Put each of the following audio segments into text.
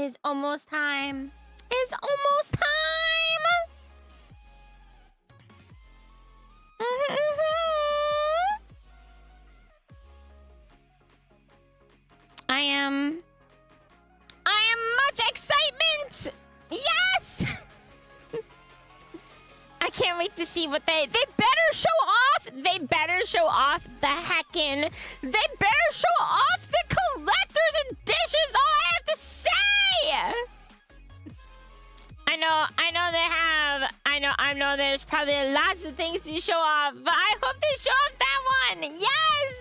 is almost time. It's almost time. I am much excitement. Yes. I can't wait to see what they better show off. They better show off the heckin'. They better show off the collector's editions. All I have to say. I know there's probably lots of things to show off, but I hope they show off that one. Yes.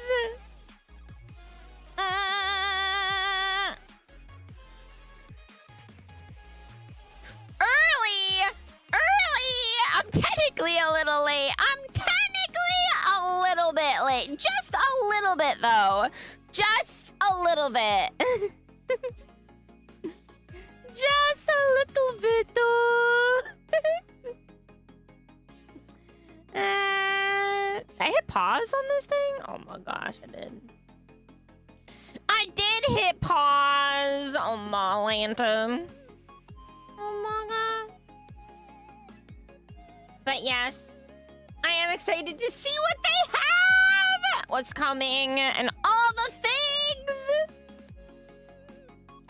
Early. I'm technically a little late. I'm technically a little bit late. Just a little bit, though. Just a little bit. Just a little bit, though. I hit pause on this thing? Oh my gosh, I did. I did hit pause. Oh my lanta. Oh my god. But yes, I am excited to see what they have, what's coming, and all the things.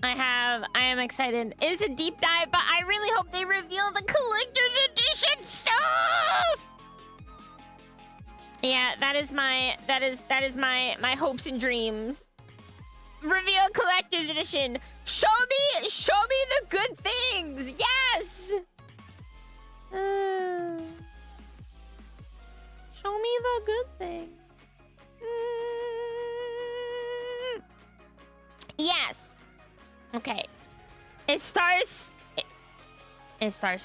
I am excited. It's a deep dive, but I really hope they reveal the collector's edition stuff. Yeah, that is my hopes and dreams. Reveal collector's edition. Show me the good things. Yes. Show me the good thing. Yes. Okay. It starts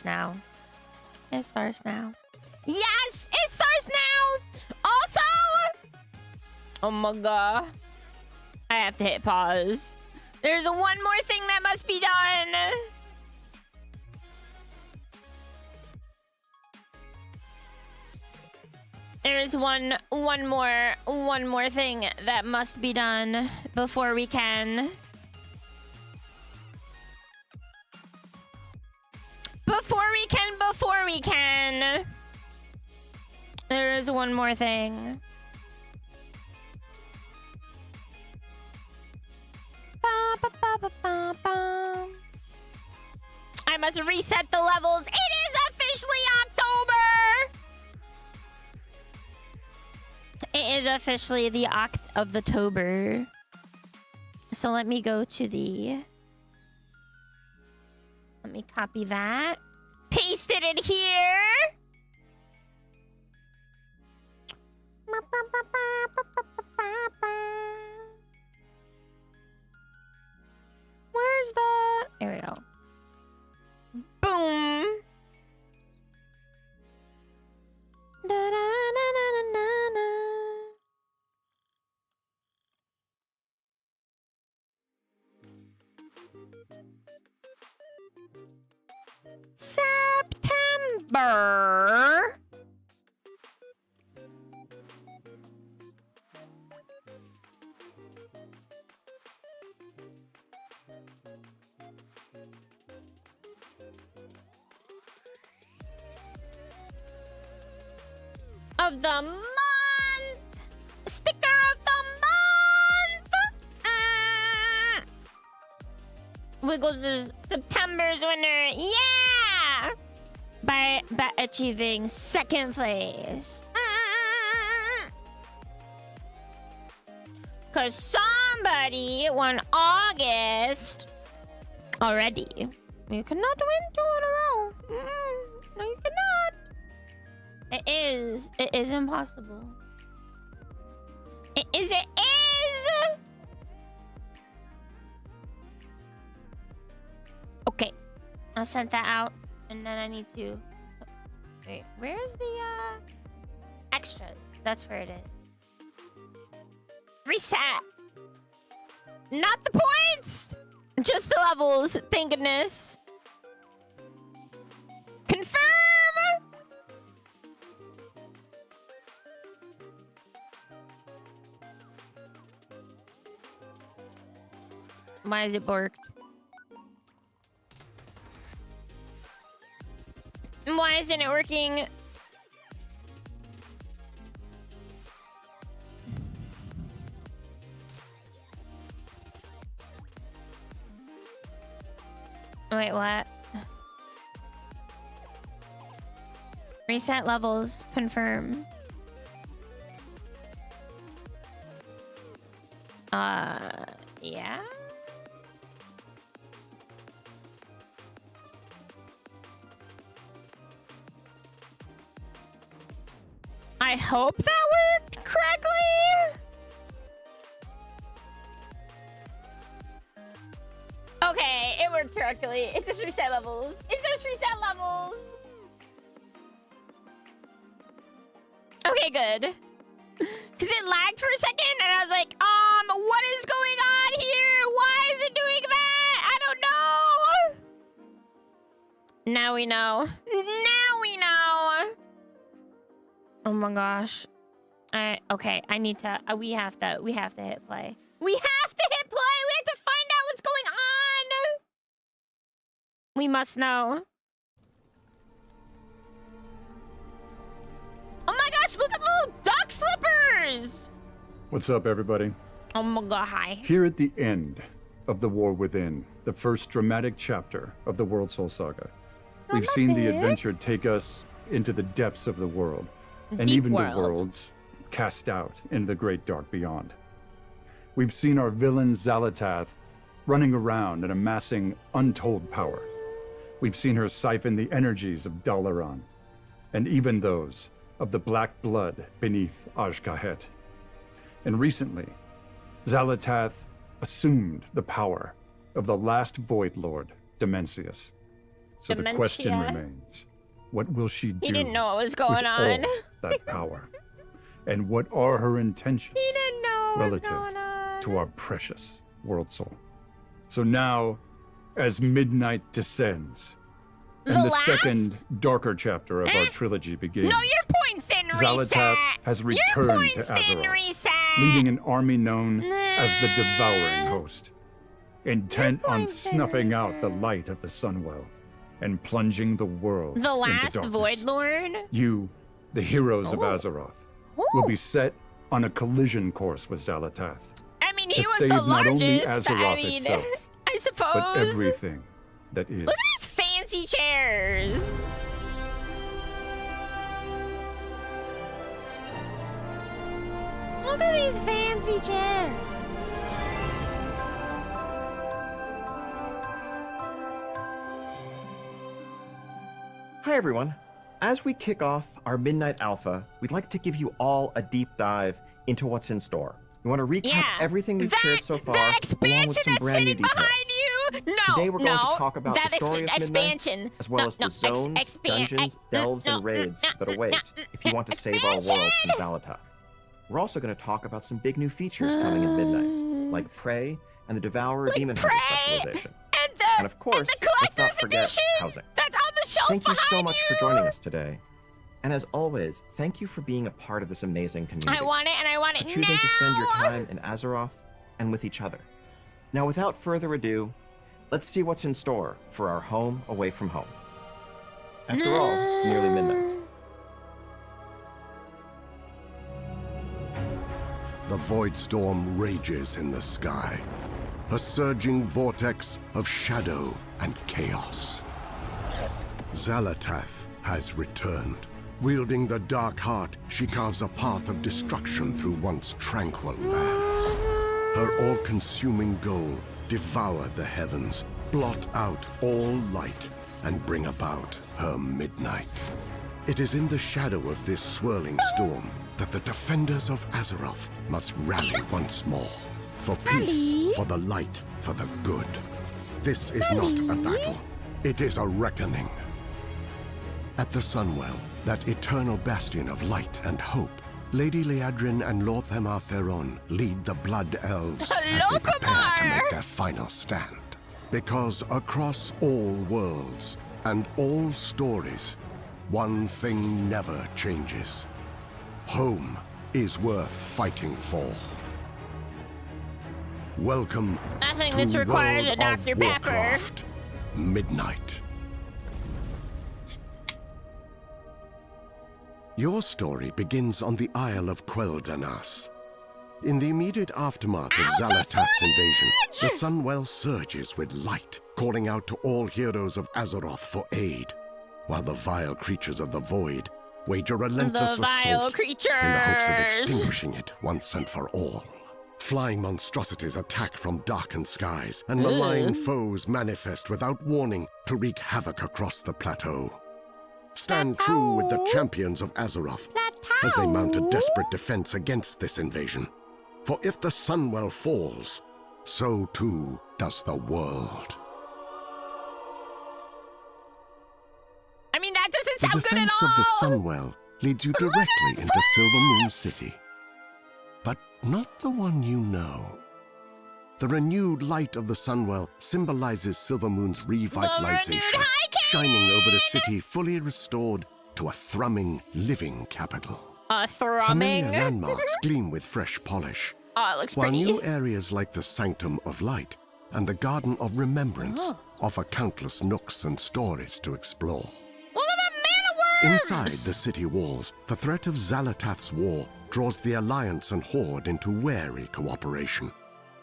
now. It starts now. Yes, it starts now. Also, oh my god, I have to hit pause. There's one more thing that must be done. There is one more thing that must be done before we can. Before we can. There is one more thing. I must reset the levels. It is officially October. It is officially the Oct of the Tober. So let me go to the... Let me copy that. Paste it in here. Where's the... There we go. Boom. Da-da-na-na-na-na-na. September. Of the month. Sticker of the month. We go to September's winner. Yeah! By achieving second place. Because somebody won August already. You cannot win 2 in a row. No, you cannot. It is impossible. It is. Okay. I'll send that out. And then I need to... Wait, where's the, extras? That's where it is. Reset! Not the points! Just the levels, thank goodness. Confirm! Why is it borked? Why isn't it working? Wait, what? Reset levels. Confirm. Yeah? I hope that worked correctly. Okay, it worked correctly. It's just reset levels. It's just reset levels. Okay, good. Because it lagged for a second, and I was like, what is going on here? Why is it doing that? I don't know. Now we know. Now we know. Oh my gosh. Okay, I need to, we have to hit play. We have to hit play. We have to find out what's going on. We must know. Oh my gosh, look at the little duck slippers! What's up, everybody? Oh my god, hi. Here at the end of The War Within, the first dramatic chapter of the World Soul Saga, we've seen the adventure take us into the depths of the world, and Deep even world. the worlds cast out into the great dark beyond. We've seen our villain Xalatath running around and amassing untold power. We've seen her siphon the energies of Dalaran, and even those of the black blood beneath Azj-Kahet. And recently, Xalatath assumed the power of the last Void Lord, Dimensius. So the question remains, what will she do? He didn't know what was going on. All that power? And what are her intentions He didn't know what was relative going on. to our precious World Soul? So now, as midnight descends, and the second darker chapter of our trilogy begins. No, your points didn't Xalatath reset. has returned to Azeroth, leading an army known as the Devouring Host, intent on snuffing out the light of the Sunwell and plunging the world The last into Void darkness. Lord? You, the heroes of Azeroth, will be set on a collision course with Xalatath. I mean, to he was save the not only largest. Azeroth I mean, itself, I suppose. but everything that is. Look at these fancy chairs. Look at these fancy chairs. Hi everyone. As we kick off our Midnight Alpha, we'd like to give you all a deep dive into what's in store. We want to recap everything we've shared so far, along with some brand new details. Today we're going to talk about the story of Midnight, as well as the zones, dungeons, delves, and raids that await if you want to save our world from Xalatath. We're also going to talk about some big new features coming in Midnight, like Prey and the Devourer Demon Hunter specialization. And of course, let's not forget housing. That's on the shelf. Thank you so much for joining us today. And as always, thank you for being a part of this amazing community. I want it, and I want it now. Choosing to spend your time in Azeroth and with each other. Now, without further ado, let's see what's in store for our home away from home. After all, it's nearly midnight. The void storm rages in the sky, a surging vortex of shadow and chaos. Xalatath has returned. Wielding the dark heart, she carves a path of destruction through once tranquil lands. Her all-consuming goal, devour the heavens, blot out all light, and bring about her midnight. It is in the shadow of this swirling storm that the defenders of Azeroth must rally once more. For peace, for the light, for the good. This is not a battle. It is a reckoning. At the Sunwell, that eternal bastion of light and hope, Lady Liadrin and Lorthamar Theron lead the Blood Elves as they prepare to make their final stand. Because across all worlds and all stories, one thing never changes. Home is worth fighting for. Welcome to this requires World a of Dr. Pepper. Warcraft Midnight. Your story begins on the Isle of Quel'Danas. In the immediate aftermath of Zalatath's invasion, the Sunwell surges with light, calling out to all heroes of Azeroth for aid, while the vile creatures of the Void wage a relentless assault in the hopes of extinguishing it once and for all. Flying monstrosities attack from darkened skies, and malign foes manifest without warning to wreak havoc across the plateau. Stand true with the champions of Azeroth as they mount a desperate defense against this invasion. For if the Sunwell falls, so too does the world. I mean, that doesn't sound good at all! The defense of the Sunwell leads you directly into Silvermoon City. But not the one you know. The renewed light of the Sunwell symbolizes Silvermoon's revitalization, shining over the city fully restored to a thrumming, living capital. A thrumming? Familiar landmarks gleam with fresh polish. Oh, it looks while pretty. New areas like the Sanctum of Light and the Garden of Remembrance offer countless nooks and stories to explore. One of the mana worms! Inside the city walls, the threat of Zalatath's war draws the Alliance and Horde into wary cooperation,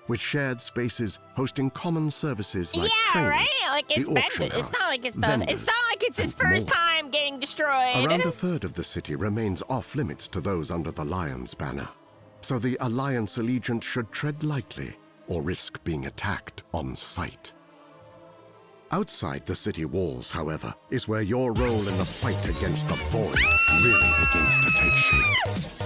with shared spaces hosting common services like trainers, right? Like it's the auction house, it's not like it's vendors, it's not like it's his and first more. time getting destroyed. Around a third of the city remains off limits to those under the Lion's banner, so the Alliance allegiant should tread lightly or risk being attacked on sight. Outside the city walls, however, is where your role in the fight against the Void really begins to take shape.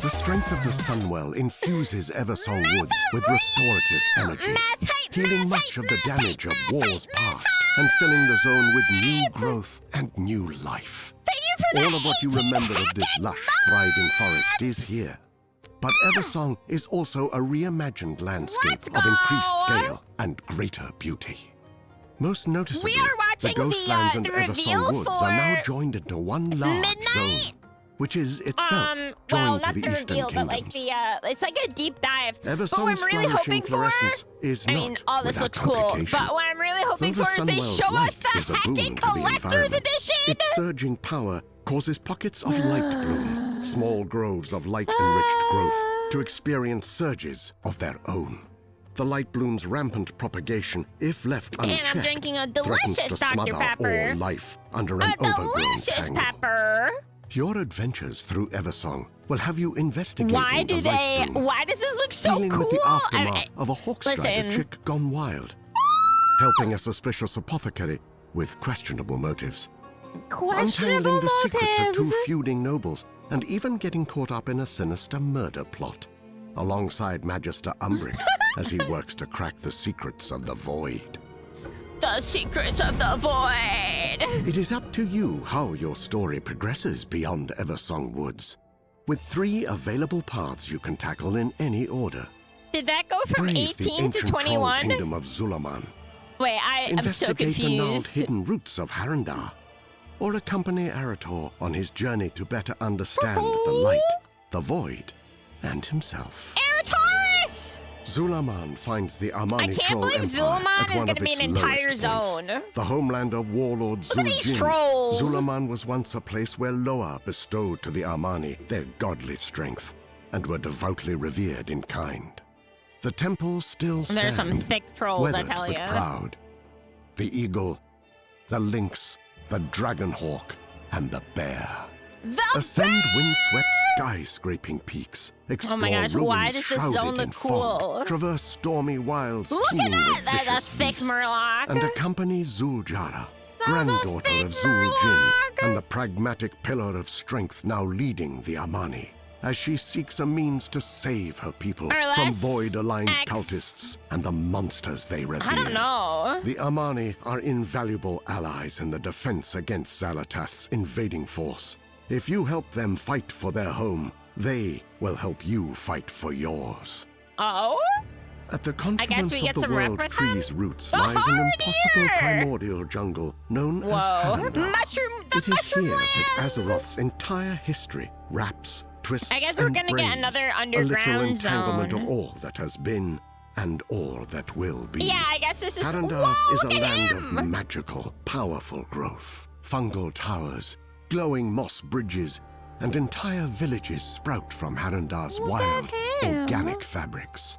The strength of the Sunwell infuses Eversong Woods with restorative energy, healing much of the damage of wars past and filling the zone with new growth and new life. All of what you remember of this lush, thriving forest is here. But Eversong is also a reimagined landscape of increased scale and greater beauty. Most noticeably, We are watching the Ghostlands and the reveal Eversong Woods are now for joined into one large Midnight? zone, which is itself well, joined not to the the Eastern reveal, but Kingdoms. like the it's like a deep dive. But what Eversong's I'm really hoping flourishing for, fluorescence is I not mean, all this without looks cool. complication. But what I'm really hoping Though the for is they Sunwell's show us light the is a boon hacking to the collector's environment. edition. Its surging power causes pockets of light bloom, small groves of light-enriched growth, to experience surges of their own. The light bloom's rampant propagation, if left unchecked, And I'm drinking a threatens delicious to Dr. smother Pepper. all life under an A overgrown delicious tangle. pepper. Your adventures through Eversong will have you investigating Why the do light they? bloom, Why does this look so dealing cool? with the aftermath I- of a hawkstrider listen. chick gone wild, helping a suspicious apothecary with questionable motives, Questionable untangling the secrets of two motives. feuding nobles, and even getting caught up in a sinister murder plot, alongside Magister Umbric as he works to crack the secrets of the Void. The secrets of the Void. It is up to you how your story progresses beyond Eversong Woods, with 3 available paths you can tackle in any order. Did that go from Brave the 18 to ancient troll 21? kingdom of Zulaman. Wait, I'm so Investigate the gnarled confused. hidden roots of Harandar, or accompany Arator on his journey to better understand the light, the void, and himself. Eritaurus! Zulaman finds the I Armani can't troll believe empire Zulaman at is one going of to be its an entire lowest zone. points. The homeland of warlord Look at these Zuljin. trolls. Zulaman was once a place where Loa bestowed to the Armani their godly strength, and were devoutly revered in kind. The temple still stands, There's some thick trolls, I weathered tell but ya. proud. The eagle, the lynx, the dragonhawk, and the bear. The Ascend windswept sky-scraping peaks. Explore Oh my gosh, ruins why does this shrouded zone in look fog, cool? Traverse stormy wilds Look at teeming that! with That's a vicious thick beasts, murloc. and accompany Zuljara, That's a granddaughter thick of Zuljin, murloc. and the pragmatic pillar of strength now leading the Armani, as she seeks a means to save her people from less void-aligned X. cultists and the monsters they revere. I don't know. The Armani are invaluable allies in the defense against Zalatath's invading force. If you help them fight for their home, they will help you fight for yours. Oh? At the guess confluence we of get the some rep world with them? tree's roots The lies an impossible Hardier! primordial jungle known as Whoa. Harandar. Mushroom, the It is mushroom here that lands! Azeroth's entire history wraps, twists, I guess we're and gonna get braids another a literal underground entanglement zone. of all that has been and all that will be. Yeah, I guess this is... Harandar Whoa, is look a at land him! of magical, powerful growth, fungal towers, glowing moss bridges, and entire villages sprout from Harendar's wild, organic fabrics.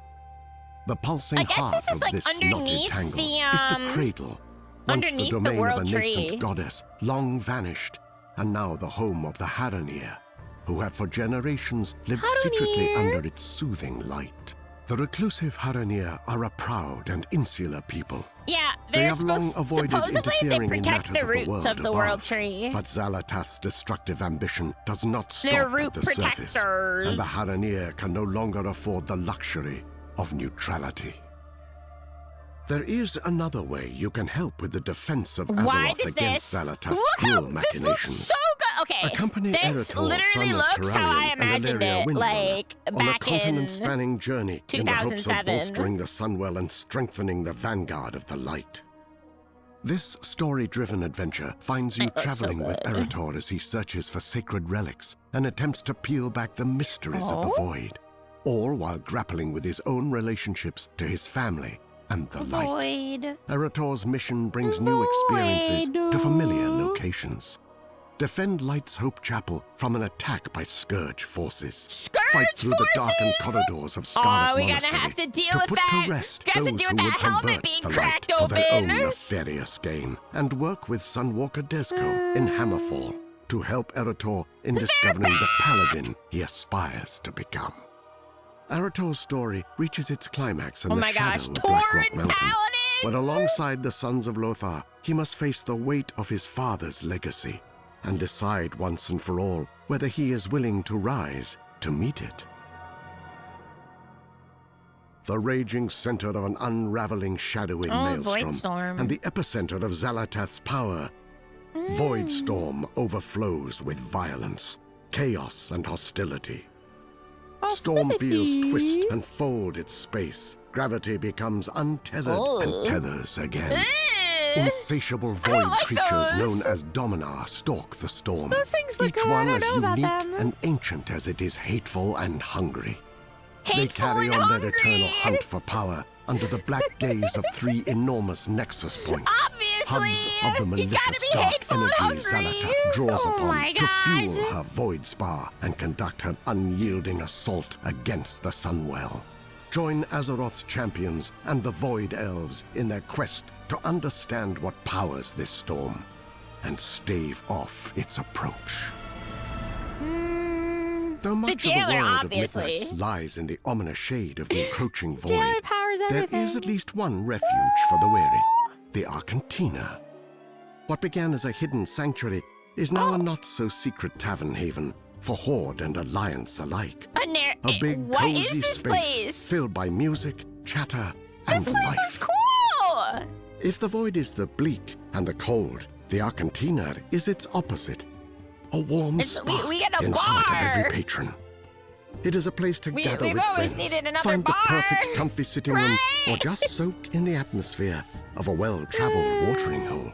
The pulsing heart this is of like this knotted underneath tangle the, is the cradle, once the underneath the domain of world a nascent tree. goddess, long vanished, and now the home of the Harenir, who have for generations lived secretly under its soothing light. The reclusive Harenir are a proud and insular people. Yeah, They they're have long avoided supposedly they interfering in protect matters the roots of the above, world tree. But Xalatath's destructive ambition does not stop They're at root the surface, protectors. and the Harenir can no longer afford the luxury of neutrality. There is another way you can help with the defense of Why Azeroth does against this Xalatath's look how cruel this looks machinations. so good? Okay, Accompany this Eretor, literally son of looks how I Terrarion and imagined Valeria it, Windrunner, like on a back in continent-spanning journey in the hopes of 2007. bolstering the Sunwell and strengthening the vanguard of the light. This story-driven adventure finds you It looks so traveling with good. Eretor as he searches for sacred relics and attempts to peel back the mysteries of the Void, all while grappling with his own relationships to his family and the light. Void. Eretor's mission brings new experiences to familiar locations. Defend Light's Hope Chapel from an attack by Scourge forces. Scourge Fight through the darkened forces? corridors of Scarlet Oh, we're gonna Monastery have to deal to with put that. to rest Gonna have to those deal who with would that helmet convert being the light cracked for their own open. nefarious gain, and work with Sunwalker Desco in Hammerfall to help Eretor in discovering the paladin he aspires to become. Eretor's story reaches its climax in Oh the my shadow gosh, of Blackrock Tauren Mountain, Paladins! when alongside the Sons of Lothar, he must face the weight of his father's legacy and decide once and for all whether he is willing to rise to meet it. The raging center of an unraveling, shadowing maelstrom, Voidstorm. and the epicenter of Xalatath's power, Voidstorm overflows with violence, chaos, and hostility. Storm fields twist and fold its space. Gravity becomes untethered and tethers again. Insatiable void like creatures those. known as Dominar stalk the storm. Those things look Each good. I one don't as know about unique them. and ancient as it is hateful and hungry. They Hateful carry and on hungry. their eternal hunt for power under the black gaze of three enormous nexus points. Obviously, Hubs of the you gotta malicious be dark hateful and energy hungry. Xalatath draws Oh my upon to gosh. fuel her void spar and conduct her unyielding assault against the Sunwell. Join Azeroth's champions and the Void Elves in their quest to understand what powers this storm and stave off its approach. Though much of the jailer, world obviously. of Midnight lies in the ominous shade of the encroaching void, Jailer powers there everything. is at least one refuge for the weary, the Arcantina. What began as a hidden sanctuary is now a not-so-secret tavern haven for Horde and Alliance alike. A big, what cozy is this space place? filled by music, chatter, and This place life. looks cool. If the void is the bleak and the cold, the Arcantina is its opposite. A warm spark we get a in the heart of bar. every patron. It is a place to gather we've with always friends, needed another find bar, the perfect comfy sitting room, or right? just soak in the atmosphere of a well-traveled watering hole.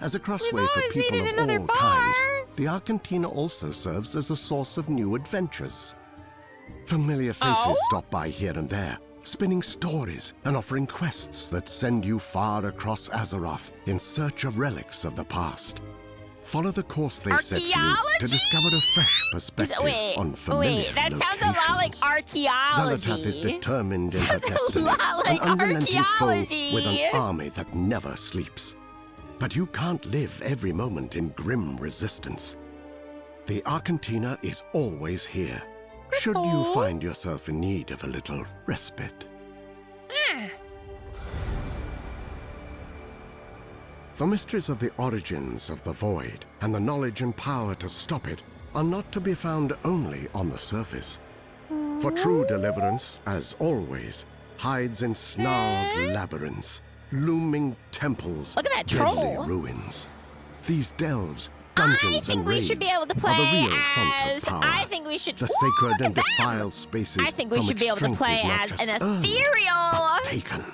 As a crossway for always people needed of another all bar. kinds, the Arcantina also serves as a source of new adventures. Familiar faces stop by here and there, spinning stories and offering quests that send you far across Azeroth in search of relics of the past. Follow the course they set for you to Archaeology? discover a fresh perspective on familiar that sounds a lot like locations. archaeology. Xalatath is determined in her Sounds a destiny, lot like an unrelenting foe archaeology. with an army that never sleeps. But you can't live every moment in grim resistance. The Arcantina is always here, should you Crystal. find yourself in need of a little respite. The mysteries of the origins of the Void and the knowledge and power to stop it are not to be found only on the surface. For true deliverance, as always, hides in snarled labyrinths, looming temples, Look at that deadly troll. ruins. These delves, dungeons, I think and we raids should be able to are the play real font of as. power. I think we should. The Ooh, sacred look and at them. defiled spaces. I think we from should which be able to strength play is not as just an earned, ethereal. but taken.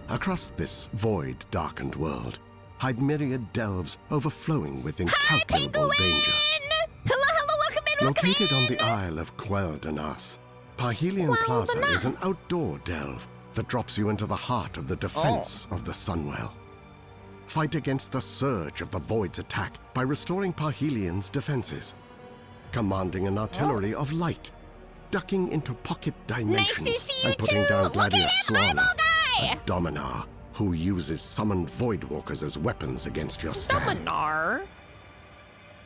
Across this void-darkened world hide myriad delves overflowing with incalculable danger. Hello, welcome in, Located on the Isle of Quel'Danas, Parhelion Plaza is an outdoor delve that drops you into the heart of the defense of the Sunwell. fight against the surge of the Void's attack by restoring Parhelion's defenses, commanding an artillery of light, ducking into pocket dimensions, Nice to see and you putting too. down Look at Gladius him, eyeball Slana, guy. a Dominar who uses summoned Voidwalkers as weapons against your stand. Dominar.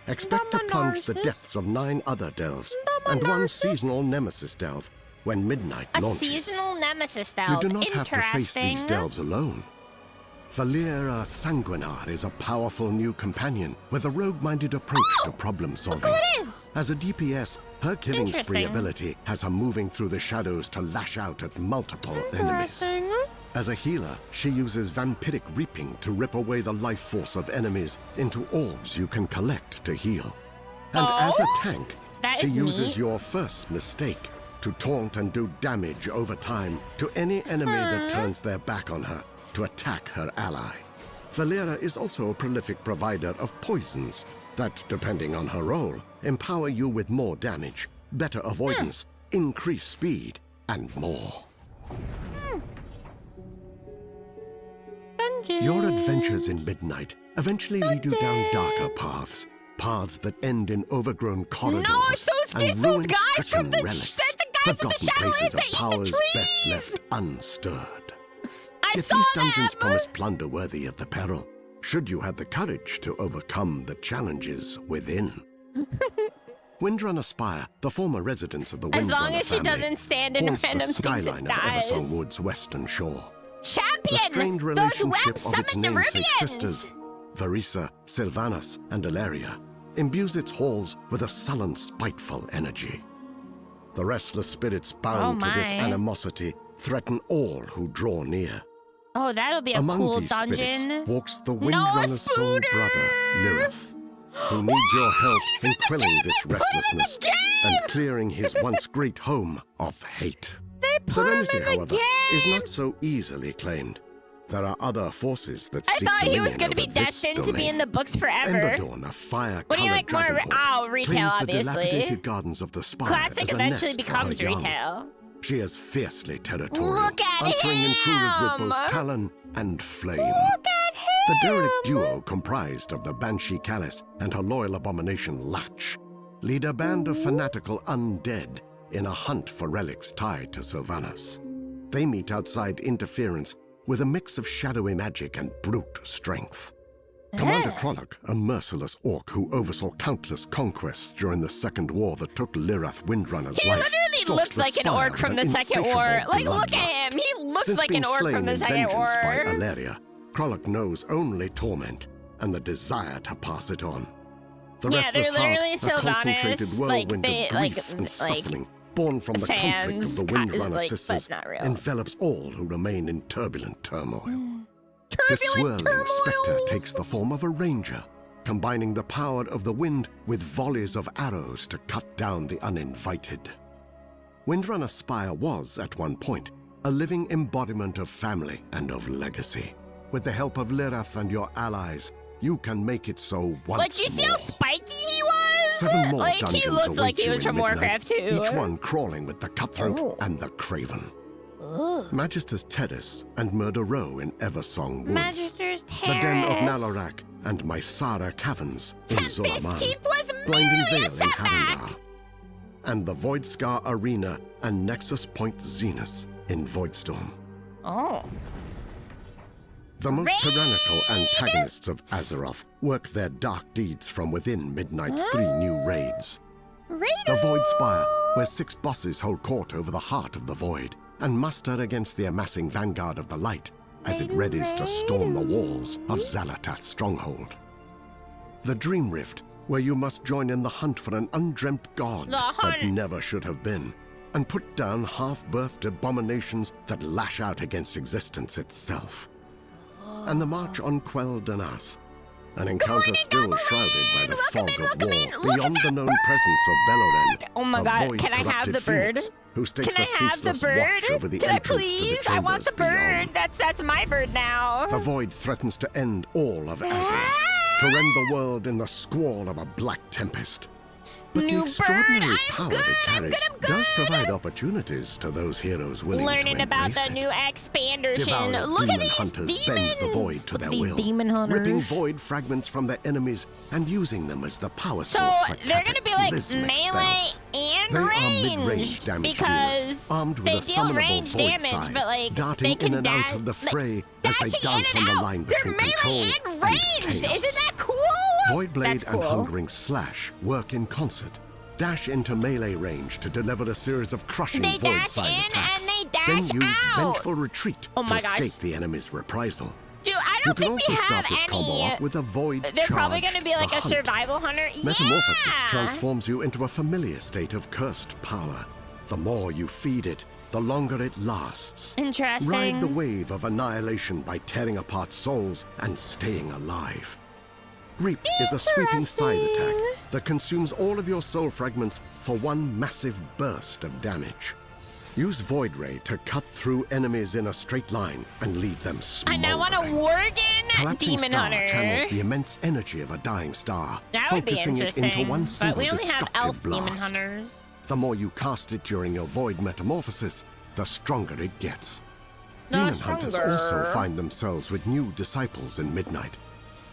Expect to plunge the Dominarsis. depths of 9 other delves and one seasonal nemesis delve when midnight A launches. seasonal nemesis You delve. do not have to face Interesting. these delves alone. Valera Sanguinar is a powerful new companion with a rogue-minded approach to problem Look solving. who it is. As a DPS, her killing spree Interesting. ability has her moving through the shadows to lash out at multiple enemies. Interesting. As a healer, she uses vampiric reaping to rip away the life force of enemies into orbs you can collect to heal. And as a tank, that she is uses neat. your first mistake to taunt and do damage over time to any enemy that turns their back on her to attack her ally. Valera is also a prolific provider of poisons that, depending on her role, empower you with more damage, better avoidance, increased speed, and more. Dungeon. Your adventures in Midnight eventually lead you down darker paths, paths that end in overgrown corridors No, it's and those ruin-stricken guys from the relics, the guys from the forgotten Shadowlands places of that eat the powers best trees. left unstirred. I Yet saw these dungeons them. promise plunder worthy of the peril, should you have the courage to overcome the challenges within. Windrunner Spire, the former residence of the Windrunner As long as she family, doesn't stand in haunts the random things skyline it of dies. Eversong Wood's western shore. The Champion! strained Those relationship webs of its summoned namesake Nerubians! sisters, Varisa, Sylvanas, and Ilaria, imbues its halls with a sullen, spiteful energy. The restless spirits bound Oh to this my. animosity threaten all who draw near. Oh, that'll be a Among cool these dungeon. spirits walks the No, Windrunner's soul Spooter! brother, Lirith, who needs your help He's in in the quelling game! this They put him in the restlessness game! and clearing his once great home of hate. They put him Serenity, in the however, game! is not so easily claimed. There are other forces that I seek thought he was dominion going to be over this destined to be domain. in the books forever. Emberdawn, a fire-colored What do you like more? dragonborn, Retail, claims the obviously. dilapidated gardens of the spire Classic as a eventually nest for becomes her young. retail. She is fiercely territorial, Look at answering intruders with him! both talon and flame. Look at him! The derelict duo, comprised of the Banshee Callis and her loyal abomination Latch, lead a band of fanatical undead in a hunt for relics tied to Sylvanas. They meet outside interference with a mix of shadowy magic and brute strength. Commander Krolok, a merciless orc who oversaw countless conquests during the Second War that took Lirath Windrunner's He life, literally stalks looks the like an spire orc with from an the Second insatiable War. Like, look bloodlust. at him. He looks Since like being an orc slain from the in Second vengeance War. by Ilaria, Krolok knows only torment and the desire to pass it on. The Yeah, restless they're literally heart, a concentrated Sylvanas, whirlwind like, of grief and like suffering, born from the conflict of fans, the kind of Windrunner like, sisters, but not real. envelops all who remain in turbulent turmoil. This Turbulent swirling spectre turmoils. takes the form of a ranger, combining the power of the wind with volleys of arrows to cut down the uninvited. Windrunner Spire was, at one point, a living embodiment of family and of legacy. With the help of Lirath and your allies, you can make it so once Like, you see how more. spiky he was? 7 more Like, he dungeons looked await like he you was in from Midnight, Warcraft 2. each one crawling with the cutthroat Oh. and the craven. Ugh. Magister's Terrace and Murder Row in Eversong Woods. Magister's The Den of Terrace. Nalarak and Mysara Caverns in Tempest Zulaman. Keep was Blinding merely Veil a in setback. Harandar. And the Voidscar Arena and Nexus Point Zenith in Voidstorm. Oh. The most Raid! tyrannical antagonists of Azeroth work their dark deeds from within Midnight's 3 new raids. Raider. The Void Spire, where 6 bosses hold court over the heart of the Void and muster against the amassing vanguard of the light as it readies to storm the walls of Xalatath's stronghold. The Dream Rift, where you must join in the hunt for an undreamt god The that hunt. never should have been, and put down half-birthed abominations that lash out against existence itself. And the March on Quell Danas, an encounter still shrouded by the fog of welcome in, war look at beyond the that known presence of Beloren. Oh my a god, void can I have corrupted the bird? phoenix who stakes Can I a have the ceaseless bird? watch over the Can I entrance to the please? I want the chambers bird. beyond. That's my bird now. The void threatens to end all of Azeroth, to rend the world in the squall of a black tempest. But the New bird, extraordinary I'm power good, it I'm carries good, I'm does good. provide opportunities to those heroes willing Learning to about embrace the it. new expansion. Devoured Look at demon these hunters demons. bend the void to Look their at these will, demon hunters. ripping void fragments from their enemies and using them as the power So source for they're gonna be like cataclysmic melee spells. and They are ranged mid-range damage because dealers, armed with they a deal summonable range void damage, scythe, but like darting they can in and out of the like, fray as they dashing in dance and on the out. line They're between melee control and ranged. chaos. Isn't that cool? Void Blade That's cool. and Hungering Slash work in concert. Dash into melee range to deliver a series of crushing They void dash side in attacks. and they dash then use out. vengeful retreat Oh my to gosh. escape the enemy's reprisal. Dude, I You don't can think also we have start this combo any. off with a void They're charge. probably gonna be like the a hunt. survival hunter. Metamorphosis Yeah. transforms you into a familiar state of cursed power. The more you feed it, the longer it lasts. Interesting. Ride the wave of annihilation by tearing apart souls and staying alive. Reap is a sweeping scythe attack that consumes all of your soul fragments for one massive burst of damage. Use Void Ray to cut through enemies in a straight line and leave them I smoldering. now want a Worgen Collapsing demon Star hunter. channels the immense energy of a dying star, That would be focusing it interesting. into one But single we only have destructive elf blast. demon hunters. The more you cast it during your Void metamorphosis, the stronger it gets. No, Demon hunters stronger. also find themselves with new disciples in Midnight.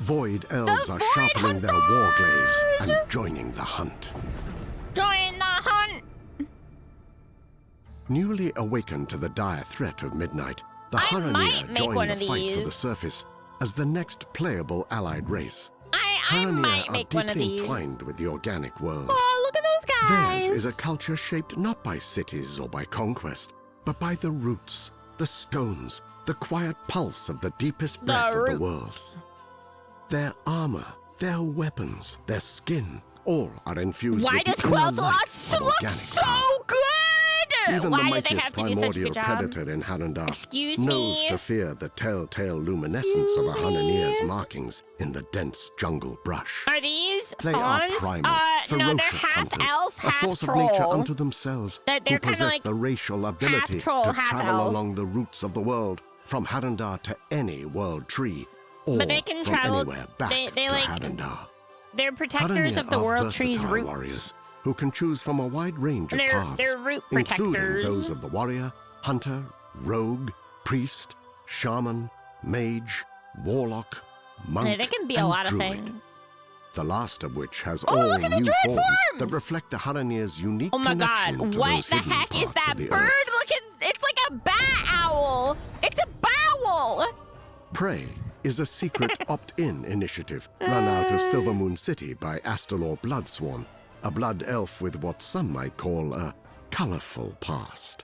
Void elves The are Void sharpening their war glaives Hunters! and joining the hunt. Join the hunt. Newly awakened to the dire threat of Midnight, the I Haranir might make join one the of fight for the these. surface as the next playable allied race. I Haranir might are make one of deeply these. entwined with the organic world. Oh, look at those guys. Theirs is a culture shaped not by cities or by conquest, but by the roots, the stones, the quiet pulse of the deepest breath of the world. Their armor, their weapons, their skin, all are infused Why with does the inner life Quel'Thalas of look organic so power. good? Even Why the did they mightiest have to do such a primordial good job? predator in Harandar Excuse knows me? to fear the telltale luminescence of a Excuse me? Hananir's markings in the dense jungle brush. Are these They are fawns? primal, No, ferocious they're half hunters, elf, a half force troll. of nature unto themselves, They're who kinda possess like the racial ability troll, to half travel elf. along the roots of the world, from Harandar to any world tree, or But they can from travel- anywhere back they to like- Harandar. They're protectors Haranir of the are world tree's versatile roots. warriors who can choose from a wide range of They're- paths, they're root including protectors. those of the warrior, hunter, rogue, priest, shaman, mage, warlock, monk, They can be a and lot of druid. things. The last of which has Oh, all look at the new druid forms that forms! reflect the Haranir's unique Oh my god, connection to what those the hidden heck is parts that of the bird? earth. Look at, it's like a bat owl. It's a bowel. Prey is a secret opt-in initiative run out of Silver Moon City by Astalor Bloodsworn, a blood elf with what some might call a colorful past.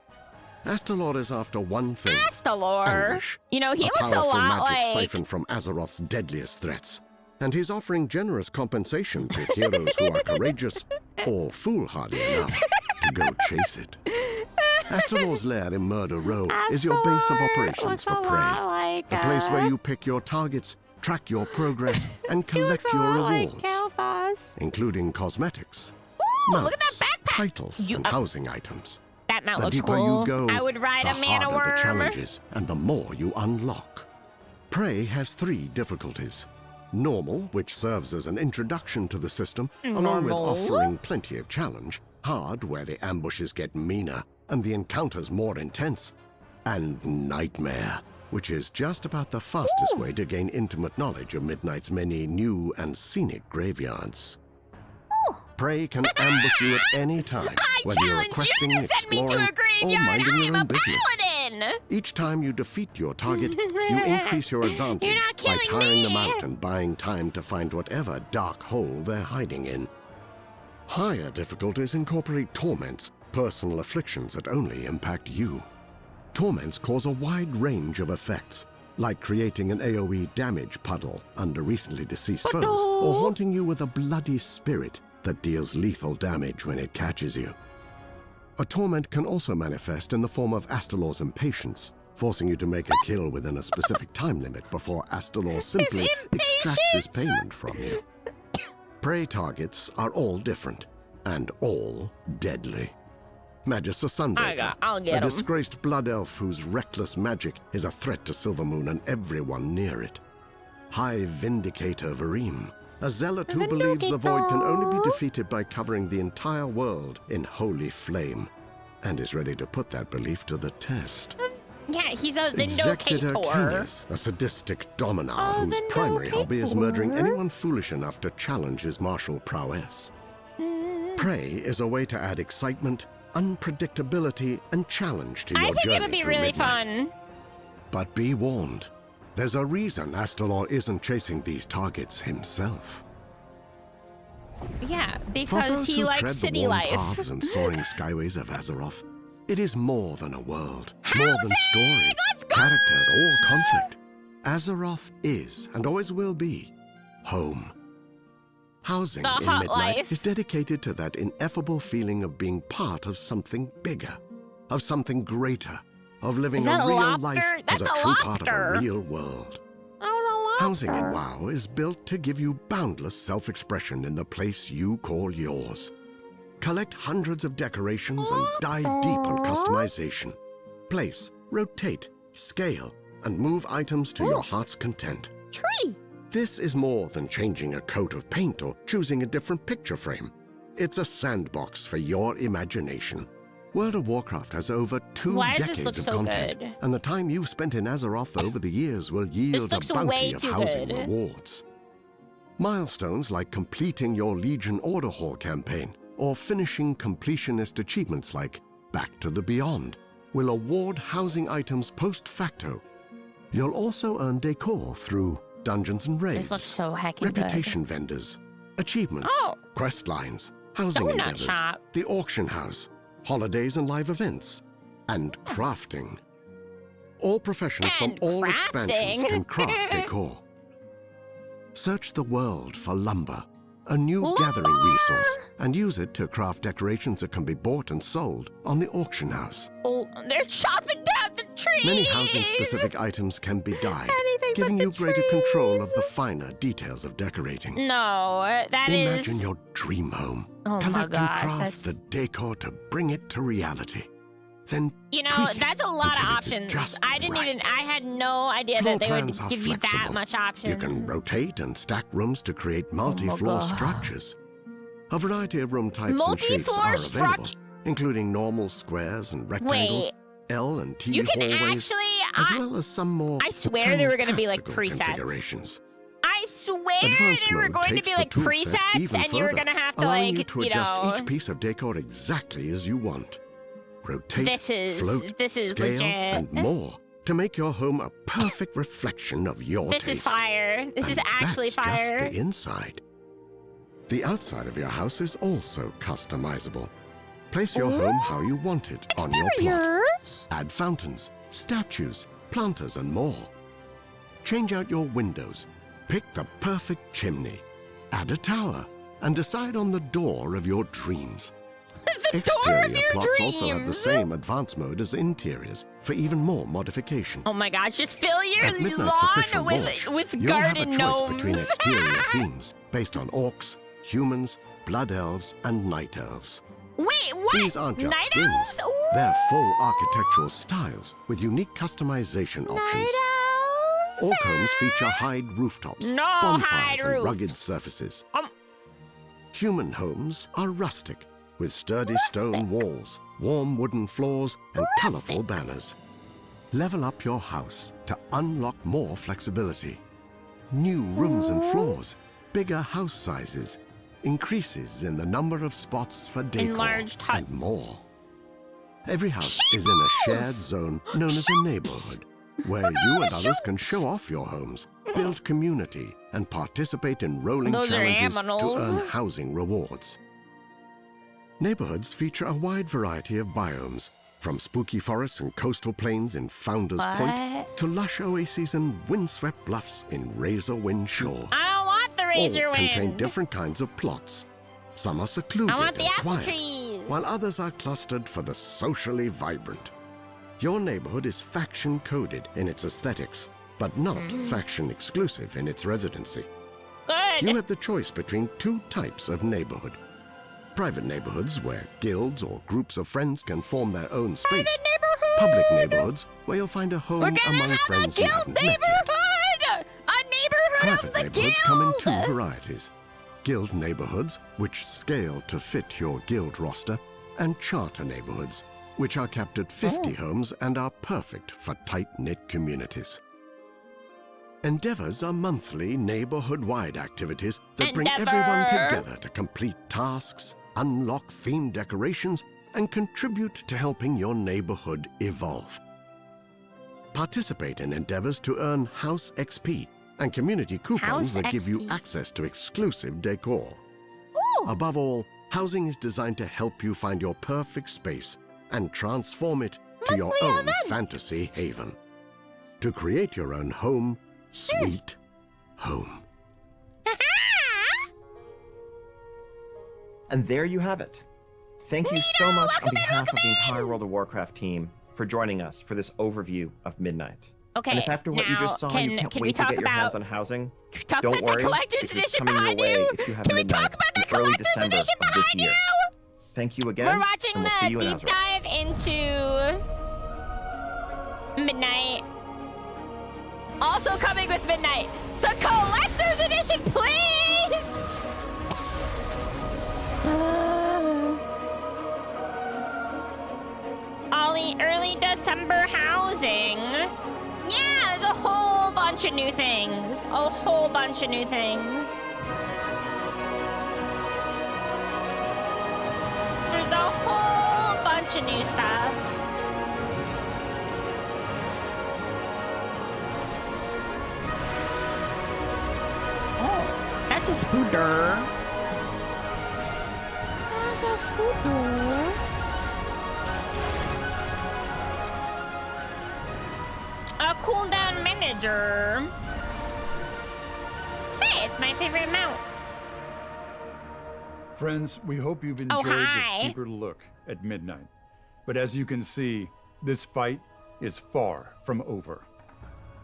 Astalor is after one thing. Astalor. Anguish, You know, he a looks a powerful lot magic like... siphon from Azeroth's deadliest threats. And he's offering generous compensation to heroes who are courageous or foolhardy enough to go chase it. Astalor's lair in Murder Row is your base of Astalor operations looks for a prey. lot like, The place where you pick your targets, track your progress, and he looks collect a your lot rewards, like Kalphas. including cosmetics, Ooh, look at that mounts, backpack. titles, You- and housing items. That mount The looks deeper cool. you go, I would ride the a mana harder worm. the challenges, and the more you unlock. Prey has 3 difficulties. Normal, which serves as an introduction to the system, along with Normal. offering plenty of challenge. Hard, where the ambushes get meaner and the encounters more intense. And Nightmare, which is just about the fastest way to gain intimate knowledge of Midnight's many new and scenic graveyards. Prey can ambush you at any time, I whether you're challenge questing, you to send me to exploring, a or graveyard. minding I your am own a business. paladin. Each time you defeat your target, you increase your advantage not by killing tiring them me. out and buying time to find whatever dark hole they're hiding in. Higher difficulties incorporate torments, personal afflictions that only impact you. Torments cause a wide range of effects, like creating an AoE damage puddle under recently deceased foes, or haunting you with a bloody spirit that deals lethal damage when it catches you. A torment can also manifest in the form of Astalor's impatience, forcing you to make a kill within a specific time limit before Astalor simply extracts his payment from you. Prey targets are all different, and all deadly. Magister Sunbreaker, I'll get a 'em. disgraced blood elf whose reckless magic is a threat to Silvermoon and everyone near it. High Vindicator Varim, a zealot who believes the void can only be defeated by covering the entire world in holy flame, and is ready to put that belief to the test. Yeah, he's a Executor Vindicator. Canis, a sadistic dominar whose primary hobby is murdering anyone foolish enough to challenge his martial prowess. Prey is a way to add excitement, unpredictability, and challenge to your journey. I think it'll be through really midnight. fun. But be warned, there's a reason Astalor isn't chasing these targets himself. Yeah, For because those he who likes tread city the warm life. paths and soaring skyways of Azeroth, it is more than a world, more than story, Let's go! character, or conflict. Azeroth is, and always will be, home. Housing The in hot Midnight life. is dedicated to that ineffable feeling of being part of something bigger, of something greater, of living Is a that a real lobster? life as That's a a true part of a lobster. real world. Oh, the Housing in lobster. WoW is built to give you boundless self-expression in the place you call yours. Collect hundreds of decorations and dive deep on customization. Place, rotate, scale, and move items to your heart's content. Tree. This is more than changing a coat of paint or choosing a different picture frame. It's a sandbox for your imagination. World of Warcraft has over 2 Why does this decades look of so content, good? and the time you've spent in Azeroth over the years will yield a looks bounty way of too housing good. rewards. Milestones like completing your Legion Order Hall campaign or finishing completionist achievements like Back to the Beyond will award housing items post facto. You'll also earn decor through dungeons and raids, This looks so heckin' reputation vendors, achievements, Oh. quest lines, housing Donut endeavors, shop. the auction house, holidays and live events, and crafting. All professions from And all crafting. expansions can craft decor. Search the world for lumber, a new gathering resource, and use it to craft decorations that can be bought and sold on the auction house. Oh, they're chopping down the trees. Many housing-specific items can be dyed, Anything giving but you the greater control of trees. the finer details of decorating. No, that is. Imagine your dream home. Oh my Collect and gosh, craft that's- the decor to bring it to reality. Then You know, tweak it that's a lot of until it is options. just I didn't right. even. I had no idea Floor that they would plans are give you that flexible. much options. You can rotate and stack rooms to create multi-floor God. structures. A variety of room types and shapes Multi-floor are available, struct- including normal squares and rectangles, Wait. L and T You can hallways, actually. as well as some more I swear they were gonna be like fantastical presets. configurations. I swear Advanced they were mode going to takes be the like toolset presets, even and you were further, gonna have to allowing like, you to adjust know. each piece of decor exactly as you want. Rotate, This is scale, legit. and more to make your home a perfect reflection of your This taste. is fire. This is And actually that's fire. just the inside. The outside of your house is also customizable. Place your home how you want it on your plot. Exteriors? Add fountains, statues, planters, and more. Change out your windows. Pick the perfect chimney. Add a tower. And decide on the door of your dreams. The door of Exterior your plots dreams. also have the same advanced mode as interiors for even more modification. Oh my gosh! Just fill your At Midnight's official lawn launch, with you'll have a garden choice gnomes. between exterior themes based on orcs, humans, blood elves, and night elves. Wait, what? These aren't just Night skins. elves? Ooh. They're full architectural styles with unique customization options. Night elves? All homes feature hide rooftops, No bonfires, hide and roofs. rugged surfaces. Um. Human homes are rustic, with sturdy stone walls, warm wooden floors, and colorful banners. Level up your house to unlock more flexibility. New rooms and floors, bigger house sizes, increases in the number of spots for decor, Enlarged hut. and more. Every house is in a shared zone known as a neighborhood, where you and others can show off your homes, build community, and participate in rolling Those are challenges to aminals. earn housing rewards. Neighborhoods feature a wide variety of biomes, from spooky forests and coastal plains in Founders Point What? to lush oases and windswept bluffs in Razorwind Shore. I don't want the razor All wind. contain different kinds of plots. Some are secluded I want the and apple quiet, trees. while others are clustered for the socially vibrant. Your neighborhood is faction-coded in its aesthetics, but not faction-exclusive in its residency. Good. You have the choice between 2 types of neighborhood. Private neighborhoods where guilds or groups of friends can form their own space. Private neighborhood. Public neighborhoods where you'll find a home We're gonna among have a friends you guild haven't met yet. neighborhood. A run off Private the neighborhoods come in guild! 2 varieties. Guild neighborhoods, which scale to fit your guild roster, and charter neighborhoods, which are capped at 50 homes and are perfect for tight-knit communities. Endeavors are monthly neighborhood-wide activities that bring everyone together to complete tasks, unlock themed decorations, and contribute to helping your neighborhood evolve. Participate in endeavors to earn House XP and community coupons that give you access to exclusive decor. Ooh. Above all, housing is designed to help you find your perfect space and transform it to your own fantasy haven. To create your own home, sweet home. And there you have it. Thank you so much on behalf of the entire World of Warcraft team for joining us for this overview of Midnight. Okay, and if after what you just saw you can't wait to get your hands on housing, don't worry, because it's coming your way if you have Midnight in early December of this year. Thank you again. We're watching and we'll see you the in deep Azeroth. dive into Midnight. Also coming with Midnight, the Collector's Edition, please! Ollie, early December housing. Yeah, there's a whole bunch of new things. A whole bunch of new things. There's a whole bunch of new stuff. Oh, that's a spooder. That's a spooder. A cooldown manager. Hey, it's my favorite mount. Friends, we hope you've enjoyed this deeper look at Midnight. But as you can see, this fight is far from over.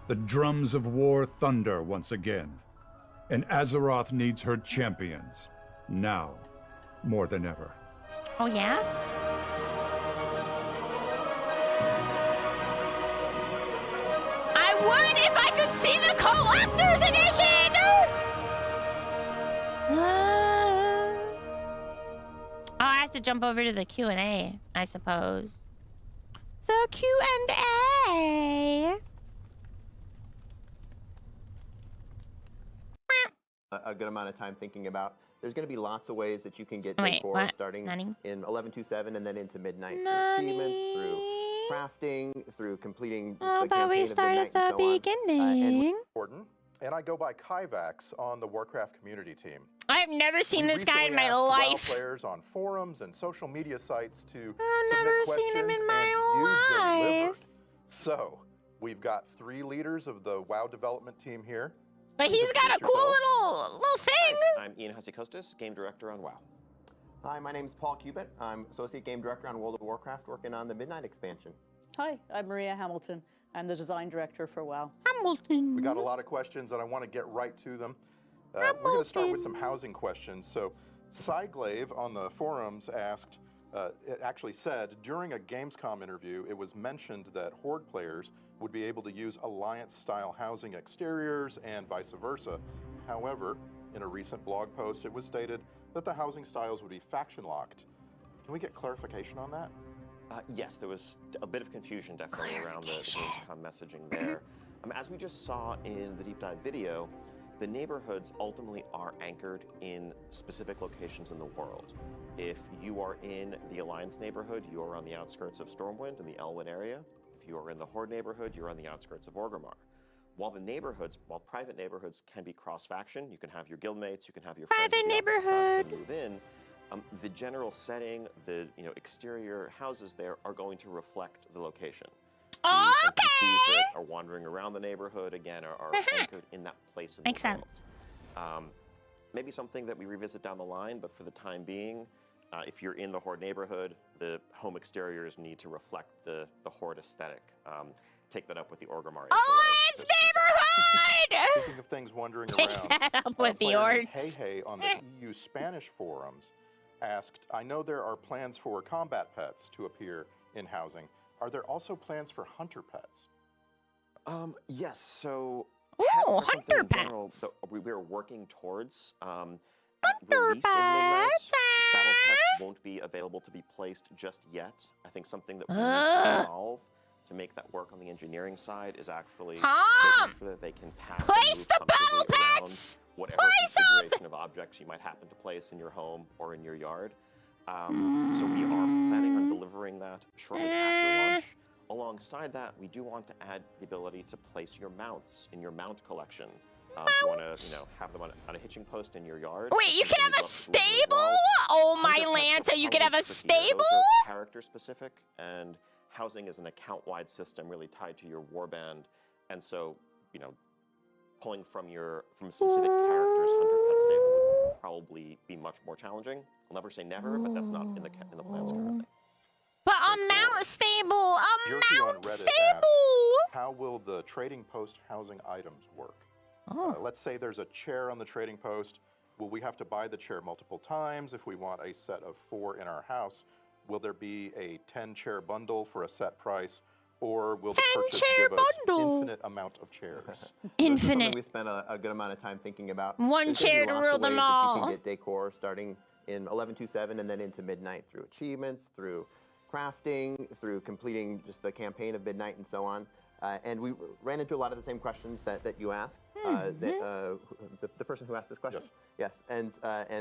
The drums of war thunder once again, and Azeroth needs her champions, now more than ever. Oh, yeah? I would if I could see the Collector's Edition! I have to jump over to the Q&A, I suppose. The Q&A. A good amount of time thinking about. There's going to be lots of ways that you can get decor starting in 11.2.7 and then into Midnight through achievements, through crafting, through completing the campaign of Midnight and so beginning. And I go by Kyvax on the Warcraft community team. I've never seen this guy in my WoW life. Players on forums and social media sites to I've submit never questions, seen him in and my you life. delivered. So we've got 3 leaders of the WoW development team here. But he's got a cool little thing. I'm Ian Hasikostas, Game Director on WoW. Hi, my name is Paul Cubitt. I'm Associate Game Director on World of Warcraft, working on the Midnight expansion. Hi, I'm Maria Hamilton. I'm the Design Director for WoW. Hamilton. We got a lot of questions, and I want to get right to them. We're going to start with some housing questions. So, Cyglaive on the forums asked, it actually said, during a Gamescom interview, it was mentioned that Horde players would be able to use Alliance-style housing exteriors and vice versa. However, in a recent blog post, it was stated that the housing styles would be faction-locked. Can we get clarification on that? Yes, there was a bit of confusion definitely around the Gamescom messaging there. As we just saw in the deep dive video, the neighborhoods ultimately are anchored in specific locations in the world. If you are in the Alliance neighborhood, you are on the outskirts of Stormwind in the Elwyn area. If you are in the Horde neighborhood, you're on the outskirts of Orgrimmar. While private neighborhoods can be cross-faction, you can have your guildmates, you can have your friends Private neighborhood. move in. The general setting, the exterior houses there are going to reflect the location. The NPCs that are wandering around the neighborhood again are anchored in that place in Makes the world. sense. Maybe something that we revisit down the line, but for the time being, if you're in the Horde neighborhood, the home exteriors need to reflect the Horde aesthetic. Take that up with the Orgrimmar. Alliance neighborhood! Speaking of things wandering Take around, that up with the orcs. Hey on the EU Spanish forums asked, I know there are plans for combat pets to appear in housing. Are there also plans for hunter pets? Yes, so Ooh, Pets are something hunter in general pets. that we're working towards. At release in Midnight, battle pets won't be available to be placed just yet. I think something that we need to solve to make that work on the engineering side is actually making sure that they can pass and Place move the battle comfortably around pets! whatever configuration of objects you might happen to place in your home or in your yard. So we are planning on delivering that shortly after launch. Alongside that, we do want to add the ability to place your mounts in your mount collection. If you want to, have them on a hitching post in your yard. Wait, you can have a stable? Oh my Lanta, you can have a stable? Those are character specific, and housing is an account-wide system really tied to your warband. And so, pulling from specific characters, hunter pet stable would probably be much more challenging. I'll never say never, but that's not in the plans currently. But a mount stable, Jersey on Reddit asked, how will the trading post housing items work? Let's say there's a chair on the trading post. Will we have to buy the chair multiple times if we want a set of 4 in our house? Will there be a 10-chair bundle for a set price? Or will the purchase give us infinite amount of chairs? Infinite. We spent a good amount of time thinking about. One chair to rule them all. You can get decor starting in 11.2.7 and then into Midnight through achievements, through crafting, through completing just the campaign of Midnight and so on. And we ran into a lot of the same questions that you asked, the person who asked this question. Yes. And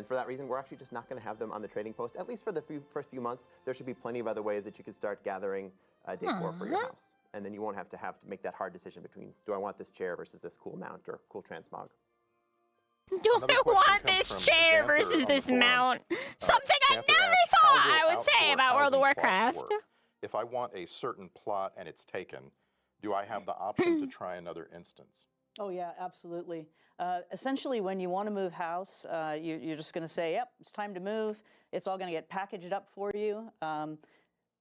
for that reason, we're actually just not going to have them on the trading post, at least for the first few months. There should be plenty of other ways that you could start gathering decor for your house. And then you won't have to make that hard decision between, do I want this chair versus this cool mount or cool transmog? Do I want this chair versus this mount? Something I never thought I would say about World of Warcraft. If I want a certain plot and it's taken, do I have the option to try another instance? Oh, yeah, absolutely. Essentially, when you want to move house, you're just going to say, yep, it's time to move. It's all going to get packaged up for you.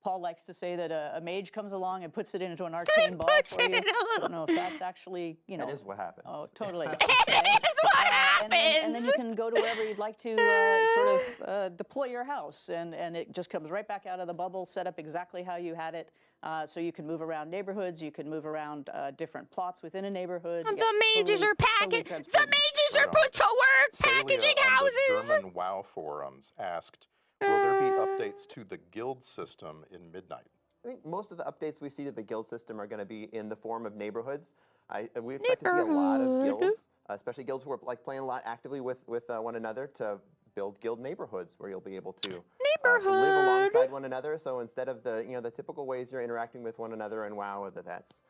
Paul likes to say that a mage comes along and puts it into an arcane ball for you. I don't know if that's actually, That is what happens. Oh, totally. It is what happens. And then you can go to wherever you'd like to sort of deploy your house, and it just comes right back out of the bubble, set up exactly how you had it. So you can move around neighborhoods, you can move around different plots within a neighborhood. The mages are packaged. The mages are put to work packaging houses. The German WoW forums asked, will there be updates to the guild system in Midnight? I think most of the updates we see to the guild system are going to be in the form of neighborhoods. We expect to see a lot of guilds, especially guilds who are playing a lot actively with one another to build guild neighborhoods where you'll be able to live alongside one another. So instead of the typical ways you're interacting with one another in WoW, whether that's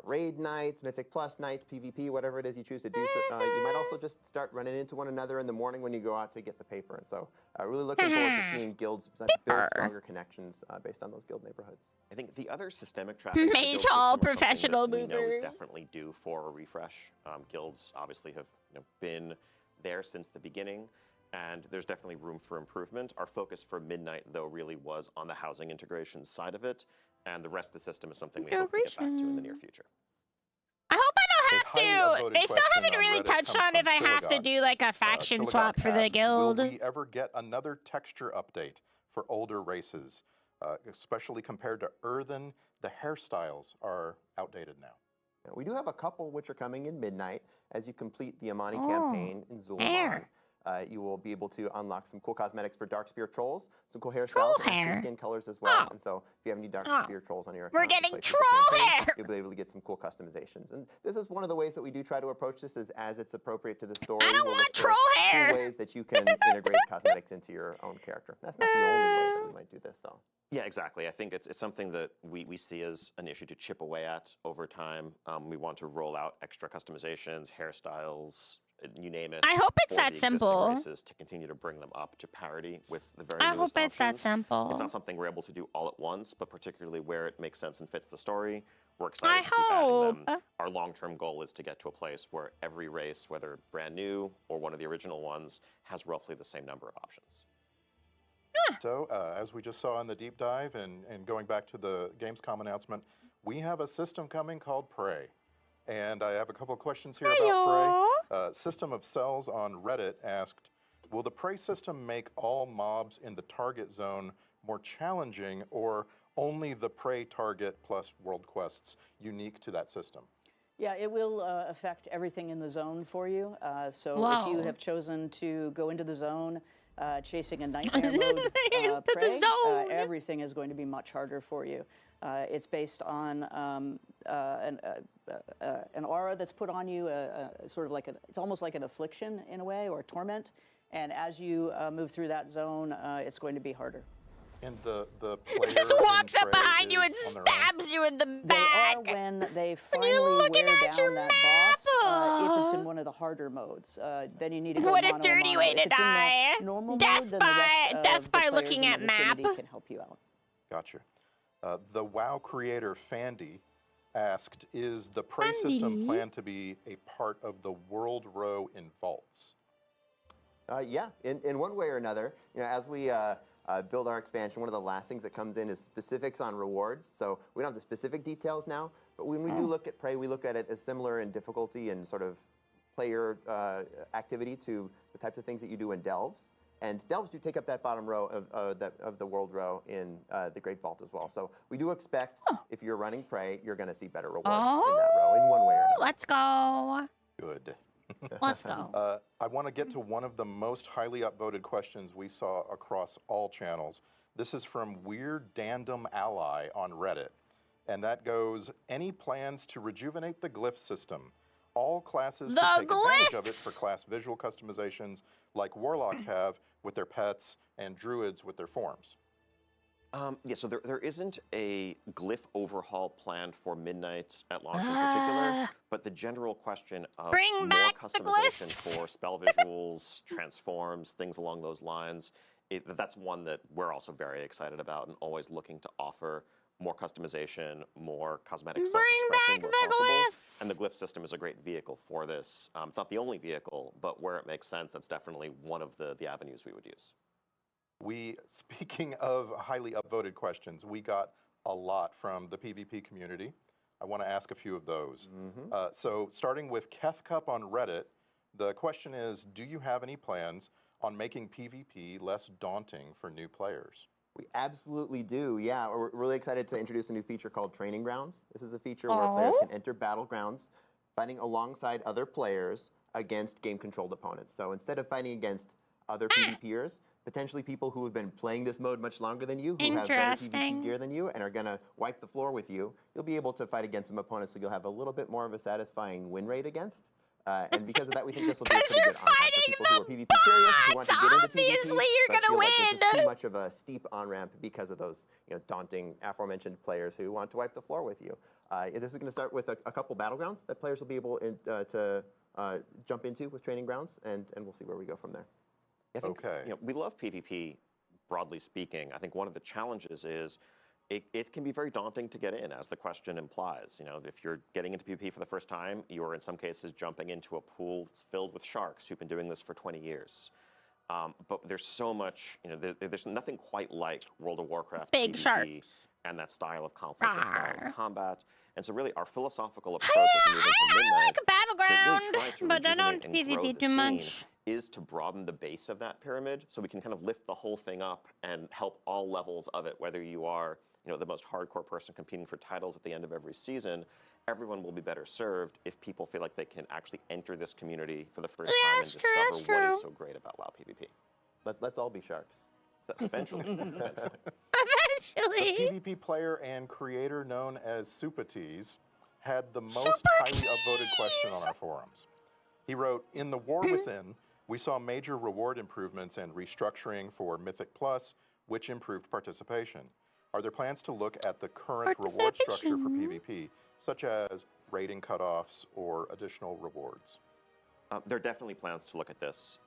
raid nights, Mythic Plus nights, PvP, whatever it is you choose to do, you might also just start running into one another in the morning when you go out to get the paper. And so really looking forward to seeing guilds build stronger connections based on those guild neighborhoods. I think the other systemic traffic Mage Hall professional we know is movers. definitely due for a refresh. Guilds obviously have been there since the beginning, and there's definitely room for improvement. Our focus for Midnight, though, really was on the housing integration side of it, and the rest of the system is something we hope to get back to in the near future. I hope I don't have to. They still haven't really touched on if I have to do like a faction swap for the guild. Will we ever get another texture update for older races, especially compared to Earthen? The hairstyles are outdated now. We do have a couple which are coming in Midnight. As you complete the Amani campaign in Zul'Aman, you will be able to unlock some cool cosmetics for Darkspear trolls, some cool hairstyles, and skin colors as well. And so if you have any Darkspear trolls on your account, we're getting troll hair. You'll be able to get some cool customizations. And this is one of the ways that we do try to approach this is as it's appropriate to the story. I don't want troll hair. Cool ways that you can integrate cosmetics into your own character. That's not the only way that we might do this, though. Yeah, exactly. I think it's something that we see as an issue to chip away at over time. We want to roll out extra customizations, hairstyles, you name it. I hope it's that simple. Races to continue to bring them up to parity with the very I hope newest it's that options. simple. It's not something we're able to do all at once, but particularly where it makes sense and fits the story, we're excited to keep adding them. Our long-term goal is to get to a place where every race, whether brand new or one of the original ones, has roughly the same number of options. So, as we just saw in the deep dive and going back to the Gamescom announcement, we have a system coming called Prey. And I have a couple of questions here about Prey. System of Cells on Reddit asked, will the Prey system make all mobs in the target zone more challenging, or only the Prey target plus world quests unique to that system? Yeah, it will affect everything in the zone for you. So if you Whoa. have chosen to go into the zone chasing a nightmare mode To prey, the zone. everything is going to be much harder for you. It's based on an aura that's put on you, sort of like it's almost like an affliction in a way, or a torment. And as you move through that zone, it's going to be harder. And the It just walks up behind you and stabs you in the back. They are when they When you're finally looking wear at your down that boss, if it's in map. one of the harder modes. Then you need to go What mono a dirty mono. way If to it's in the die. normal Death mode, then by- the rest death of by the players looking in at the vicinity map. can help you out. Gotcha. The WoW creator Fandy asked, is the prey system Fandy? planned to be a part of the world row in vaults? Yeah, in one way or another. As we build our expansion, one of the last things that comes in is specifics on rewards. So we don't have the specific details now, but when we do look at Prey, we look at it as similar in difficulty and sort of player activity to the types of things that you do in Delves. And Delves do take up that bottom row of the world row in the Great Vault as well. So we do expect if you're running Prey, you're going to see better rewards in that row in one way or another. Let's go. Good. Let's go. I want to get to one of the most highly upvoted questions we saw across all channels. This is from Weird Dandom Ally on Reddit. And that goes, any plans to rejuvenate the glyph system? All classes can take advantage of it for class visual customizations like warlocks have with their pets and druids with their forms. Yeah, so there isn't a glyph overhaul planned for Midnight at launch in particular, but the general question of Bring more back the customization glyphs. for spell visuals, transforms, things along those lines, that's one that we're also very excited about and always looking to offer more customization, more cosmetic self-expression where possible. glyphs. And the glyph system is a great vehicle for this. It's not the only vehicle, but where it makes sense, that's definitely one of the avenues we would use. Speaking of highly upvoted questions, we got a lot from the PvP community. I want to ask a few of those. So starting with Keth Cup on Reddit, the question is, do you have any plans on making PvP less daunting for new players? We absolutely do, yeah. We're really excited to introduce a new feature called Training Grounds. This is a feature where players can enter battlegrounds fighting alongside other players against game-controlled opponents. So instead of fighting against other PvPers, potentially people who have been playing this mode much longer than you, who have better PvP gear than you, and are going to wipe the floor with you, you'll be able to fight against some opponents who you'll have a little bit more of a satisfying win rate against. And because of that, we think this will be a pretty good on-ramp for people who are PvP curious, who want to get into PvP, Obviously, you're but feel gonna like this is win. too much of a steep on-ramp because of those daunting aforementioned players who want to wipe the floor with you. This is going to start with a couple battlegrounds that players will be able to jump into with Training Grounds, and we'll see where we go from there. I think, we love PvP, broadly speaking. I think one of the challenges is it can be very daunting to get in, as the question implies. If you're getting into PvP for the first time, you're in some cases jumping into a pool that's filled with sharks who've been doing this for 20 years. But there's so much, there's nothing quite like World of Warcraft Big PvP sharks. and that style of conflict and style Rawr. of combat. And so really our philosophical approach as we move into Midnight I like a battleground, to really try to but I don't rejuvenate and grow PvP the too scene much. is to broaden the base of that pyramid so we can kind of lift the whole thing up and help all levels of it, whether you are the most hardcore person competing for titles at the end of every season. Everyone will be better served if people feel like they can actually enter this community for the first time and discover what is so great about WoW PvP. Let's all be sharks. So eventually. Eventually. The PvP player and creator known as Supatees had the most highly upvoted question on our forums. He wrote, in The War Within, we saw major reward improvements and restructuring for Mythic Plus, which improved participation. Are there plans to look at the current reward structure for PvP, such as rating cutoffs or additional rewards? There are definitely plans to look at this.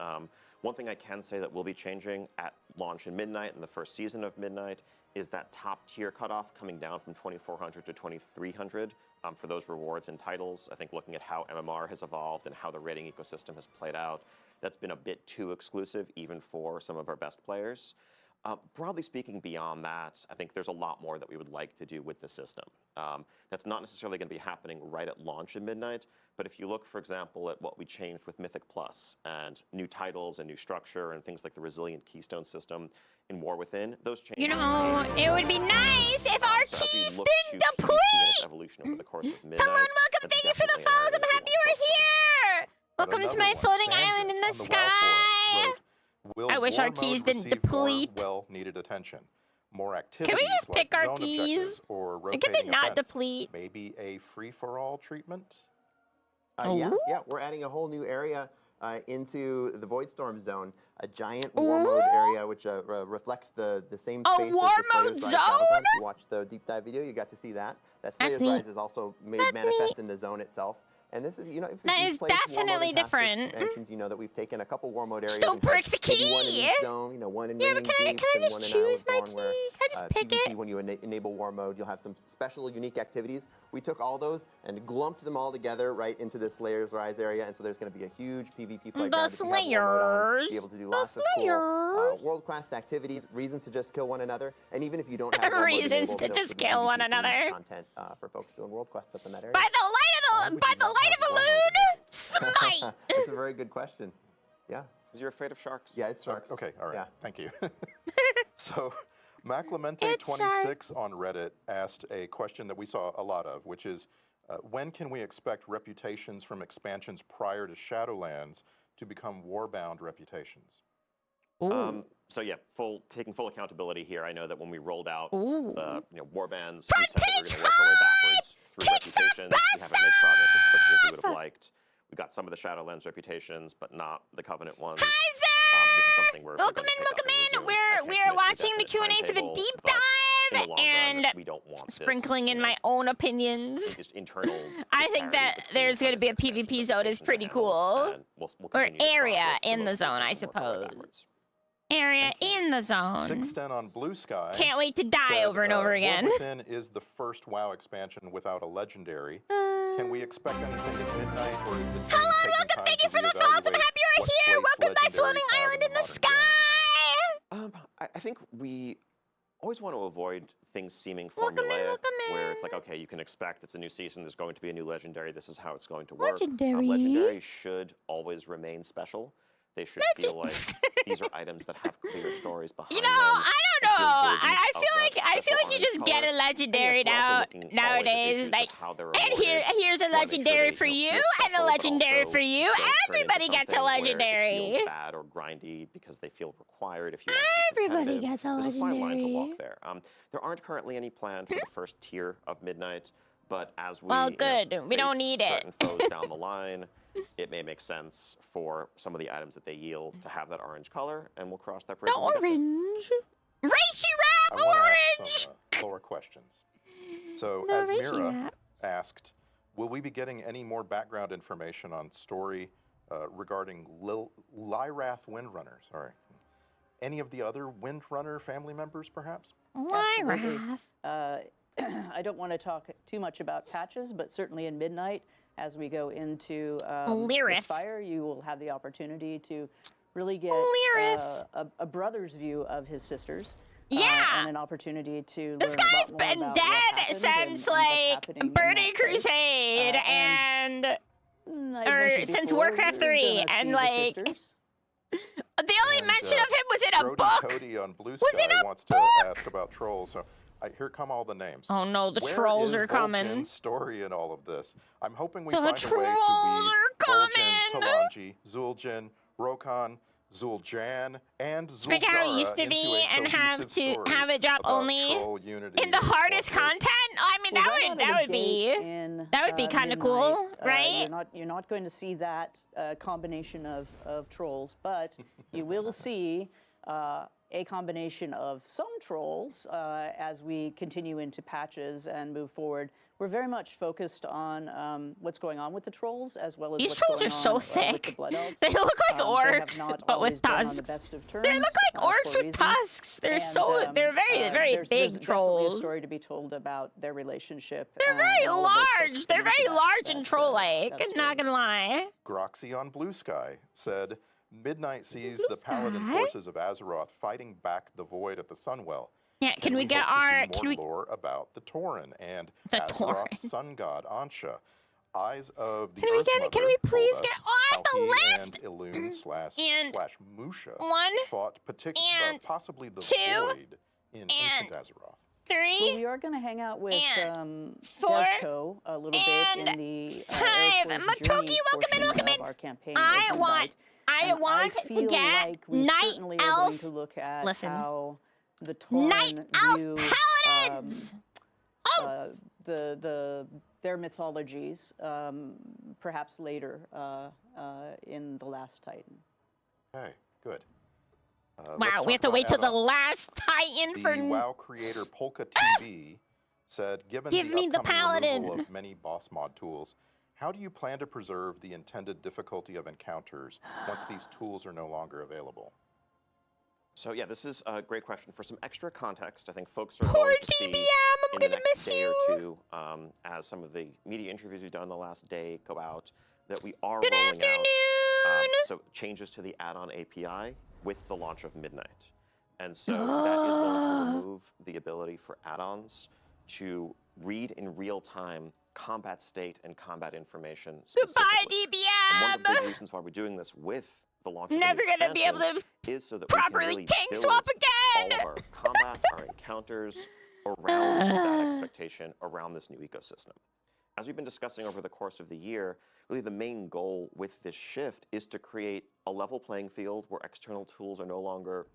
One thing I can say that will be changing at launch in Midnight and the first season of Midnight is that top tier cutoff coming down from 2,400 to 2,300 for those rewards and titles. I think looking at how MMR has evolved and how the rating ecosystem has played out, that's been a bit too exclusive even for some of our best players. Broadly speaking, beyond that, I think there's a lot more that we would like to do with the system. That's not necessarily going to be happening right at launch in Midnight, but if you look, for example, at what we changed with Mythic Plus and new titles and new structure and things like the resilient keystone system in War Within, those changes. You know, it would be nice if our keys didn't deplete! Evolution over the course of Midnight. Hello and welcome, thank you for the follows, I'm happy you were here! Welcome to my floating island in the sky! I wish our keys didn't deplete. Well-needed attention. More activities. Can we just pick like our zone keys? Or Can they not events. deplete? Maybe a free-for-all treatment? Yeah, we're adding a whole new area into the Voidstorm zone, a giant war mode area which reflects the same space war as the mode Slayer's Rise zone? Battlefront. If you watched the deep dive video, you got to see that. That Slayer's neat. Rise is also made manifest in the zone itself. And this is, you know, if That you've is played war mode definitely in past different. expansions, you know that we've taken a couple war mode areas. Don't and had break the maybe one in key. each zone, you know, one in Yeah, Ringing but can I Deeps just and one in choose my Isles key? Dawn, where, Can I just pick PvP, it? when you enable war mode, you'll have some special unique activities. We took all those and glumped them all together right into the Slayer's Rise area, and so there's going to be a huge PvP playground. The that you can have war mode on, Slayers. be able to do The lots of cool Slayers. world-class activities, reasons to just kill one another, and even if you don't have war mode Reasons enabled, to there'll just still be kill one PvP another. content for folks doing world quests up in that area. By the light of a loon, smite! That's a very good question. Yeah. Because you're afraid of sharks. Yeah, it's sharks. Okay, all right. Yeah. Thank you. So, It's Maclemente26 on Reddit asked a question that we saw a lot of, which is, when can we expect reputations from expansions prior to Shadowlands to become warbound reputations? So yeah, taking full accountability here. I know that when we rolled out Ooh. the warbands, Front we said that page we're going to work our way backwards through Kick the reputations. We haven't made progress as quickly as we would have liked. We got some of the Shadowlands reputations, but not the Covenant ones. This is something we're Welcome going to in, pick up welcome and in. resume. I We're can't commit to a watching the definite Q&A for the timetable, deep but in dive the long and run, we don't want sprinkling this, in my own opinions. just internal I think disparity that between there's going to be a expansions PvP and zone is reputations pretty handled, cool. and we'll Or continue to start area with the in the most zone, I recent and work our way suppose. backwards. Area in the zone. 610 on Blue Sky. Can't wait to die said, over and over War again. Within is the first WoW expansion without a legendary. Can we expect anything at Midnight, or is the team Hello and taking welcome. time Thank you to for the thoughts. I'm reevaluate happy you're what here. place Welcome to my legendaries floating have island in the modern game? sky. I think we always want to avoid things seeming Welcome in, formulaic, welcome where it's in. like, okay, you can expect it's a new season, there's going to be a new legendary, this is how it's going to work. Legendary. Legendary should always remain special. They should feel like these are items that have clear stories behind You them. know, I don't know. and feel worthy I of feel that like special you orange just get color. a legendary And yes, we're also now looking always at nowadays. issues Like, with how they're and awarded. here's a We wanna make sure legendary they for you, feel and a special, but legendary also for you. don't turn into Everybody gets a something where it legendary. feels bad or grindy because they feel required if you want to be Everybody competitive. gets a There's a fine line to legendary. walk there. There aren't currently any planned for the first tier of Midnight, but as we Well, good. We don't face need it. certain foes down the line, it may make sense for some of the items that they yield to have that orange color, and we'll cross that bridge. The when we get there. orange. Reishi I wrap want to orange. ask some lower questions. So, The as Reishi Mira wrap. asked, will we be getting any more background information on story regarding Lyrath Windrunner? Sorry. Any of the other Windrunner family members, perhaps? Absolutely. Lyrath. I don't want to talk too much about patches, but certainly in Midnight, as we go into Lyrith. Spire, you will have the opportunity to really get Lyrith. a brother's view of his sisters. Yeah. And an opportunity to This learn a lot guy's more been about what dead happened since and what's like happening in Burning that place. Crusade and I've or mentioned since before, Warcraft you're 3 gonna and see the like sisters. the only And, mention of him was in a Brody book. Cody on Blue Was Sky in a wants book? to ask about trolls. So here come all the names. Oh no, the Where trolls is are coming. Vol'jin's story in all of this? I'm hoping we The find a way trolls to are weave Vol'jin, coming. Talanji, Zul'jin, Rokan, Zul'Jan, and Zul'Dara Like how it used to into be a and have cohesive to story have it drop about only troll unity in the and hardest cooperation. content. I mean, Well, that right would out of the be gate in, that would be kind of cool, Midnight, right? You're not going to see that combination of trolls, but you will see a combination of some trolls as we continue into patches and move forward. We're very much focused on what's going on with the trolls as well as These what's trolls going are so on, with the thick. Blood Elves. They look like They have orcs, not but with always been on the tusks. best of They terms, look like for orcs with reasons. tusks. They're And, they're very, very there's big definitely trolls. a story to be told about their relationship. They're very and all of those folks large. They're come into very that- large and that, troll-like. that Not story. gonna lie. Groxy on Blue Sky said, Midnight sees the paladin forces of Azeroth fighting back the void at the Sunwell. Yeah, can we get hope to our... see more lore about the Tauren and Azeroth's sun god Ansha? Eyes of the Earth Mother can we please get how on the he left? and Elune slash Musha fought possibly the void in ancient Azeroth. 3. Well, we are going to hang out with 4 Desco a little bit in the 5. Makoki, welcome in. Our campaign. I want to get like Night Elf. To look at Listen. how the Tauren Night Elf view, Paladins. their mythologies, perhaps later in The Last Titan. Okay, good. Wow, we have to wait till the last Titan for... The WoW creator Polka TV said, given Give me the Paladin. Removal of many boss mod tools, how do you plan to preserve the intended difficulty of encounters once these tools are no longer available? So yeah, this is a great question. For some extra context, I think folks are going to see in the next day or two, as some of the media interviews we've done in the last day go out, that we are rolling out so changes to the add-on API with the launch of Midnight. And so that is going to remove the ability for add-ons to read in real time combat state and combat information specifically. Goodbye, DBM! And one of the big reasons why we're doing this with the launch of Never gonna be able to is so that properly we can tank really swap build again! all of our combat, our encounters around that expectation, around this new ecosystem. As we've been discussing over the course of the year, really the main goal with this shift is to create a level playing field where external tools are no longer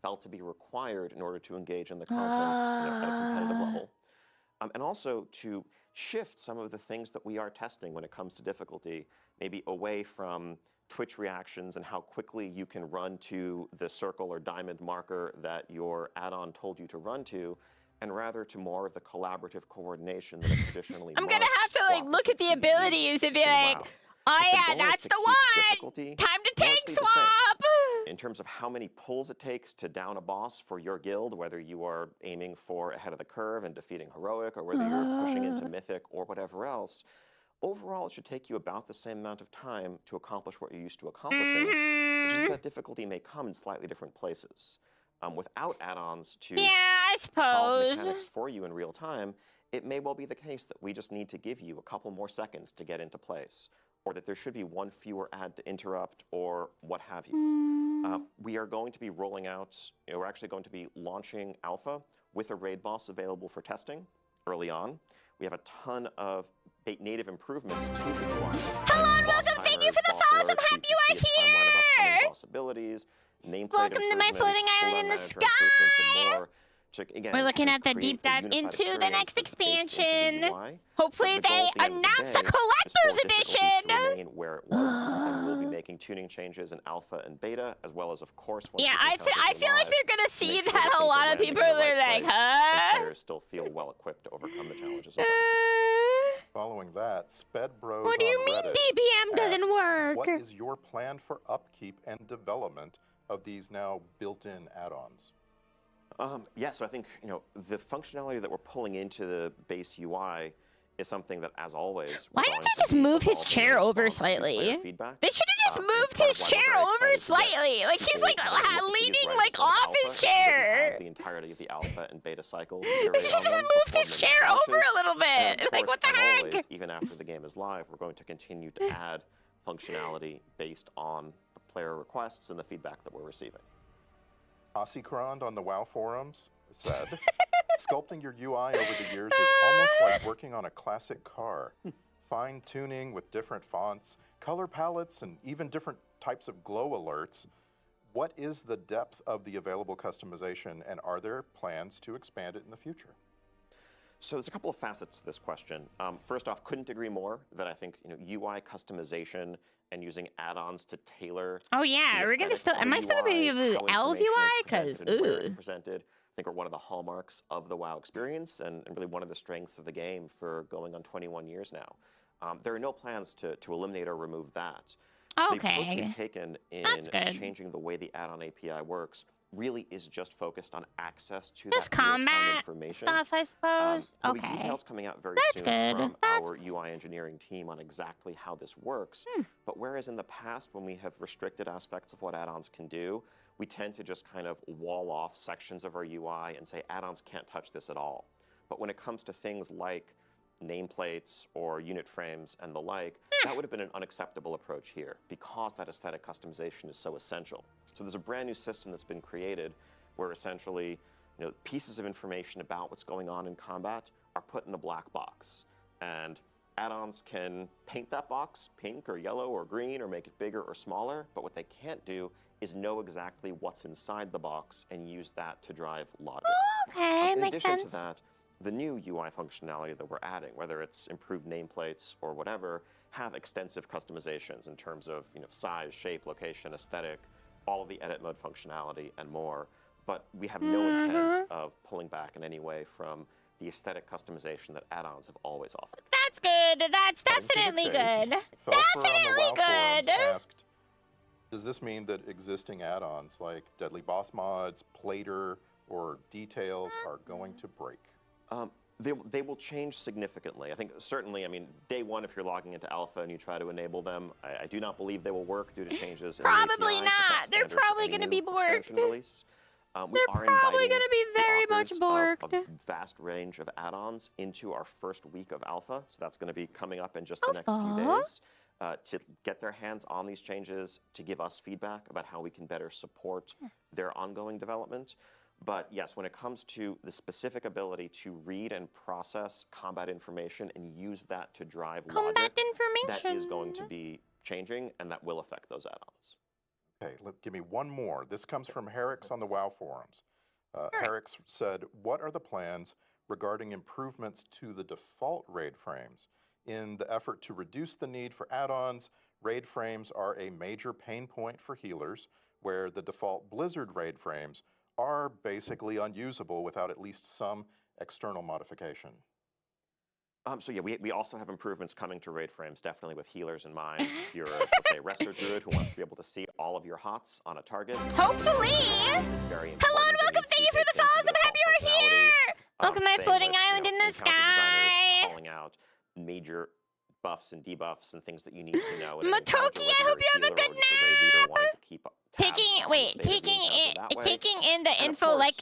felt to be required in order to engage in the content at a competitive level. And also to shift some of the things that we are testing when it comes to difficulty, maybe away from Twitch reactions and how quickly you can run to the circle or diamond marker that your add-on told you to run to, and rather to more of the collaborative coordination that is traditionally I'm gonna have to like look at the abilities and be like, oh yeah, that's the one! Time to tank swap! In terms of how many pulls it takes to down a boss for your guild, whether you are aiming for ahead of the curve and defeating Heroic, or whether you're pushing into Mythic or whatever else, overall it should take you about the same amount of time to accomplish what you're used to accomplishing, which is that difficulty may come in slightly different places. Without add-ons to solve mechanics for you in real time, it may well be the case that we just need to give you a couple more seconds to get into place, or that there should be one fewer ad to interrupt, or what have you. We are going to be rolling out, we're actually going to be launching Alpha with a raid boss available for testing early on. We have a ton of native improvements to the UI. Hello and welcome, thank you for the follows, I'm happy you are here! Possibilities, welcome to my floating island in the sky! Again, we're looking at the deep dive into the next expansion. Hopefully they announce the collector's edition. Where it was, and we'll be making tuning changes in alpha and beta, as well as, of course, I feel like they're gonna see that a lot of people are like, huh? Players still feel well equipped to overcome the challenges. Following that, Spedbros what do you mean DBM doesn't work? What is your plan for upkeep and development of these now built-in add-ons? Yeah, so I think the functionality that we're pulling into the base UI is something that, as always, why didn't they just move his chair over slightly? They should have just moved his chair over slightly. Like he's like leaning like off his chair. The entirety of the alpha and beta cycle. They should have just moved his chair over a little bit. Like what the heck? Always, even after the game is live, we're going to continue to add functionality based on the player requests and the feedback that we're receiving. Ossicrond on the WoW forums said, sculpting your UI over the years is almost like working on a classic car. Fine-tuning with different fonts, color palettes, and even different types of glow alerts. What is the depth of the available customization, and are there plans to expand it in the future? So there's a couple of facets to this question. First off, couldn't agree more that I think UI customization and using add-ons to tailor. Oh yeah, we're gonna still. Am I still gonna be able to LVI? Because presented, I think, are one of the hallmarks of the WoW experience, and really one of the strengths of the game for going on 21 years now. There are no plans to eliminate or remove that. Okay. The approach we've taken in changing the way the add-on API works really is just focused on access to Just that real-time combat information. stuff, I suppose. There'll be Okay. details coming out very That's soon good. from That's our UI engineering team on exactly how this works. But whereas in the past, when we have restricted aspects of what add-ons can do, we tend to just kind of wall off sections of our UI and say add-ons can't touch this at all. But when it comes to things like nameplates or unit frames and the like, that would have been an unacceptable approach here because that aesthetic customization is so essential. So there's a brand new system that's been created where essentially, pieces of information about what's going on in combat are put in a black box. And add-ons can paint that box pink or yellow or green or make it bigger or smaller, but what they can't do is know exactly what's inside the box and use that to drive logic. Okay, In makes addition sense. to that, the new UI functionality that we're adding, whether it's improved nameplates or whatever, have extensive customizations in terms of size, shape, location, aesthetic, all of the edit mode functionality, and more. But we have no intent of pulling back in any way from the aesthetic customization that add-ons have always offered. That's good. That's Cutting to the definitely chase, good. Felfer on the Definitely WoW forums good. asked, does this mean that existing add-ons like Deadly Boss Mods, Plater, or Details are going to break? They will change significantly. I think certainly, day one, if you're logging into alpha and you try to enable them, I do not believe they will work due to changes in the Probably API, but not. that's They're standard for probably any gonna new be borked. extension release. We They're are probably inviting gonna be the very much authors of borked. a vast range of add-ons into our first week of alpha, so that's going to be coming up in just the next few days, to get their hands on these changes, to give us feedback about how we can better support their ongoing development. But yes, when it comes to the specific ability to read and process combat information and use that to drive Combat logic, information. that is going to be changing, and that will affect those add-ons. Okay, give me one more. This comes from Herrix on the WoW forums. Herrix said, what are the plans regarding improvements to the default raid frames? In the effort to reduce the need for add-ons, raid frames are a major pain point for healers, where the default Blizzard raid frames are basically unusable without at least some external modification. So yeah, we also have improvements coming to raid frames, definitely with healers in mind. If you're, let's say, a Resto Druid who wants to be able to see all of your HOTS on a target. Hopefully. Hello and welcome. Thank you for the follows. I'm happy you're here. Welcome to my floating island in the sky. Calling out major buffs and debuffs and things that you need to know. Matoki, I hope you have a good nap. Taking in the info like,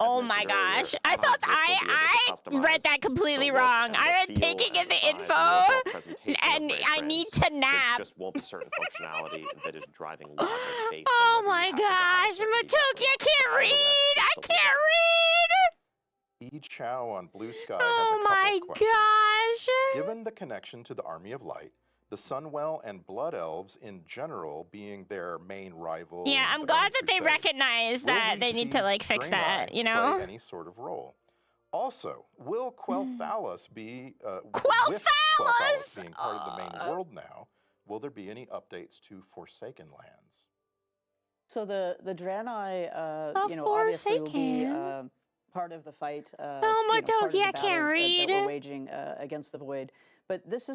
oh my gosh, I thought I read that completely wrong. I read taking in the info and I need to nap. Just won't be certain functionality that is driving logic based oh on my gosh, Matoki, I can't read. I can't read. E Chow on Blue Sky Oh has a my couple questions. gosh. Given the connection to the Army of Light, the Sunwell and Blood Elves in general being their main rival. Yeah, in I'm the glad Burning that they Crusade, recognize will that we they need see to like fix Draenei that, you know? play any sort of role? Also, will Quel'Thalas be with Quel'Thalas being part of the main world now? Will there be any updates to Forsaken Lands? So the Draenei, The obviously will be Forsaken. part of the fight. Oh my part of the doggy, I can't battle read. that we're waging against the Void. But this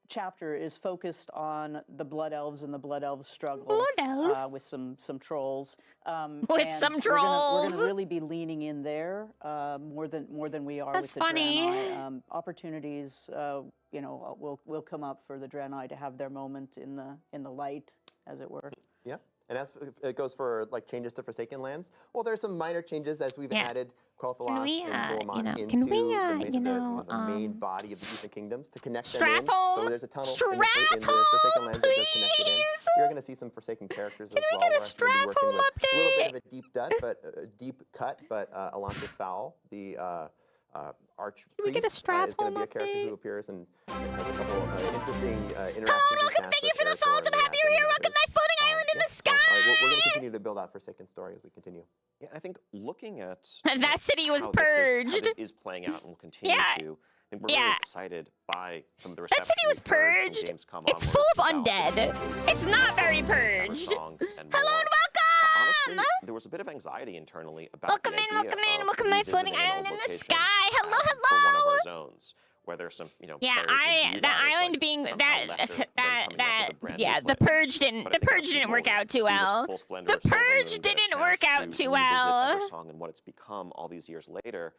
chapter is focused on the Blood Elves and the Blood Elves struggle Blood Elf? with some trolls. With and some We're trolls. gonna really be leaning in there more than we are That's with the funny. Draenei. Opportunities, will come up for the Draenei to have their moment in the light, as it were. Yeah. And as it goes for like changes to Forsaken Lands, well, there's some minor changes as we've added Quel'Thalas we, and can Zormon we, into the main you know, body of the Eastern Kingdoms to connect them in. Straffle? So there's a tunnel in the Forsaken Lands that does connect it in. Please? You're going to see some Forsaken characters Can as we well. get a We're actually gonna be working Straffle with a little bit update? of a deep cut, but Alonsis Fowl, the Archpriest, we get a is going to Straffle be a character update? who appears and has a couple interesting interactions. Hello and with welcome. Thank you for the Casper, follows. I'm Territory, happy you're here. Welcome to my floating island in the sky. We're going to continue to build out Forsaken story as we continue. Yeah, I think looking at That city was how purged. this is playing out and will continue to. I think we're really excited by some of the reception. That city was purged. It's full of undead. It's not very purged. Hello and welcome. Honestly, there was a bit of anxiety internally about Welcome the in, idea welcome in, of welcome to my floating revisiting an island old in the location sky. Hello, for one of our hello. zones. where there's some, Yeah, players would view the that as, island like, being somehow that lesser than coming up with a brand new yeah, the place. purge didn't But I the think purge as didn't people work out see too this well. full splendor The of Silver purge Moon, get a didn't work chance out to too revisit well. Eversong and what it's become all these years later,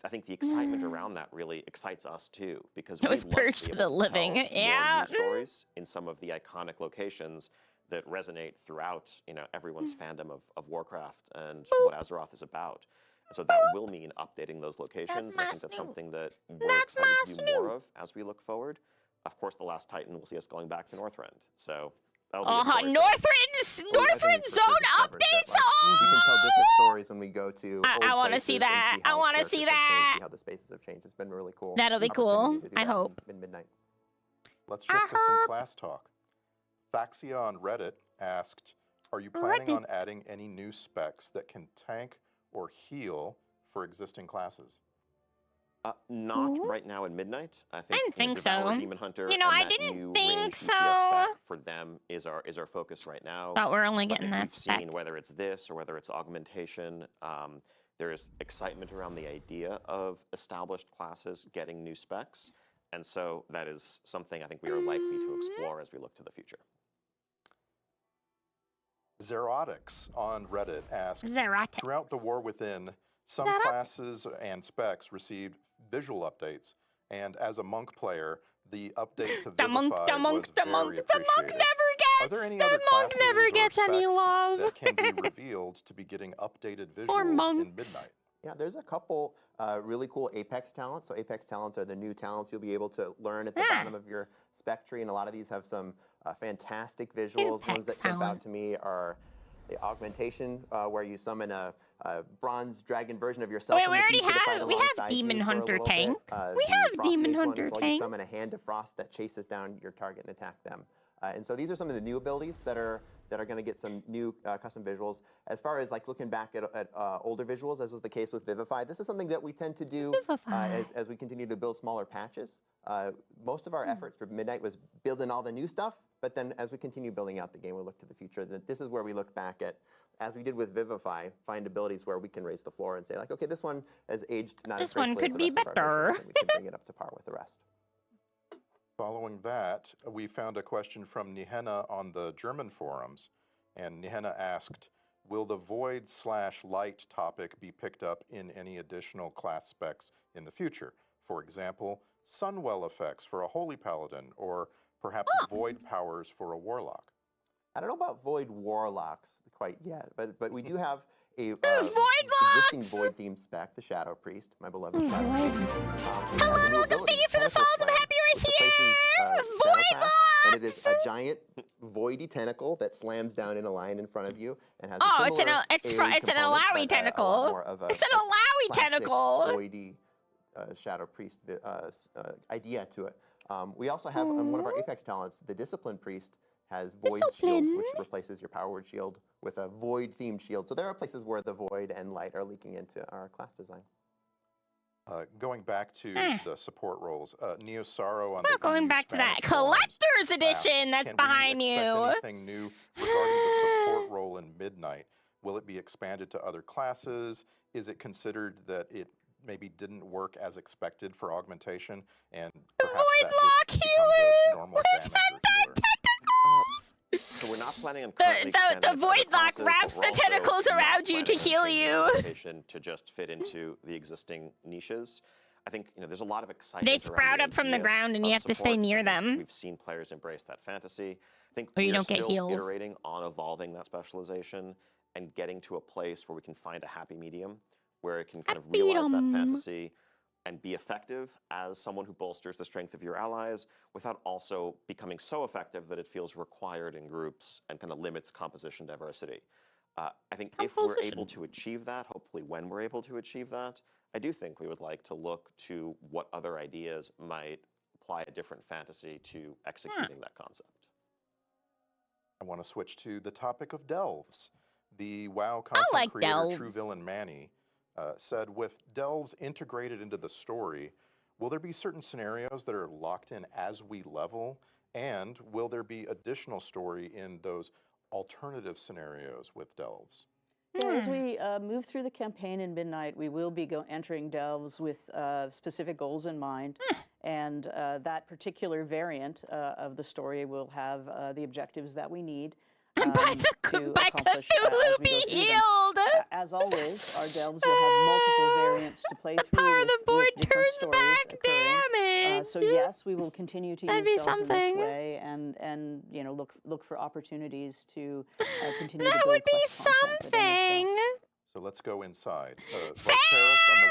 I think the excitement around that really excites us too, because It was we'd love purge to be to the able to living. tell Yeah. more new stories in some of the iconic locations that resonate throughout, everyone's fandom of Warcraft and what Azeroth is about. And so that will mean updating those locations, and I think that's something that we're excited to do more of as we look forward. Of course, The Last Titan will see us going back to Northrend, so that'll be a story for us. Northrend Zone updates. We can tell different stories when we go to. I want to see that. I want to see that. See how the spaces have changed. It's been really cool. That'll be cool. Opportunity to do I that hope. in Midnight. Let's shift to some class talk. Faxia on Reddit asked, are you planning on adding any new specs that can tank or heal for existing classes? Not right now in Midnight. I didn't think Devour, so. Demon Hunter, I and that didn't new think range so. DPS spec for them is our focus right now. Thought we're only I getting think that we've spec. seen whether it's this or whether it's augmentation. There is excitement around the idea of established classes getting new specs, and so that is something I think we are likely to explore as we look to the future. Zerotics on Reddit asked, throughout the War Within, some classes and specs received visual updates, and as a monk player, the update to Vivify was very appreciated. Are there any other classes or specs that can be revealed to be getting updated visuals in Midnight? Yeah, there's a couple really cool Apex talents. So Apex talents are the new talents you'll be able to learn at the bottom of your spec tree, and a lot of these have some fantastic visuals. Ones that jump out to me are the augmentation, where you summon a bronze dragon version of yourself. Wait, we have Demon Hunter tank. We have Demon Hunter tank. You summon a hand of frost that chases down your target and attack them. And so these are some of the new abilities that are going to get some new custom visuals. As far as like looking back at older visuals, as was the case with Vivify, this is something that we tend to do as we continue to build smaller patches. Most of our efforts for Midnight was building all the new stuff, but then as we continue building out the game, we look to the future. This is where we look back at, as we did with Vivify, find abilities where we can raise the floor and say like, okay, this one has aged not as gracefully as the rest of our visuals, and we can bring it up to par with the rest. Following that, we found a question from Nihenna on the German forums, and Nihenna asked, will the void/light topic be picked up in any additional class specs in the future? For example, Sunwell effects for a Holy Paladin, or perhaps void powers for a Warlock? I don't know about void Warlocks quite yet, but we do have a existing void-themed spec, the Shadow Priest, my beloved Shadow Priest. Hello and welcome, thank you for the follows, I'm happy you're here! Voidlocks! And it is a giant voidy tentacle that slams down in a line in front of you and has it's an Alawi tentacle. It's an Alawi tentacle. Voidy Shadow Priest idea to it. We also have on one of our Apex talents, the Discipline Priest has Void Shield, which replaces your Power Word Shield with a Void-themed shield. So there are places where the Void and Light are leaking into our class design. Going back to the support roles, Neo Sorrow on going back to that collector's edition that's behind you. Anything new regarding the support role in Midnight? Will it be expanded to other classes? Is it considered that it maybe didn't work as expected for augmentation, and perhaps that just becomes a normal damage or healer? So we're not planning on the Voidlock wraps the tentacles around you to heal you. To just fit into the existing niches. I think there's a lot of excitement. They sprout up from the ground, and you have to stay near them. We've seen players embrace that fantasy. I think or you we're don't get still heals. iterating on evolving that specialization and getting to a place where we can find a happy medium, where it can kind of realize that fantasy and be effective as someone who bolsters the strength of your allies without also becoming so effective that it feels required in groups and kind of limits composition diversity. I think if we're able to achieve that, hopefully when we're able to achieve that, I do think we would like to look to what other ideas might apply a different fantasy to executing that concept. I want to switch to the topic of delves. The WoW content creator True Villain Manny said, with delves integrated into the story, will there be certain scenarios that are locked in as we level? And will there be additional story in those alternative scenarios with delves? Yeah, as we move through the campaign in Midnight, we will be entering delves with specific goals in mind. And that particular variant of the story will have the objectives that we need by accomplish Cthulhu be healed! As always, our delves will have multiple variants to play through. Power of the board with different turns stories back occurring. damage. So yes, we will continue to That'd use be delves in something. this way, and you know, look for opportunities to continue to That build would be quest content within something. the show. So let's go inside. Fair!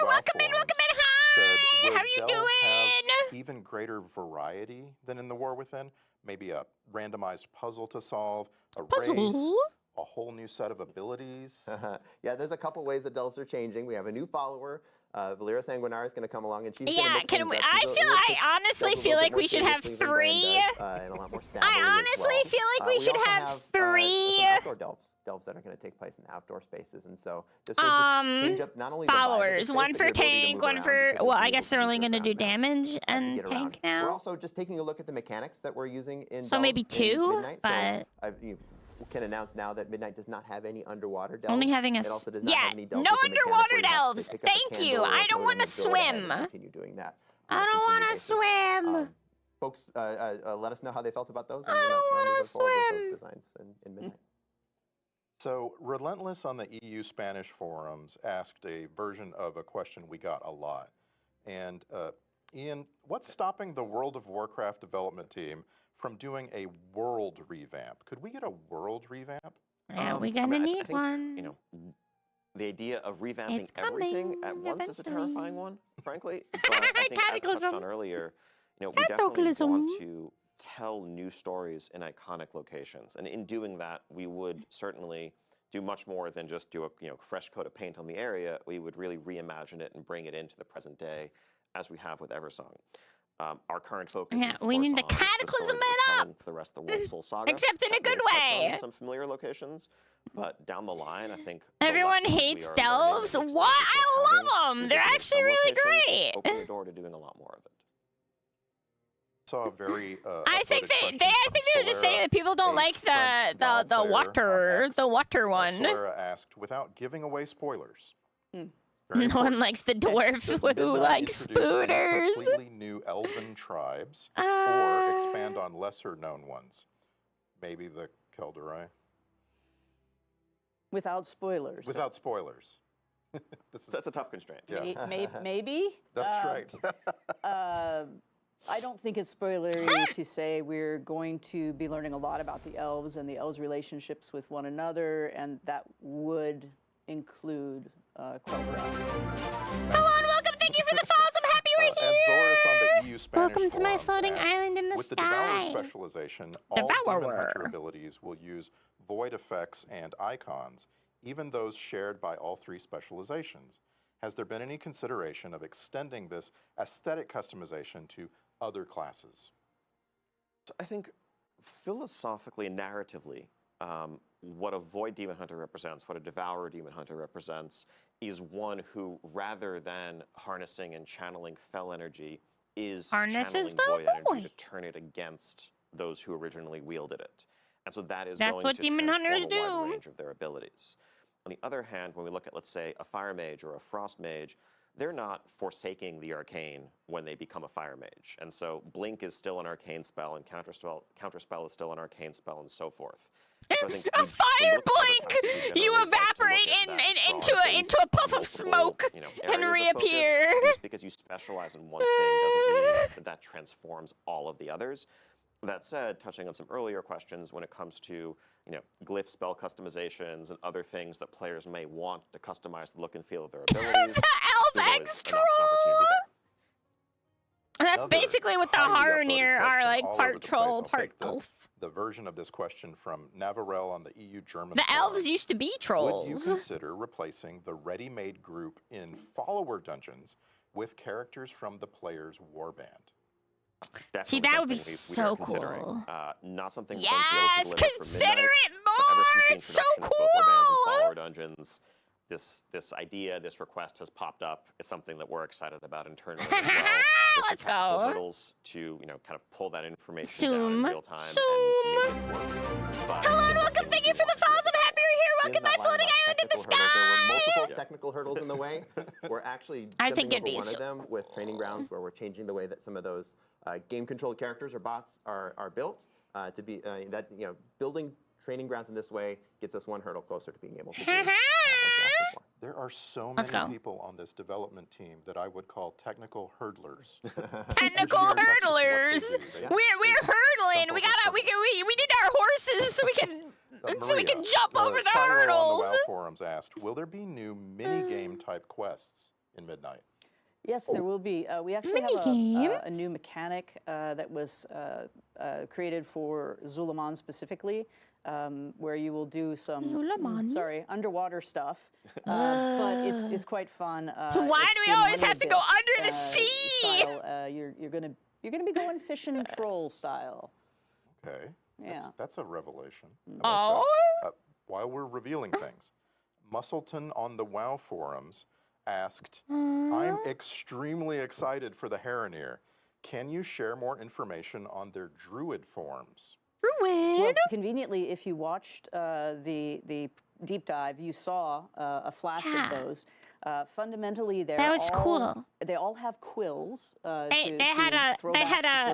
Welcome in, said, hi! will How you delves doing? have even greater variety than in the War Within? Maybe a randomized puzzle to solve, a race, a whole new set of abilities. Yeah, there's a couple ways that delves are changing. We have a new follower. Valera Sanguinara is going to come along, and she's going to mix things up. I honestly feel like we should have three. And a lot more I honestly feel like we should have three. Some outdoor delves that are going to take place in outdoor spaces, and so this will just change up not only the vibe of the followers, space, one but for your ability to tank, move one around for. because Well, you'll be I able guess to they're use only your going to do ground mounts, damage to and get around. tank We're now. also just taking a look at the mechanics that we're using in So delves maybe in two, Midnight. but So, you can announce now that Midnight does not have any underwater delves. only having a It also does not have any delves no with the mechanic underwater where you have to, delves. say, pick up a Thank you. candle or I don't throw it want in to the door ahead swim. and continue doing that. I don't want to swim. Folks, let us know how they felt about those. I don't want to forward with swim. those designs in Midnight. So Relentless on the EU Spanish forums asked a version of a question we got a lot. And Ian, what's stopping the World of Warcraft development team from doing a world revamp? Could we get a world revamp? Yeah, we're gonna need I think, one. You know, the idea of revamping It's everything coming at once is a terrifying eventually. one, frankly. But I think, as touched Cataclysm. on earlier, you know, we definitely Cataclysm. want to tell new stories in iconic locations, and in doing that, we would certainly do much more than just do a fresh coat of paint on the area. We would really reimagine it and bring it into the present day, as we have with Eversong. Our current focus is, of we course, need to on the story cataclysm that we're it telling for the rest of the World Soul Saga. Except in a That good will touch on way. some familiar locations, but down the line, I think Everyone hates delves. What? I love them. They're actually really great. Open the door to doing a lot more of it. Saw a very. I think they were just saying that people don't like the water one. Solera asked, without giving away spoilers. No one likes the dwarf who likes spooners. Completely new elven tribes, or expand on lesser known ones. Maybe the Kelderai. Without spoilers. Without spoilers. That's a tough constraint. Yeah. Maybe. That's right. I don't think it's spoilery to say we're going to be learning a lot about the elves and the elves' relationships with one another, and that would include Quel'Tha. Hello and welcome. Thank you for the follows. I'm happy we're here. And Zoris on the EU Spanish Welcome to my forums floating asked, island in the with sky. the Devourer specialization, all Demon Devourer. Hunter abilities will use void effects and icons, even those shared by all three specializations. Has there been any consideration of extending this aesthetic customization to other classes? So I think philosophically and narratively, what a Void Demon Hunter represents, what a Devourer Demon Hunter represents, is one who, rather than harnessing and channeling fel energy, is Harnesses channeling the void energy to void. turn it against those who originally wielded it. And so that is That's going what to demon transform hunters a wide do. range of their abilities. On the other hand, when we look at, let's say, a Fire Mage or a Frost Mage, they're not forsaking the arcane when they become a Fire Mage. And so Blink is still an arcane spell, and Counterspell is still an arcane spell, and so forth. So I think A fire blink! You evaporate into a puff of smoke and reappear. Just because you specialize in one thing doesn't mean that that transforms all of the others. That said, touching on some earlier questions, when it comes to glyph spell customizations and other things that players may want to customize the look and feel of their abilities, The elf eggs troll! That's basically what the Harunir are, like part troll, part elf. The version of this question from Navarelle on the EU German. The elves forum. used to be Would trolls. you consider replacing the ready-made group in follower dungeons with characters from the player's warband? See, that would be so cool. Not something. Yes, consider it more. It's so cool. Follower dungeons. This idea, this request has popped up. It's something that we're excited about internally as well. Let's go. Hurdles to kind of pull that information down in real time Zoom. and make it work. But Hello and welcome. Thank you for the follows. I'm happy you're here. Welcome to my floating island technical hurdles. There were multiple technical hurdles in the way. We're actually jumping over one of them with training grounds, where we're changing the way that some of those game-controlled characters or bots are built to be building training grounds in this way gets us one hurdle closer to being able to do what you're asking for. There are so many people on this development team that I would call technical hurdlers. Technical hurdlers. We're hurdling. We need our horses so we can jump over the hurdles. On the WoW forums asked, will there be new mini-game type quests in Midnight? Yes, there will be. We actually have a new mechanic that was created for Zulaman specifically, where you will do some underwater stuff, but it's quite fun. Why do we always have to go under the sea? You're gonna be going fishing troll style. Okay. Yeah. That's a revelation. Oh. While we're revealing things, Muscleton on the WoW forums asked, I'm extremely excited for the Heronir. Can you share more information on their druid forms? Druid? Well, conveniently, if you watched the deep dive, you saw a flash of those. Fundamentally, they all have quills. They had sort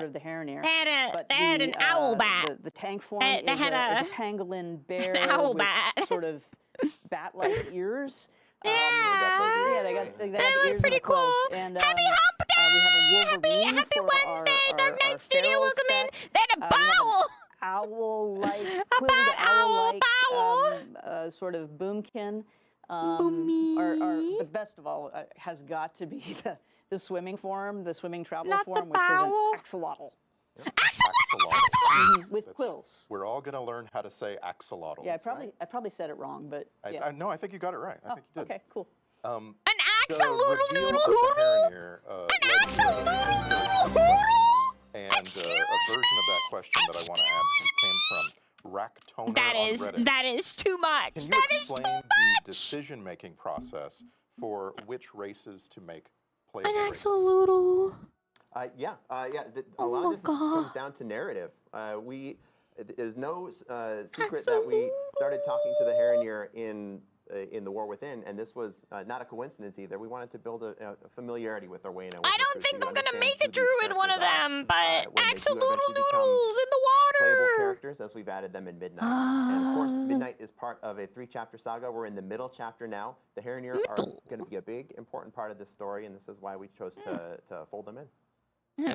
of the Heronir. They had an owl bat. The tank form is a pangolin bear with sort of bat-like ears. Yeah, they look ears pretty cool. And, Happy hump day! we have a Wolverine Happy Wednesday! Dark Knight Studio, welcome in. They had a bowl. Owl-like, sort of boomkin. But best of all has got to be the swimming form, the swimming traveler form, which is an axolotl. Axolotl. With quills. We're all going to learn how to say axolotl. Yeah, I probably said it wrong, but yeah. No, I think you got it right. I think you did. Okay, cool. An axolotl noodle hoodle. An axolotl noodle hoodle. And a version of that question that I want to ask came from Racktoner on Reddit. That is too much. Can you explain the decision-making process for which races to make playable? An axolotl. A lot of this comes down to narrative. There's no secret that we started talking to the Heronir in the War Within, and this was not a coincidence either. We wanted to build a familiarity with Rowena. I don't think I'm gonna make a druid one of them, but axolotl noodles in the water. Playable characters as we've added them in Midnight, and of course, Midnight is part of a 3-chapter saga. We're in the middle chapter now. The Heronir are going to be a big, important part of this story, and this is why we chose to fold them in.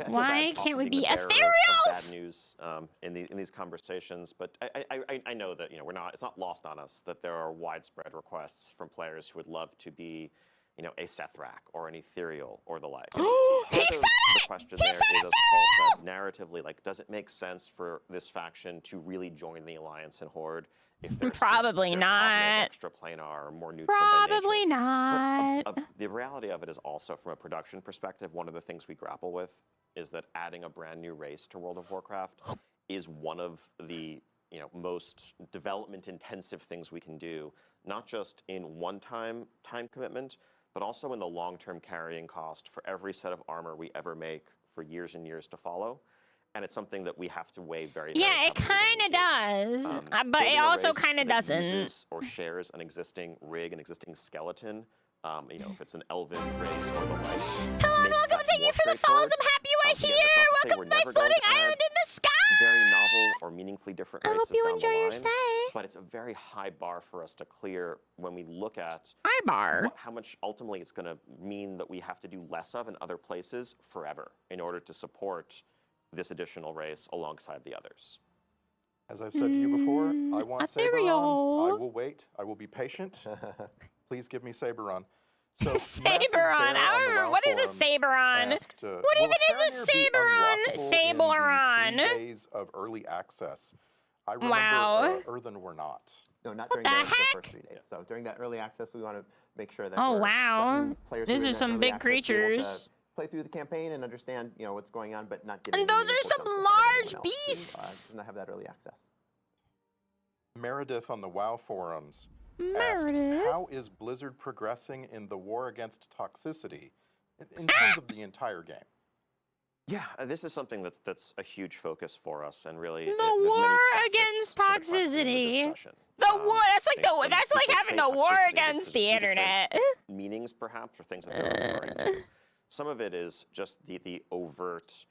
Why can't we be ethereals? Bad news in these conversations, but I know that it's not lost on us that there are widespread requests from players who would love to be, a Sethrak or an ethereal or the like. He said it! The question there is, as Paul said, narratively, does it make sense for this faction to really join the Alliance and Horde? If Probably not. Extra planar or more neutral. Probably not. But, the reality of it is also, from a production perspective, one of the things we grapple with is that adding a brand new race to World of Warcraft is one of the most development-intensive things we can do, not just in one-time time commitment, but also in the long-term carrying cost for every set of armor we ever make for years and years to follow. And it's something that we have to weigh very, very it kind of does, but it also kind of doesn't. Uses or shares an existing rig, an existing skeleton, if it's an elven race or the like. Hello and welcome, thank you for the follows. I'm happy you are here. Welcome to my floating island in the sky. Very novel or meaningfully different races I hope you down enjoy the line, your stay. But it's a very high bar for us to clear when we look at high bar. How much ultimately it's going to mean that we have to do less of in other places forever in order to support this additional race alongside the others. As I've said to you before, I want Saberon. I will wait. I will be patient. Please give me Saberon. So Saberon. What is a Saberon? What even is a Saberon? Saberon. 3 days of early access. I remember Earthen were not. No, not during the first 3 days. So during that early access, we want to make sure that players these are some big creatures. Play through the campaign and understand, what's going on, but not getting. And those are some large beasts. Not have that early access. Meredith on the WoW forums asked, how is Blizzard progressing in the war against toxicity in terms of the entire game? Yeah, this is something that's a huge focus for us, and really The there's many war facets against to the question and the toxicity. discussion. The war. That's like I think that's when like people having say the war toxicity, there's against two the different internet. meanings, perhaps, or things that they're referring to. Some of it is just the overt,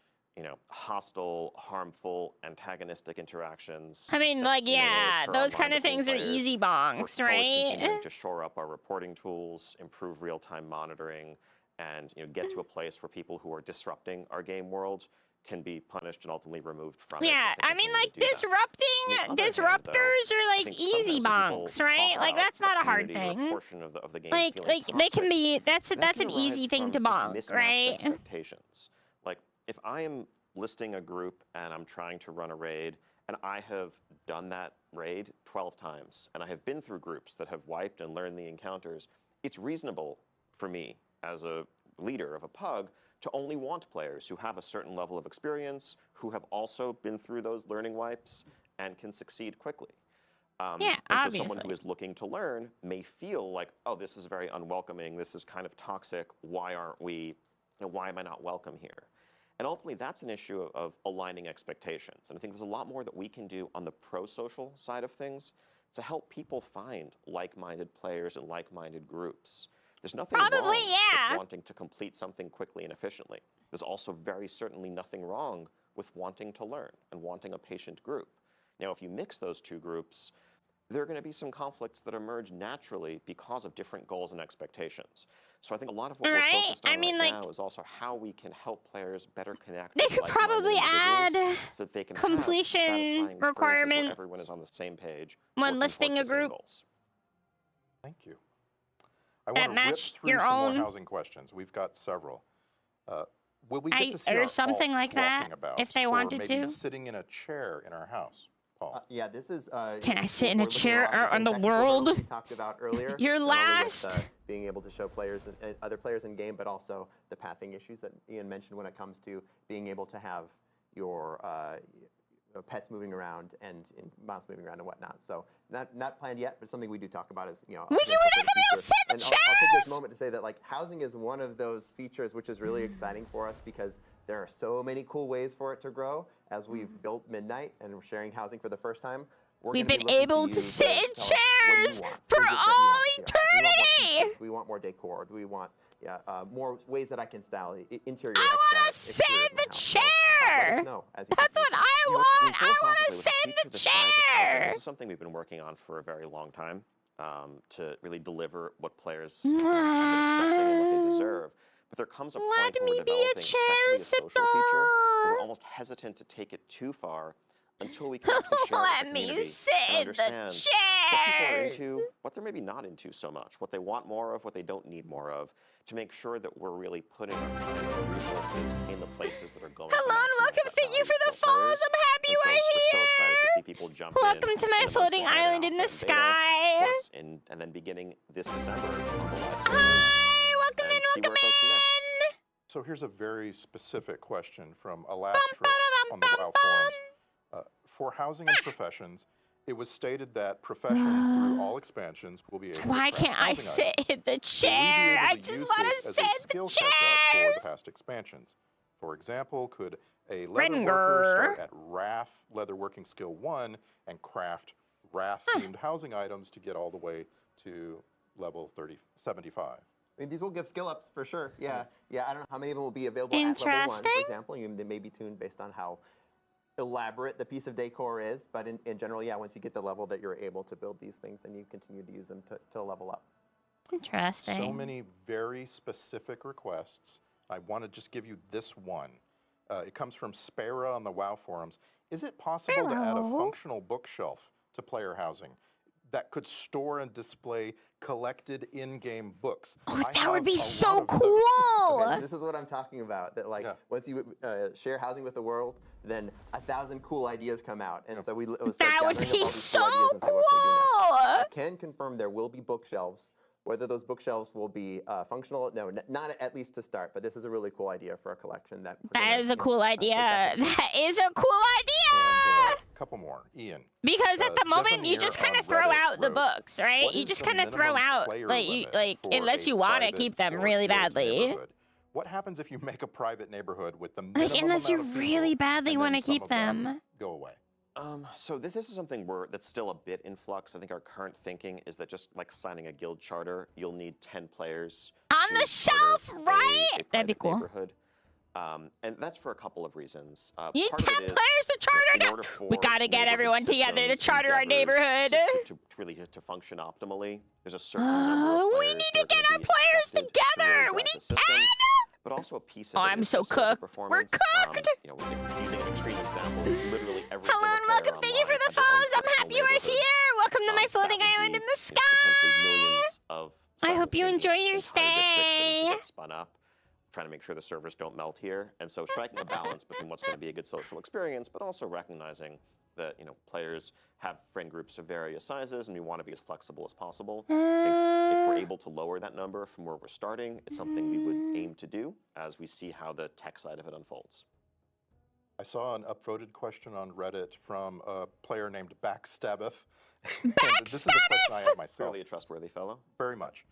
hostile, harmful, antagonistic interactions. I mean, like, that, yeah, occur those online kind of between things are players. easy We're bonks, always right? continuing to shore up our reporting tools, improve real-time monitoring, and get to a place where people who are disrupting our game world can be punished and ultimately removed from it. Yeah, if they I mean, continue like, to do that. disruptors are I like think easy sometimes bonks, when right? people Like, talk that's about not a hard community or thing. portion of the game Like, feeling they can toxic, be. That's that an can easy arise thing to from just bonk, mismatched right? expectations. Like, if I am listing a group and I'm trying to run a raid, and I have done that raid 12 times, and I have been through groups that have wiped and learned the encounters, it's reasonable for me as a leader of a pug to only want players who have a certain level of experience, who have also been through those learning wipes and can succeed quickly. Yeah, and so obviously. someone who is looking to learn may feel like, oh, this is very unwelcoming, this is kind of toxic, why aren't we, why am I not welcome here? And ultimately, that's an issue of aligning expectations. And I think there's a lot more that we can do on the pro-social side of things to help people find like-minded players and like-minded groups. There's nothing wrong with wanting to complete something quickly and efficiently. There's also very certainly nothing wrong with wanting to learn and wanting a patient group. Now, if you mix those two groups, there are going to be some conflicts that emerge naturally because of different goals and expectations. So I think a lot of what we're focused on now is also how we can help players better connect. They could probably add so that they can completion requirements where everyone is on the same page when listing a group. Thank you. I want to rip through some more housing questions. We've got several. Will we get to see or our something alts like that walking about, if they wanted or maybe to? sitting in a chair in our house? Paul. Yeah, this is. Can I sit in a chair out in the technical world? hurdles we talked about earlier. You're not only with, last. being able to show players and other players in game, but also the pathing issues that Ian mentioned when it comes to being able to have your pets moving around and mouse moving around and whatnot. So not planned yet, but something we do talk about is We're not gonna go sit in the chairs. I'll take this moment to say that housing is one of those features which is really exciting for us because there are so many cool ways for it to grow. As we've built Midnight and we're sharing housing for the first time, we've been able to sit in chairs for all eternity. We want more decor. Do we want more ways that I can style interior? I want to sit in the chair. That's what I want. I want to sit in the chair. This is something we've been working on for a very long time to really deliver what players have been expecting and what they deserve. But there comes a point where we're developing, especially a social feature, where we're almost hesitant to take it too far until we can actually share it with the community and understand what people are into, what they're maybe not into so much, what they want more of, what they don't need more of, to make sure that we're really putting our time and our resources in the places that are going. Hello and welcome. Thank you for the follows. I'm happy we're here. We're so excited to see people jump in. Welcome to my floating island in the sky. And then beginning this December on the live Hi, welcome in, welcome in. So here's a very specific question from Alastro on the WoW forums. For housing and professions, it was stated that professions through all expansions will be able to Why can't I sit in the chair? I just want to sit in the chair. For the past expansions. For example, could a leather worker start at Wrath Leatherworking Skill 1 and craft Wrath-themed housing items to get all the way to level 75? I mean, these will give skill ups for sure. Yeah. I don't know how many of them will be available at level 1, for example. They may be tuned based on how elaborate the piece of decor is, but in general, once you get the level that you're able to build these things, then you continue to use them to level up. Interesting. So many very specific requests. I want to just give you this one. It comes from Spara on the WoW forums. Is it possible to add a functional bookshelf to player housing that could store and display collected in-game books? Oh, that would be so cool! Okay, this is what I'm talking about. That once you share housing with the world, then 1,000 cool ideas come out, and so that would be so cool. I can confirm there will be bookshelves. Whether those bookshelves will be functional, no, not at least to start. But this is a really cool idea for a collection. That is a cool idea. That is a cool idea. And, a couple more, Ian. Because at the moment you just kind of throw out the books, right? You just kind of throw out unless you want to keep them really badly. What happens if you make a private neighborhood with the minimum Unless you amount of people, really badly and want then to some keep of them them. go away? So this is something that's still a bit in flux. I think our current thinking is that just like signing a guild charter, you'll need 10 players On to the shelf, charter right? a That'd be private cool. neighborhood. And that's for a couple of reasons. You need Part 10 of it is, players to charter in it? order for We gotta get neighborhood everyone together to systems charter our endeavors neighborhood. to really get to function optimally. There's a certain number of players We need that to are get gonna our be players expected to together. really We drive need the 10. system, but also a piece of Oh, it I'm is so the server cooked. We're performance. cooked. You know, using an extreme example, literally every Hello single and player welcome. Thank you for online the had their own follows. I'm personal happy you are neighborhoods. here. Welcome to my That floating would island be, in the you know, potentially millions sky. of I hope you enjoy your simultaneous entire districts that need to stay. get spun up, trying to make sure the servers don't melt here. And so striking a balance between what's going to be a good social experience, but also recognizing that, you know, players have friend groups of various sizes and we want to be as flexible as possible. I think if we're able to lower that number from where we're starting, it's something we would aim to do as we see how the tech side of it unfolds. I saw an upvoted question on Reddit from a player named Backstabbeth. This is a question I have myself. Fairly a trustworthy fellow. Very much.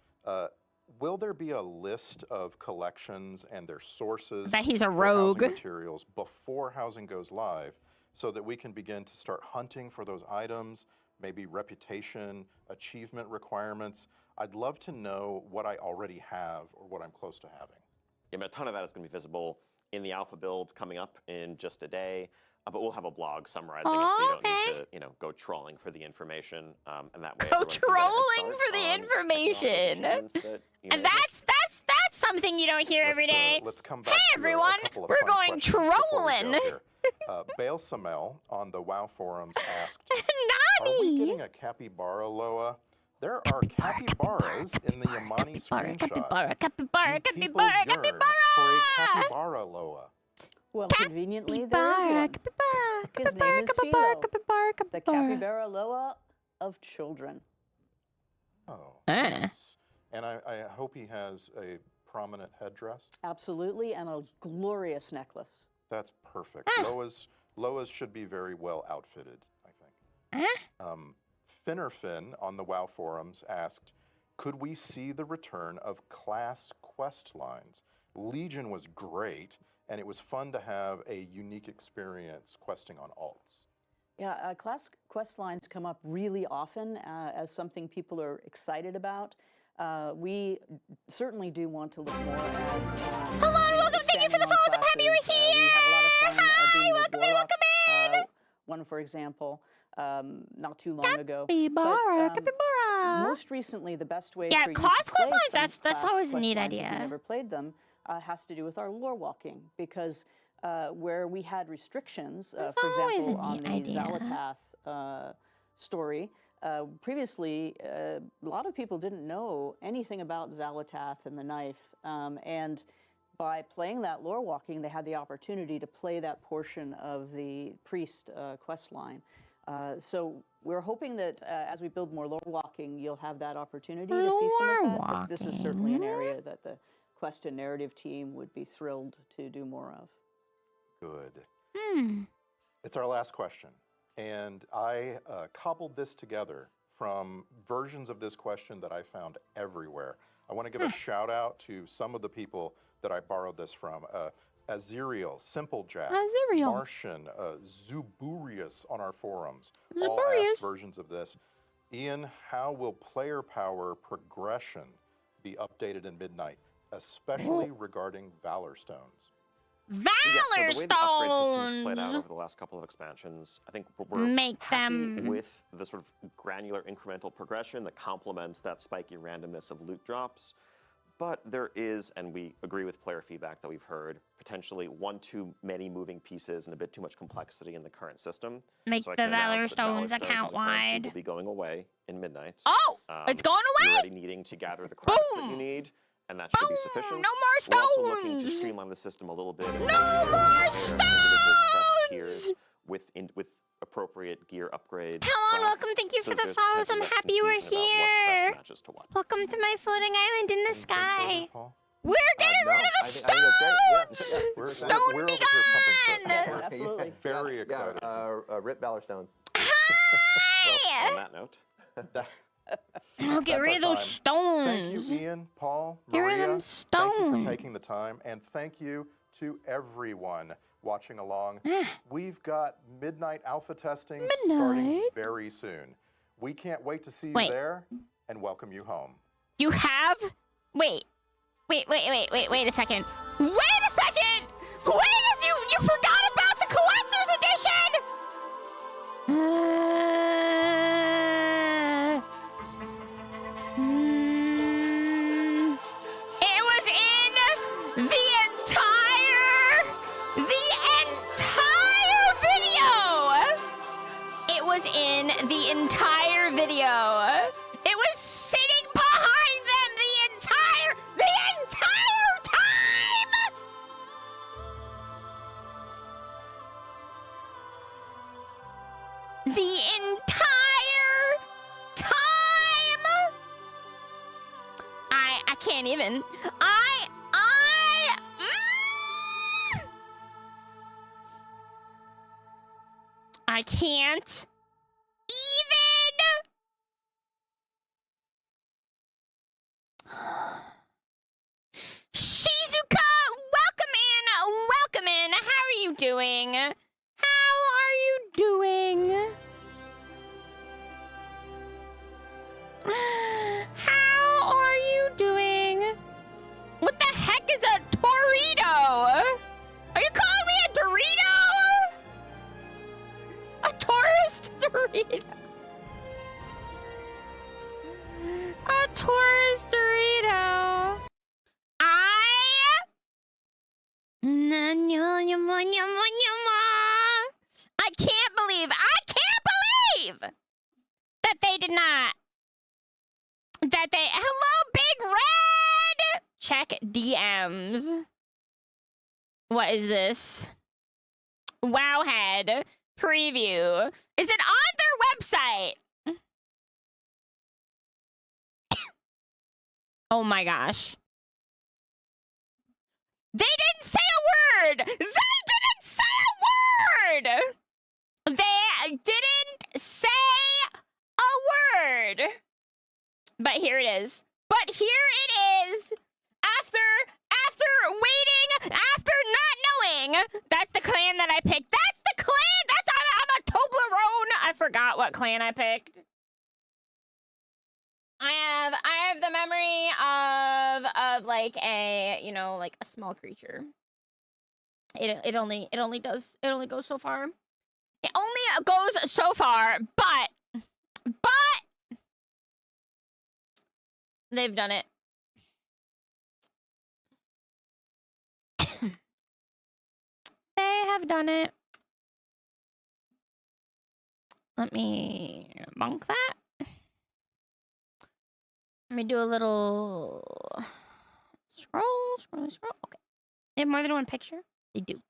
Will there be a list of collections and their sources Bet he's a for rogue. housing materials before housing goes live so that we can begin to start hunting for those items, maybe reputation, achievement requirements? I'd love to know what I already have or what I'm close to having. Yeah, I mean, a ton of that is going to be visible in the alpha build coming up in just a day. But we'll have a blog summarizing it, so you don't need to, you know, go trawling for the information. And that way, Go everyone can get a head trolling start for the on information. achievements that, you know, And that's something you don't hear every day. Let's come back Hey to everyone, a couple of we're fun going questions before we go trolling. here. Bale Samel on the WoW forums asked, are we Nani? getting a capybara, Loa? There are capybaras in the Yamani screenshots. Capybara, capybara, Do people capybara, yearn capybara. for a capybara, Loa? Well, conveniently, there is one. His name is Philo, the capybara Loa of children. Oh, nice. And I hope he has a prominent headdress. Absolutely, and a glorious necklace. That's perfect. Loa's should be very well outfitted, I think. Finnerfin on the WoW forums asked, could we see the return of class quest lines? Legion was great, and it was fun to have a unique experience questing on alts. Yeah, class quest lines come up really often as something people are excited about. We certainly do want to look more at. Hello and welcome. Thank you for the follows. I'm happy you're here. We had a lot of fun doing Hi, the welcome in, blow-up, welcome in. one, for example, not too long ago. Capybara, But, capybara. most recently, the best way Yeah, for you class to quest play lines, some that's class always a quest neat lines if idea. you never played them, has to do with our lore walking, because where we had restrictions, for always example, a on neat the idea. Zalatath story, previously, a lot of people didn't know anything about Zalatath and the knife, and by playing that lore walking, they had the opportunity to play that portion of the priest quest line. So we're hoping that as we build more lore walking, you'll have that opportunity to see some of that. But this is certainly an area that the quest and narrative team would be thrilled to do more of. Good. It's our last question. And I cobbled this together from versions of this question that I found everywhere. I want to give a shout out to some of the people that I borrowed this from. Aziriel, Simplejack, Martian, Zuburius on our forums, all asked versions of this. Ian, how will player power progression be updated in Midnight, especially regarding Valor Stones? Valor so the way the upgrade system's stones. played out over the last couple of expansions, I think we're Make happy them. with the sort of granular incremental progression that complements that spiky randomness of loot drops. But there is, and we agree with player feedback that we've heard, potentially one too many moving pieces and a bit too much complexity in the current system. Make so I the can announce Valor that Stones as a currency account-wide. will be going away in Midnight. Oh, it's going You're away? already needing to gather the credits that you Boom. need, and that should be Boom. sufficient. No more We're also looking to stones. streamline the system a little bit. And No more individual crest stones. tiers with appropriate gear upgrade. Hello and tracks, welcome. Thank you so for the there's follows. I'm less happy you were confusion about what here. crest matches to what. Welcome to my floating island in the sky. We're getting No, rid of I the think that's great. stones. We're Stone over here pumping begun. fist. Absolutely. Very excited. Yeah, Rip Valor Stones. Well, Hi. on that note, Oh, get rid of those stones. Thank you, Ian, Paul, Get rid Maria. of them stones. Thank you for taking the time, and thank you to everyone watching along. We've got Midnight Alpha testing starting very soon. We can't wait to see you there and welcome you home. You have? Wait a second. Wait a second! You forgot about the collector's edition! It was in the entire video! It was in the entire video. It was sitting behind them the entire time! The entire time! I can't even. I can't even. Shizuka, welcome in. How are you doing? How are you doing? What the heck is a Dorito? Are you calling me a Dorito? A tourist Dorito? A tourist Dorito. I can't believe that they did not. Hello, Big Red! Check DMs. What is this? Wowhead preview. Is it on their website? Oh my gosh. They didn't say a word! They didn't say a word! But here it is. After not knowing, that's the clan that I picked. I'm a Toblerone. I forgot what clan I picked. I have the memory of like a, like a small creature. It only goes so far. It only goes so far, but they've done it. They have done it. Let me monk that. Let me do a little scroll. Okay. They have more than one picture? They do.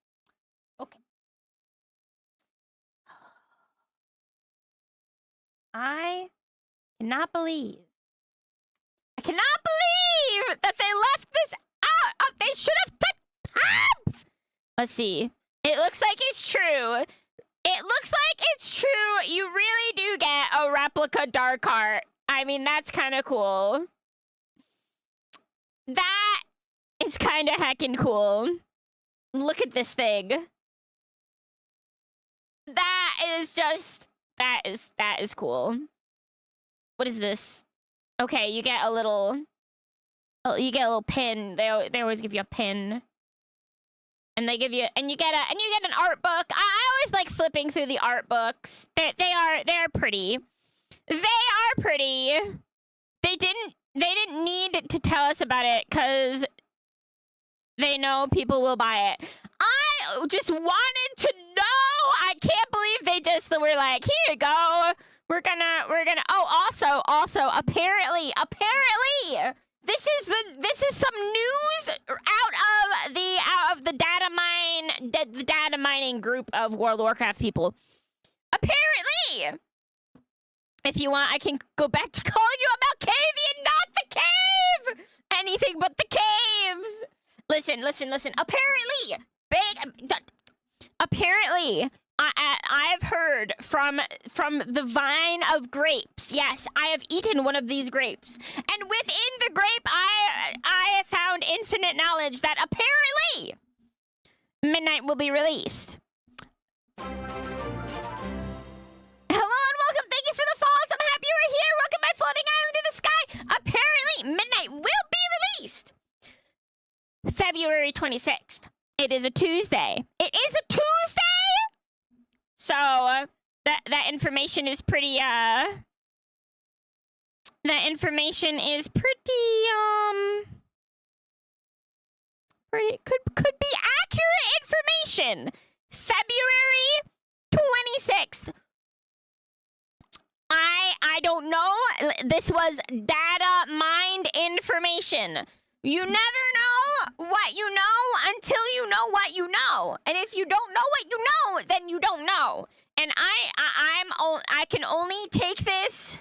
Okay. I cannot believe that they left this out. They should have took. Let's see. It looks like it's true. You really do get a replica dark heart. I mean, that's kind of cool. That is kind of heckin' cool. Look at this thing. That is cool. What is this? Okay, you get a little pin. They always give you a pin. And they give you you get an art book. I always like flipping through the art books. They're pretty. They are pretty. They didn't need to tell us about it because they know people will buy it. I just wanted to know. I can't believe they just were like, here you go. We're gonna. Oh, also, apparently, this is some news out of the data mining group of World of Warcraft people. Apparently, if you want, I can go back to calling you about Cavian, not the cave. Anything but the caves. Listen. Apparently, I've heard from the vine of grapes. Yes, I have eaten one of these grapes. And within the grape, I have found infinite knowledge that apparently Midnight will be released. Hello and welcome. Thank you for the follows. I'm happy you're here. Welcome my floating island in the sky. Apparently, Midnight will be released February 26th. It is a Tuesday. It is a Tuesday? So, that information is pretty, that information is could be accurate information. February 26th. I don't know. This was data mined information. You never know what you know until you know what you know. And if you don't know what you know, then you don't know. And I can only take this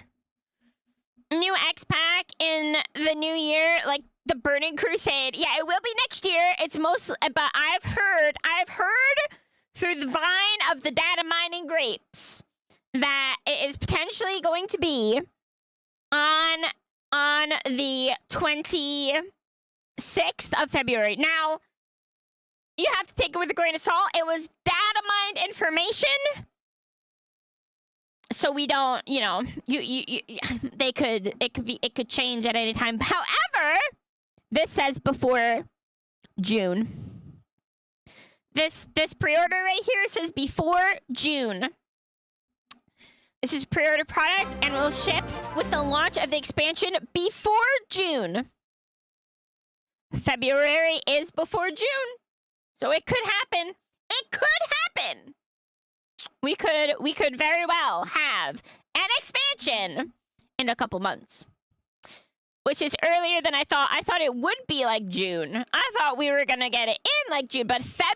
new X-Pack in the new year, like the Burning Crusade. Yeah, it will be next year. It's mostly, but I've heard through the vine of the data mining grapes that it is potentially going to be on the 26th of February. Now, you have to take it with a grain of salt. It was data mined information. So we don't, you know, it could change at any time. However, this says before June. This pre-order right here says before June. This is pre-order product and will ship with the launch of the expansion before June. February is before June. So it could happen. It could happen. We could very well have an expansion in a couple months. Which is earlier than I thought. I thought it would be like June. I thought we were going to get it in like June, but February?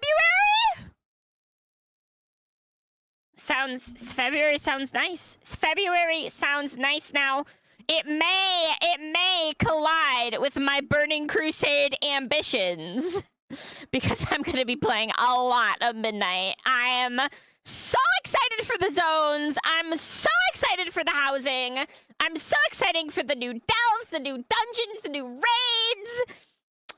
February sounds nice. February sounds nice now. It may collide with my Burning Crusade ambitions because I'm going to be playing a lot of Midnight. I am so excited for the zones. I'm so excited for the housing. I'm so excited for the new delves, the new dungeons, the new raids.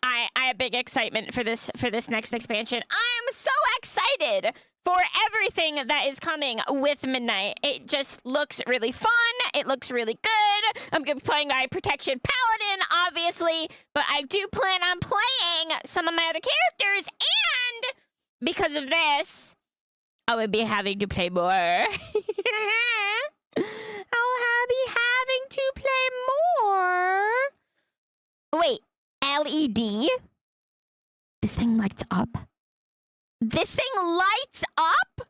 I have big excitement for this next expansion. I am so excited for everything that is coming with Midnight. It just looks really fun. It looks really good. I'm going to be playing my Protection Paladin, obviously, but I do plan on playing some of my other characters, and because of this, I will be having to play more. I'll be having to play more. Wait, LED? This thing lights up? This thing lights up?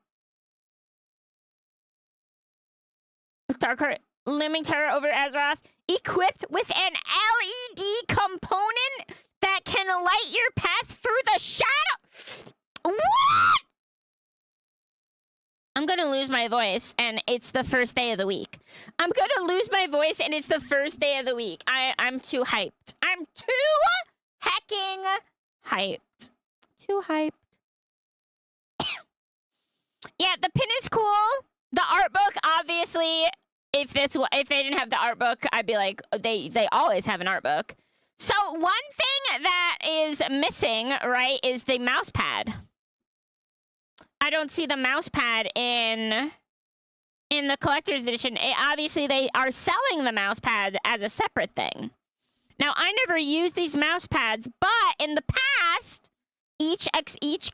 Darkheart looming terror over Azeroth, equipped with an LED component that can light your path through the shadow. What? I'm gonna lose my voice, and it's the first day of the week. I'm gonna lose my voice, and it's the first day of the week. I'm too hyped. I'm too hecking hyped. Too hyped. Yeah, the pin is cool. The art book, obviously, if they didn't have the art book, I'd be like, they always have an art book. So one thing that is missing, right, is the mouse pad. I don't see the mouse pad in the collector's edition. Obviously, they are selling the mouse pad as a separate thing. Now, I never used these mouse pads, but in the past, each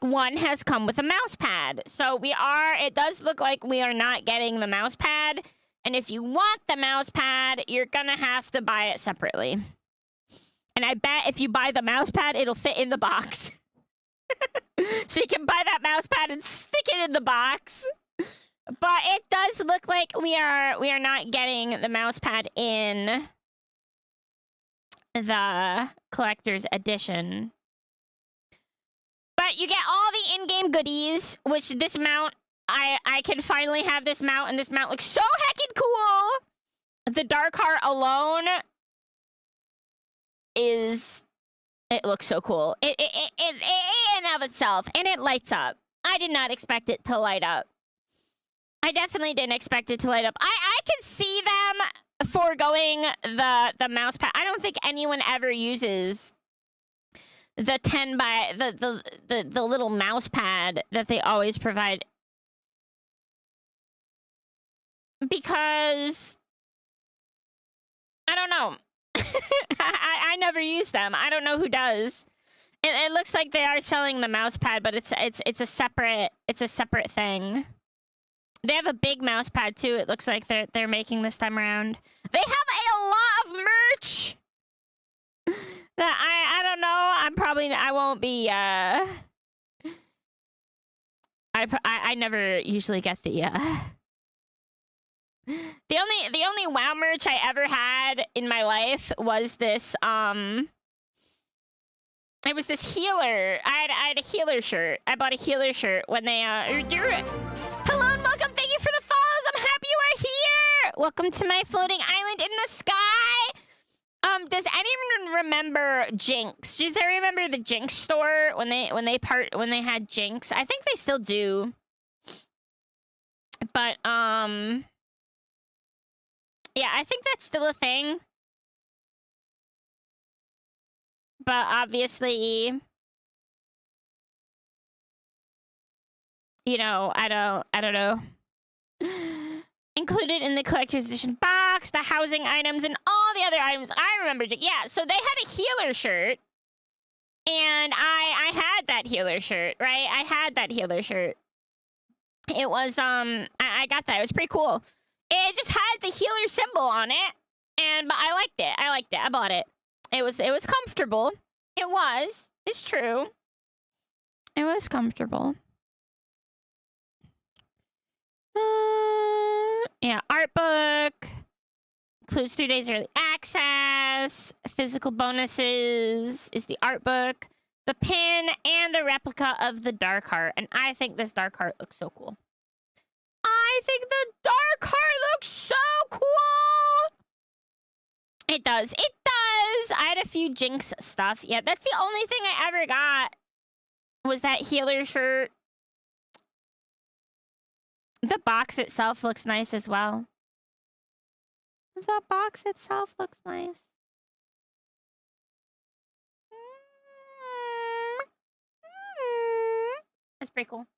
one has come with a mouse pad. So it does look like we are not getting the mouse pad. And if you want the mouse pad, you're gonna have to buy it separately. And I bet if you buy the mouse pad, it'll fit in the box. So you can buy that mouse pad and stick it in the box. But it does look like we are not getting the mouse pad in the collector's edition. But you get all the in-game goodies, which this mount, I can finally have this mount, and this mount looks so heckin' cool. The Darkheart alone it looks so cool. It in and of itself, and it lights up. I did not expect it to light up. I definitely didn't expect it to light up. I could see them foregoing the mouse pad. I don't think anyone ever uses the 10 by the little mouse pad that they always provide, because I don't know. I never use them. I don't know who does. It looks like they are selling the mouse pad, but it's a separate thing. They have a big mouse pad too. It looks like they're making this time around. They have a lot of merch that I don't know. I won't be. I never usually get the the only WoW merch I ever had in my life was this it was this healer. I had a healer shirt. I bought a healer shirt when they Hello and welcome. Thank you for the follows. I'm happy you are here. Welcome to my floating island in the sky. Does anyone remember Jinx? Does anyone remember the Jinx store when they had Jinx? I think they still do. But yeah, I think that's still a thing. But obviously, you know, I don't know. Included in the collector's edition box, the housing items, and all the other items. I remember, yeah, so they had a healer shirt. And I had that healer shirt, right? I had that healer shirt. It was, I got that. It was pretty cool. It just had the healer symbol on it. But I liked it. I bought it. It was comfortable. It was. It's true. It was comfortable. Yeah, art book. Includes 3 days early access. Physical bonuses is the art book. The pin and the replica of the dark heart. And I think this dark heart looks so cool. I think the dark heart looks so cool. It does. It does. I had a few Jinx stuff. Yeah, that's the only thing I ever got was that healer shirt. The box itself looks nice as well. The box itself looks nice. It's pretty cool.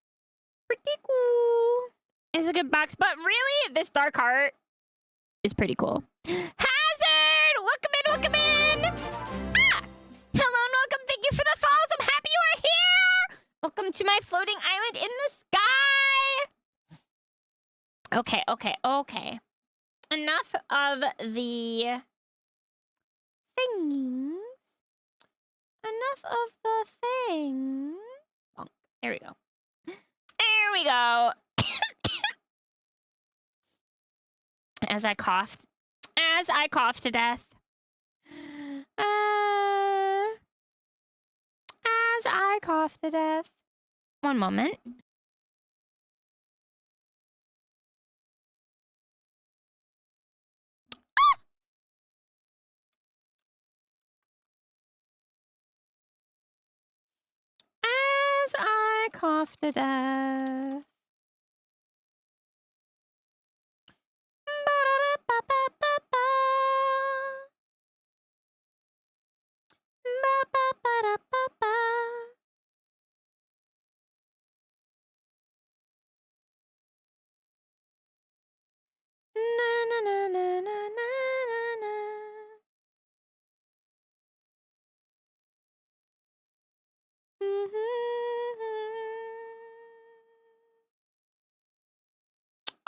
Pretty cool. It's a good box, but really, this dark heart is pretty cool. Hazard! Welcome in! Ah! Hello and welcome. Thank you for the follows. I'm happy you are here. Welcome to my floating island in the sky. Okay. Enough of the things. Enough of the things. Oh, there we go. There we go. As I coughed to death. As I coughed to death. One moment. As I cough to death.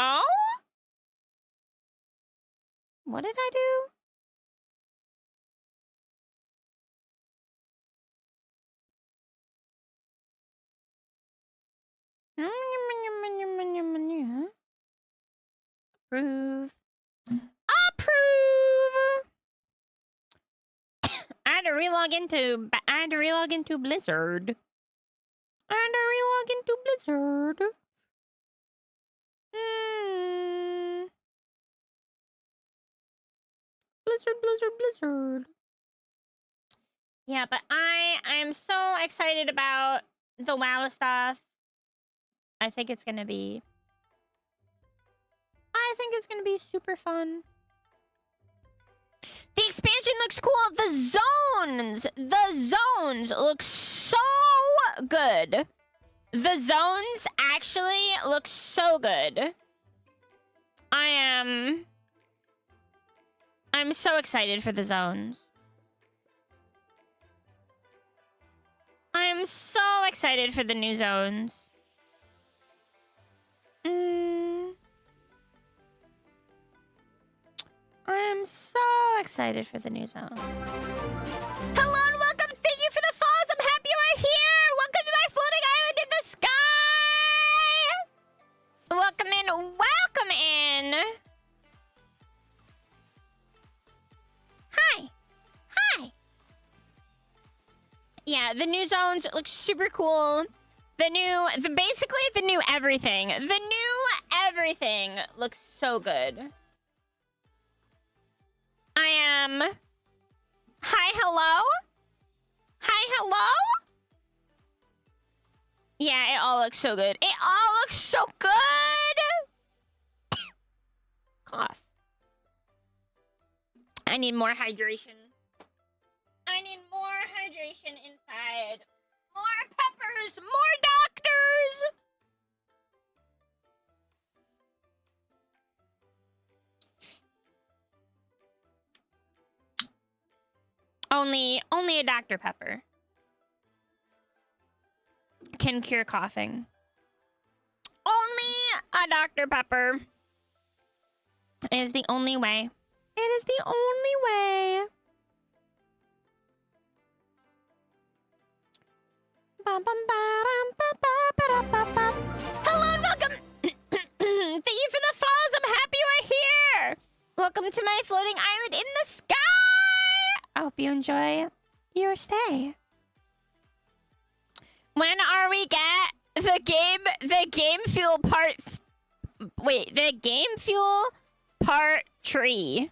Oh? What did I do? Approve. I had to relog into Blizzard. Blizzard. Yeah, but I'm so excited about the WoW stuff. I think it's gonna be I think it's gonna be super fun. The expansion looks cool. The zones look so good. The zones actually look so good. I'm so excited for the zones. I'm so excited for the new zones. I'm so excited for the new zone. Hello and welcome. Thank you for the follows. I'm happy you are here. Welcome to my floating island in the sky. Welcome in. Welcome in. Hi. Hi. Yeah, the new zones look super cool. Basically the new everything. The new everything looks so good. Hi, hello? Hi, hello? Yeah, it all looks so good. It all looks so good! Cough. I need more hydration. I need more hydration inside. More peppers! More doctors! Only a Dr. Pepper can cure coughing. Only a Dr. Pepper is the only way. It is the only way. Hello and welcome. Thank you for the follows. I'm happy you are here. Welcome to my floating island in the sky. I hope you enjoy your stay. When are we get the game fuel part? Wait, the game fuel part tree.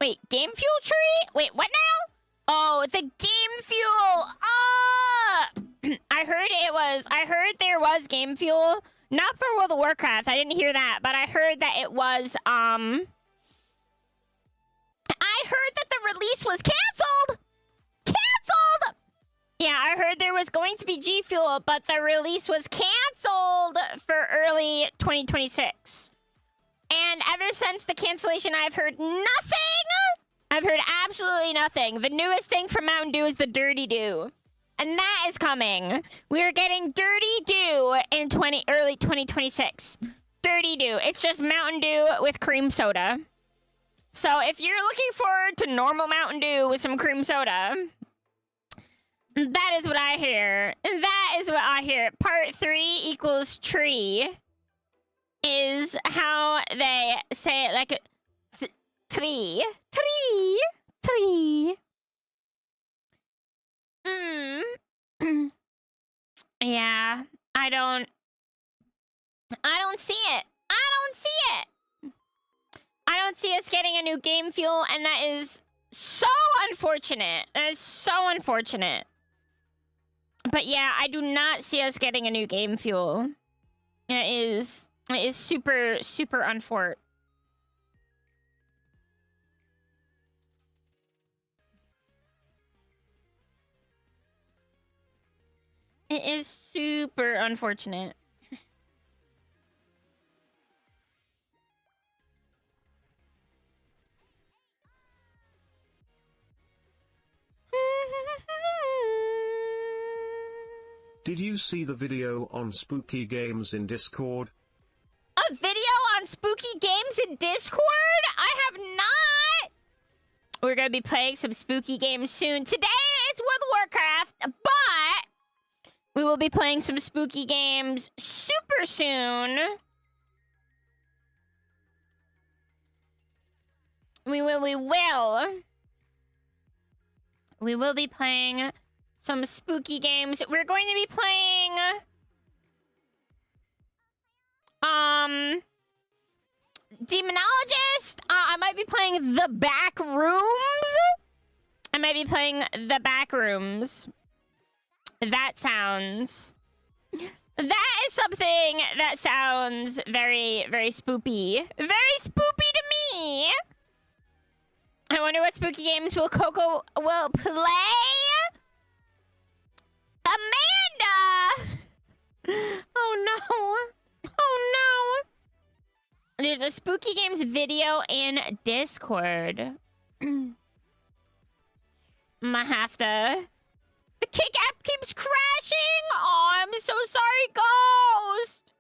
Wait, game fuel tree? Wait, what now? Oh, the game fuel. I heard there was game fuel. Not for World of Warcraft. I didn't hear that, but I heard that it was I heard that the release was canceled! Canceled! Yeah, I heard there was going to be G Fuel, but the release was canceled for early 2026. And ever since the cancellation, I've heard nothing! I've heard absolutely nothing. The newest thing from Mountain Dew is the Dirty Dew. And that is coming. We are getting Dirty Dew in early 2026. Dirty Dew. It's just Mountain Dew with cream soda. So if you're looking forward to normal Mountain Dew with some cream soda, that is what I hear. That is what I hear. Part 3 equals tree is how they say it, like tree. Yeah, I don't see it. I don't see it. I don't see us getting a new game fuel, and that is so unfortunate. That is so unfortunate. But yeah, I do not see us getting a new game fuel. It is super, super unfortunate. It is super unfortunate. Did you see the video on Spooky Games in Discord? A video on Spooky Games in Discord? I have not! We're gonna be playing some spooky games soon. Today it's World of Warcraft, but we will be playing some spooky games super soon. We will be playing some spooky games. We're going to be playing Demonologist. I might be playing The Back Rooms. That sounds That is something that sounds very, very spoopy. Very spoopy to me. I wonder what spooky games Coco will play. Amanda! Oh no. Oh no. There's a spooky games video in Discord. Might have to. The Kick app keeps crashing. Oh, I'm so sorry, Ghost.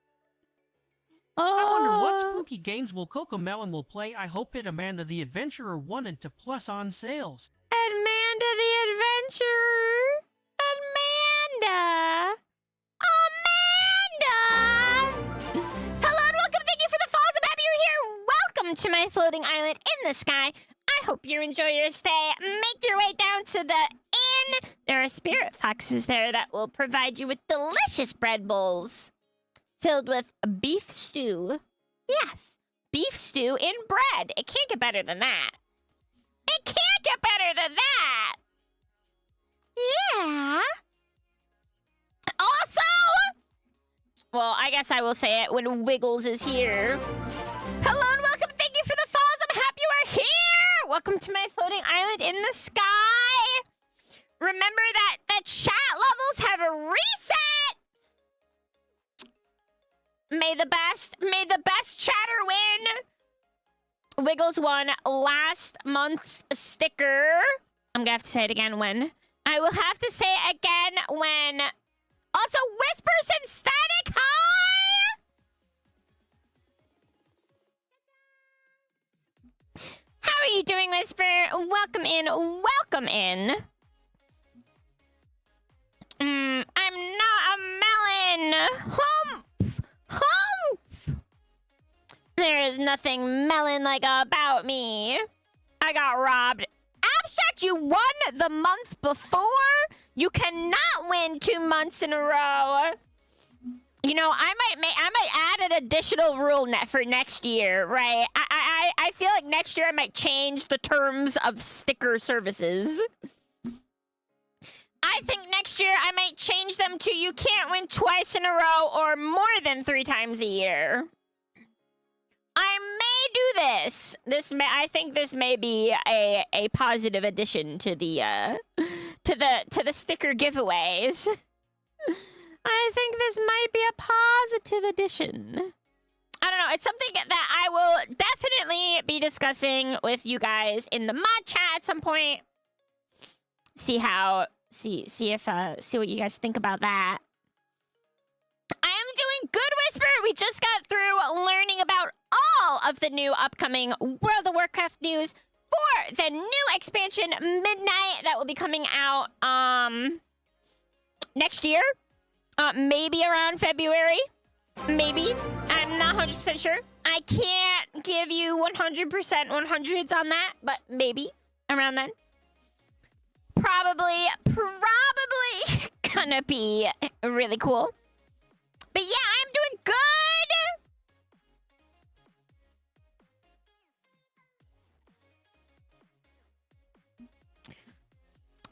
Oh. I wonder what spooky games KokoMain will play. I hope it Amanda the Adventurer 1 into Plus on sales. Amanda the Adventurer. Amanda. Hello and welcome. Thank you for the follows. I'm happy you're here. Welcome to my floating island in the sky. I hope you enjoy your stay. Make your way down to the inn. There are spirit foxes there that will provide you with delicious bread bowls filled with beef stew. Yes, beef stew in bread. It can't get better than that. It can't get better than that. Yeah. Also, well, I guess I will say it when Wiggles is here. Hello and welcome. Thank you for the follows. I'm happy you are here. Welcome to my floating island in the sky. Remember that the chat levels have a reset. May the best chatter win. Wiggles won last month's sticker. I'm gonna have to say it again when. I will have to say it again when. Also, Whispers and Static, hi! How are you doing, Whisper? Welcome in, welcome in. I'm not a melon. Humph! Humph! There is nothing melon-like about me. I got robbed. Abstract, you won the month before? You cannot win 2 months in a row. You know, I might add an additional rule for next year, right? I feel like next year I might change the terms of sticker services. I think next year I might change them to you can't win twice in a row or more than 3 times a year. I may do this. I think this may be a positive addition to the sticker giveaways. I think this might be a positive addition. I don't know. It's something that I will definitely be discussing with you guys in the mod chat at some point. See what you guys think about that. I am doing good, Whisper. We just got through learning about all of the new upcoming World of Warcraft news for the new expansion Midnight that will be coming out next year. Maybe around February. Maybe. I'm not 100% sure. I can't give you 100% 100s on that, but maybe around then. Probably gonna be really cool. But yeah, I'm doing good.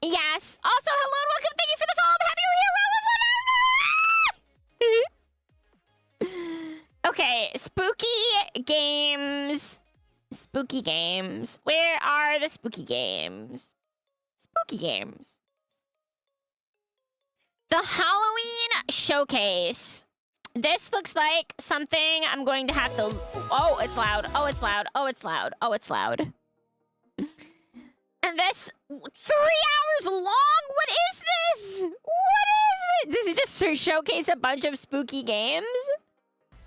Yes. Also, hello and welcome. Thank you for the follow. I'm happy you're here. Okay, spooky games. Spooky games. Where are the spooky games? Spooky games. The Halloween Showcase. This looks like something I'm going to have to... Oh, it's loud. Oh, it's loud. Oh, it's loud. Oh, it's loud. And this... 3 hours long? What is this? What is it? Does it just showcase a bunch of spooky games?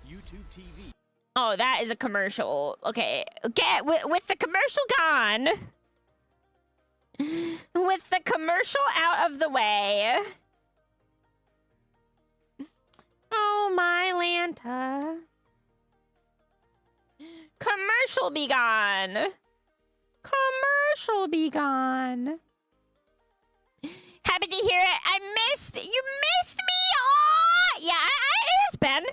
YouTube TV. Oh, that is a commercial. Okay. With the commercial gone. With the commercial out of the way. Oh, my Lanta. Commercial be gone. Commercial be gone. Happy to hear it. You missed me. Oh, yeah, it has been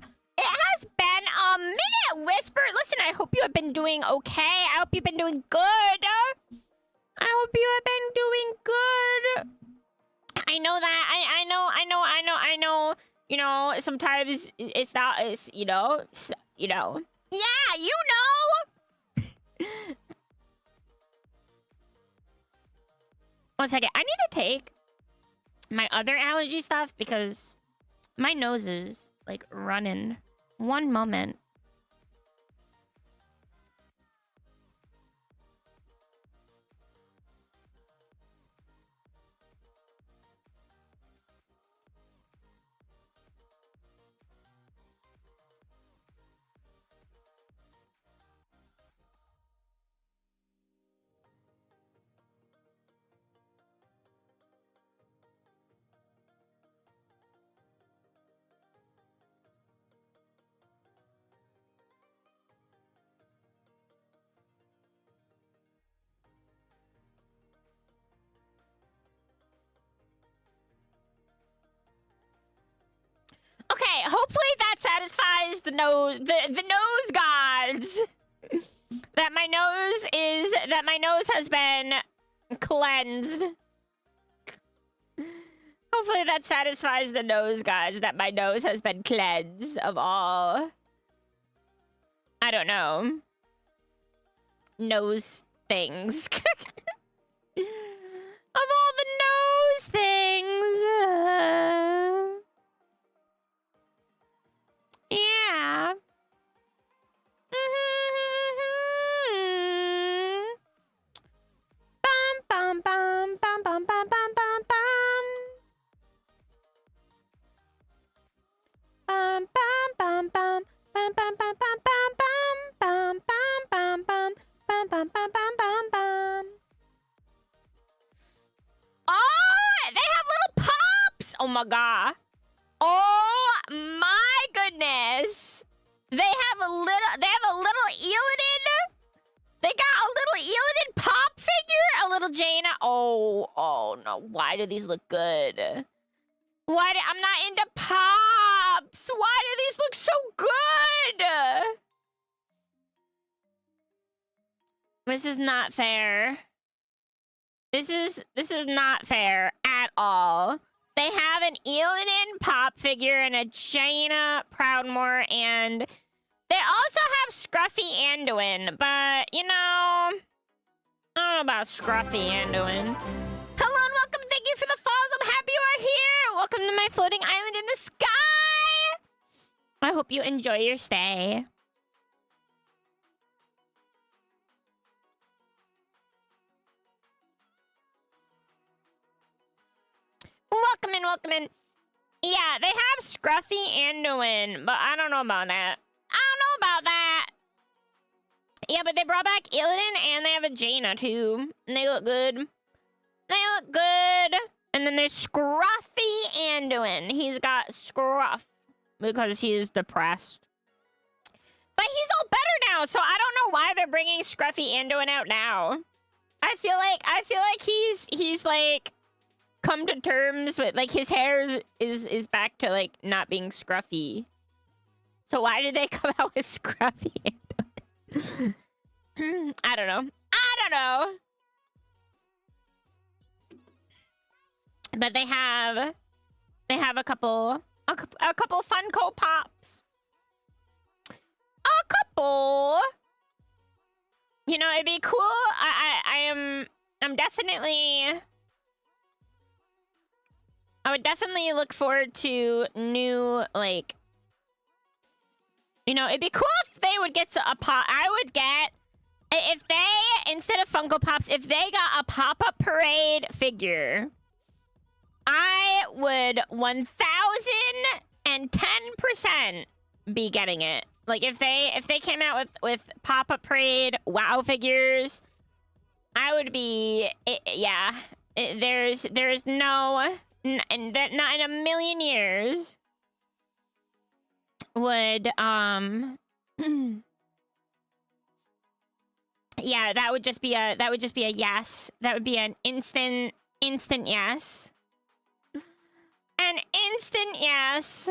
a minute, Whisper. Listen, I hope you have been doing okay. I hope you've been doing good. I hope you have been doing good. I know that. I know. You know, sometimes it's not, it's, you know. Yeah, you know! One second, I need to take my other allergy stuff because my nose is, like, running. One moment. Okay, hopefully that satisfies the nose gods. that my nose has been cleansed. Hopefully that satisfies the nose gods that my nose has been cleansed of all, I don't know, nose things. Of all the nose things. Yeah. Bum bum bum bum bum bum bum bum bum. Bum bum bum bum bum bum bum bum bum bum bum bum bum bum bum bum bum bum bum. Oh, they have little pops. Oh my god. Oh my goodness. They have a little Eilidin. They got a little Eilidin pop figure, a little Jaina. Oh no. Why do these look good? I'm not into pops. Why do these look so good? This is not fair. This is not fair at all. They have an Eilidin pop figure and a Jaina Proudmoore, and they also have Scruffy Anduin, but, you know, I don't know about Scruffy Anduin. Hello and welcome. Thank you for the follows. I'm happy you are here. Welcome to my floating island in the sky. I hope you enjoy your stay. Welcome in. Yeah, they have Scruffy Anduin, but I don't know about that. Yeah, but they brought back Illidan and they have a Jaina too. And they look good. And then there's Scruffy Anduin. He's got scruff because he's depressed. But he's all better now, so I don't know why they're bringing Scruffy Anduin out now. I feel like he's like come to terms with, like, his hair is back to, like, not being scruffy. So why did they come out with Scruffy Anduin? I don't know. But they have a couple Funko Pops. A couple. You know, it'd be cool. I would definitely look forward to new, like, you know, it'd be cool if they would get to a pop. I would get, if they, instead of Funko Pops, if they got a pop-up parade figure, I would 1010% be getting it. Like, if they came out with pop-up parade WoW figures, I would be, yeah. There's no, not in a million years would, yeah, that would just be a yes. That would be an instant yes. An instant yes.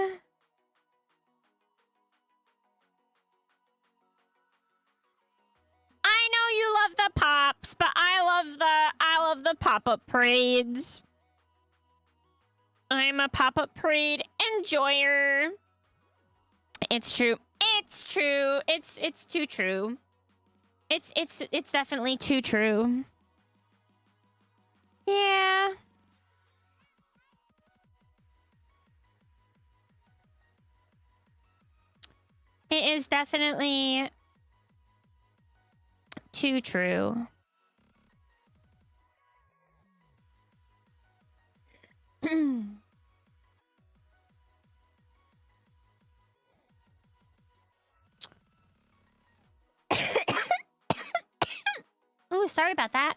I know you love the pops, but I love the pop-up parades. I'm a pop-up parade enjoyer. It's true. It's true. It's too true. It's definitely too true. Yeah. It is definitely too true. Ooh, sorry about that.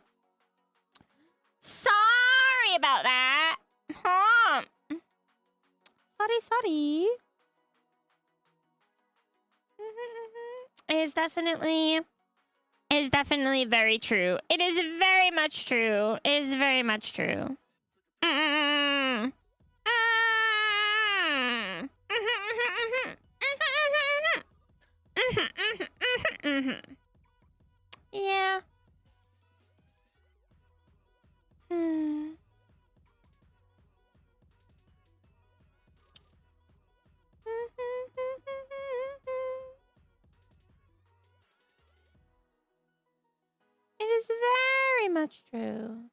Sorry about that. Huh. Sorry. It is definitely very true. It is very much true. It is very much true. Yeah. It is very much true.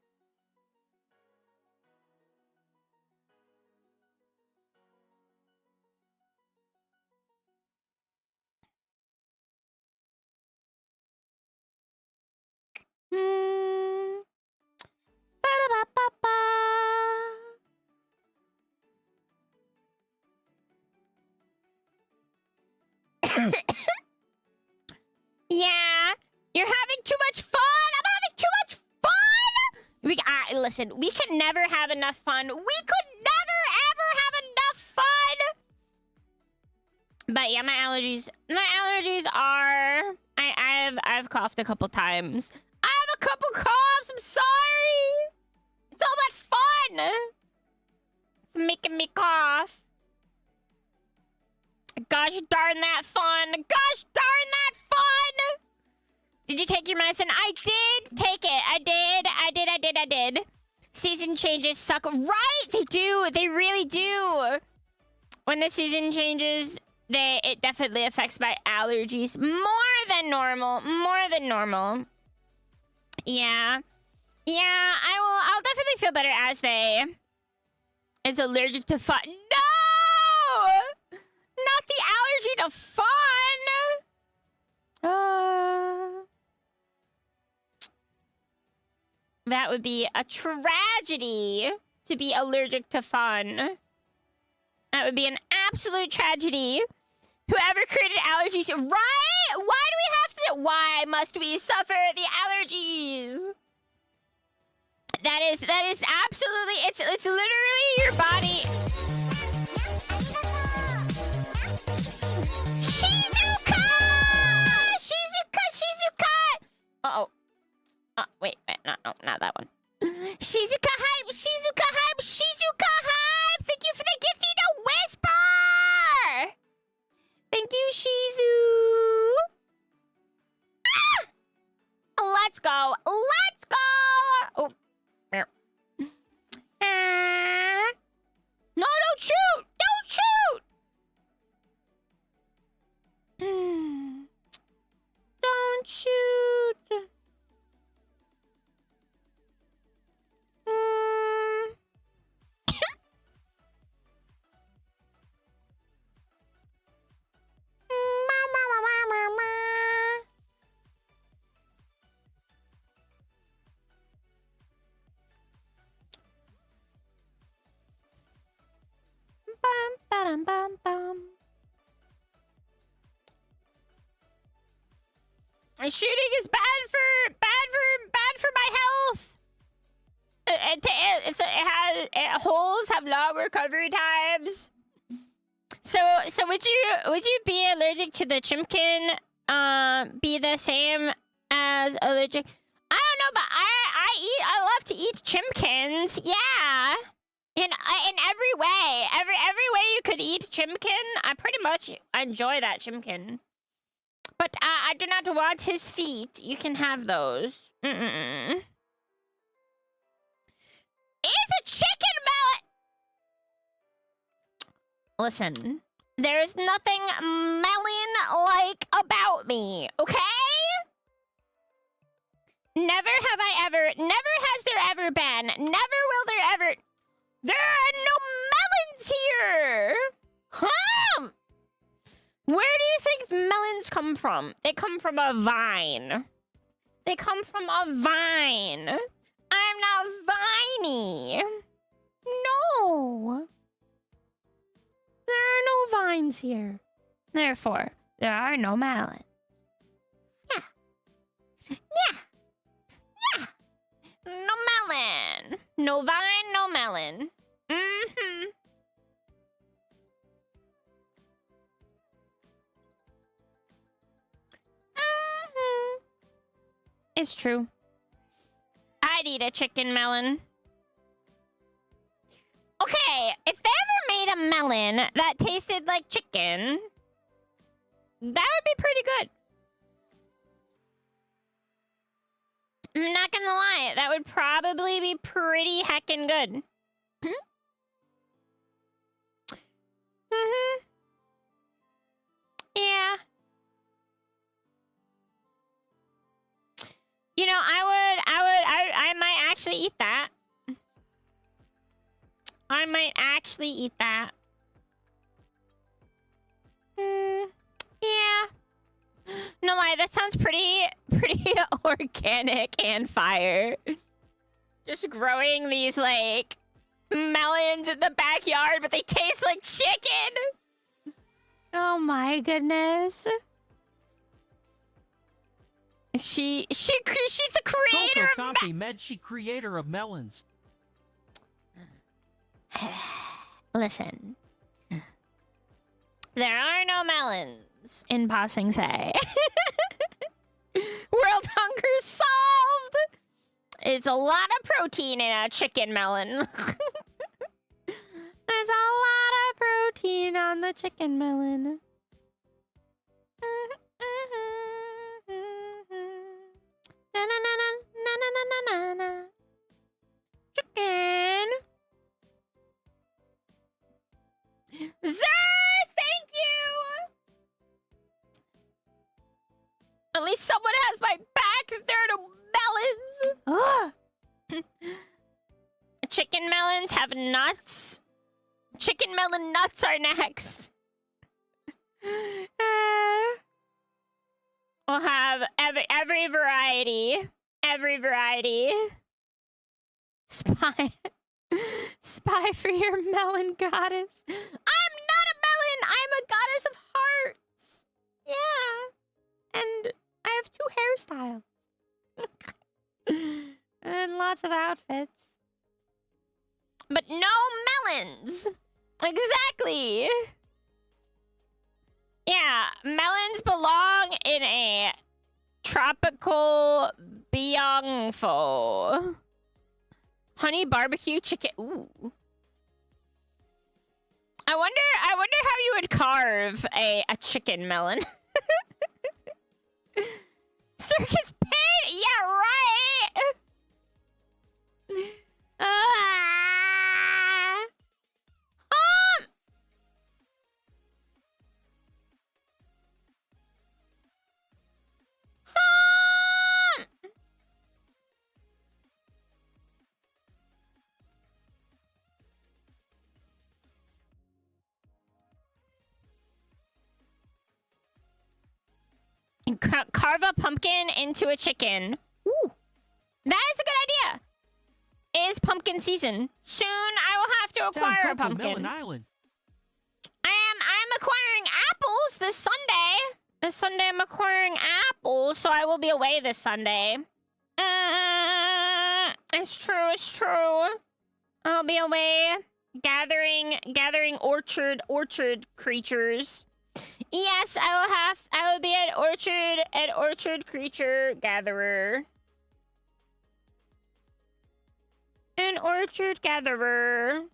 Ba-da-ba-ba-ba. Yeah, you're having too much fun. I'm having too much fun. Listen, we could never have enough fun. We could never ever have enough fun. But yeah, my allergies are. I've coughed a couple times. I have a couple coughs. I'm sorry. It's all that fun. It's making me cough. Gosh darn that fun. Gosh darn that fun. Did you take your medicine? I did take it. I did. Season changes suck. Right? They do. They really do. When the season changes, it definitely affects my allergies more than normal. Yeah. Yeah, I'll definitely feel better as they is allergic to fun. No! Not the allergy to fun! That would be a tragedy to be allergic to fun. That would be an absolute tragedy. Whoever created allergies, right? Why must we suffer the allergies? That is absolutely, it's literally your body. Shizuka! Uh-oh. Wait, no, not that one. Shizuka hype! Thank you for the gifting to whisper! Thank you, Shizu! Let's go! Oh. No, don't shoot! Don't shoot! Bum. Shooting is bad for my health. Holes have long recovery times. So would you be allergic to the chimkin? Be the same as allergic? I don't know, but I love to eat chimkins. Yeah. In every way, every way you could eat chimkin, I pretty much enjoy that chimkin. But I do not want his feet. You can have those. It's a chicken mallet. Listen, there's nothing melon-like about me, okay? Never have I ever, never has there ever been, never will there ever... There are no melons here! Huh? Where do you think melons come from? They come from a vine. They come from a vine. I'm not viney. No. There are no vines here. Therefore, there are no melons. Yeah. Yeah. Yeah. No melon. No vine, no melon. Mm-hmm. Mm-hmm. It's true. I'd eat a chicken melon. Okay, if they ever made a melon that tasted like chicken, that would be pretty good. I'm not gonna lie, that would probably be pretty heckin' good. Mm-hmm. Yeah. You know, I might actually eat that. I might actually eat that. Yeah. No lie, that sounds pretty organic and fire. Just growing these, like, melons in the backyard, but they taste like chicken. Oh my goodness. She's the creator of She creator of melons. Listen. There are no melons in Pa Sing Se. World hunger solved. It's a lot of protein in a chicken melon. There's a lot of protein on the chicken melon. Chicken. Zer, thank you. At least someone has my back if there are no melons. Chicken melons have nuts. Chicken melon nuts are next. We'll have every variety. Every variety. Spy for your melon goddess. I'm not a melon. I'm a goddess of hearts. Yeah. And I have 2 hairstyles. And lots of outfits. But no melons. Exactly. Yeah, melons belong in a tropical biongfo. Honey barbecue chicken. Ooh. I wonder how you would carve a chicken melon. Circus pit? Yeah, right. And carve a pumpkin into a chicken. Ooh. That is a good idea. It is pumpkin season. Soon I will have to acquire a pumpkin. Melon Island. I'm acquiring apples this Sunday. This Sunday I'm acquiring apples, so I will be away this Sunday. It's true. I'll be away gathering orchard creatures. Yes, I will be an orchard creature gatherer. An orchard gatherer.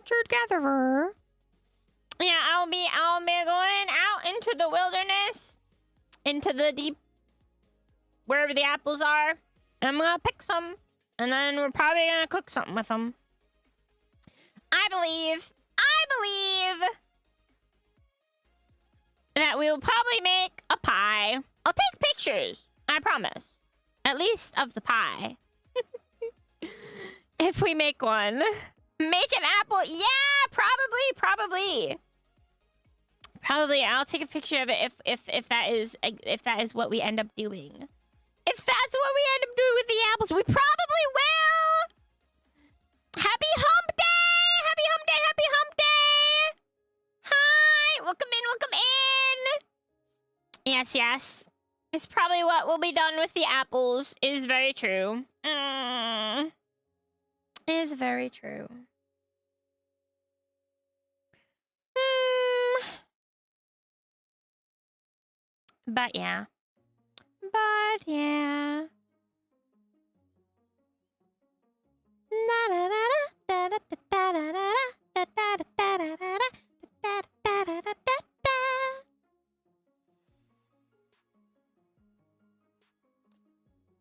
orchard gatherer. Yeah, I'll be going out into the wilderness, into the deep, wherever the apples are. And I'm gonna pick some, and then we're probably gonna cook something with them. I believe that we will probably make a pie. I'll take pictures, I promise. At least of the pie. If we make one. Make an apple. Yeah, probably. Probably I'll take a picture of it if that is what we end up doing. If that's what we end up doing with the apples, we probably will. Happy hump day! Happy hump day! Happy hump day! Hi! Welcome in! Yes. It's probably what will be done with the apples. It is very true. It is very true. But yeah.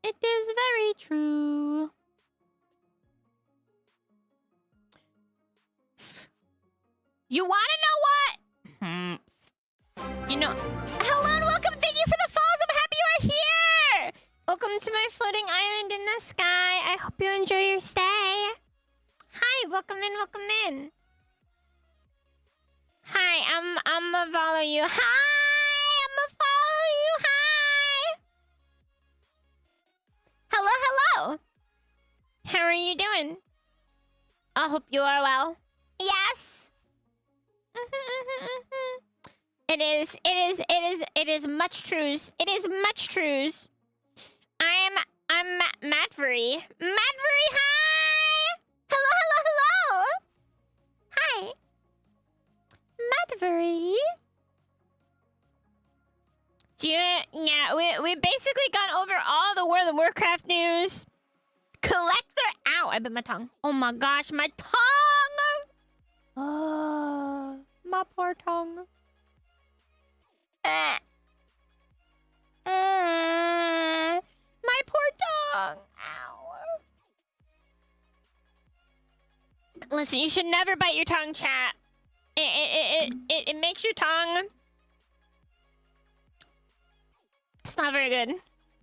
It is very true. You want to know what? You know, hello and welcome. Thank you for the follows. I'm happy you are here. Welcome to my floating island in the sky. I hope you enjoy your stay. Hi, welcome in. Hi, I'm gonna follow you. Hi, I'm gonna follow you. Hi. Hello. How are you doing? I hope you are well. Yes. It is much trues. It is much trues. I'm Matvery. Matvery, hi! Hello. Hi. Matvery. Yeah, we basically gone over all the World of Warcraft news. Collector, ow, I bit my tongue. Oh my gosh, my tongue! Oh, my poor tongue. My poor tongue. Ow. Listen, you should never bite your tongue, chat. It makes your tongue. It's not very good.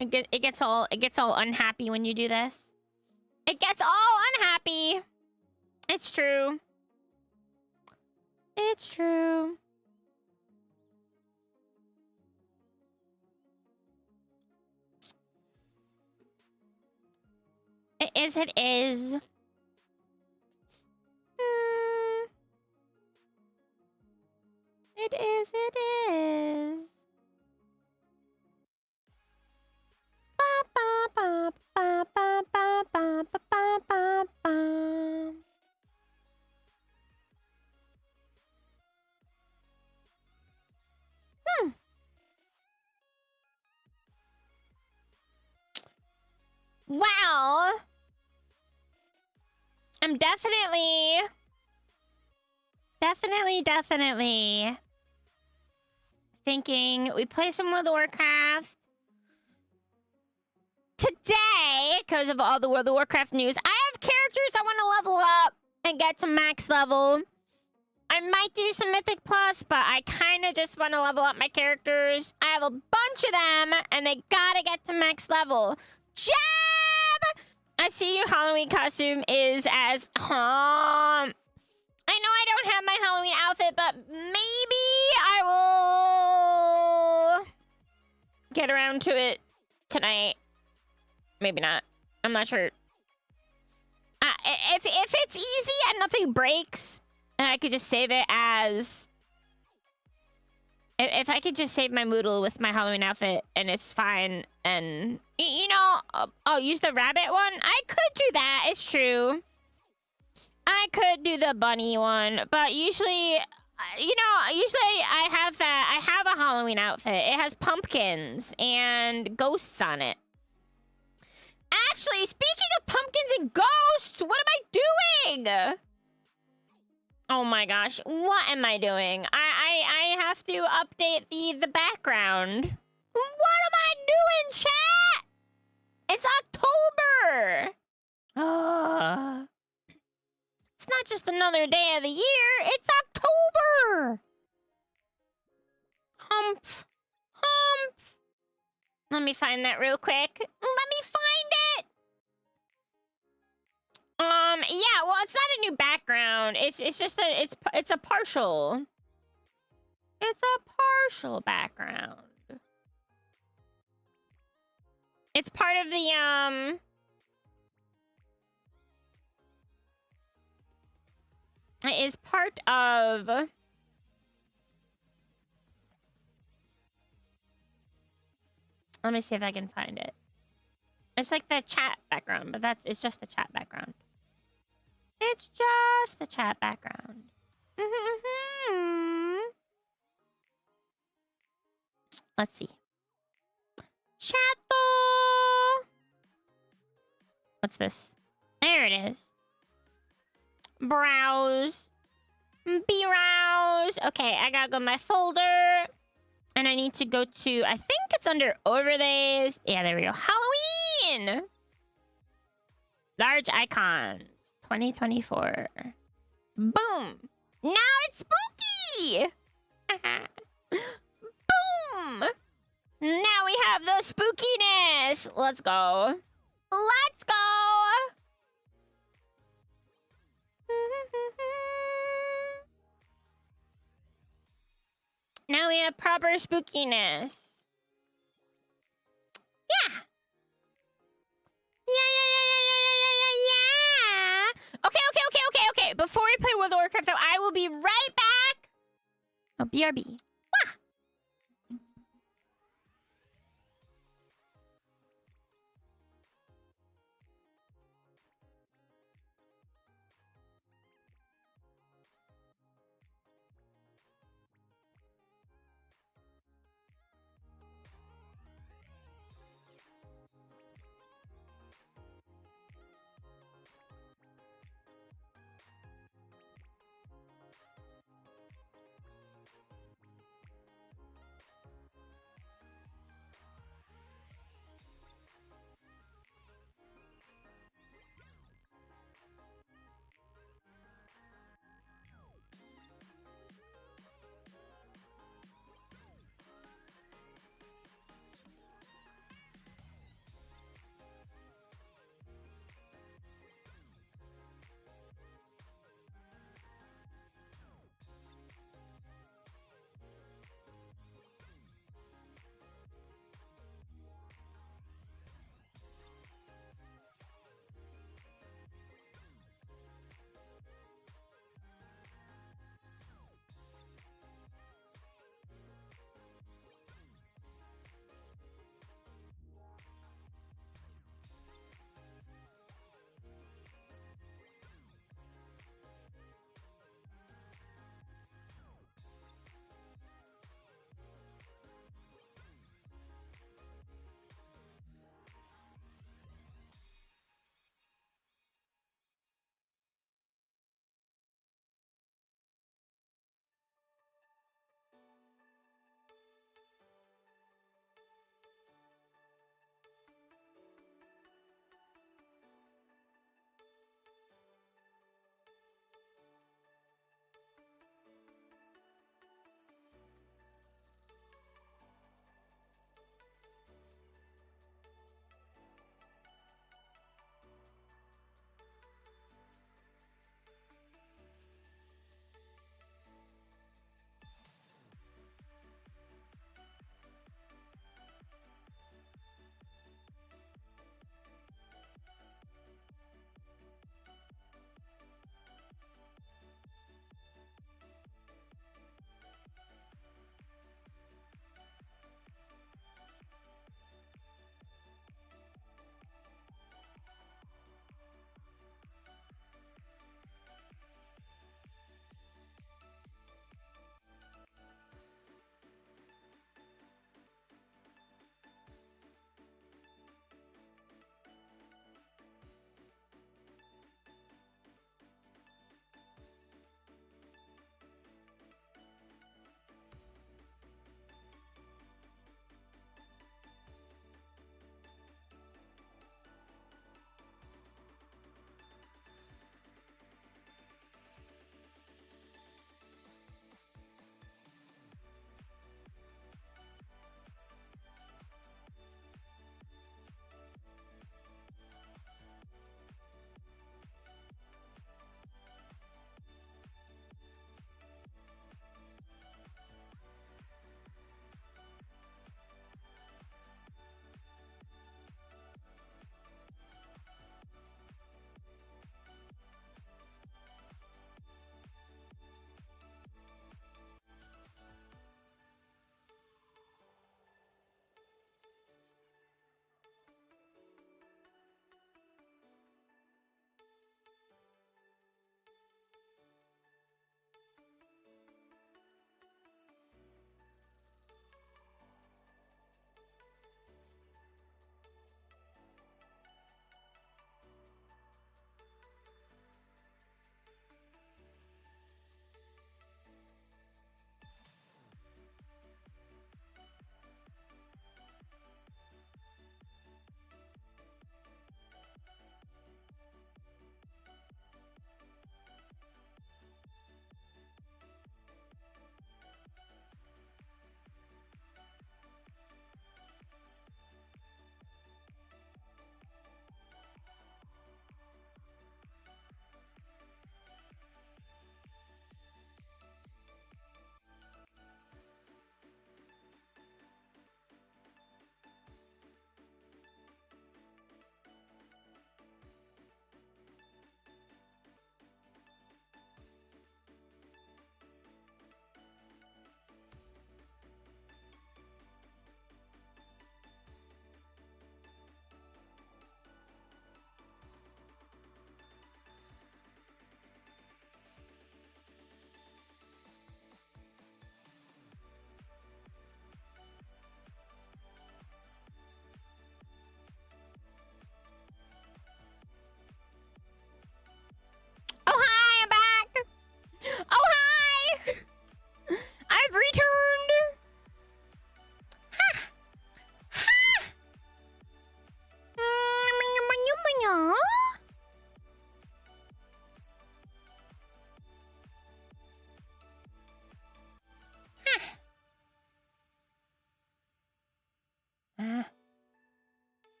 It gets all unhappy when you do this. It gets all unhappy. It's true. It's true. It is. It is. It is. It is. Ba ba ba ba ba ba ba ba ba ba. Wow. I'm definitely thinking we play some World of Warcraft today because of all the World of Warcraft news. I have characters I want to level up and get to max level. I might do some Mythic Plus, but I kind of just want to level up my characters. I have a bunch of them, and they gotta get to max level. Jab! I see your Halloween costume is as... I know I don't have my Halloween outfit, but maybe I will get around to it tonight. Maybe not. I'm not sure. If it's easy and nothing breaks, and I could just save it as... If I could just save my Moodle with my Halloween outfit and it's fine, and you know, I'll use the rabbit one. I could do that. It's true. I could do the bunny one, but usually, I have that. I have a Halloween outfit. It has pumpkins and ghosts on it. Actually, speaking of pumpkins and ghosts, what am I doing? Oh my gosh, what am I doing? I have to update the background. What am I doing, chat? It's October. It's not just another day of the year. It's October. Humph. Humph. Let me find that real quick. Let me find it. Yeah, well, it's not a new background. It's just a it's a partial. It's a partial background. It's part of the it is part of let me see if I can find it. It's like the chat background, but it's just the chat background. It's just the chat background. Let's see. Chato. What's this? There it is. Browse. Browse. Okay, I gotta go to my folder. And I need to go to, I think it's under overlays. Yeah, there we go. Halloween. Large icons. 2024. Boom. Now it's spooky. Boom. Now we have the spookiness. Let's go. Let's go. Now we have proper spookiness. Yeah. Yeah. Okay. Before we play World of Warcraft, though, I will be right back. Oh, BRB.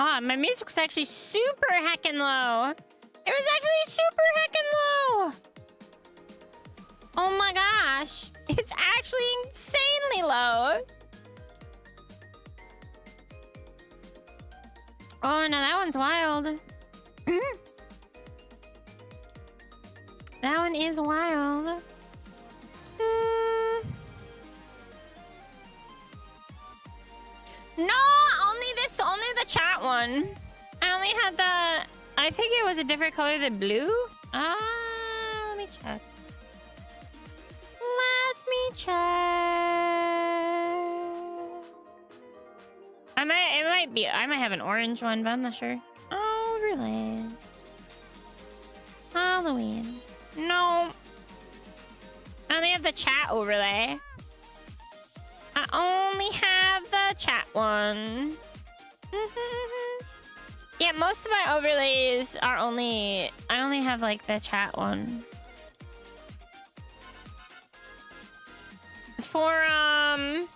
Oh, my music was actually super heckin' low. It was actually super heckin' low. Oh my gosh. It's actually insanely low. Oh, no, that one's wild. That one is wild. No, only the chat one. I only had the... I think it was a different color than blue. Let me check. Let me check. I might have an orange one, but I'm not sure. Overlay. Halloween. No. I only have the chat overlay. I only have the chat one. Yeah, most of my overlays are only... I only have, like, the chat one. For, I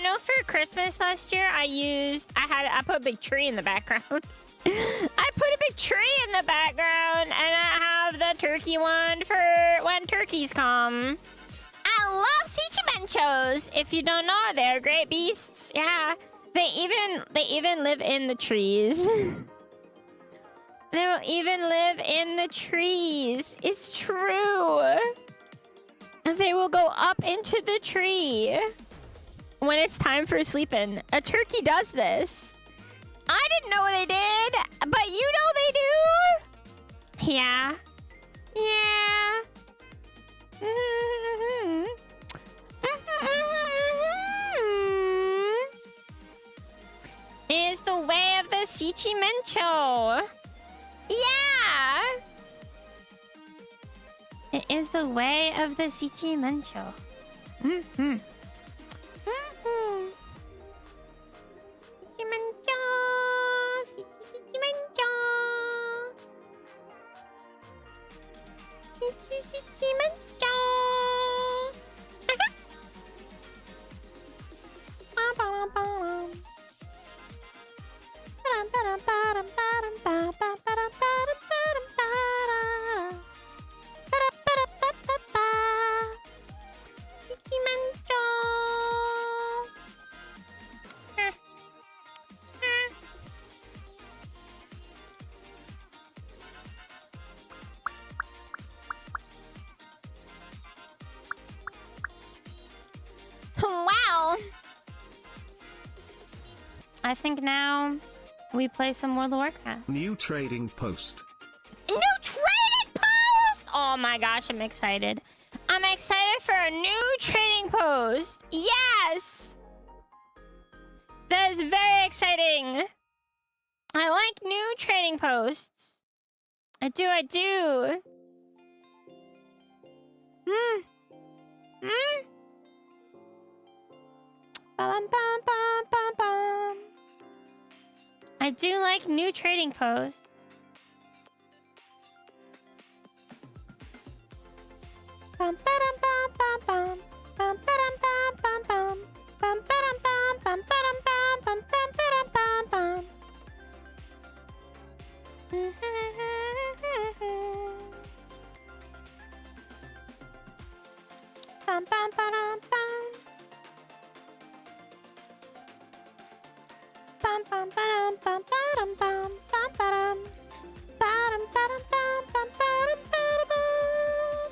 know for Christmas last year, I put a big tree in the background. I put a big tree in the background, and I have the turkey one for when turkeys come. I love Sichimenchos. If you don't know, they're great beasts. Yeah, they even live in the trees. They will even live in the trees. It's true. They will go up into the tree when it's time for sleeping. A turkey does this. I didn't know they did, but you know they do. Yeah. Yeah. Is the way of the Sichimencho. Yeah. It is the way of the Sichimencho. Sichimencho. Sichimencho. Sichimencho. Wow. I think now we play some World of Warcraft. New trading post. New trading post! Oh my gosh, I'm excited. I'm excited for a new trading post. Yes! That is very exciting. I like new trading posts. I do. Bum. I do like new trading posts. Bum ba-dum bum bum bum bum ba-dum bum bum bum bum ba-dum bum bum ba-dum bum bum bum ba-dum bum bum. Bum bum ba-dum bum. Bum bum ba-dum bum ba-dum bum bum ba-dum. Ba-dum ba-dum bum bum ba-dum ba-dum bum.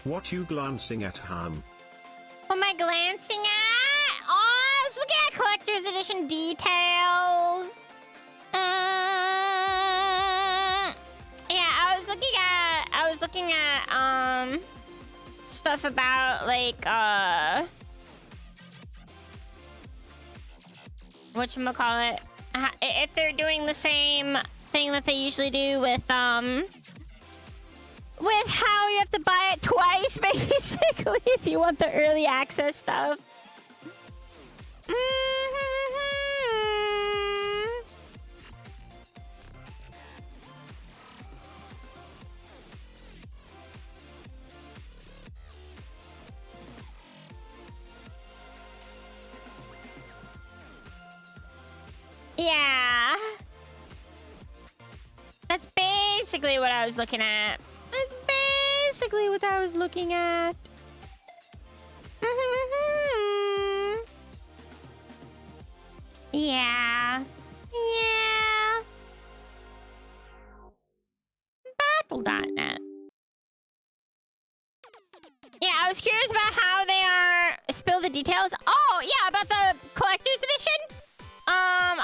What you glancing at, Ham? What am I glancing at? Oh, I was looking at collector's edition details. Yeah, I was looking at stuff about like whatchamacallit, if they're doing the same thing that they usually do with how you have to buy it twice, basically, if you want the early access stuff. Yeah. That's basically what I was looking at. That's basically what I was looking at. Yeah. Yeah. Battle.net. Yeah, I was curious about how they are. Spill the details. Oh, yeah, about the collector's edition.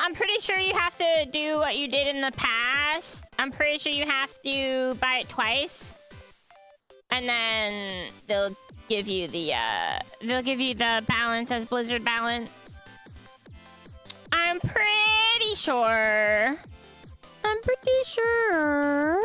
I'm pretty sure you have to do what you did in the past. I'm pretty sure you have to buy it twice. And then they'll give you the balance as Blizzard balance. I'm pretty sure. I'm pretty sure.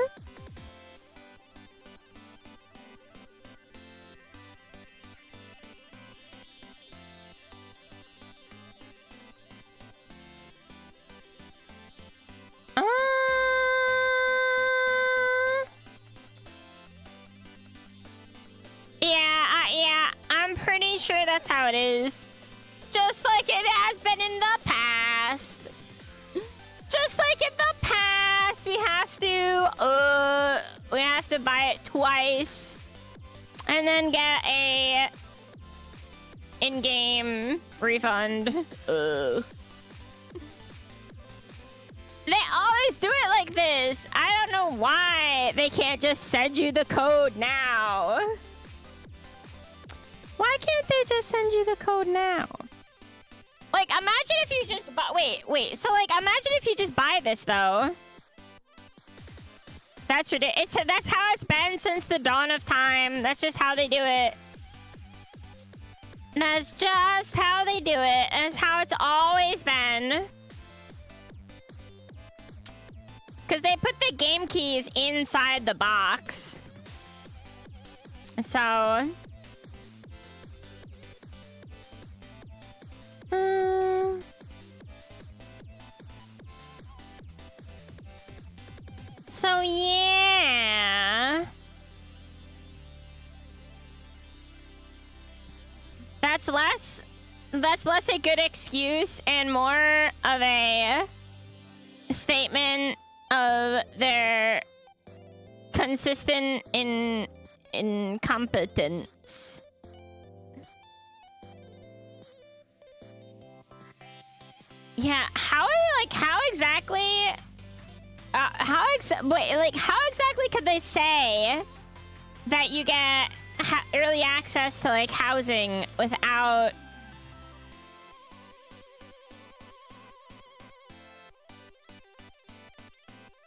Yeah, I'm pretty sure that's how it is. Just like it has been in the past. Just like in the past, we have to buy it twice. And then get a in-game refund. They always do it like this. I don't know why they can't just send you the code now. Why can't they just send you the code now? Like, imagine if you just buy... Wait. So, like, imagine if you just buy this, though. That's ridiculous. That's how it's been since the dawn of time. That's just how they do it. That's just how they do it. That's how it's always been. Because they put the game keys inside the box. So... So yeah, that's less a good excuse and more of a statement of their consistent incompetence. Yeah, how exactly could they say that you get early access to like housing without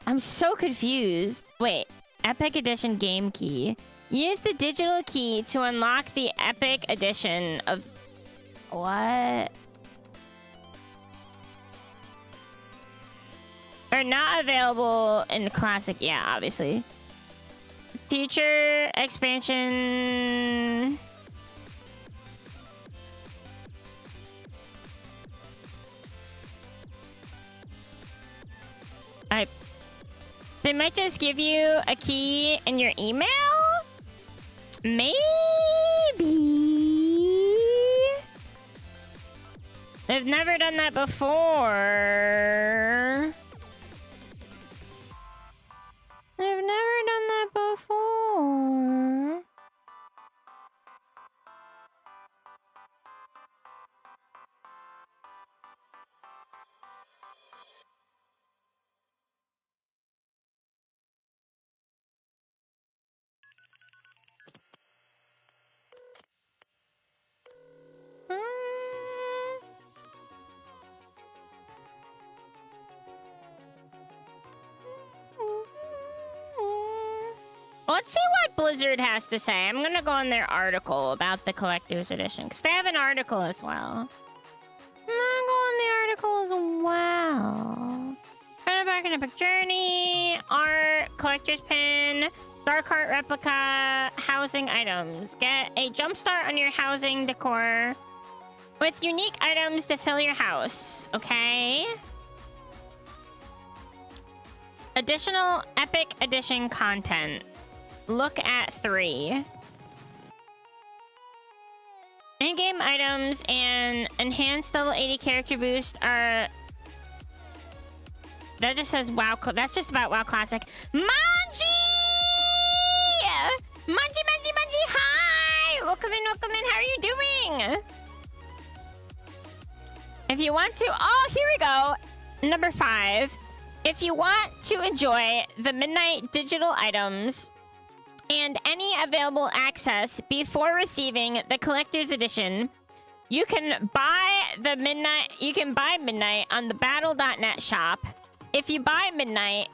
I'm so confused. Wait, Epic Edition game key. Use the digital key to unlock the Epic Edition of what? Are not available in the classic. Yeah, obviously. Future expansion. They might just give you a key in your email? Maybe. They've never done that before. I've never done that before. Let's see what Blizzard has to say. I'm gonna go on their article about the collector's edition, because they have an article as well. I'm gonna go on the article as well. Back in Epic Journey, art, collector's pin, dark art replica, housing items. Get a jump start on your housing decor with unique items to fill your house. Okay. Additional Epic Edition content. Look at 3. In-game items and enhanced level 80 character boost are... That just says WoW. That's just about WoW Classic. Manji! Manji! Hi! Welcome in. How are you doing? If you want to... Oh, here we go. Number 5. If you want to enjoy the Midnight digital items and any available access before receiving the collector's edition, you can buy Midnight on the battle.net shop. If you buy Midnight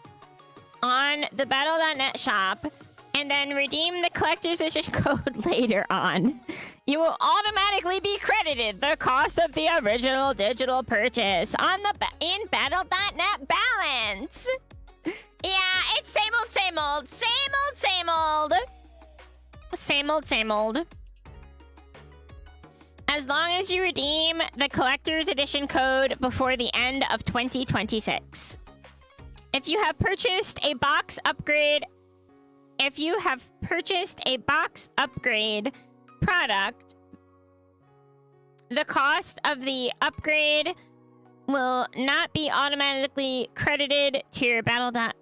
on the battle.net shop and then redeem the collector's edition code later on, you will automatically be credited the cost of the original digital purchase on the in battle.net balance. Yeah, it's same old. As long as you redeem the collector's edition code before the end of 2026. If you have purchased a box upgrade product, the cost of the upgrade will not be automatically credited to your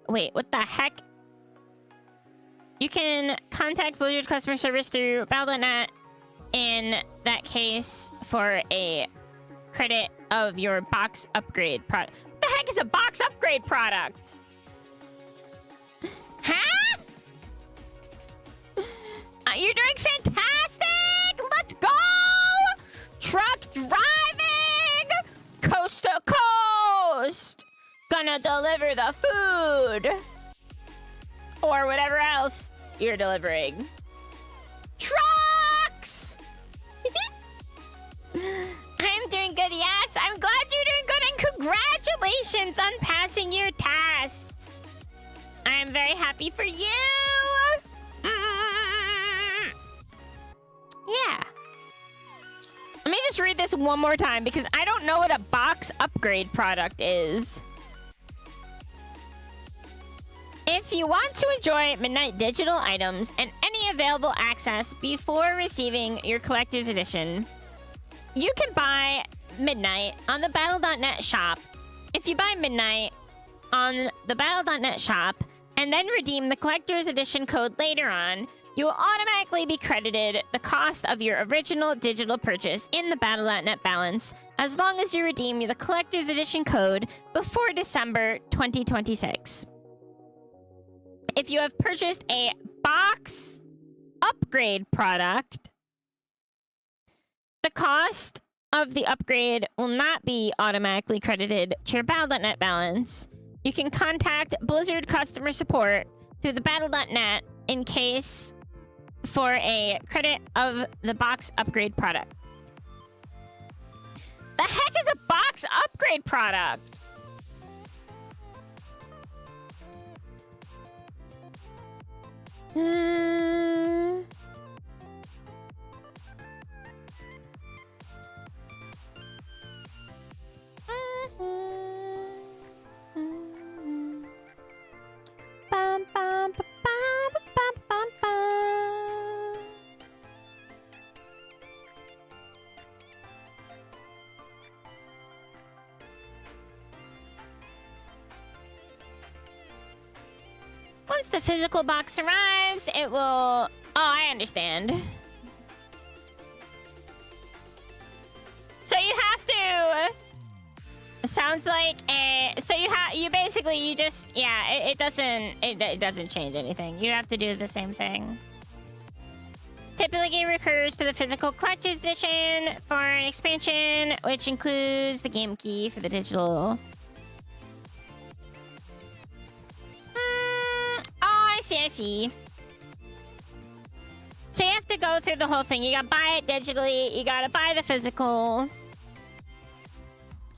Wait, what the heck? You can contact Blizzard customer service through Battle.net in that case for a credit of your box upgrade product. What the heck is a box upgrade product? Huh? You're doing fantastic! Let's go! Truck driving! Coast to coast! Gonna deliver the food! Or whatever else you're delivering. Trucks! I'm doing good, yes! I'm glad you're doing good, and congratulations on passing your tests! I'm very happy for you! Yeah. Let me just read this one more time because I don't know what a box upgrade product is. If you want to enjoy Midnight digital items and any available access before receiving your collector's edition, you can buy Midnight on the Battle.net shop. If you buy Midnight on the Battle.net shop and then redeem the collector's edition code later on, you will automatically be credited the cost of your original digital purchase in the Battle.net balance as long as you redeem the collector's edition code before December 2026. If you have purchased a box upgrade product, the cost of the upgrade will not be automatically credited to your Battle.net balance. You can contact Blizzard customer support through the Battle.net in case for a credit of the box upgrade product. The heck is a box upgrade product? Bum, bum, ba, bum, bum, bum, bum. Once the physical box arrives, it will... Oh, I understand. So you have to... Sounds like a... So you basically, you just... Yeah, it doesn't change anything. You have to do the same thing. Typically, game recurs to the physical collector's edition for an expansion, which includes the game key for the digital... I see. So you have to go through the whole thing. You gotta buy it digitally. You gotta buy the physical.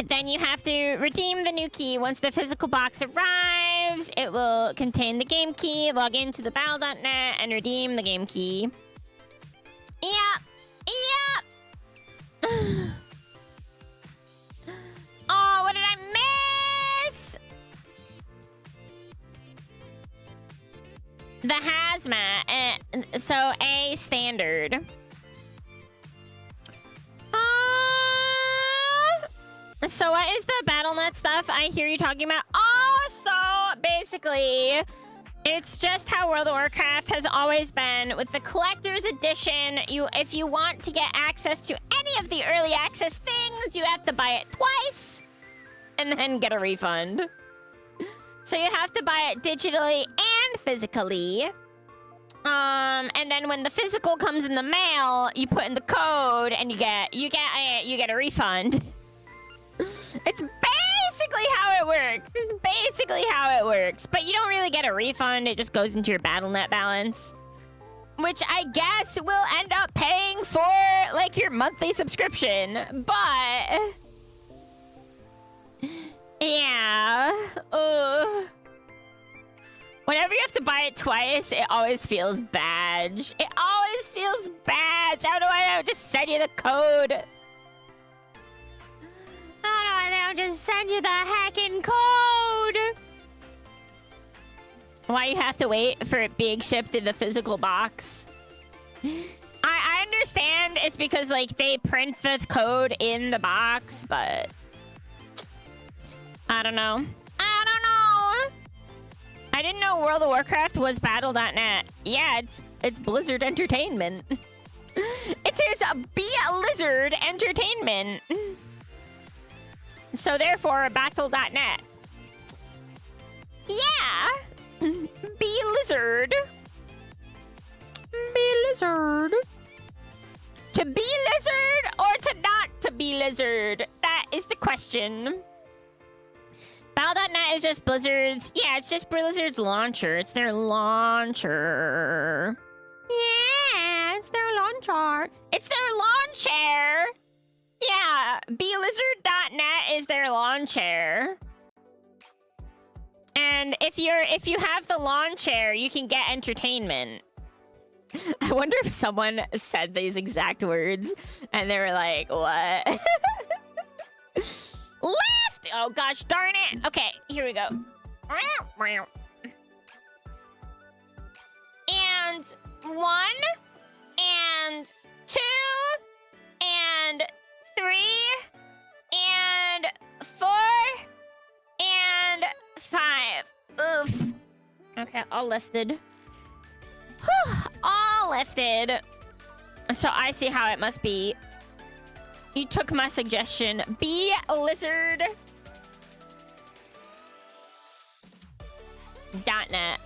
Then you have to redeem the new key. Once the physical box arrives, it will contain the game key. Log into the battle.net and redeem the game key. Yep. Oh, what did I miss? The hazmat. So A standard. So what is the BattleNet stuff I hear you talking about? Oh, so basically, it's just how World of Warcraft has always been. With the Collector's Edition, if you want to get access to any of the early access things, you have to buy it twice and then get a refund. So you have to buy it digitally and physically. And then when the physical comes in the mail, you put in the code and you get a refund. It's basically how it works. But you don't really get a refund. It just goes into your BattleNet balance, which I guess will end up paying for like your monthly subscription. But yeah, whenever you have to buy it twice, it always feels bad. How do I just send you the code? How do I just send you the hacking code? Why you have to wait for it being shipped in the physical box? I understand it's because like they print the code in the box, but I don't know. I didn't know World of Warcraft was Battle.net. Yeah, it's Blizzard Entertainment. It is Blizzard Entertainment. So therefore, Battle.net. Yeah! Blizzard. To be lizard or to not to be lizard? That is the question. Battle.net is just Blizzard's... Yeah, it's just Blizzard's launcher. It's their launcher. Yeah, it's their launcher. It's their launcher. Yeah, blizzard.net is their launcher. And if you have the launcher, you can get entertainment. I wonder if someone said these exact words and they were like, what? Left! Oh gosh, darn it. Okay, here we go. And 1 and 2 and 3 and 4 and 5. Oof. Okay, all lifted. Whew, all lifted. So I see how it must be. You took my suggestion. Be a lizard. .net.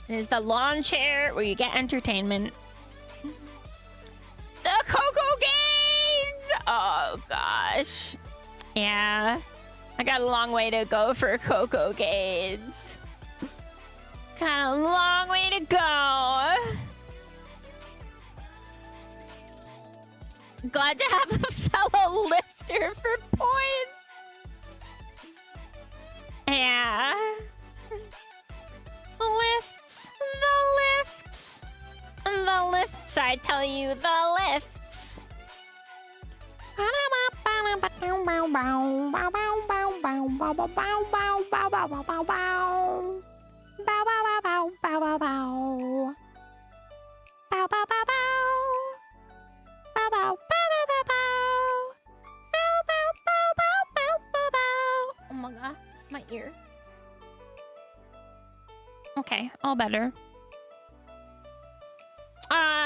It is the lawn chair where you get entertainment. The KokoGains! Oh, gosh. Yeah. I got a long way to go for KokoGains. Got a long way to go. Glad to have a fellow lifter for points. Yeah. Lifts. The lifts, I tell you, the lifts. Oh my god, my ear. Okay, all better.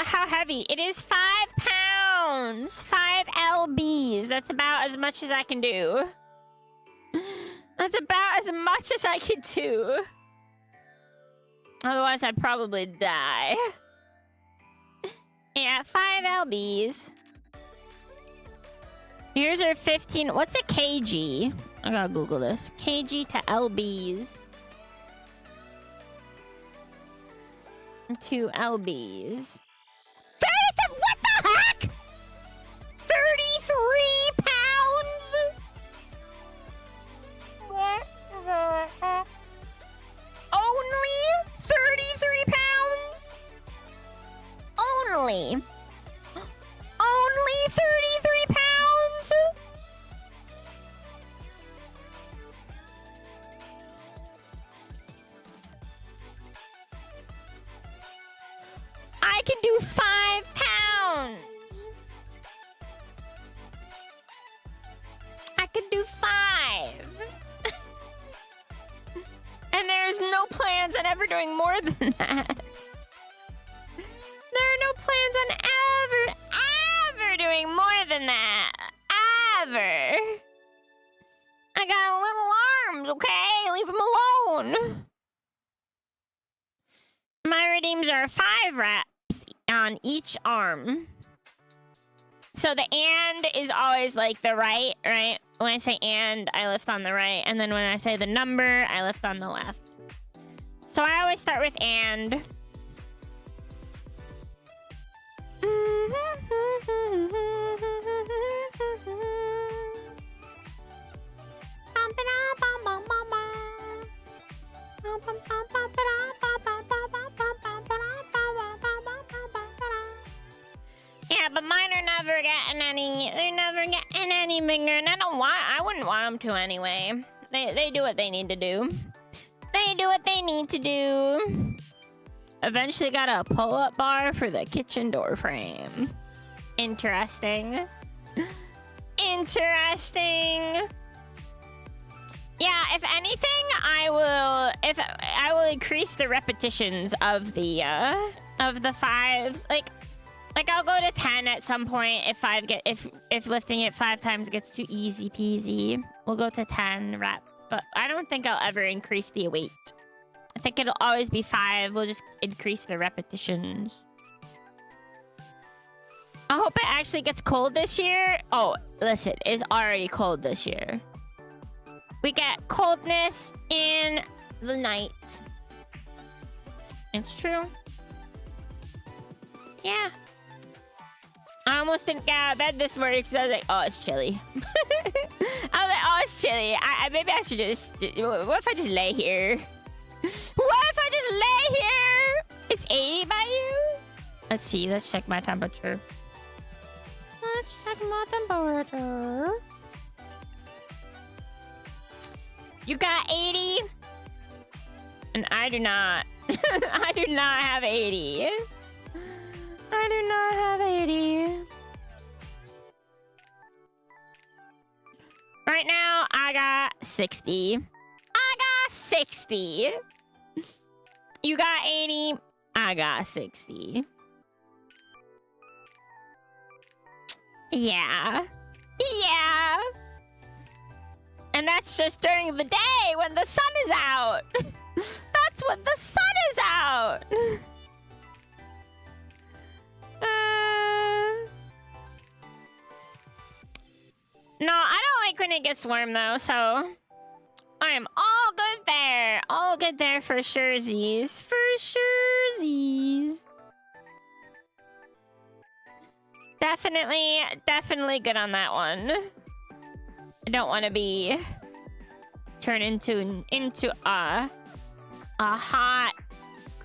How heavy? It is 5 pounds. 5 lbs. That's about as much as I can do. That's about as much as I can do. Otherwise, I'd probably die. Yeah, 5 lbs. Here's our 15. What's a kg? I gotta Google this. Kg to lbs. 2 lbs. 33, what the heck? 33 pounds? What the heck? Only 33 pounds? Only 33 pounds? I can do 5 pounds. I can do 5. And there's no plans on ever doing more than that. There are no plans on ever doing more than that. Ever. I got little arms, okay? Leave them alone. My redeems are 5 reps on each arm. So the and is always like the right? When I say and, I lift on the right. And then when I say the number, I lift on the left. So I always start with and. Yeah, but mine are never getting any. They're never getting any bigger, and I wouldn't want them to anyway. They do what they need to do. They do what they need to do. Eventually got a pull-up bar for the kitchen door frame. Interesting. Interesting. Yeah, if anything, I will increase the repetitions of the 5s. Like I'll go to 10 at some point if lifting it 5 times gets too easy peasy. We'll go to 10 reps, but I don't think I'll ever increase the weight. I think it'll always be 5. We'll just increase the repetitions. I hope it actually gets cold this year. Oh, listen, it's already cold this year. We get coldness in the night. It's true. Yeah. I almost didn't get out of bed this morning because I was like, oh, it's chilly. I was like, oh, it's chilly. Maybe I should just... What if I just lay here? What if I just lay here? It's 80 by you? Let's see. Let's check my temperature. Let's check my temperature. You got 80? And I do not. I do not have 80. I do not have 80. Right now, I got 60. I got 60. You got 80. I got 60. Yeah. Yeah. And that's just during the day when the sun is out. That's when the sun is out. No, I don't like when it gets warm though, so I'm all good there. All good there for surezies. For surezies. Definitely good on that one. I don't want to be turned into a hot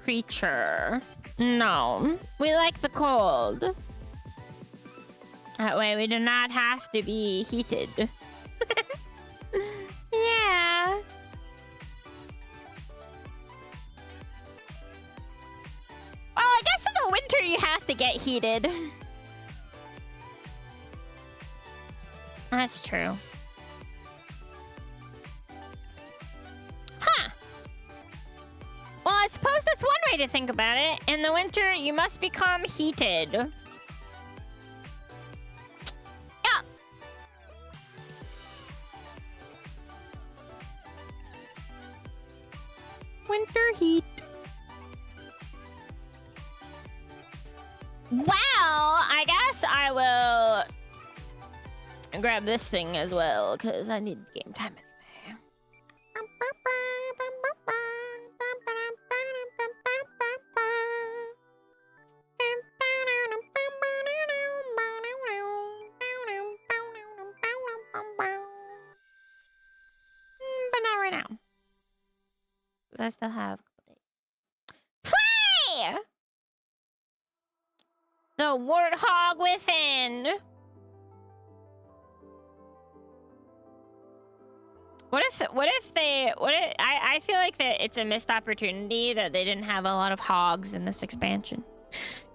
creature. No, we like the cold. That way we do not have to be heated. Yeah. Well, I guess in the winter you have to get heated. That's true. Huh. Well, I suppose that's one way to think about it. In the winter, you must become heated. Yeah. Winter heat. Well, I guess I will grab this thing as well, because I need game time anyway. I still have play the warthog within. I feel like that it's a missed opportunity that they didn't have a lot of hogs in this expansion.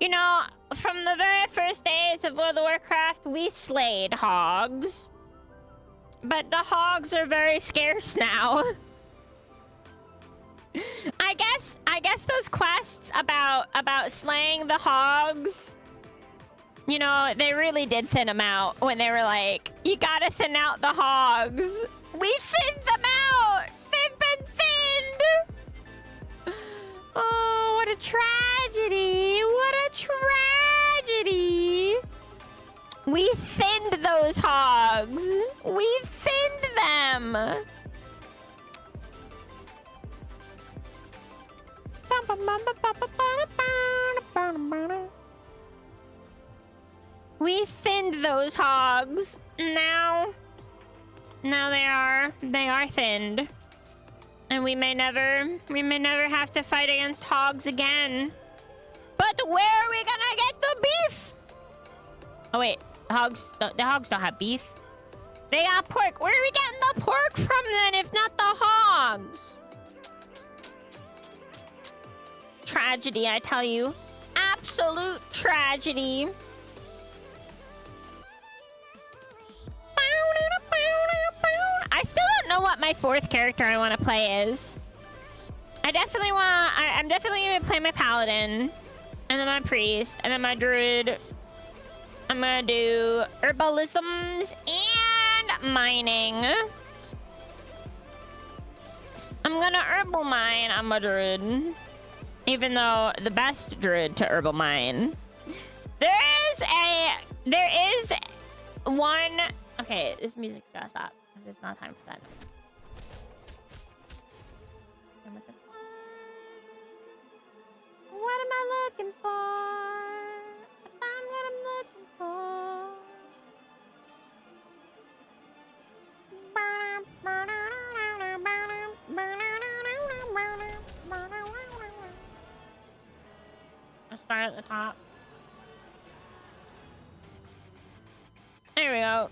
You know, from the very first days of World of Warcraft, we slayed hogs. But the hogs are very scarce now. I guess those quests about slaying the hogs, you know, they really did thin them out when they were like, you gotta thin out the hogs. We thinned them out! They've been thinned! Oh, what a tragedy! What a tragedy! We thinned those hogs! We thinned them! We thinned those hogs. Now they are thinned. And we may never have to fight against hogs again. But where are we gonna get the beef? Oh wait, the hogs don't have beef. They got pork. Where are we getting the pork from then if not the hogs? Tragedy, I tell you. Absolute tragedy. I still don't know what my fourth character I want to play is. I'm definitely gonna play my paladin, and then my priest, and then my druid. I'm gonna do herbalisms and mining. I'm gonna herbal mine on my druid, even though the best druid to herbal mine. There is one. Okay, this music gotta stop. It's not time for that. What am I looking for? I found what I'm looking for. Let's start at the top. There we go.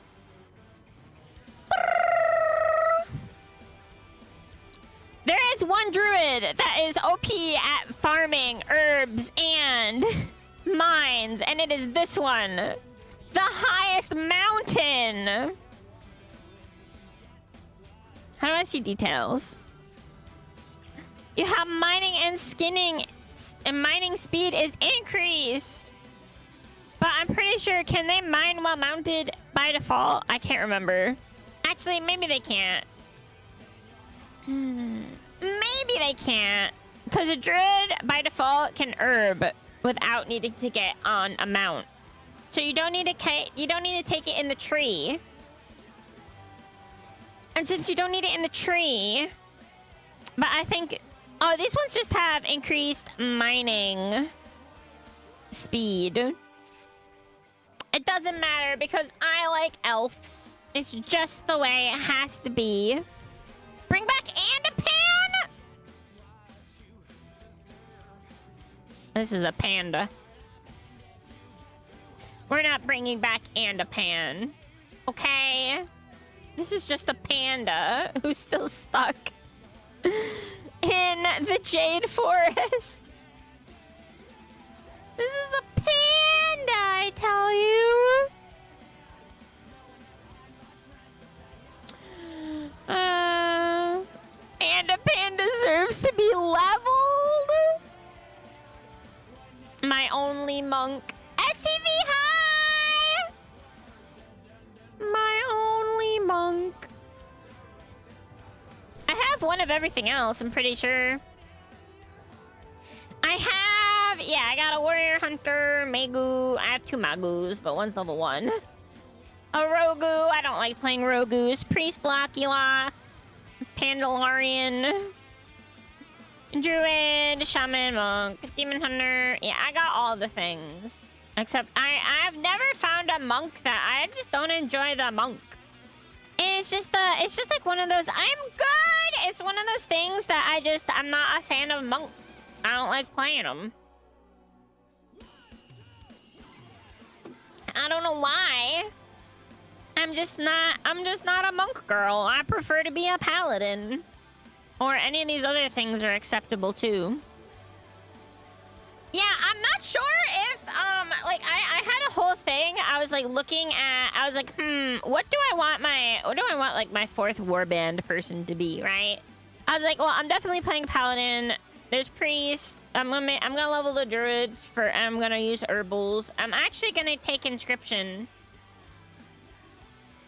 There is one druid that is OP at farming herbs and mines, and it is this one. The highest mountain. How do I see details? You have mining and skinning, and mining speed is increased. But I'm pretty sure, can they mine while mounted by default? I can't remember. Actually, maybe they can't. Maybe they can't, because a druid by default can herb without needing to get on a mount. So you don't need to take it in the tree. And since you don't need it in the tree, but I think, oh, these ones just have increased mining speed. It doesn't matter because I like elves. It's just the way it has to be. Bring back and a pan? This is a panda. We're not bringing back and a pan. Okay? This is just a panda who's still stuck in the Jade Forest. This is a panda, I tell you. And a pan deserves to be leveled. My only monk. SCV high! My only monk. I have one of everything else, I'm pretty sure. I got a warrior hunter, Magu. I have 2 Magus, but one's level 1. A Rogu. I don't like playing Rogus. Priest Blackula. Pandalarian. Druid. Shaman. Monk. Demon Hunter. Yeah, I got all the things. Except I've never found a monk that I just don't enjoy the monk. And it's just like one of those, I'm good It's one of those things that I'm not a fan of monk. I don't like playing them. I don't know why. I'm just not a monk girl. I prefer to be a paladin. Or any of these other things are acceptable too. Yeah, I'm not sure if like I had a whole thing. I was like looking at, I was like, what do I want like my fourth warband person to be, right? I was like, well, I'm definitely playing paladin. There's priest. I'm gonna level the druids I'm gonna use herbals. I'm actually gonna take inscription.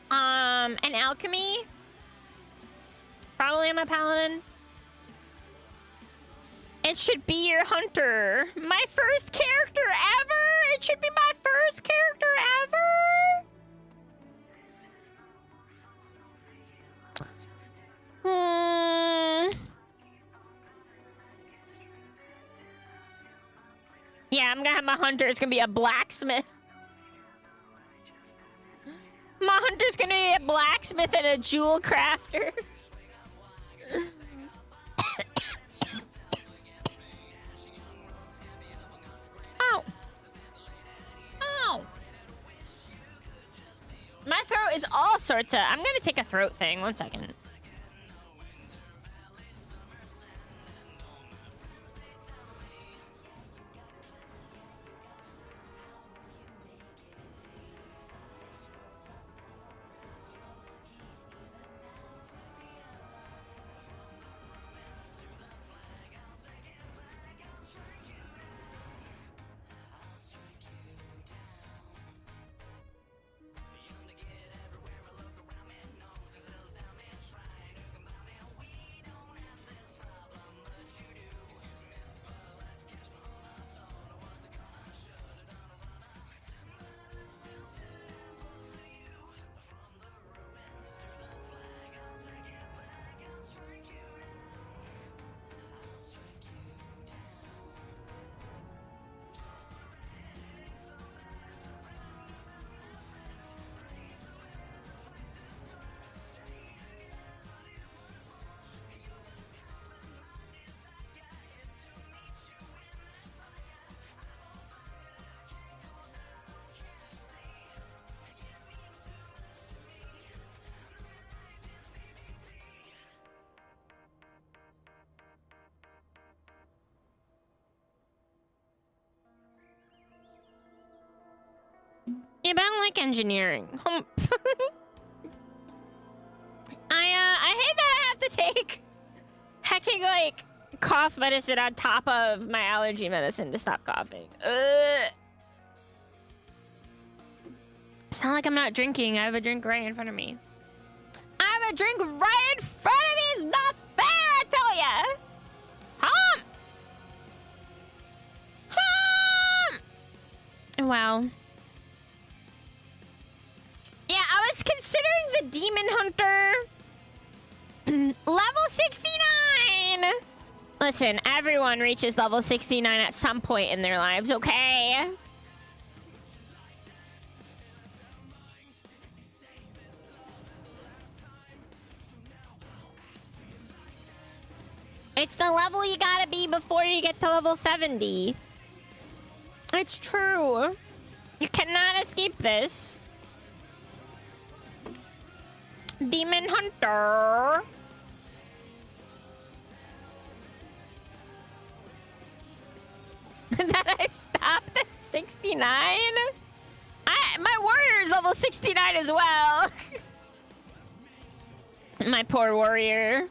And alchemy. Probably I'm a paladin. It should be your hunter. My first character ever. It should be my first character ever. Yeah, I'm gonna have my hunter. It's gonna be a blacksmith. My hunter's gonna be a blacksmith and a jewel crafter. Ow. Ow. My throat is all sorts of... I'm gonna take a throat thing. 1 second. Yeah, but I don't like engineering. I hate that I have to take hecking like cough medicine on top of my allergy medicine to stop coughing. It's not like I'm not drinking. I have a drink right in front of me. I have a drink right in front of me. It's not fair, I tell ya. Wow. Yeah, I was considering the Demon Hunter. Level 69! Listen, everyone reaches level 69 at some point in their lives, okay? It's the level you gotta be before you get to level 70. It's true. You cannot escape this. Demon Hunter. That I stopped at 69? My warrior is level 69 as well. My poor warrior.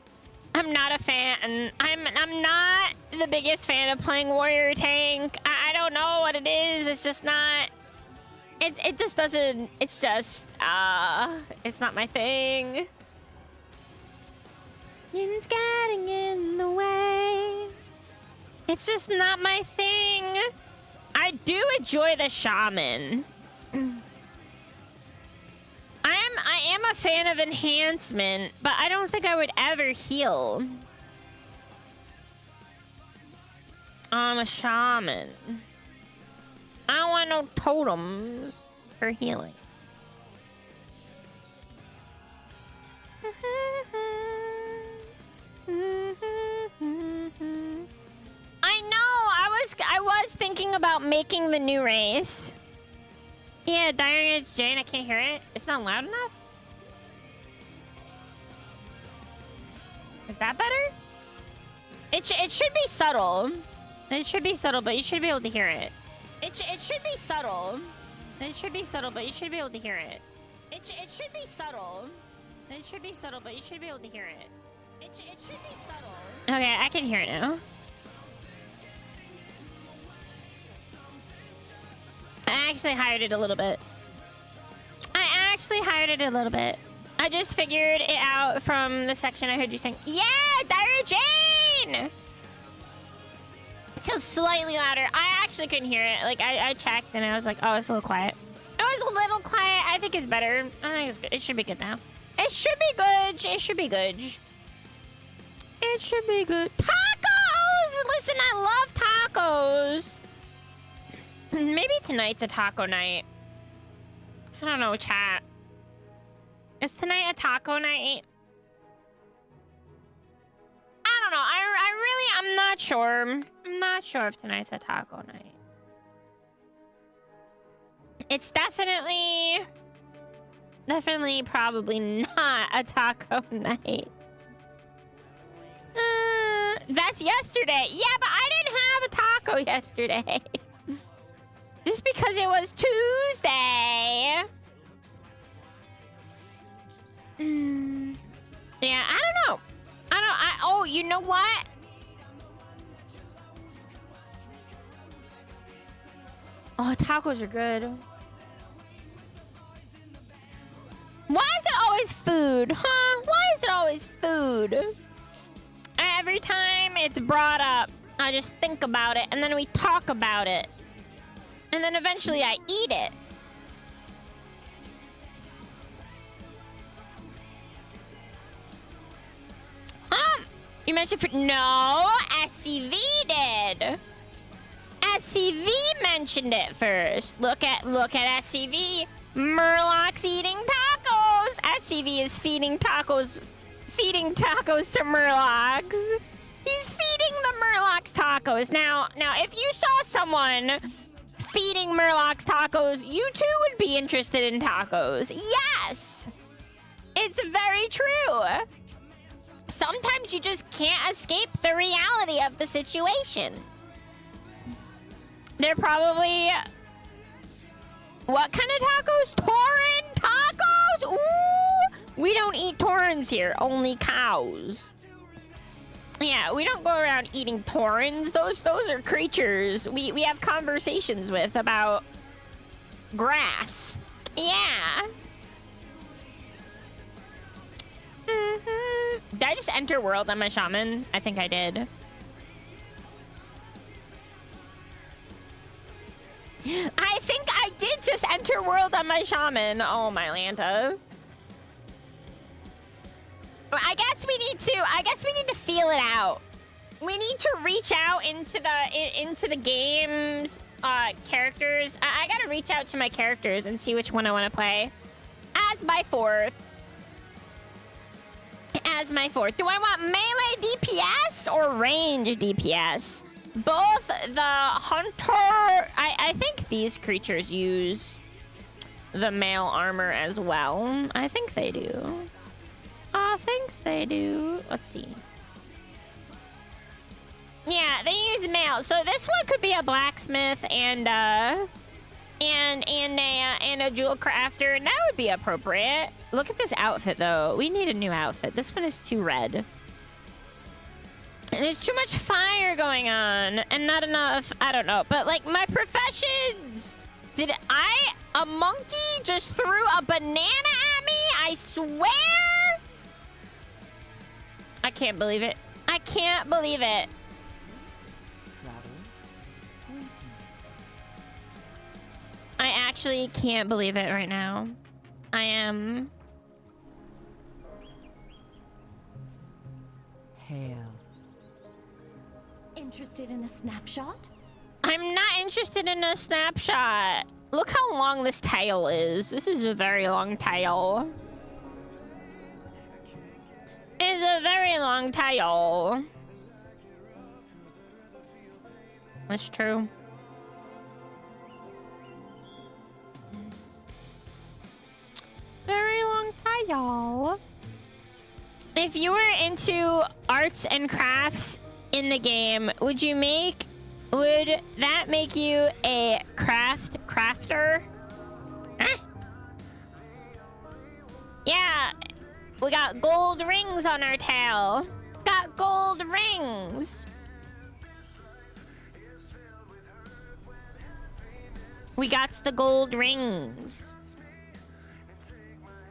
I'm not a fan. I'm not the biggest fan of playing warrior tank. I don't know what it is. It's just not. It just doesn't. It's just it's not my thing. It's getting in the way. It's just not my thing. I do enjoy the shaman. I am a fan of enhancement, but I don't think I would ever heal. I'm a shaman. I don't want no totems for healing. thinking about making the new race. Yeah, Diary Edge Jane, I can't hear it. It's not loud enough? Is that better? It should be subtle. It should be subtle, but you should be able to hear it. It should be subtle. It should be subtle, but you should be able to hear it. It should be subtle. It should be subtle, but you should be able to hear it. It should be subtle. Okay, I can hear it now. I actually hired it a little bit. I just figured it out from the section I heard you saying, yeah, Diary Jane! It's so slightly louder. I actually couldn't hear it. Like, I checked and I was like, oh, it's a little quiet. It was a little quiet. I think it's better. I think it's good. It should be good now. It should be good. It should be good. It should be good. Tacos! Listen, I love tacos. Maybe tonight's a taco night. I don't know, chat. Is tonight a taco night? I don't know. I'm not sure. I'm not sure if tonight's a taco night. It's definitely probably not a taco night. That's yesterday. Yeah, but I didn't have a taco yesterday. Just because it was Tuesday. Yeah, I don't know. Oh, you know what? Oh, tacos are good. Why is it always food, huh? Why is it always food? Every time it's brought up, I just think about it, and then we talk about it. And then eventually I eat it. You mentioned no, SCV did. SCV mentioned it first. Look at SCV. Murloc's eating tacos. SCV is feeding tacos to Murlocs. He's feeding the Murlocs tacos. Now, if you saw someone feeding Murlocs tacos, you too would be interested in tacos. Yes! It's very true. Sometimes you just can't escape the reality of the situation. They're probably... What kind of tacos? Tauren tacos? Ooh! We don't eat taurens here, only cows. Yeah, we don't go around eating taurens. Those are creatures we have conversations with about grass. Yeah. Did I just enter world on my shaman? I think I did. I think I did just enter world on my shaman. Oh, my Lanta. I guess we need to feel it out. We need to reach out into the game's characters. I gotta reach out to my characters and see which one I want to play as my fourth. Do I want melee DPS or range DPS? Both the hunter... I think these creatures use the mail armor as well. I think they do. Let's see. Yeah, they use mail. So this one could be a blacksmith and a jewel crafter, and that would be appropriate. Look at this outfit, though. We need a new outfit. This one is too red. And there's too much fire going on, and not enough, I don't know. But, like, my professions! A monkey just threw a banana at me? I swear! I can't believe it. I can't believe it. I actually can't believe it right now. I am... Hail. Interested in a snapshot? I'm not interested in a snapshot. Look how long this tail is. This is a very long tail. It's a very long tail. That's true. Very long title. If you were into arts and crafts in the game, would that make you a crafter? Huh? Yeah, we got gold rings on our tail. Got gold rings. We got the gold rings.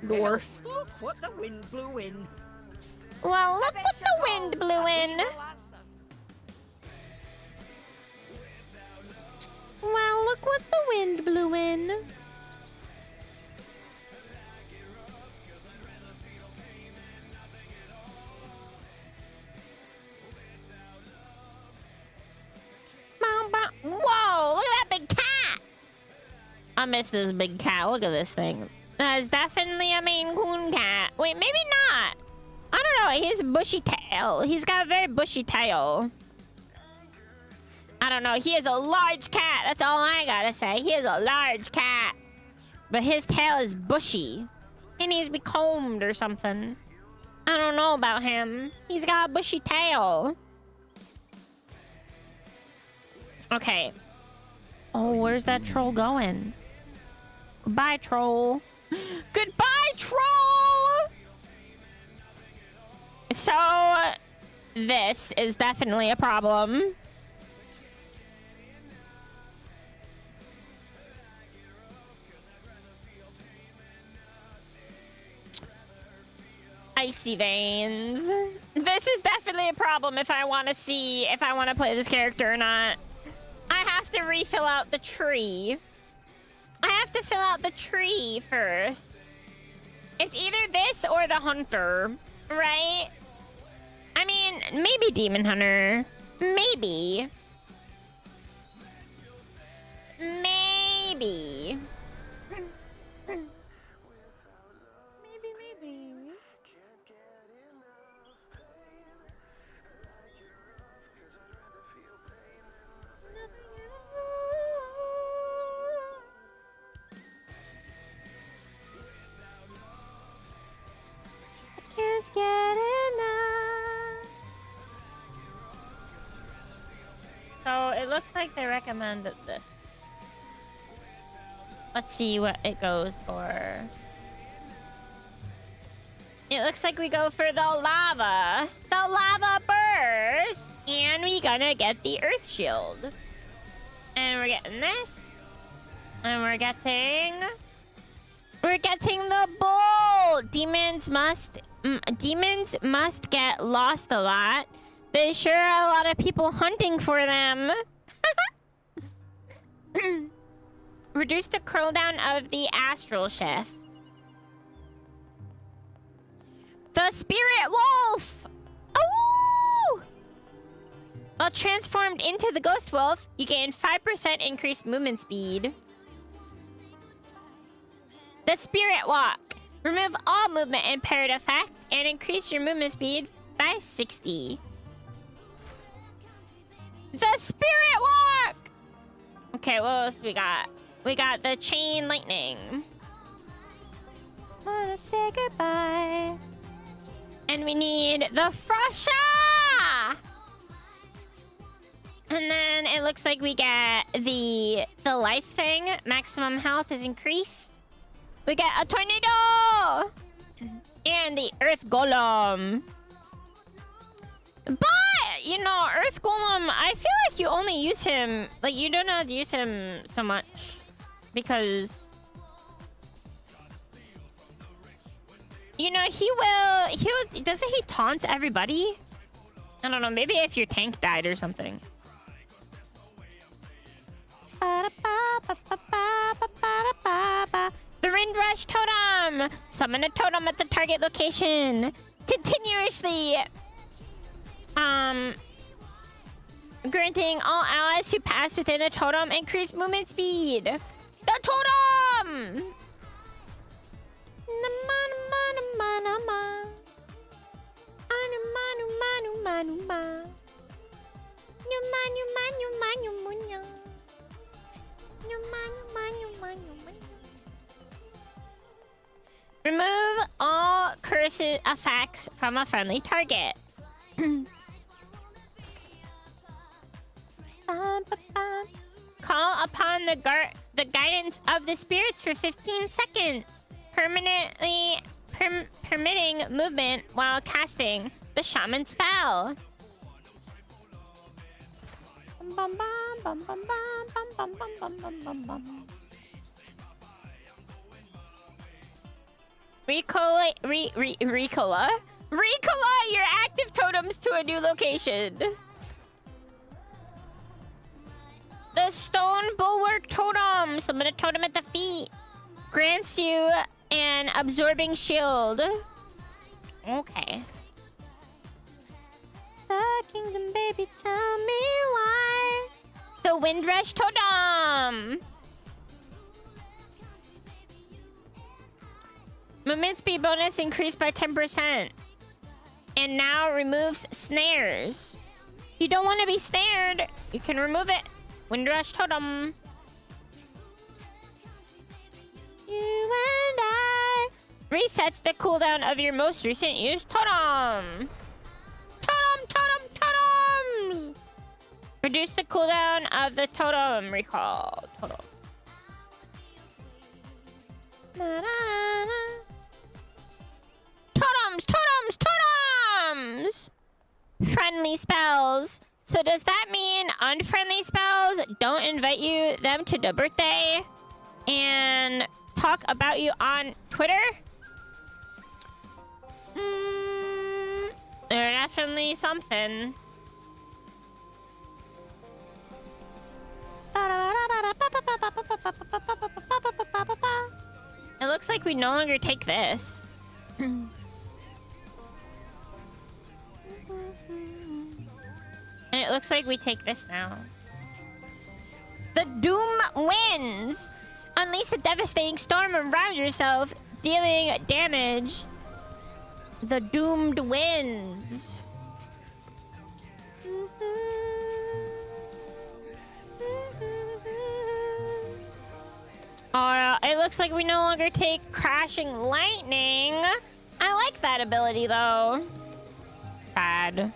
Dwarf. Look what the wind blew in. Well, look what the wind blew in. Well, look what the wind blew in. Whoa, look at that big cat. I miss this big cat. Look at this thing. That's definitely a Maine Coon cat. Wait, maybe not. I don't know. He has a bushy tail. He's got a very bushy tail. I don't know. He is a large cat. That's all I gotta say. He is a large cat. But his tail is bushy. He needs to be combed or something. I don't know about him. He's got a bushy tail. Okay. Oh, where's that troll going? Goodbye, troll. Goodbye, troll! So, this is definitely a problem. Icy veins. This is definitely a problem if I want to see if I want to play this character or not. I have to refill out the tree. I have to fill out the tree first. It's either this or the hunter, right? I mean, maybe demon hunter. Maybe. Maybe. Maybe. Can't get enough. So it looks like they recommended this. Let's see what it goes for. It looks like we go for the lava. The lava burst. And we gonna get the earth shield. And we're getting this. And we're getting the bull. Demons must get lost a lot. There's sure are a lot of people hunting for them. Reduce the cooldown of the astral shift. The spirit wolf. Oh! While transformed into the ghost wolf, you gain 5% increased movement speed. The spirit walk. Remove all movement impaired effect and increase your movement speed by 60. The spirit walk. Okay, what else we got? We got the chain lightning. Wanna say goodbye. And we need the Frosha! And then it looks like we get the life thing. Maximum health is increased. We get a tornado! And the earth golem. But, you know, earth golem, I feel like you only use him, like you do not use him so much. Because, you know, doesn't he taunt everybody? I don't know, maybe if your tank died or something. The Wind Rush Totem! Summon a totem at the target location. Continuously, granting all allies who pass within the totem increased movement speed. The totem! versus effects from a friendly target. Call upon the guidance of the spirits for 15 seconds, permitting movement while casting the shaman spell. Recola your active totems to a new location. The stone bulwark totem. Summon a totem at the feet. Grants you an absorbing shield. Okay. The kingdom, baby, tell me why. The Windrush totem. Movement speed bonus increased by 10%. And now removes snares. You don't want to be snared. You can remove it. Windrush totem. You and I. Resets the cooldown of your most recent used totem. Totems. Reduce the cooldown of the totem recall. Totem. Na, na, na, na. Totems! Friendly spells. So does that mean unfriendly spells don't invite you them to the birthday and talk about you on Twitter? They're definitely something. It looks like we no longer take this. And it looks like we take this now. The Doom wins! Unleash a devastating storm around yourself, dealing damage. The Doomed wins. It looks like we no longer take crashing lightning. I like that ability though. Sad.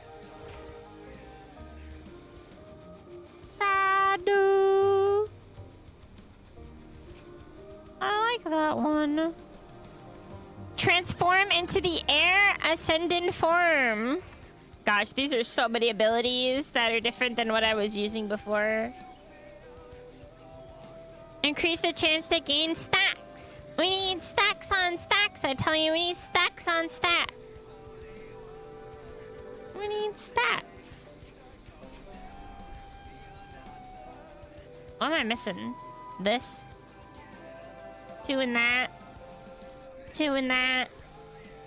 I like that one. Transform into the air ascendant form. Gosh, these are so many abilities that are different than what I was using before. Increase the chance to gain stacks. We need stacks on stacks. I tell you, we need stacks on stacks. We need stacks. What am I missing? This. 2 in that. 2 in that.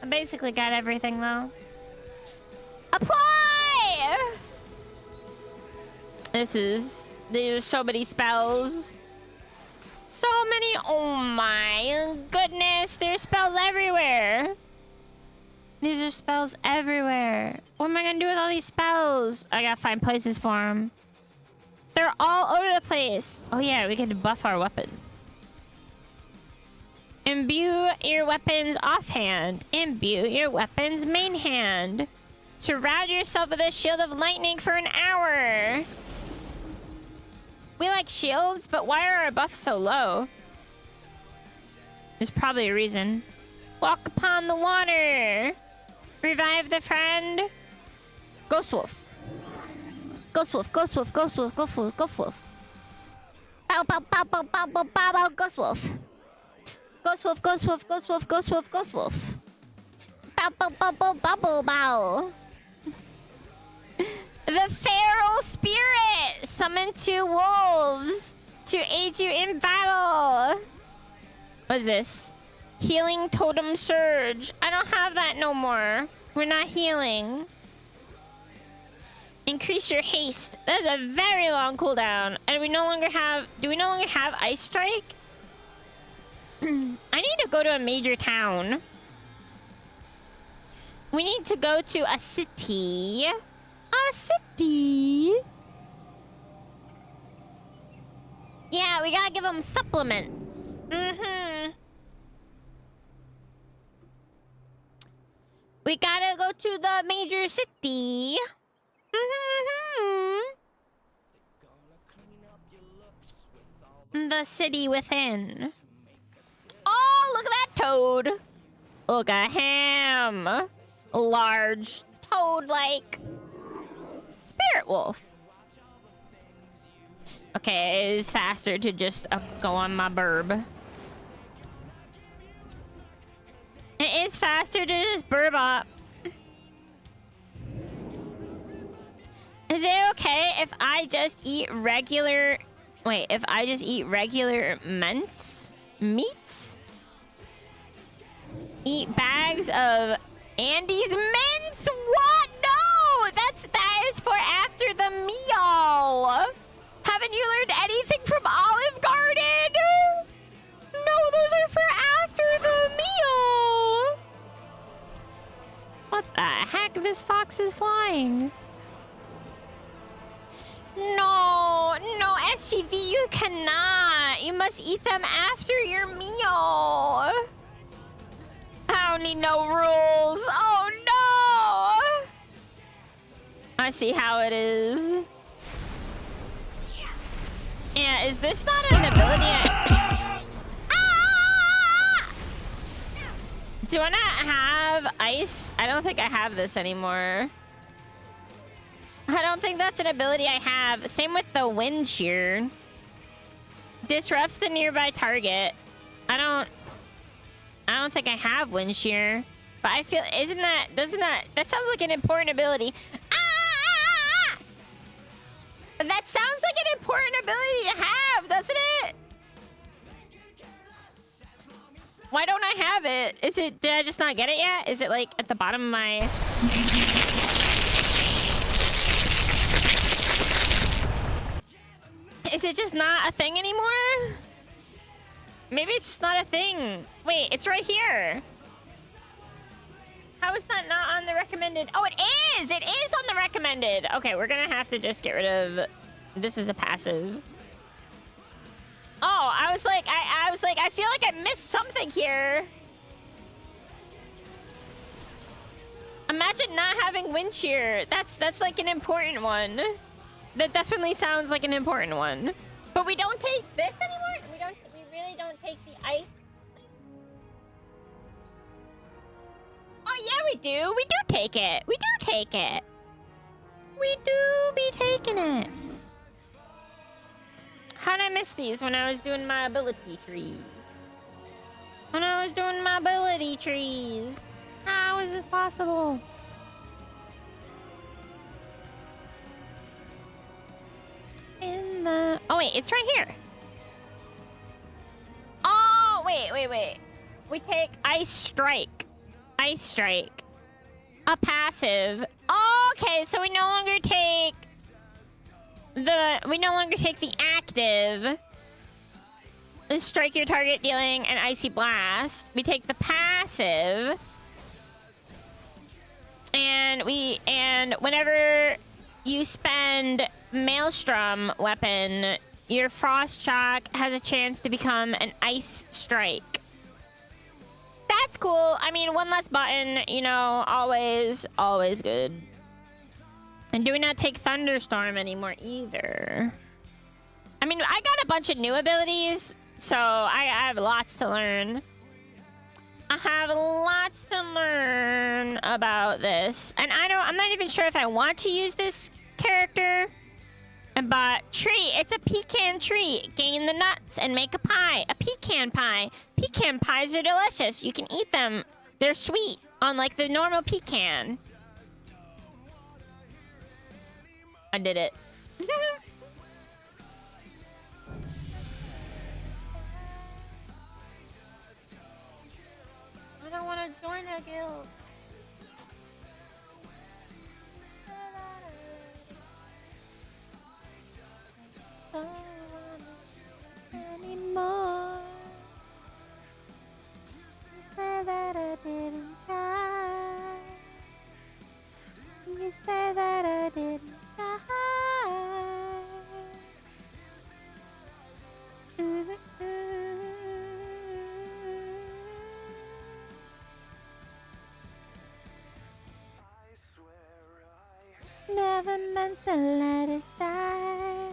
I basically got everything though. Apply! These are so many spells. So many. Oh my goodness. There's spells everywhere. These are spells everywhere. What am I gonna do with all these spells? I gotta find places for them. They're all over the place. Oh yeah, we can buff our weapon. Imbue your weapons offhand. Imbue your weapons main hand. Surround yourself with a shield of lightning for an hour. We like shields, but why are our buffs so low? There's probably a reason. Walk upon the water. Revive the friend. Ghost Wolf. Ghost Wolf, Ghost Wolf, Ghost Wolf, Ghost Wolf, Ghost Wolf. Bow, bow, bow, bow, bow, bow, bow, bow, Ghost Wolf. Ghost Wolf, Ghost Wolf, Ghost Wolf, Ghost Wolf, Ghost Wolf. Bow, bow, bow, bow, bow, bow, bow. The feral spirit summoned 2 wolves to aid you in battle. What is this? Healing totem surge. I don't have that no more. We're not healing. Increase your haste. That's a very long cooldown. And we no longer have... Do we no longer have Ice Strike? I need to go to a major town. We need to go to a city. A city? Yeah, we gotta give them supplements. We gotta go to the major city. The city within. Oh, look at that toad. Look at him. Large toad-like spirit wolf. Okay, it is faster to just go on my burb. It is faster to just burb up. Is it okay if I just eat regular... Wait, if I just eat regular meats? Eat bags of Andy's mints? What? No! That is for after the meal! Haven't you learned anything from Olive Garden? No, those are for after the meal! What the heck? This fox is flying. No, SCV, you cannot. You must eat them after your meal. I don't need no rules. Oh, no. I see how it is. Yeah, is this not an ability? Do I not have ice? I don't think I have this anymore. I don't think that's an ability I have. Same with the wind shear. Disrupts the nearby target. I don't think I have wind shear. But I feel, that sounds like an important ability. That sounds like an important ability to have, doesn't it? Why don't I have it? Did I just not get it yet? Is it like at the bottom of my... Is it just not a thing anymore? Maybe it's just not a thing. Wait, it's right here. How is that not on the recommended? Oh, it is! It is on the recommended! Okay, we're gonna have to just get rid of... This is a passive. Oh, I was like, I feel like I missed something here. Imagine not having wind shear. That's like an important one. That definitely sounds like an important one. But we don't take this anymore? We really don't take the ice? Oh yeah, we do. We do take it. We do take it. We do be taking it. How did I miss these when I was doing my ability trees? How is this possible? Oh wait, it's right here. Oh, wait. We take Ice Strike. A passive. Oh, okay, so we no longer take the active. Strike your target, dealing an icy blast. We take the passive. And whenever you spend Maelstrom weapon, your Frost Shock has a chance to become an Ice Strike. That's cool. I mean, one less button, you know, always good. And do we not take Thunderstorm anymore either? I mean, I got a bunch of new abilities, so I have lots to learn. I have lots to learn about this. And I'm not even sure if I want to use this character. But tree, it's a pecan tree. Gain the nuts and make a pie. A pecan pie. Pecan pies are delicious. You can eat them. They're sweet, unlike the normal pecan. I did it. I don't want to join a guild. Anymore. You said that I didn't die. You said that I didn't die. Never meant to let it die.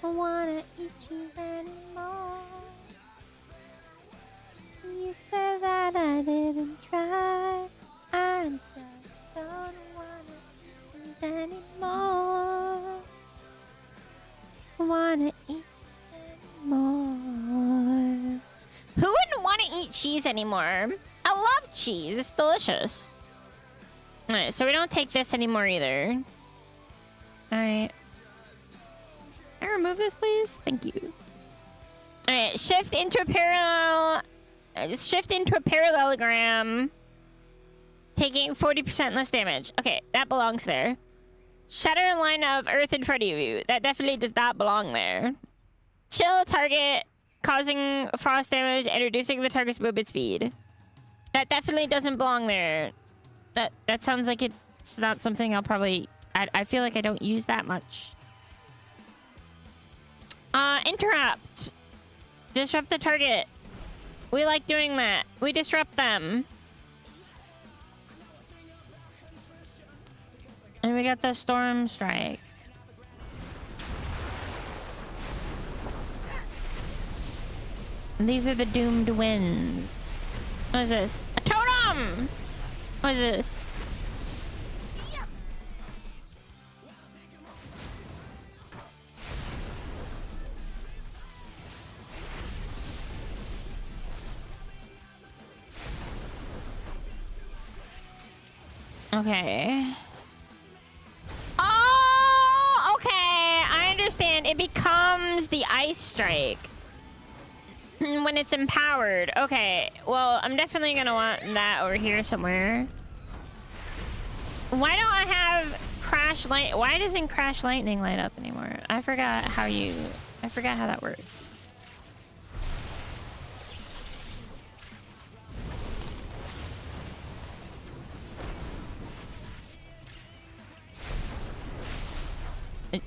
I wanna eat cheese anymore. You said that I didn't try. I just don't wanna eat cheese anymore. I wanna eat cheese anymore. Who wouldn't want to eat cheese anymore? I love cheese. It's delicious. Alright, so we don't take this anymore either. Alright. Can I remove this, please? Thank you. Alright, shift into a parallelogram. Taking 40% less damage. Okay, that belongs there. Shatter a line of earth in front of you. That definitely does not belong there. Chill target, causing frost damage and reducing the target's movement speed. That definitely doesn't belong there. That sounds like it's not something I'll probably... I feel like I don't use that much. Interrupt. Disrupt the target. We like doing that. We disrupt them. And we got the Storm Strike. And these are the doomed winds. What is this? A totem! What is this? Okay. Oh, okay. I understand. It becomes the Ice Strike when it's empowered. Okay. Well, I'm definitely gonna want that over here somewhere. Why don't I have Crash Light? Why doesn't Crash Lightning light up anymore? I forgot how that works.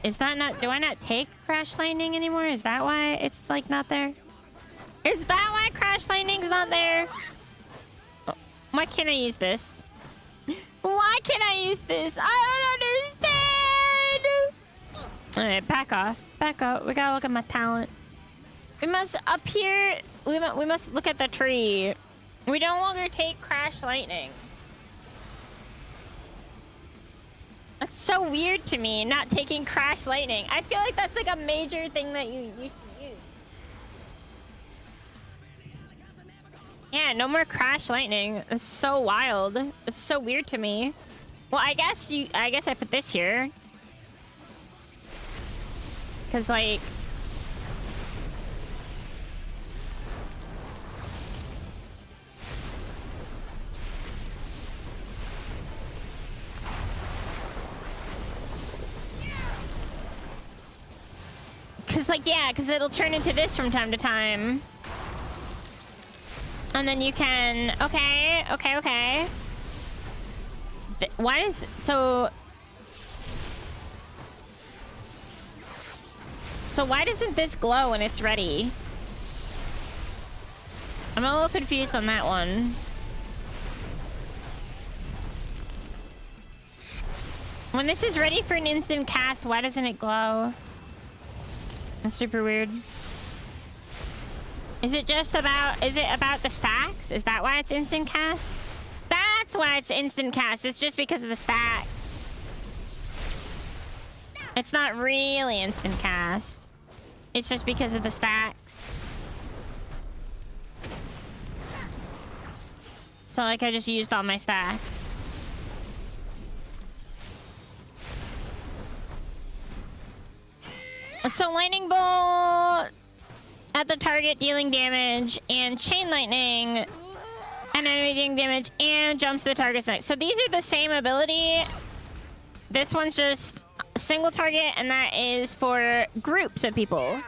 Is that not... Do I not take Crash Lightning anymore? Is that why it's, like, not there? Is that why Crash Lightning's not there? Oh, why can't I use this? Why can't I use this? I don't understand! Alright, back off. Back up. We gotta look at my talent. We must up here... We must look at the tree. We no longer take Crash Lightning. That's so weird to me, not taking Crash Lightning. I feel like that's like a major thing that you used to use. Yeah, no more Crash Lightning. It's so wild. It's so weird to me. Well, I guess I put this here. 'Cause like... Because it'll turn into this from time to time. And then you can... Okay. Why does... So why doesn't this glow when it's ready? I'm a little confused on that one. When this is ready for an instant cast, why doesn't it glow? That's super weird. Is it about the stacks? Is that why it's instant cast? That's why it's instant cast. It's just because of the stacks. It's not really instant cast. It's just because of the stacks. So like I just used all my stacks. So lightning bolt at the target dealing damage, and chain lightning and enemy dealing damage, and jumps to the target's neck. So these are the same ability. This one's just a single target, and that is for groups of people.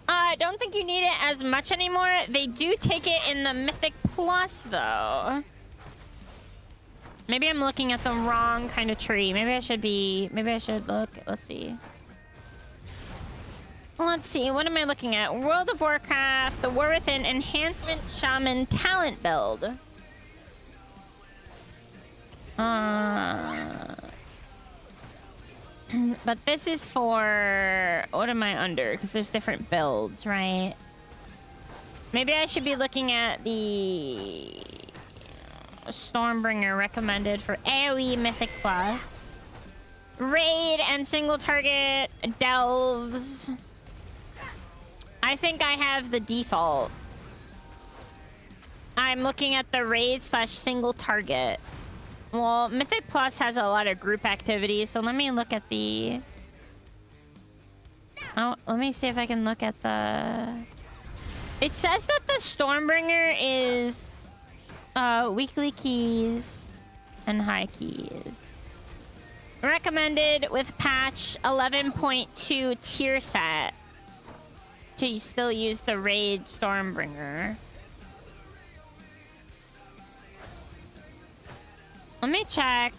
I don't think you need it as much anymore. They do take it in the Mythic Plus, though. Maybe I'm looking at the wrong kind of tree. Maybe I should look. Let's see. What am I looking at? World of Warcraft, the War Within Enhancement Shaman Talent Build. But this is for... What am I under? Because there's different builds, right? Maybe I should be looking at the... Stormbringer recommended for AoE Mythic Plus. Raid and single target delves. I think I have the default. I'm looking at the raid / single target. Well, Mythic Plus has a lot of group activities, so let me look at the... Oh, let me see if I can look at the... It says that the Stormbringer is weekly keys and high keys. Recommended with patch 11.2 tier set to still use the raid Stormbringer. Let me check.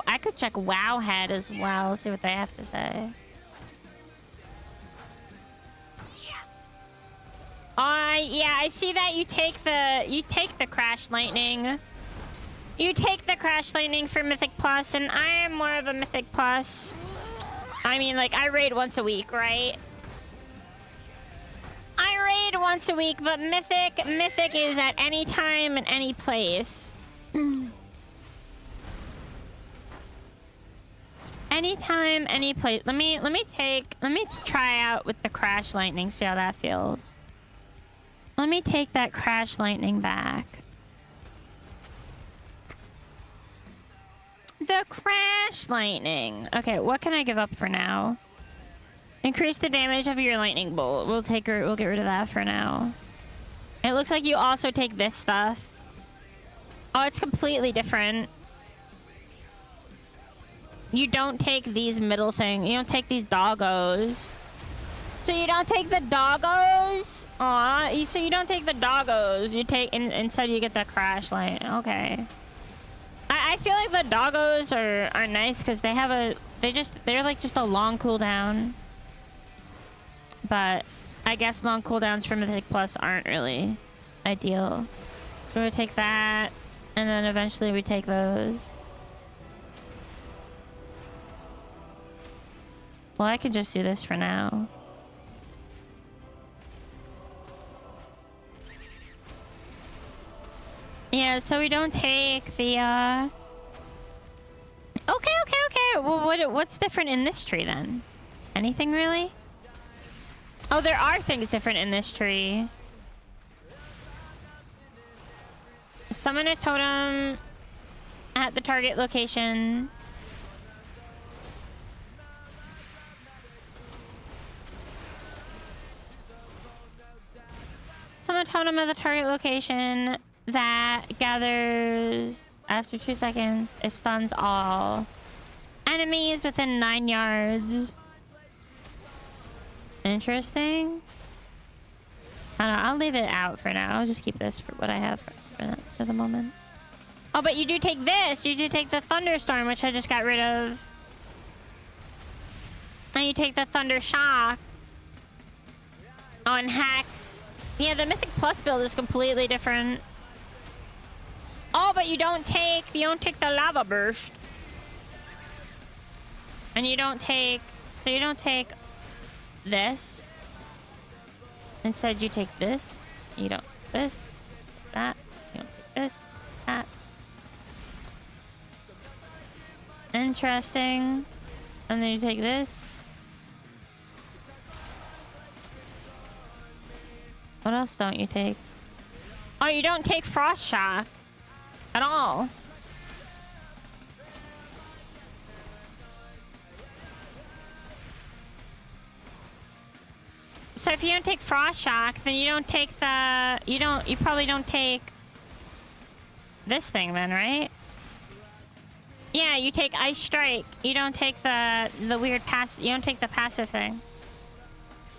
I could check Wowhead as well, see what they have to say. Yeah, I see that you take the Crash Lightning. You take the Crash Lightning for Mythic Plus, and I am more of a Mythic Plus. I mean, like, I raid once a week, right? I raid once a week, but Mythic is at any time and any place. Anytime, any place. Let me try out with the Crash Lightning, see how that feels. Let me take that Crash Lightning back. The Crash Lightning. Okay, what can I give up for now? Increase the damage of your lightning bolt. We'll get rid of that for now. It looks like you also take this stuff. Oh, it's completely different. You don't take these middle things. You don't take these doggos. So you don't take the doggos? Aw, so you don't take the doggos. You take, instead you get the Crash Light. Okay. I feel like the doggos are nice because they have they're like just a long cooldown. But I guess long cooldowns for Mythic Plus aren't really ideal. So we take that, and then eventually we take those. Well, I could just do this for now. Yeah, so we don't take the, Okay. Well, what's different in this tree, then? Anything, really? Oh, there are things different in this tree. Summon a totem at the target location. Summon a totem at the target location that gathers after 2 seconds. It stuns all enemies within 9 yards. Interesting. I don't know, I'll leave it out for now. I'll just keep this for what I have for the moment. Oh, but you do take this. You do take the Thunderstorm, which I just got rid of. And you take the Thunder Shock. Oh, and Hex. Yeah, the Mythic Plus build is completely different. Oh, but you don't take the Lava Burst. And you don't take, so you don't take this. Instead, you take this. You don't this, that. You don't take this, that. Interesting. And then you take this. What else don't you take? Oh, you don't take Frost Shock at all. So if you don't take Frost Shock, then you don't take the... You probably don't take this thing then, right? Yeah, you take Ice Strike. You don't take the weird you don't take the passive thing.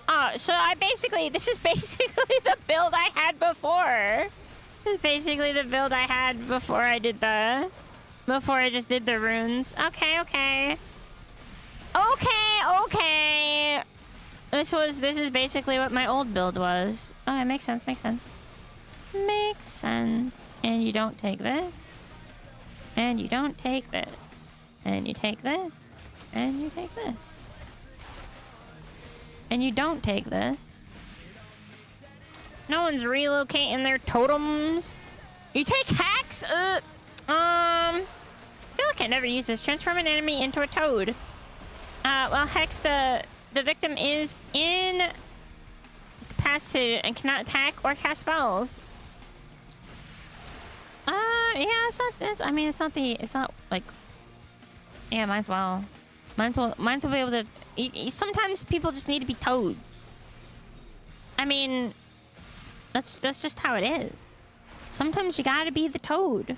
Oh, so this is basically the build I had before. This is basically the build I had before I just did the runes. Okay. This is basically what my old build was. Oh, it makes sense. Makes sense. And you don't take this. And you don't take this. And you take this. And you take this. And you don't take this. No one's relocating their totems. You take Hex? I feel like I never used this. Transform an enemy into a toad. Well, Hex, the victim is incapacitated and cannot attack or cast spells. Yeah, it's not this. I mean, it's not like. Yeah, might as well. Might as well be able to. Sometimes people just need to be toads. I mean, that's just how it is. Sometimes you gotta be the toad.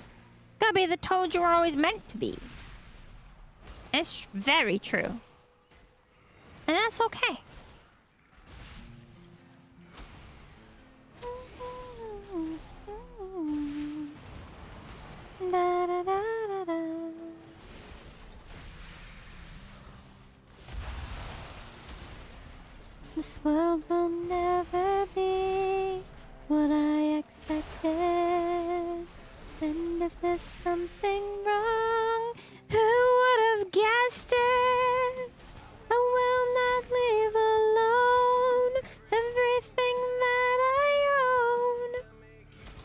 Gotta be the toad you were always meant to be. It's very true. And that's okay. Da, da, da, da, da. This world will never be what I expected. And if there's something wrong, who would have guessed it? I will not leave alone everything that I own.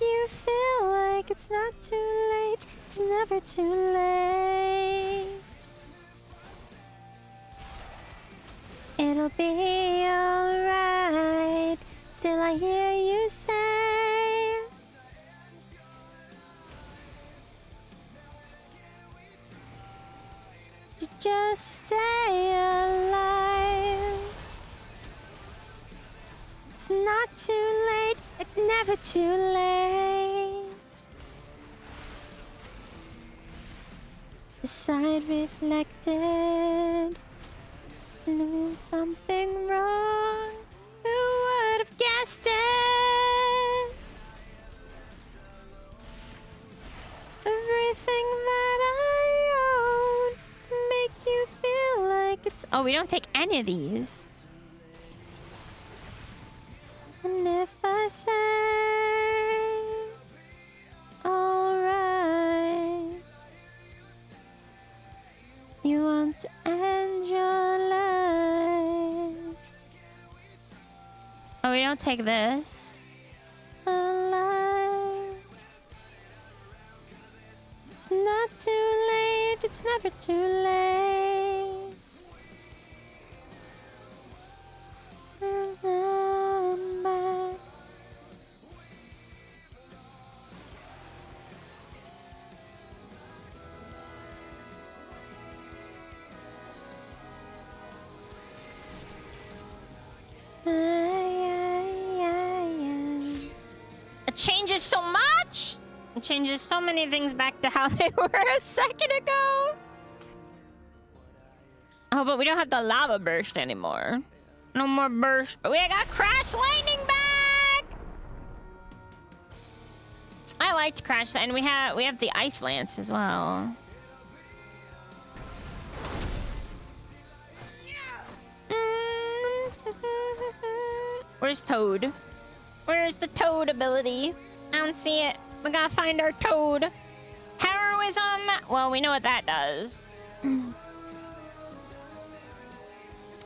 You feel like it's not too late, it's never too late. It'll be alright, still I hear you say. To just stay alive. It's not too late, it's never too late. The side reflected. There's something wrong. Who would have guessed it? Everything that I own to make you feel like it's. Oh, we don't take any of these. And if I say, alright, you want to end your life. Oh, we don't take this. Alive. It's not too late, it's never too late. I'm back. It changes so much. It changes so many things back to how they were a second ago. Oh, but we don't have the lava burst anymore. No more burst. But we got crash lightning back. I liked crash, and we have the ice lance as well. Where's Toad? Where's the Toad ability? I don't see it. We gotta find our Toad. Heroism. Well, we know what that does. And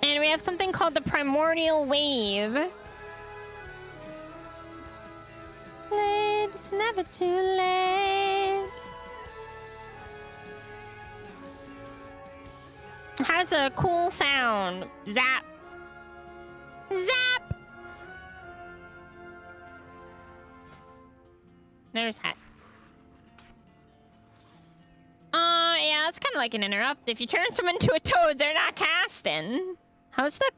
we have something called the Primordial Wave. Late, it's never too late. It has a cool sound. Zap. Zap! There's Hat. Yeah, it's kind of like an interrupt. If you turn someone into a toad, they're not casting. What's the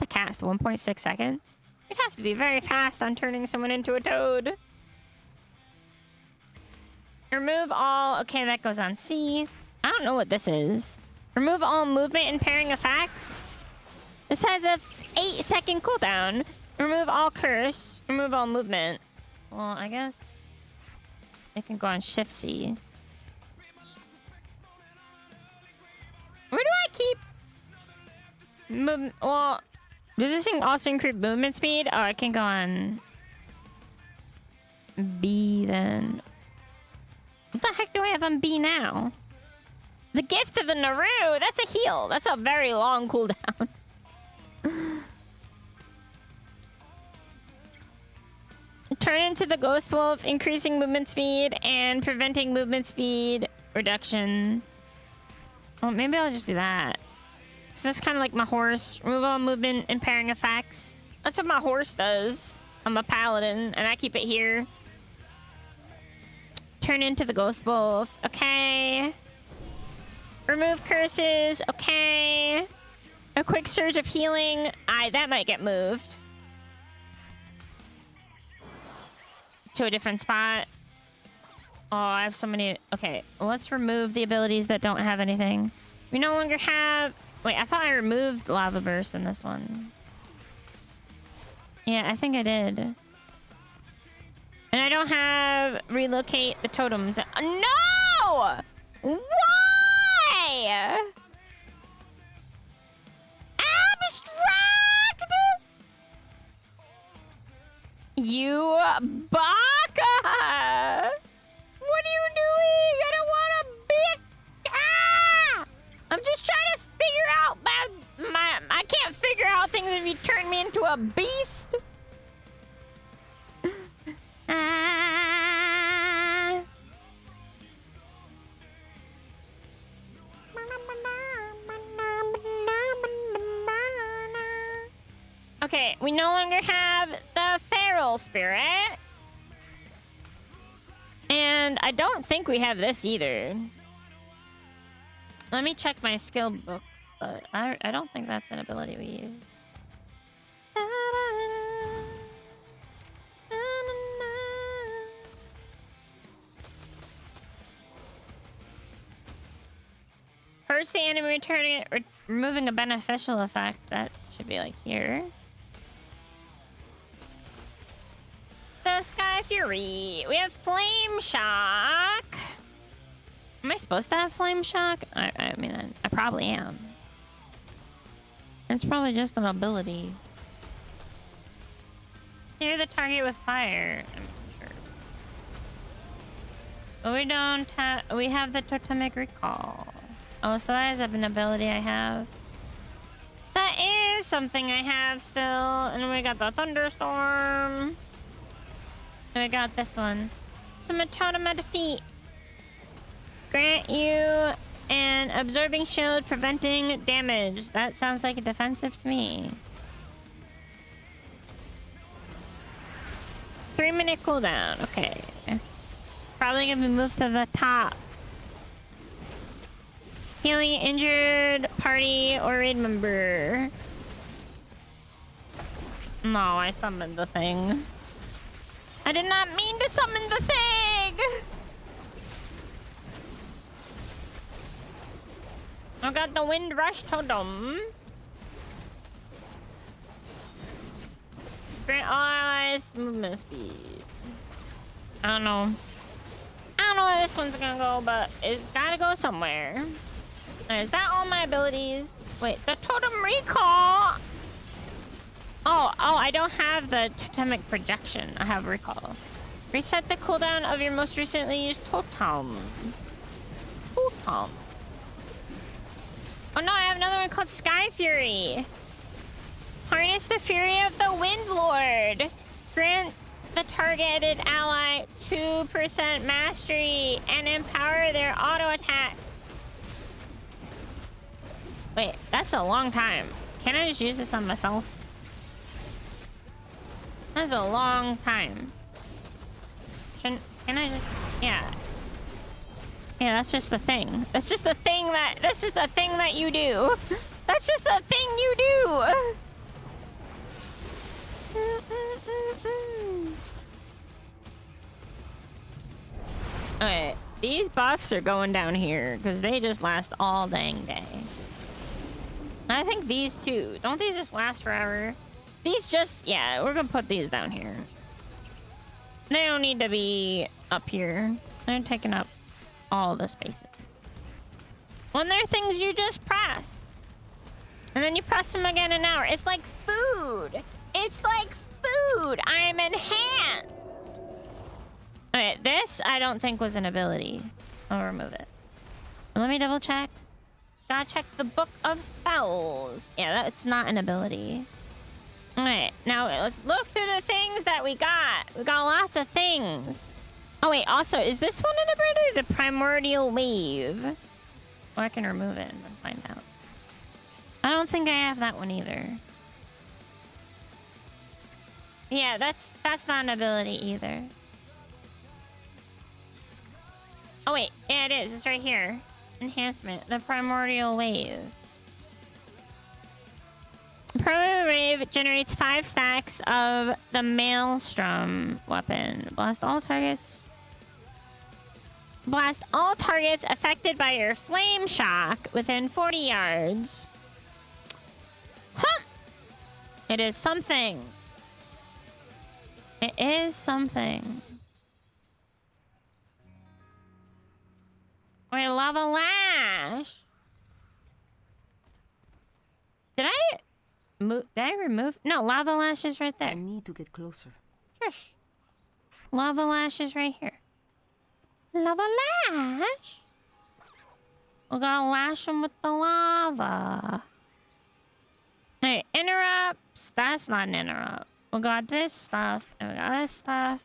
cast? 1.6 seconds? You'd have to be very fast on turning someone into a toad. Remove all... Okay, that goes on C. I don't know what this is. Remove all movement and pairing effects. This has a 8-second cooldown. Remove all curse. Remove all movement. Well, I guess... it can go on Shift C. Where do I keep... well, does this thing also increase movement speed? Oh, I can go on... B then. What the heck do I have on B now? The gift of the Naru. That's a heal. That's a very long cooldown. Turn into the Ghost Wolf, increasing movement speed and preventing movement speed reduction. Well, maybe I'll just do that. So that's kind of like my horse. Remove all movement impairing effects. That's what my horse does. I'm a paladin, and I keep it here. Turn into the Ghost Wolf. Okay. Remove curses. Okay. A quick surge of healing. That might get moved to a different spot. Oh, I have so many. Okay, let's remove the abilities that don't have anything. We no longer have... Wait, I thought I removed Lava Burst in this one. Yeah, I think I did. And I don't have relocate the totems. No! Why? Abstract! You baka! What are you doing? I don't want to be... Ah! I'm just trying to figure out I can't figure out things if you turn me into a beast. Okay, we no longer have the feral spirit. And I don't think we have this either. Let me check my skill book, but I don't think that's an ability we use. Hurts the enemy, returning it, removing a beneficial effect. That should be like here. The Sky Fury. We have Flame Shock. Am I supposed to have Flame Shock? I mean, I probably am. It's probably just an ability. Near the target with fire. I'm sure. But we don't have... We have the Totemic Recall. Oh, so that is an ability I have. That is something I have still. And we got the Thunderstorm. And we got this one. Summon Totem of Defeat. Grant you an absorbing shield preventing damage. That sounds like a defensive to me. 3-minute cooldown. Okay. Probably gonna be moved to the top. Healing injured party or raid member. No, I summoned the thing. I did not mean to summon the thing! I got the Wind Rush Totem. Grant all allies movement speed. I don't know. I don't know where this one's gonna go, but it's gotta go somewhere. Is that all my abilities? Wait, the Totem Recall! Oh, I don't have the Totemic Projection. I have Recall. Reset the cooldown of your most recently used Totem. Totem. Oh no, I have another one called Sky Fury. Harness the fury of the Wind Lord. Grant the targeted ally 2% mastery and empower their auto attacks. Wait, that's a long time. Can I just use this on myself? That's a long time. Can I just... Yeah. Yeah, that's just the thing. That's just the thing that you do. That's just the thing you do. Okay, these buffs are going down here because they just last all dang day. I think these too. Don't these just last forever? These just... Yeah, we're gonna put these down here. They don't need to be up here. They're taking up all the spaces. When there are things you just press. And then you press them again an hour. It's like food. It's like food. I am enhanced. Okay, this this, I don't think was an ability. I'll remove it. Let me double check. Gotta check the Book of Spells. Yeah, that's not an ability. Alright, now let's look through the things that we got. We got lots of things. Oh wait, also, is this one an ability? The Primordial Wave. Or I can remove it and then find out. I don't think I have that one either. Yeah, that's not an ability either. Oh wait, yeah it is. It's right here. Enhancement. The Primordial Wave. Primordial Wave generates 5 stacks of the Maelstrom weapon. Blast all targets affected by your flame shock within 40 yards. Huh! It is something. It is something. Wait, Lava Lash. Did I remove? No, Lava Lash is right there. I need to get closer. Shush. Lava Lash is right here. Lava Lash. We're gonna lash him with the lava. Hey, interrupts. That's not an interrupt. We got this stuff, and we got this stuff,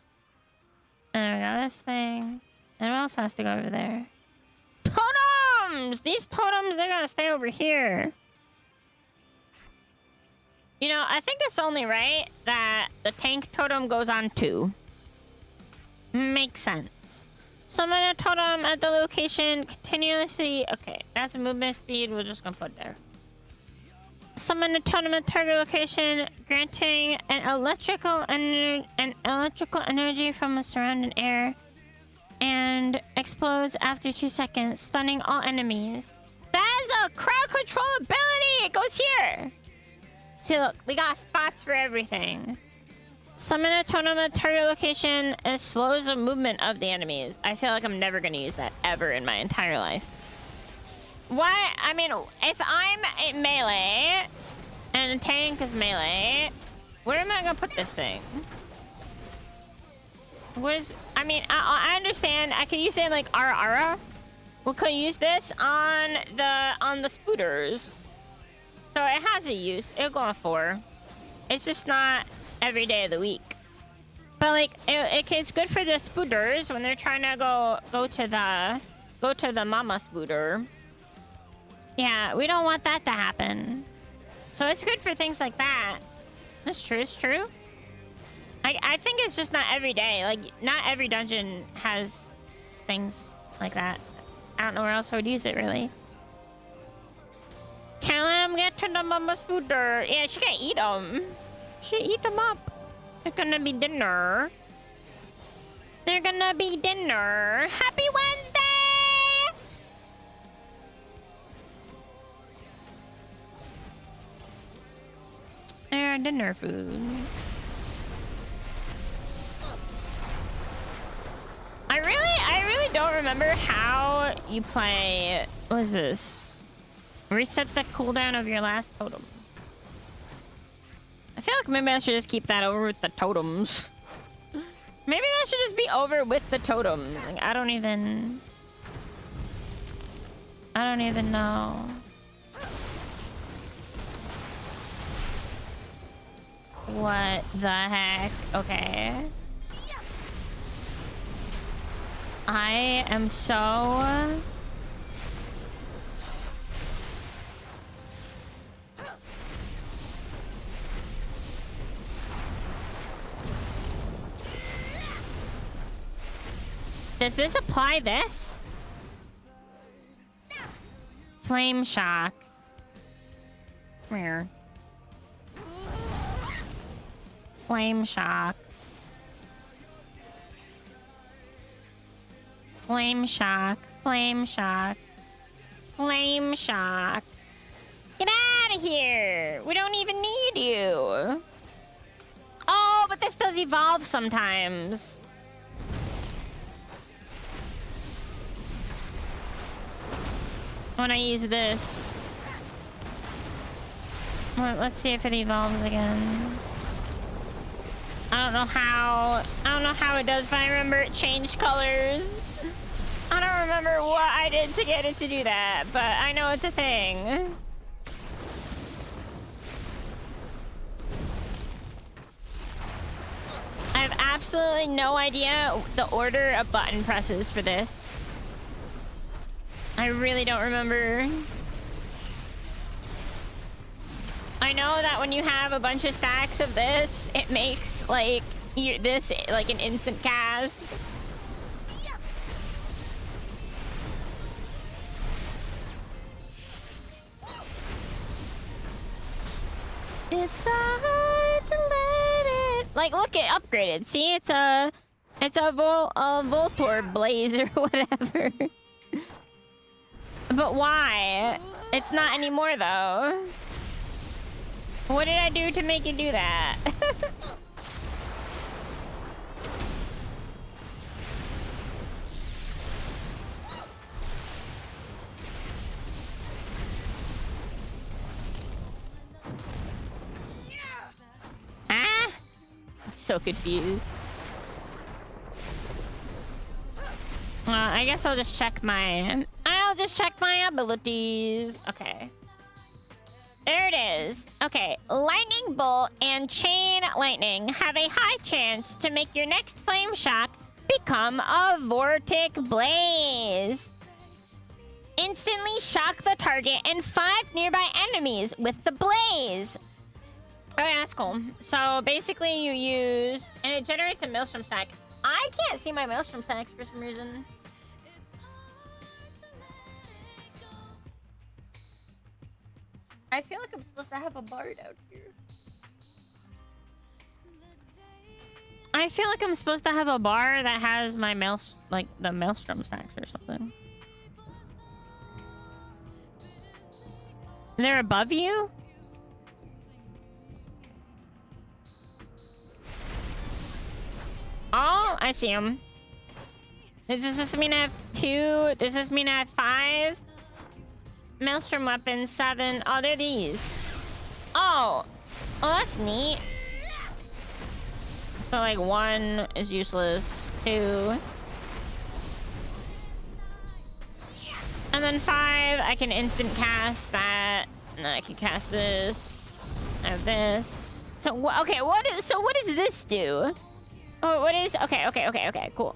and we got this thing. And what else has to go over there? Totems! These totems, they gotta stay over here. You know, I think it's only right that the tank totem goes on 2. Makes sense. Summon a totem at the location continuously. Okay, that's a movement speed. We're just gonna put there. Summon a totem at target location, granting an electrical energy from the surrounding air, and explodes after 2 seconds, stunning all enemies. That is a crowd control ability. It goes here. See, look, we got spots for everything. Summon a totem at target location and slows the movement of the enemies. I feel like I'm never gonna use that ever in my entire life. Why? I mean, if I'm a melee and a tank is melee, where am I gonna put this thing? I mean, I understand. I could use it like Ara. We could use this on the spooters. So it has a use. It'll go on 4. It's just not every day of the week. But like, it's good for the spooters when they're trying to go to the mama spooter. Yeah, we don't want that to happen. So it's good for things like that. That's true. It's true. I think it's just not every day. Like, not every dungeon has things like that. I don't know where else I would use it, really. Can't let them get to the mama spooter. Yeah, she can eat them. She eat them up. They're gonna be dinner. They're gonna be dinner. Happy Wednesday! They're dinner food. I really don't remember how you play. What is this? Reset the cooldown of your last totem. I feel like maybe I should just keep that over with the totems. Maybe that should just be over with the totems. Like, I don't even know. What the heck? Okay. I am so... Does this apply this? Flame shock. Where? Flame shock. Flame shock. Flame shock. Flame shock. Get out of here! We don't even need you. Oh, but this does evolve sometimes. When I use this. Let's see if it evolves again. I don't know how it does, but I remember it changed colors. I don't remember what I did to get it to do that, but I know it's a thing. I have absolutely no idea the order of button presses for this. I really don't remember. I know that when you have a bunch of stacks of this, it makes like this like an instant cast. It's hard to let it. Like, look, it upgraded. See, it's a Voltorb Blaze or whatever. But why? It's not anymore though. What did I do to make it do that? Ah? I'm so confused. I guess I'll just check my abilities. Okay. There it is. Okay, Lightning Bolt and Chain Lightning have a high chance to make your next Flame Shock become a Vortic Blaze. Instantly shock the target and 5 nearby enemies with the blaze. Okay, that's cool. So basically you use... And it generates a Maelstrom stack. I can't see my Maelstrom stacks for some reason. I feel like I'm supposed to have a bard out here. I feel like I'm supposed to have a bar that has my the Maelstrom stacks or something. They're above you? Oh, I see them. Does this mean I have 2? Does this mean I have 5? Maelstrom weapons, 7. Oh, they're these. Oh. Oh, that's neat. So, like, 1 is useless. 2. And then 5, I can instant cast that. And then I can cast this. I have this. So, okay, what does this do? Oh, what is... Okay, cool.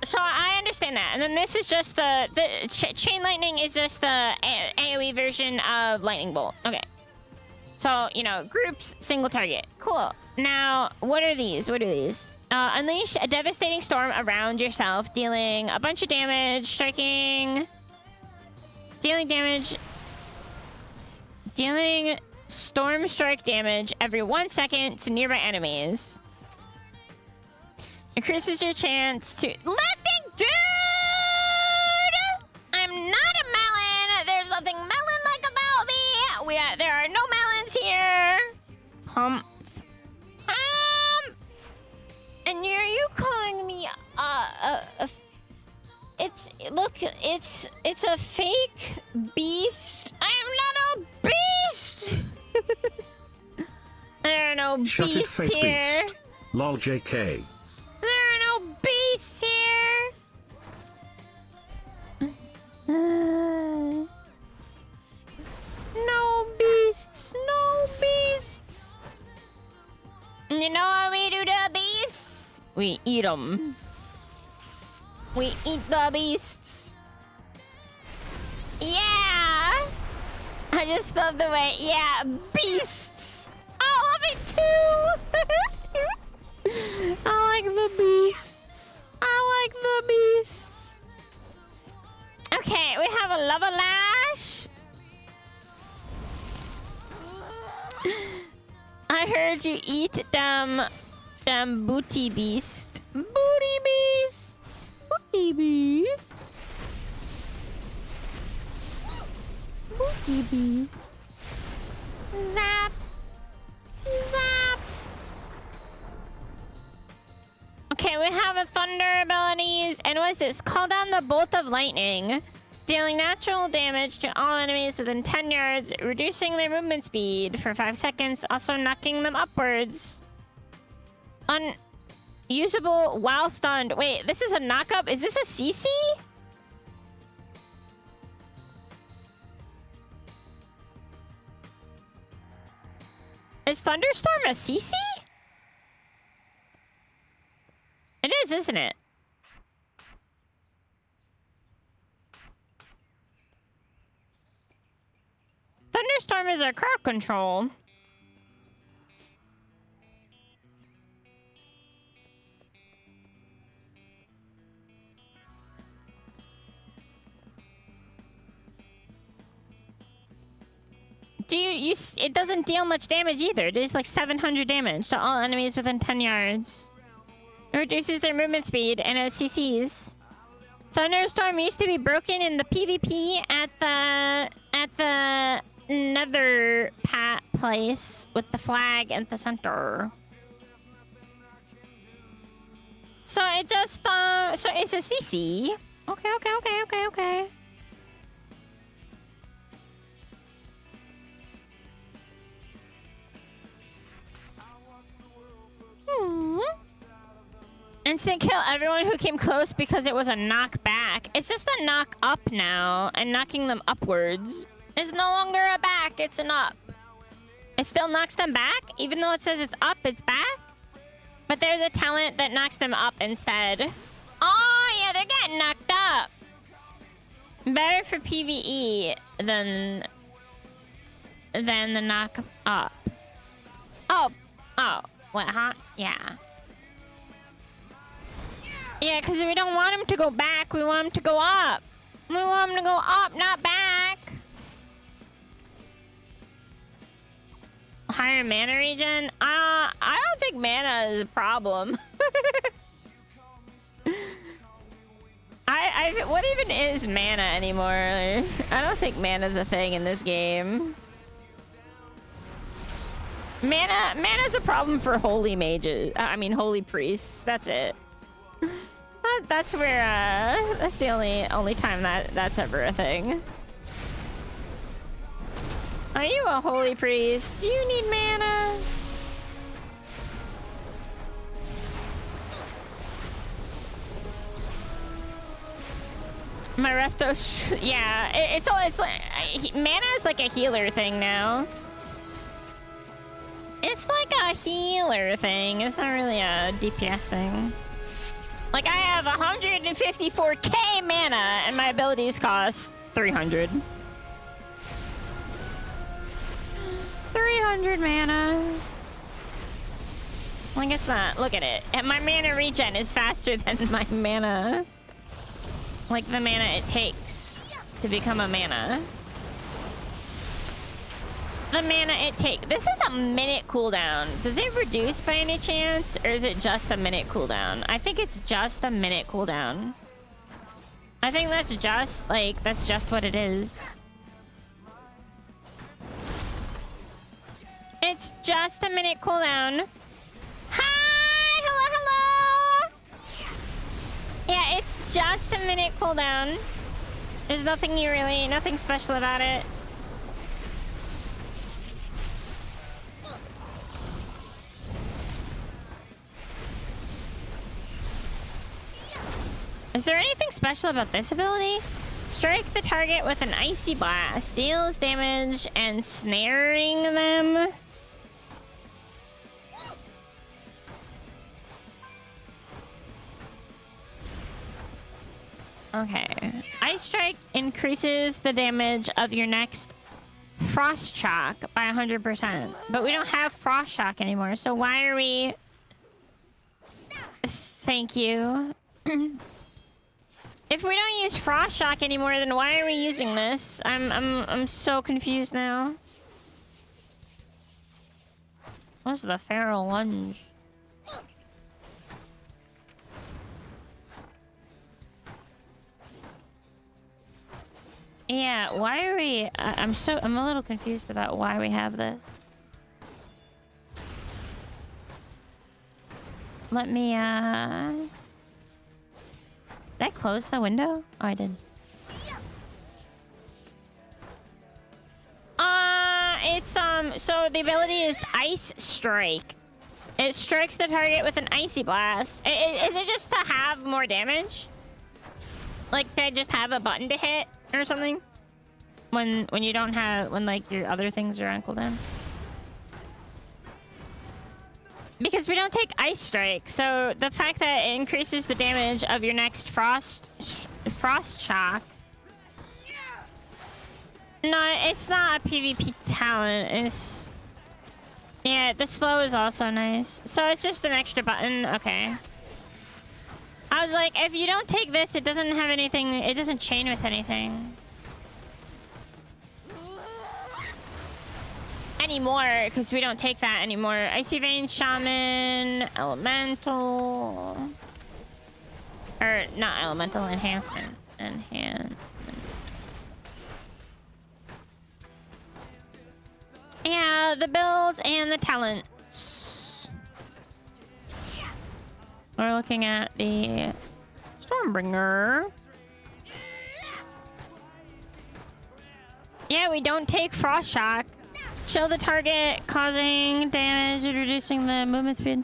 So I understand that. And then this is just the Chain Lightning is just the AoE version of Lightning Bolt. Okay. So, you know, groups, single target. Cool. Now, what are these? Unleash a devastating storm around yourself, dealing a bunch of damage, dealing storm strike damage every 1 second to nearby enemies. Increases your chance to... Lifting dude! I'm not a melon! There's nothing melon-like about me! There are no melons here! And are you calling me it's a fake beast? I am not a beast! There are no Shut beasts it, fake here. beast. Lol JK. There are no beasts here. No beasts. You know what we do to beasts? We eat them. We eat the beasts. Yeah. I just love the way. Yeah, beasts. I love it too. I like the beasts. Okay, we have a Lava Lash. I heard you eat damn booty beast. Booty beasts. Zap. Okay, we have a thunder abilities. And what's this? Call down the bolt of lightning. Dealing natural damage to all enemies within 10 yards, reducing their movement speed for 5 seconds, also knocking them upwards. Unusable while stunned. Wait, this is a knockup? Is this a CC? Is Thunderstorm a CC? It is, isn't it? Thunderstorm is our crowd control. It doesn't deal much damage either. It does like 700 damage to all enemies within 10 yards. It reduces their movement speed and it CCs. Thunderstorm used to be broken in the PvP at the nether place with the flag at the center. So it just so it's a CC. Okay. Instant kill everyone who came close because it was a knock back. It's just a knock up now, and knocking them upwards is no longer a back, it's an up. It still knocks them back, even though it says it's up, it's back. But there's a talent that knocks them up instead. Oh yeah, they're getting knocked up. Better for PvE than the knock up. Oh, what, huh? Yeah. Yeah, because we don't want him to go back. We want him to go up. We want him to go up, not back. Higher mana regen? I don't think mana is a problem. What even is mana anymore? I don't think mana's a thing in this game. Mana's a problem for holy mages. I mean, holy priests. That's it. That's where, that's the only time that's ever a thing. Are you a holy priest? Do you need mana? My resto, yeah, it's like, mana is like a healer thing now. It's like a healer thing. It's not really a DPS thing. Like, I have 154k mana, and my abilities cost 300. 300 mana. Like, it's not. Look at it. And my mana regen is faster than my mana. Like, the mana it takes to become a mana. The mana it takes. This is a minute cooldown. Does it reduce by any chance? Or is it just a minute cooldown? I think it's just a minute cooldown. I think that's just what it is. It's just a minute cooldown. Hi! Hello! Yeah, it's just a minute cooldown. There's nothing special about it. Is there anything special about this ability? Strike the target with an icy blast. Deals damage and snaring them. Okay. Ice Strike increases the damage of your next Frost Shock by 100%. But we don't have Frost Shock anymore, so why are we... Thank you. If we don't use Frost Shock anymore, then why are we using this? I'm so confused now. What's the Feral Lunge? Yeah, why are we... I'm a little confused about why we have this. Let me, Did I close the window? Oh, I did. It's, so the ability is Ice Strike. It strikes the target with an icy blast. Is it just to have more damage? Like, they just have a button to hit or something? When you don't have, when like your other things are on cooldown? Because we don't take Ice Strike, so the fact that it increases the damage of your next Frost Shock. No, it's not a PvP talent. It's... Yeah, the slow is also nice. So it's just an extra button. Okay. I was like, if you don't take this, it doesn't have anything. It doesn't chain with anything. Anymore, because we don't take that anymore. Icy Vein, Shaman, Elemental. Or, not Elemental, Enhancement. Yeah, the builds and the talents. We're looking at the Stormbringer. Yeah, we don't take Frost Shock. Chill the target, causing damage and reducing the movement speed.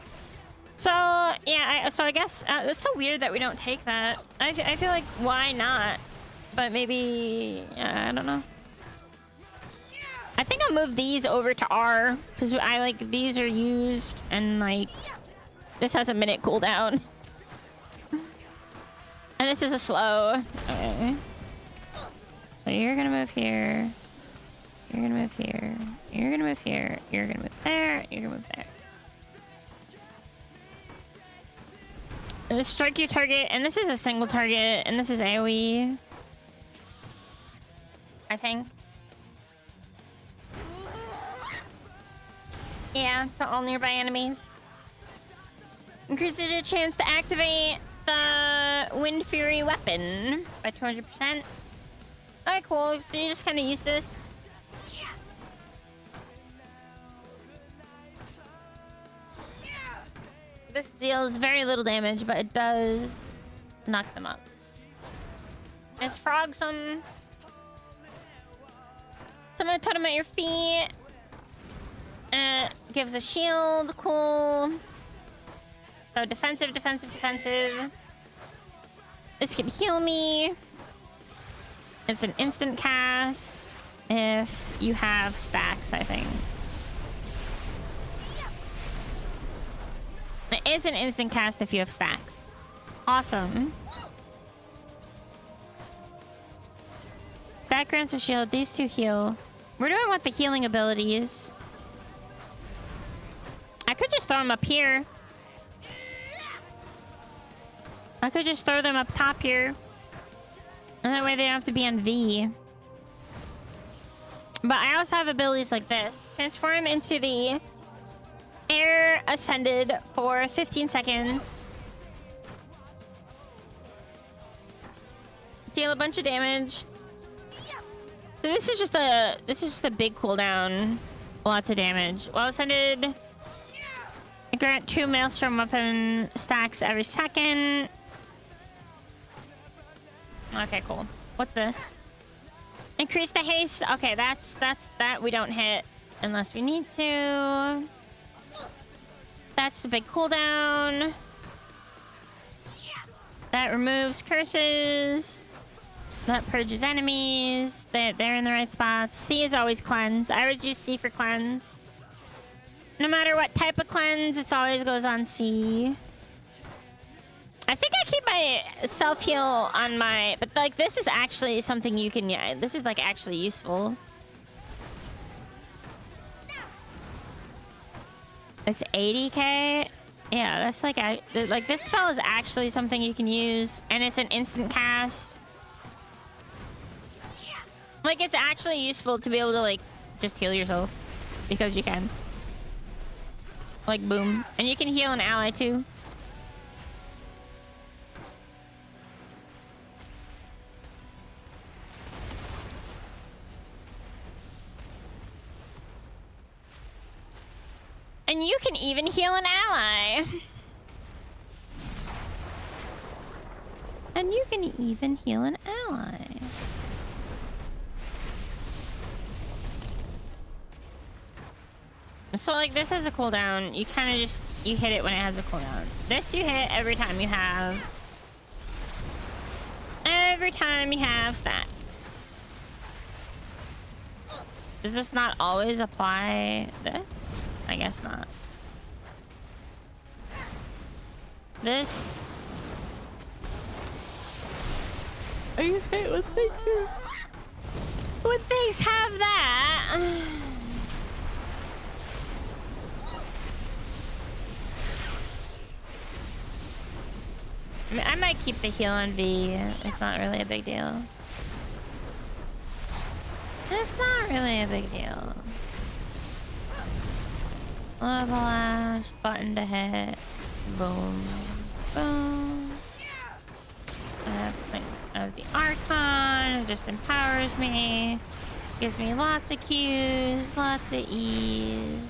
So, yeah, I guess it's so weird that we don't take that. I feel like, why not? But maybe, I don't know. I think I'll move these over to R, because I like, these are used, and like, this has a minute cooldown. And this is a slow. Okay. So you're gonna move here. You're gonna move here. You're gonna move here. You're gonna move there. You're gonna move there. It'll strike your target, and this is a single target, and this is AoE. I think. Yeah, to all nearby enemies. Increases your chance to activate the Wind Fury weapon by 200%. Alright, cool. So you just kind of use this. This deals very little damage, but it does knock them up. There's Frogsome. Summon a totem at your feet. Gives a shield. Cool. So defensive, defensive, defensive. This can heal me. It's an instant cast if you have stacks, I think. It is an instant cast if you have stacks. Awesome. That grants a shield. These two heal. We're doing with the healing abilities. I could just throw them up here. I could just throw them up top here. And that way they don't have to be on V. But I also have abilities like this. Transform into the Air Ascended for 15 seconds. Deal a bunch of damage. So this is just a big cooldown. Lots of damage. Well Ascended. Grant 2 Maelstrom weapon stacks every second. Okay, cool. What's this? Increase the haste. Okay, that's that we don't hit unless we need to. That's the big cooldown. That removes curses. That purges enemies. They're in the right spots. C is always cleanse. I always use C for cleanse. No matter what type of cleanse, it always goes on C. I think I keep my self-heal on my... But, like, this is actually something you can... Yeah, this is, like, actually useful. It's 80k? Yeah, that's, like... Like, this spell is actually something you can use. And it's an instant cast. Like, it's actually useful to be able to, like, just heal yourself. Because you can. Like, boom. And you can heal an ally, too. And you can even heal an ally. And you can even heal an ally. So, like, this has a cooldown. You kind of just you hit it when it has a cooldown. This you hit every time you have... stacks. Does this not always apply this? I guess not. This... Are you hit with things? When things have that... I mean, I might keep the heal on V. It's not really a big deal. It's not really a big deal. Level Ash, button to hit. Boom. Boom. I have the Archon. It just empowers me. Gives me lots of Qs, lots of E's.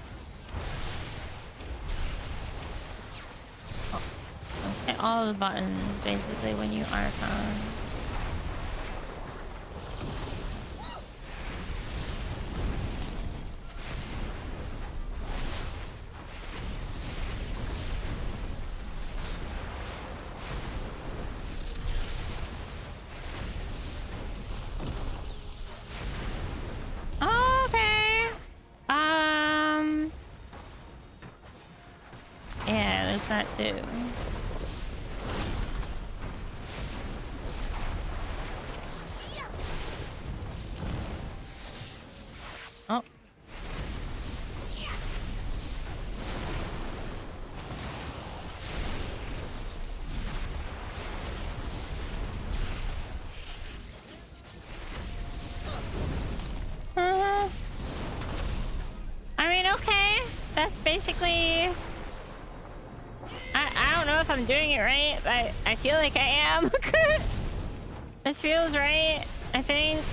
Hit all the buttons basically when you Archon. Okay. Yeah, there's that too. Oh. I mean, okay. That's basically... I don't know if I'm doing it right, but I feel like I am. This feels right. I think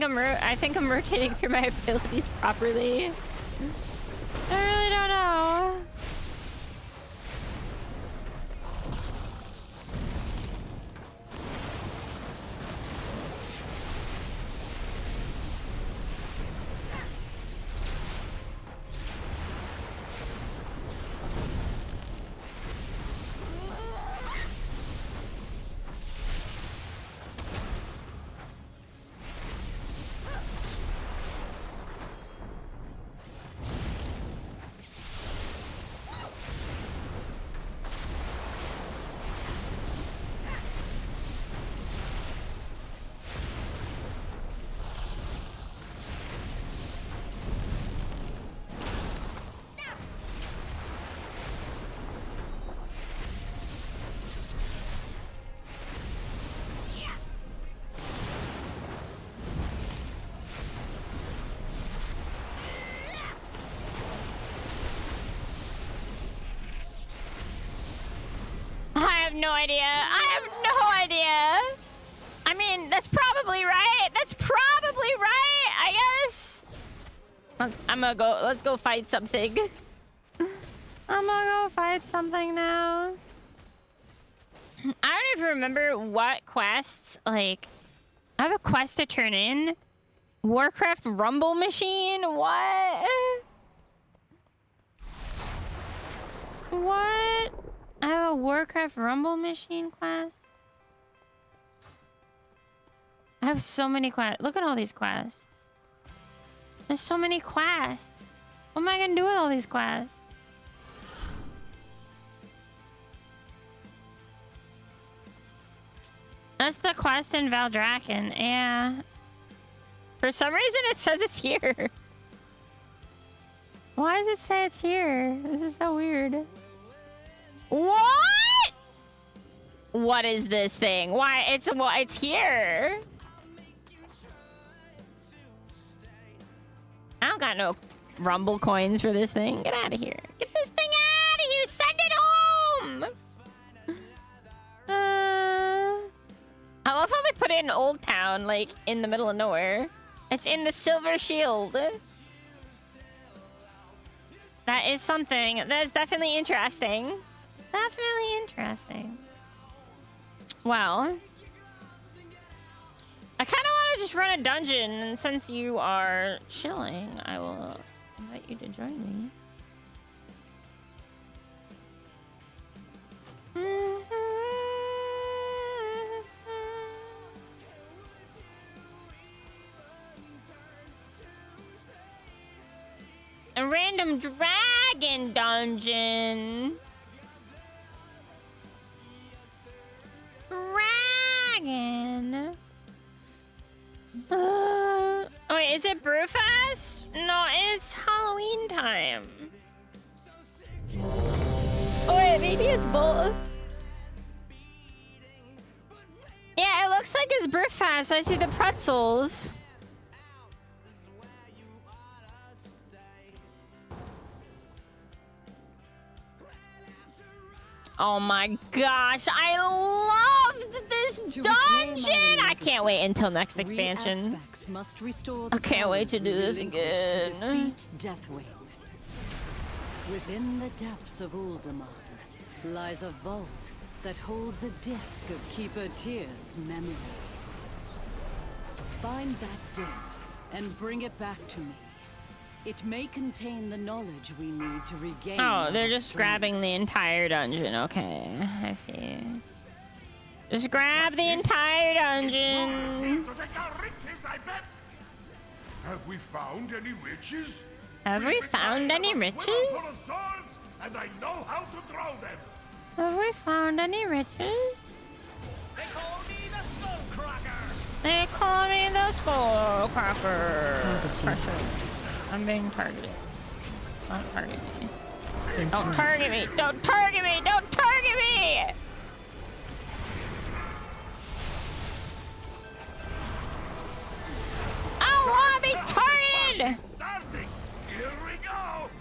I'm rotating through my abilities properly. I really don't know. No idea. I have no idea. I mean, that's probably right. That's probably right, I guess. I'm gonna go. Let's go fight something. I'm gonna go fight something now. I don't even remember what quests. Like, I have a quest to turn in. Warcraft Rumble Machine? What? What? I have a Warcraft Rumble Machine quest. I have so many quests. Look at all these quests. There's so many quests. What am I gonna do with all these quests? That's the quest in Valdrakken. Yeah. For some reason it says it's here. Why does it say it's here? This is so weird. What? What is this thing? Why? It's here. I don't got no Rumble coins for this thing. Get out of here. Get this thing out of here. Send it home. I love how they put it in Old Town, like in the middle of nowhere. It's in the Silver Shield. That is something. That is definitely interesting. Definitely interesting. Well, I kind of want to just run a dungeon, and since you are chilling, I will invite you to join me. A random dragon dungeon. Dragon. Wait, is it Brewfest? No, it's Halloween time. Oh wait, maybe it's both. Yeah, it looks like it's Brewfest. I see the pretzels. Oh my gosh, I loved this dungeon! I can't wait until next expansion. I can't wait to do this again. Within the depths of Uldaman lies a vault that holds a disc of Keeper Tyr's memories. Find that disc and bring it back to me. It may contain the knowledge we need to regain. Oh, they're just grabbing the entire dungeon. Okay, I see. Just grab the entire dungeon. Have we found any riches? Have we found any riches? And I know how to throw them. Have we found any riches? They call me the Skullcracker. They call me the Skullcracker. I'm being targeted. Don't target me. Don't target me. Don't target me. Don't target me. I don't want to be targeted. Starting. Here we go.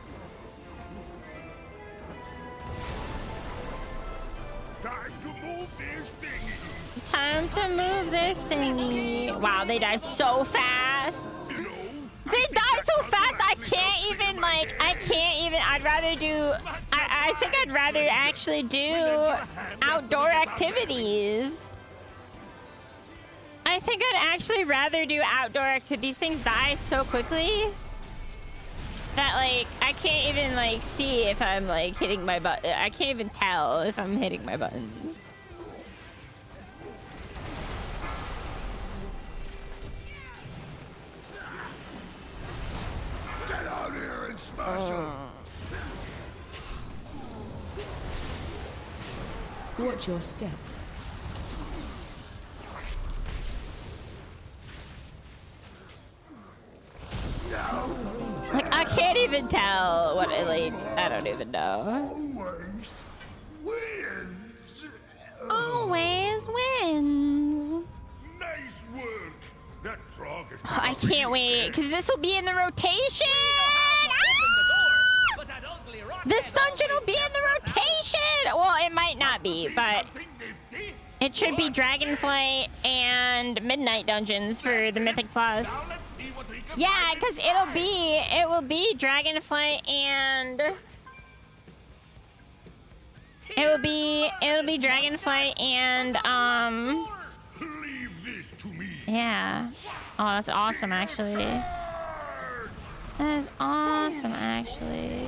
Time to move this thingy. Time to move this thingy. Wow, they die so fast. They die so fast, I can't even, I'd rather do, I think I'd rather actually do outdoor activities. I think I'd actually rather do outdoor activities. These things die so quickly that, I can't even, see if I'm, hitting my button. I can't even tell if I'm hitting my buttons. Get out here and smash them. Watch your step. I can't even tell what I don't even know. Always wins. Nice work. That frog is I can't wait, because this will be in the rotation! This dungeon will be in the rotation! Well, it might not be, but it should be Dragonflight and Midnight dungeons for the Mythic Plus. Yeah, because it will be Dragonflight and it'll be Dragonflight and Leave this to me. yeah. Oh, that's awesome, actually. That is awesome, actually.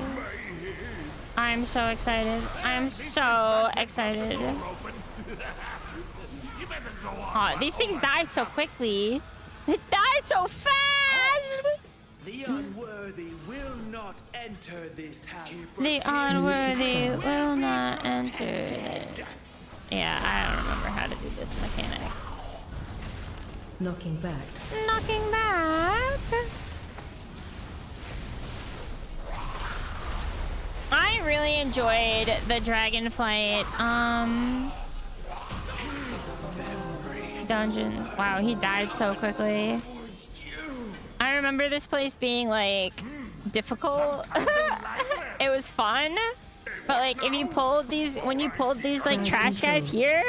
I'm so excited. I'm so excited. Oh, these things die so quickly. They die so fast! The unworthy will not enter this house. The unworthy will not enter it. Yeah, I don't remember how to do this mechanic. Knocking back. Knocking back. I really enjoyed the Dragonflight dungeons. Wow, he died so quickly. I remember this place being difficult. It was fun, but if you pulled these, when you pulled these trash guys here,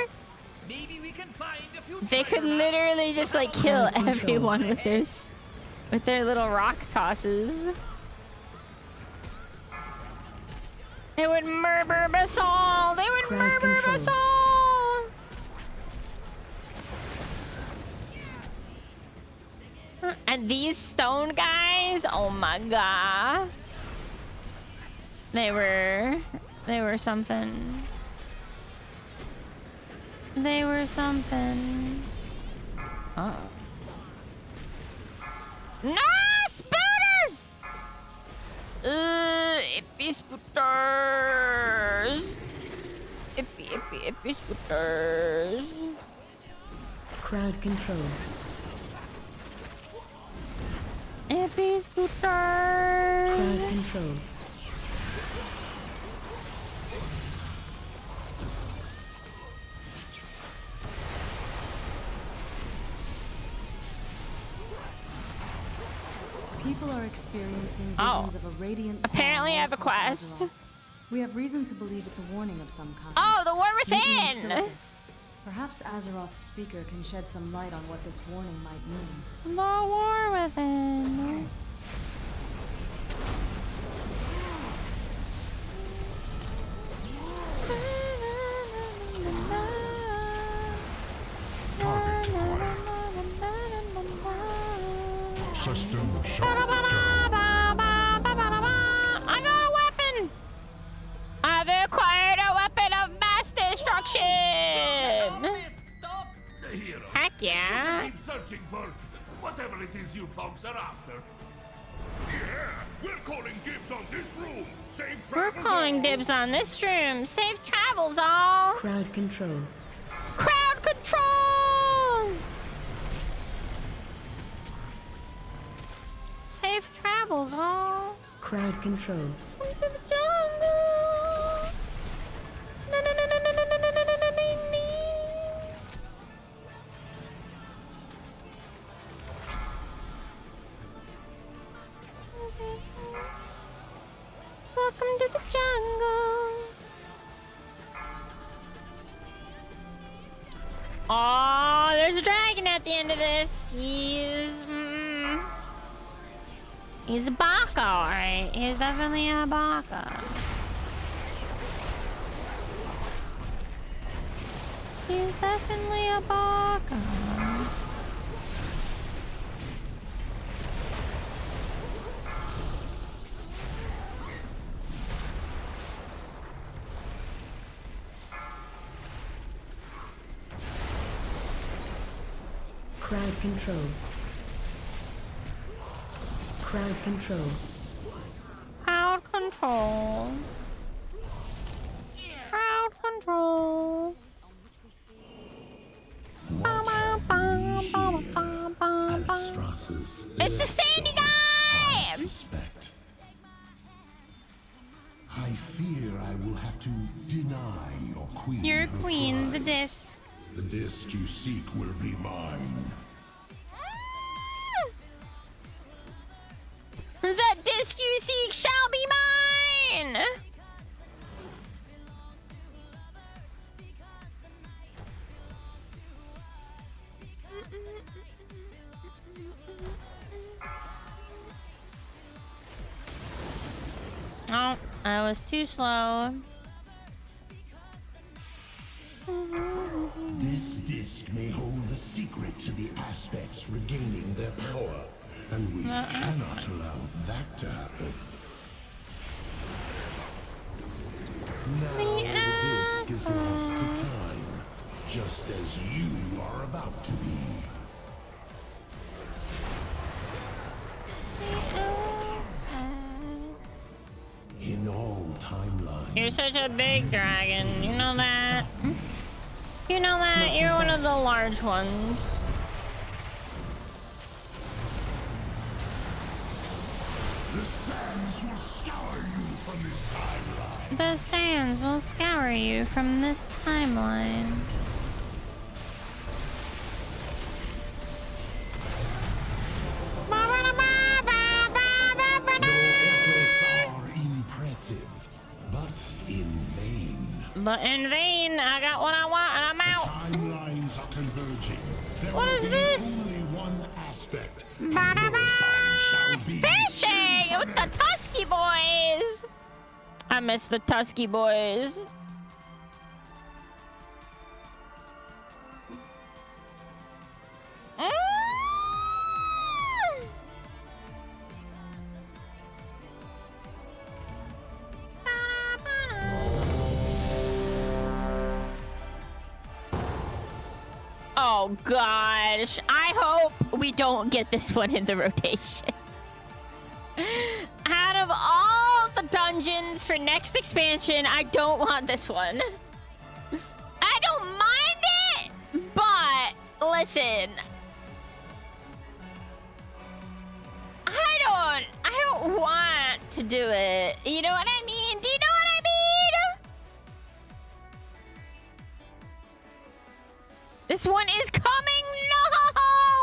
they could literally just kill everyone with their little rock tosses. They would murder us all. They would murder us all. And these stone guys, oh my god. They were something. They were something. Oh. No, spooners! Ippy scooters. Ippy scooters. Crowd control. Ippy scooters. Crowd control. People are experiencing visions of a radiant soul. Apparently I have a quest. Azeroth. We have reason to believe it's a warning of some kind. Oh, the war Mutiny within! Syllabus. Perhaps Azeroth's speaker can shed some light on what this warning might mean. The war within. System shut I got a weapon! I've acquired a weapon of mass destruction! Heck yeah! Keep searching for whatever it is you folks are after. Yeah, we're calling dibs on this room. Safe We're travels calling all. dibs on this room. Safe travels, all! Crowd control. Crowd control! Safe travels, all. Crowd control. Into the jungle. Na na na na na na na na na na na. Welcome to the jungle. Oh, there's a dragon at the end of this. He's a baka, alright? He's definitely a baka. He's definitely a baka. Crowd control. Crowd control. Crowd control. Crowd control. It's the Sandy guy! I fear I will have to deny your queen. Your her queen, prize. the disc. The disc you seek will be mine. The disc you seek shall be mine! Oh, I was too slow. This disc may hold the secret to the aspects regaining their power, and we cannot allow that to happen. Now the disc is lost to time, just as you are about to be. In all timelines. You're such a big dragon. You know that? You know that? You're one of the large ones. The sands will scour you from this timeline. The sands will scour you from this timeline. But in vain, I got what I want and I'm out. Timelines are converging. There What will is be this? Only one aspect. Fishing with the Tusky boys. I miss the Tusky boys. Oh gosh, I hope we don't get this one in the rotation. Out of all dungeons for next expansion. I don't want this one. I don't mind it, but listen. I don't want to do it. You know what I mean? Do you know what I mean? This one is coming. No!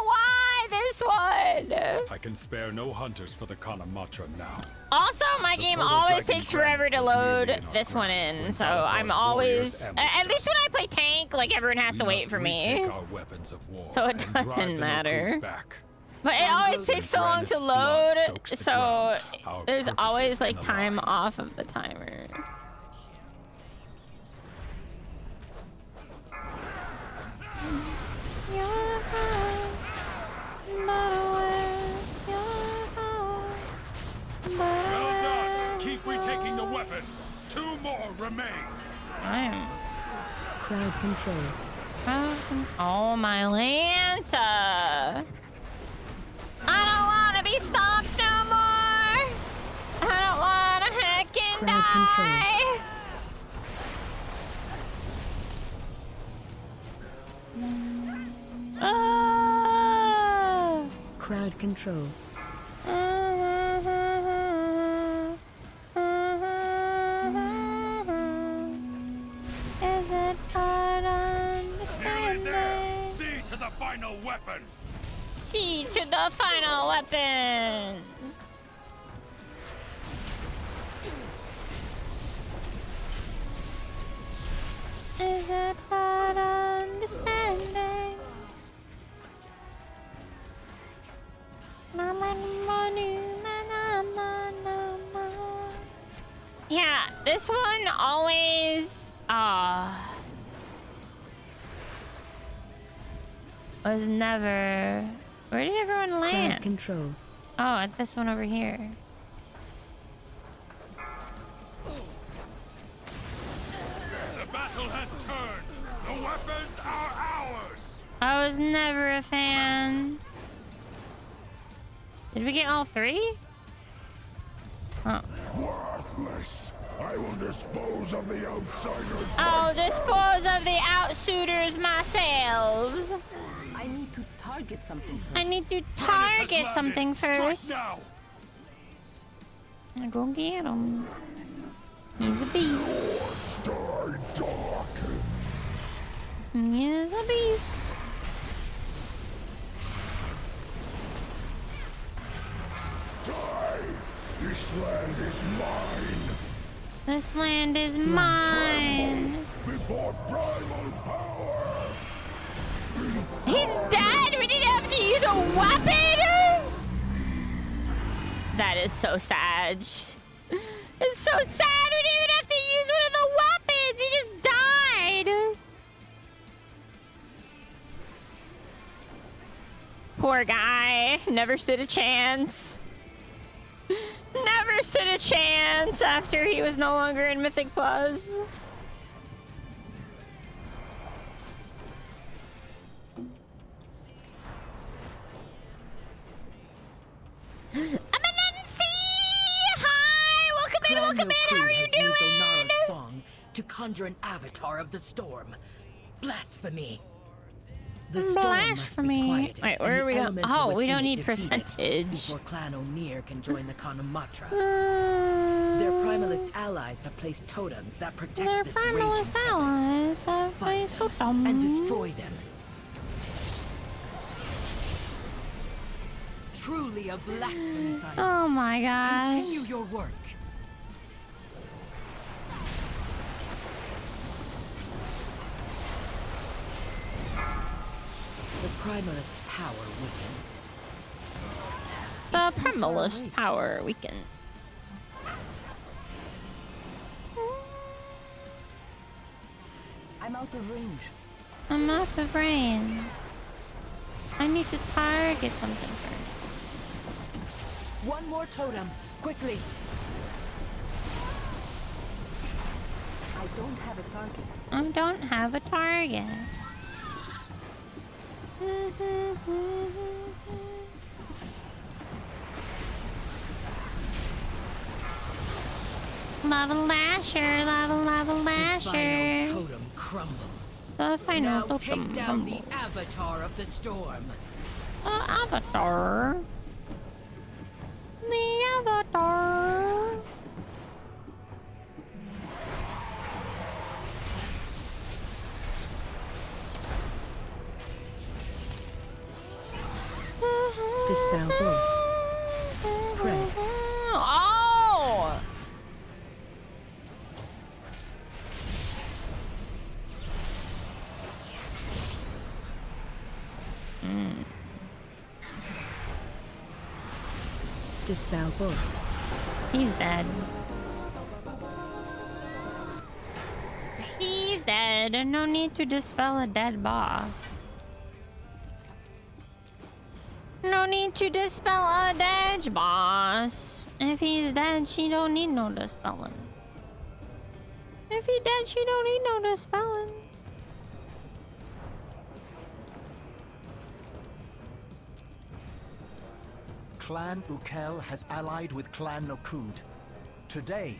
Why this one? I can spare no hunters for the KokoMain now. Also, my game always takes forever to load this one in, so I'm always... At least when I play tank, like, everyone has to wait for me. So it doesn't matter. But it always takes so long to load, so there's always, like, time off of the timer. Well done. Keep retaking the weapons. 2 more remain. Crowd control. Oh, my Lanta. I don't want to be stopped no more. I don't want to heckin' die. Crowd control. Is it hard understanding? See to the final weapon. See to the final weapon. Is it hard understanding? Yeah, this one always was never. Where did everyone land? Crowd control. Oh, it's this one over here. The battle has turned. The weapons are ours. I was never a fan. Did we get all 3? Oh. Worthless. I will dispose of the outsiders. I'll dispose of the outsuiters myself. I need to target something first. I need to target something first. I'll go get him. He's a beast. He's a beast. This land is mine. This land is mine. Before primal power. He's dead. We didn't have to use a weapon. That is so sad. It's so sad. We didn't even have to use one of the weapons. He just died. Poor guy. Never stood a chance. Never stood a chance after he was no longer in Mythic Plus. Hi! Welcome in! How are you doing? Song to conjure an avatar of the storm. Blasphemy. The storm Blasphemy. must be quieted, Wait, where are we and going? the elemental Oh, we within don't it need defeated percentage. Before Clan O'Neill can join the KokoMain. Their primalist allies have placed totems that protect Their this primalist raging allies have Find placed them totems. and destroy them. Truly a blasphemy sign. Oh my gosh. Continue your work. The primalist power weakens. The primalist power weakens. I'm out of range. I'm out of range. I need to target something first. One more totem, quickly. I don't have a target. I don't have a target. Lava Lasher, Lava Lasher. The final totem crumbles. The final now totem take down crumbles. the avatar of the storm. The avatar. The avatar. Dispel force. Spread. Oh! Dispel boss. He's dead. He's dead. No need to dispel a dead boss. No need to dispel a dead boss. If he's dead, she don't need no dispelling. If he dead, she don't need no dispelling. Clan Ukel has allied with Clan Nokud. Today,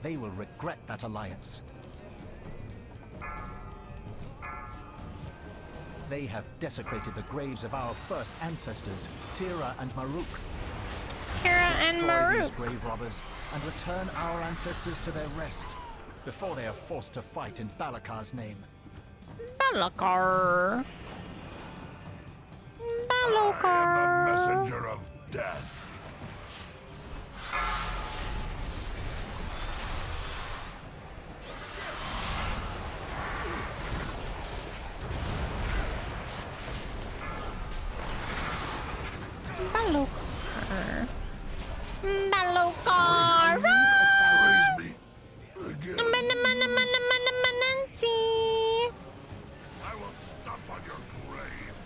they will regret that alliance. They have desecrated the graves of our first ancestors, Tira and Maruk. Tira and Maruk. These grave robbers and return our ancestors to their rest before they are forced to fight in Balakar's name. Balakar. Balakar. I am the messenger of death. Balokar. Balokar. Raise me again. I will stomp on your grave.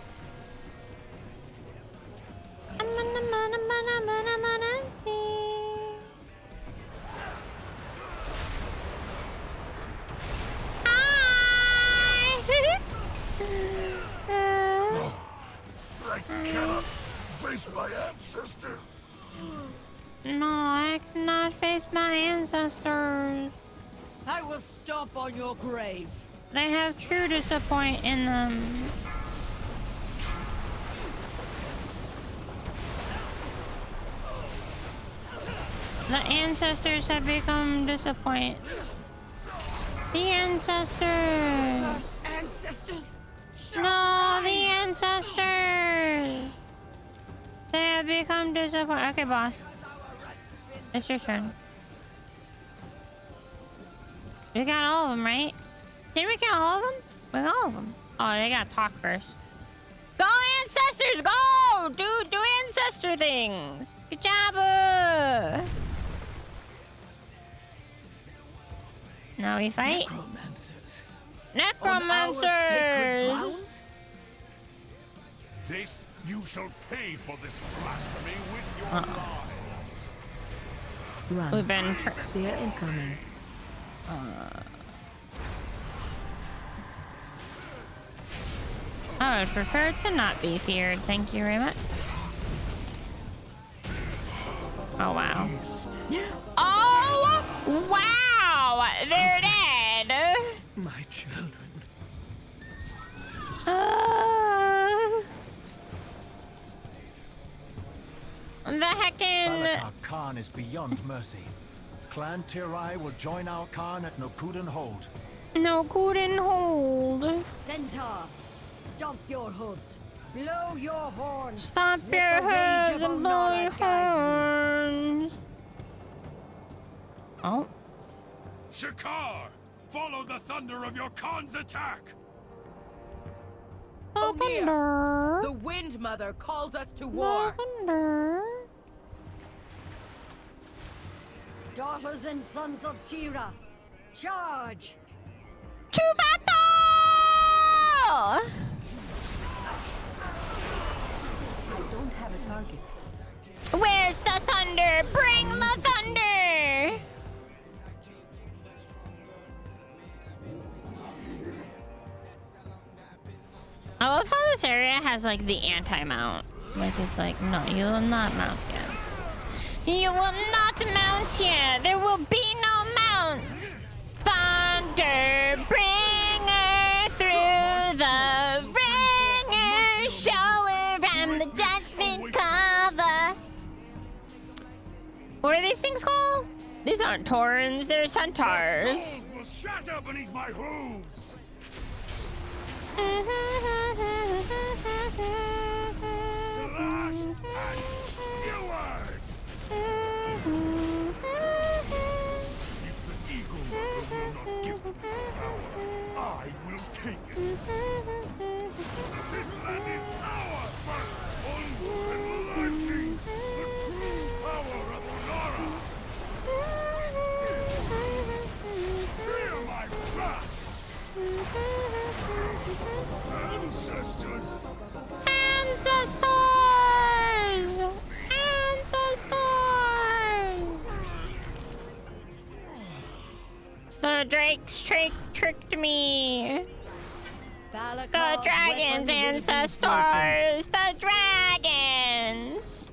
I cannot face my ancestors. No, I cannot face my ancestors. I will stomp on your grave. They have true disappointment in them. The ancestors have become disappointed. The ancestors. Ancestors. No, the ancestors. They have become disappointed. Okay, boss. It's your turn. We got all of them, right? Did we get all of them? We got all of them. Oh, they gotta talk first. Go, ancestors! Go! Do ancestor things! Good job! Now we fight. Necromancers! This you shall pay for this blasphemy with your lives. Run. We've been Fear incoming. I would prefer to not be feared. Thank you very much. Oh, wow. Oh, wow! They're dead! My children. The heckin'... Balakar Khan is beyond mercy. Clan Tirai will join our Khan at Nokuden Hold. Nokuden Hold. Centaur, stomp your hooves. Blow your horns. Stomp your hooves and blow your horns. Oh. Shakar, follow the thunder of your Khan's attack. The thunder. The Wind Mother calls us to war. The thunder. Daughters and sons of Tira, charge! To battle! I don't have a target. Where's the thunder? Bring the thunder! I love how this area has like the anti-mount. Like it's like, no, you will not mount yet. You will not mount here. There will be no mounts. Thunder bringer through the ringer, shower from the judgment cover. What are these things called? These aren't Taurens, they're centaurs. Will shatter beneath my hooves. Slash and skewer. If the eagle will not give me power, I will take it. This land is ours, but onward and lightning, the true power of Onara. Fear my wrath. Ancestors. The drakes tricked me. The dragons, ancestors. The dragons.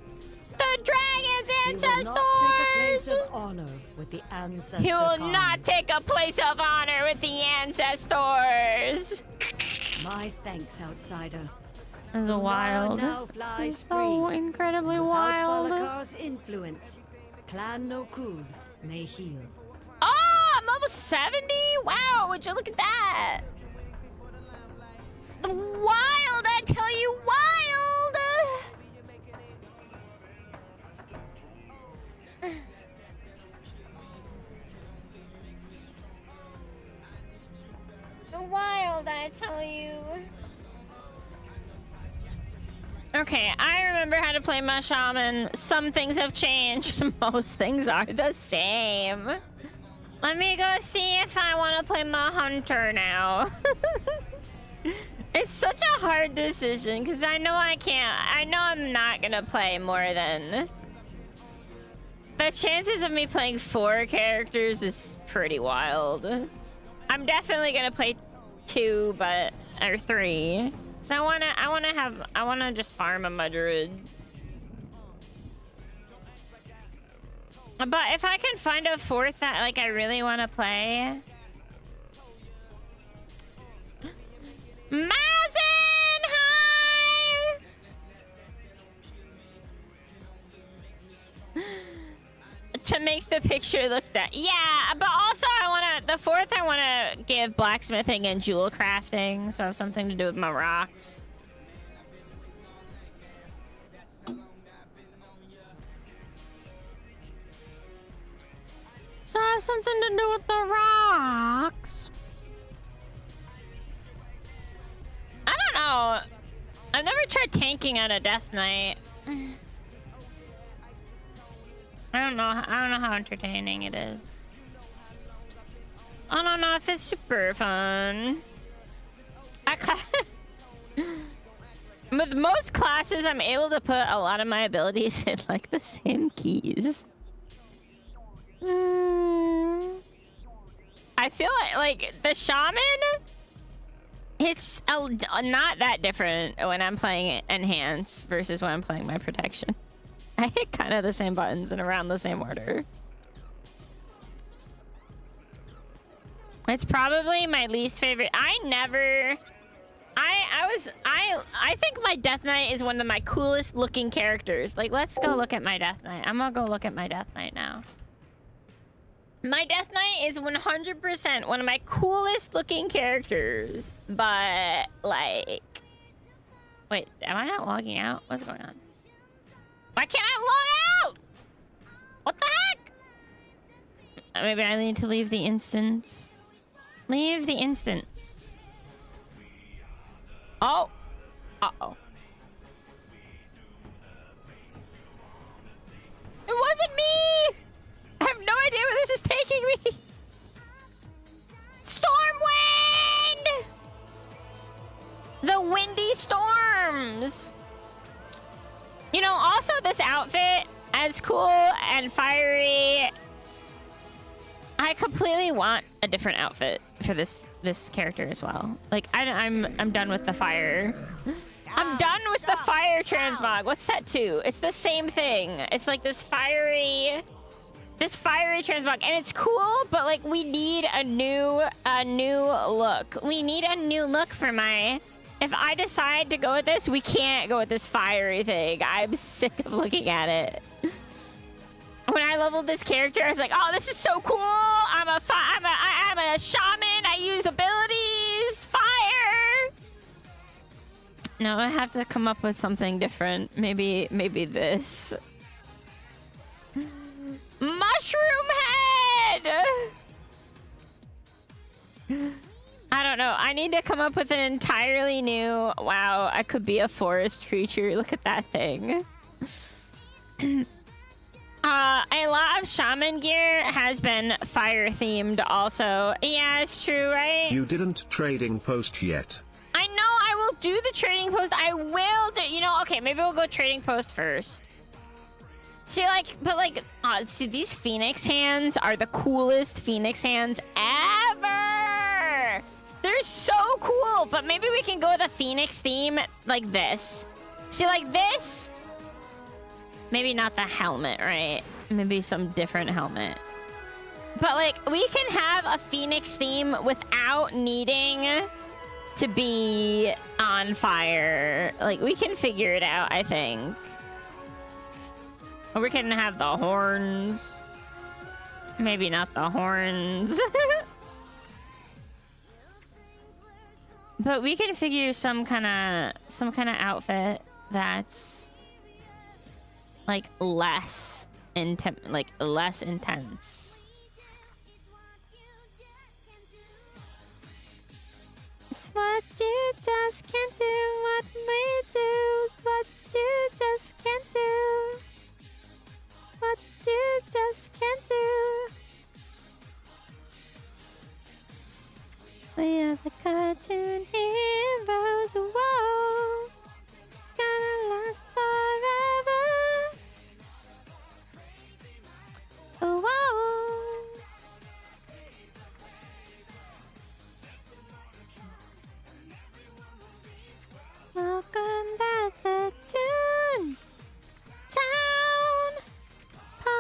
The dragons, ancestors. He will not take a place of honor with the ancestors. My thanks, outsider. This is wild. It's so incredibly wild. Balakar's influence, Clan Nokud may heal. Oh, I'm level 70? Wow, would you look at that? Wild, I tell you, wild! Wild, I tell you. Okay, I remember how to play my shaman. Some things have changed. Most things are the same. Let me go see if I want to play my hunter now. It's such a hard decision because I know I can't. I know I'm not gonna play more than. The chances of me playing 4 characters is pretty wild. I'm definitely gonna play 2, or 3. So I wanna just farm a Madrid. But if I can find a 4th that like I really want to play. Mazen, hi! To make the picture look that. Yeah, but also the 4th I wanna give blacksmithing and jewel crafting, so I have something to do with my rocks. So I have something to do with the rocks. I don't know. I've never tried tanking on a Death Knight. I don't know how entertaining it is. I don't know if it's super fun. With most classes, I'm able to put a lot of my abilities in like the same keys. I feel like the shaman, it's not that different when I'm playing enhance versus when I'm playing my protection. I hit kind of the same buttons in around the same order. It's probably my least favorite. I think my Death Knight is one of my coolest looking characters. Like, let's go look at my Death Knight. I'm gonna go look at my Death Knight now. My Death Knight is 100% one of my coolest looking characters. But, like... Wait, am I not logging out? What's going on? Why can't I log out? What the heck? Maybe I need to leave the instance. Leave the instance. Oh. Uh-oh. It wasn't me! I have no idea where this is taking me. Stormwind! The windy storms. You know, also this outfit, as cool and fiery, I completely want a different outfit for this character as well. Like I'm done with the fire. I'm done with the fire transmog. What's that too? It's the same thing. It's like this fiery transmog, and it's cool, but like we need a new look. We need a new look for my. If I decide to go with this, we can't go with this fiery thing. I'm sick of looking at it. When I leveled this character, I was like, "Oh, this is so cool! I'm a shaman. I use abilities. Fire." No, I have to come up with something different. Maybe this. Mushroom head. I don't know. I need to come up with an entirely new. Wow, I could be a forest creature. Look at that thing. A lot of shaman gear has been fire themed also. Yeah, it's true, right? You didn't trading post yet. I know, I will do the trading post. I will do, you know, okay, maybe we'll go trading post first. See, see, these phoenix hands are the coolest phoenix hands ever. They're so cool, but maybe we can go with a phoenix theme like this. See, like this. Maybe not the helmet, right? Maybe some different helmet. But like, we can have a phoenix theme without needing to be on fire. Like, we can figure it out, I think. Or we can have the horns. Maybe not the horns. But we can figure some kind of outfit that's like less intense. It's what you just can't do. What we do is what you just can't do. What you just can't do. We are the cartoon heroes. Whoa, gonna last forever. Whoa. Welcome to the Toon Town Party.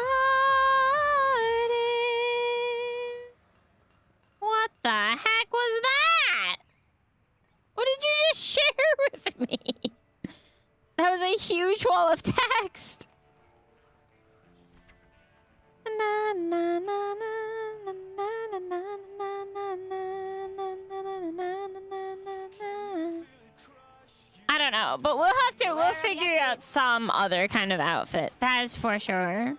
What the heck was that? What did you just share with me? That was a huge wall of text. Na, na, na, na, na, na, na, na, na, na, na. I don't know, but we'll figure out some other kind of outfit. That is for sure.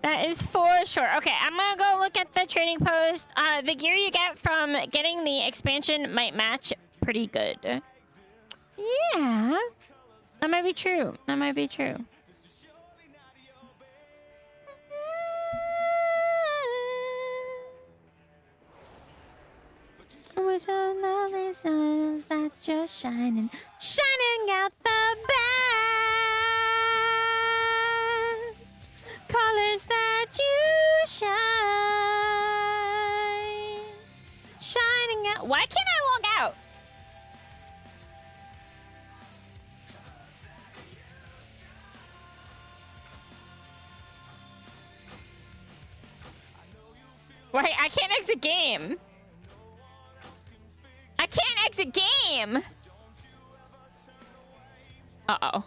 That is for sure. Okay, I'm gonna go look at the trading post. The gear you get from getting the expansion might match pretty good. Yeah. That might be true. That might be true. We're so lovely stars that you're shining out the best colors that you shining out. Why can't I log out? Wait, I can't exit game. I can't exit game. Uh-oh.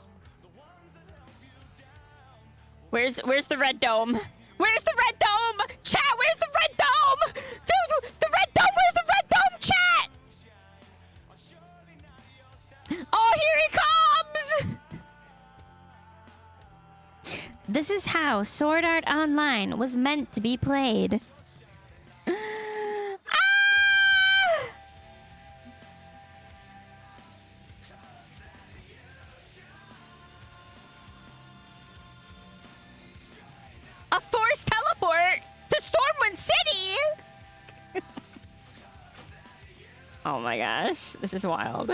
Where's the red dome? Where's the red dome? Chat, where's the red dome? Dude, the red dome, where's the red dome, chat? Oh, here he comes. This is how Sword Art Online was meant to be played. A forced teleport to Stormwind City! Oh my gosh, this is wild.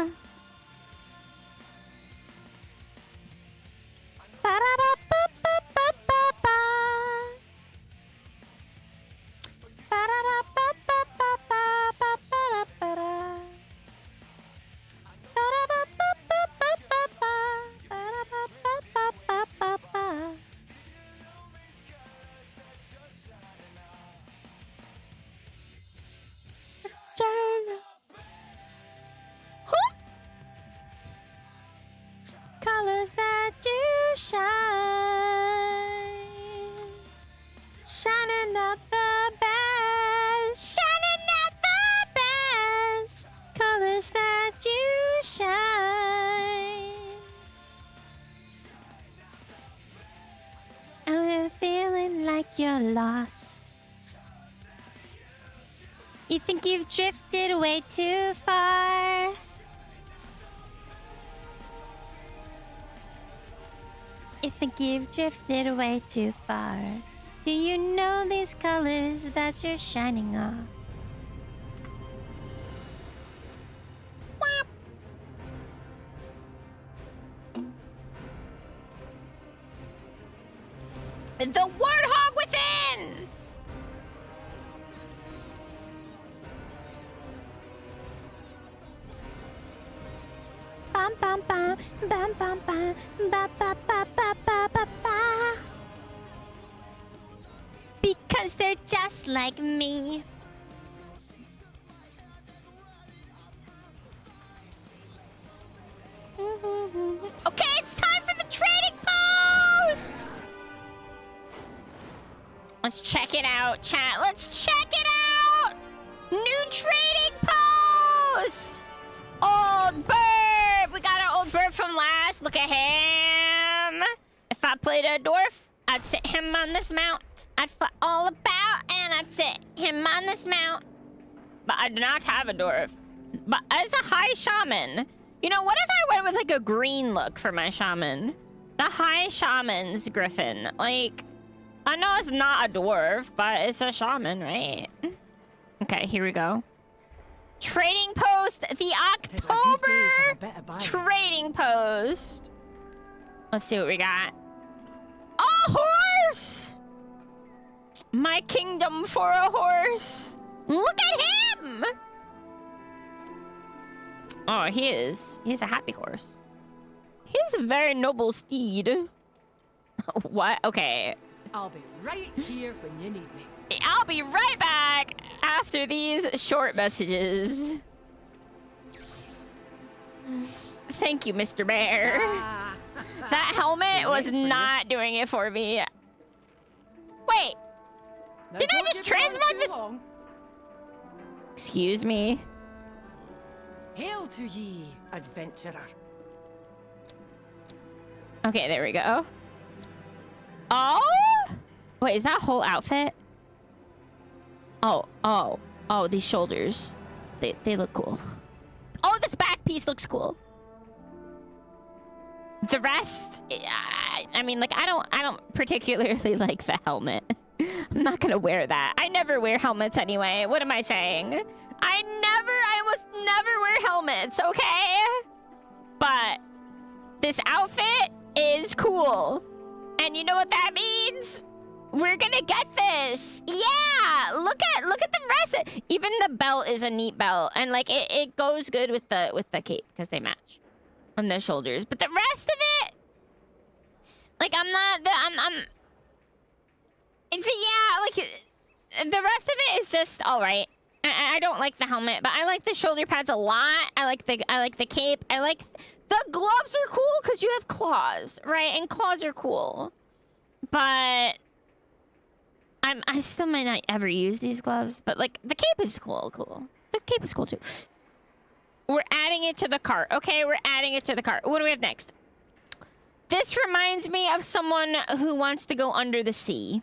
colors that you shine, shining out the best, shining out the best colors that you shine. And you're feeling like you're lost. You think you've drifted way too far. You think you've drifted way too far. Do you know these colors that you're shining on? The warthog within! Bum bum bum bum bum bum ba ba ba ba ba ba ba. Because they're just like me. Okay, it's time for the trading post. Let's check it out, chat. Let's check it out. New trading post. Old bird. We got our old bird from last. Look at him. If I played a dwarf, I'd sit him on this mount. I'd fly all about and I'd sit him on this mount. But I do not have a dwarf. But as a high shaman, you know, what if I went with like a green look for my shaman? The high shaman's griffin. Like, I know it's not a dwarf, but it's a shaman, right? Okay, here we go. Trading post, the October trading post. Let's see what we got. A horse! My kingdom for a horse. Look at him! Oh, he's a happy horse. He's a very noble steed. What? Okay. I'll be right here when you need me. I'll be right back after these short messages. Thank you, Mr. Bear. That helmet was not doing it for me. Wait. Did I just transmog this? Excuse me. Hail to ye, adventurer. Okay, there we go. Oh! Wait, is that whole outfit? Oh, these shoulders. They look cool. Oh, this back piece looks cool. The rest, I mean, like, I don't particularly like the helmet. I'm not gonna wear that. I never wear helmets anyway. What am I saying? I almost never wear helmets, okay? But this outfit is cool. And you know what that means? We're gonna get this. Yeah, look at the rest. Even the belt is a neat belt, and like it goes good with the cape because they match on the shoulders. But the rest of it, like the rest of it is just all right. I don't like the helmet, but I like the shoulder pads a lot. I like the cape. I like the gloves are cool because you have claws, right? And claws are cool, but I still might not ever use these gloves. But like the cape is cool. The cape is cool too. We're adding it to the cart. Okay, we're adding it to the cart. What do we have next? This reminds me of someone who wants to go under the sea.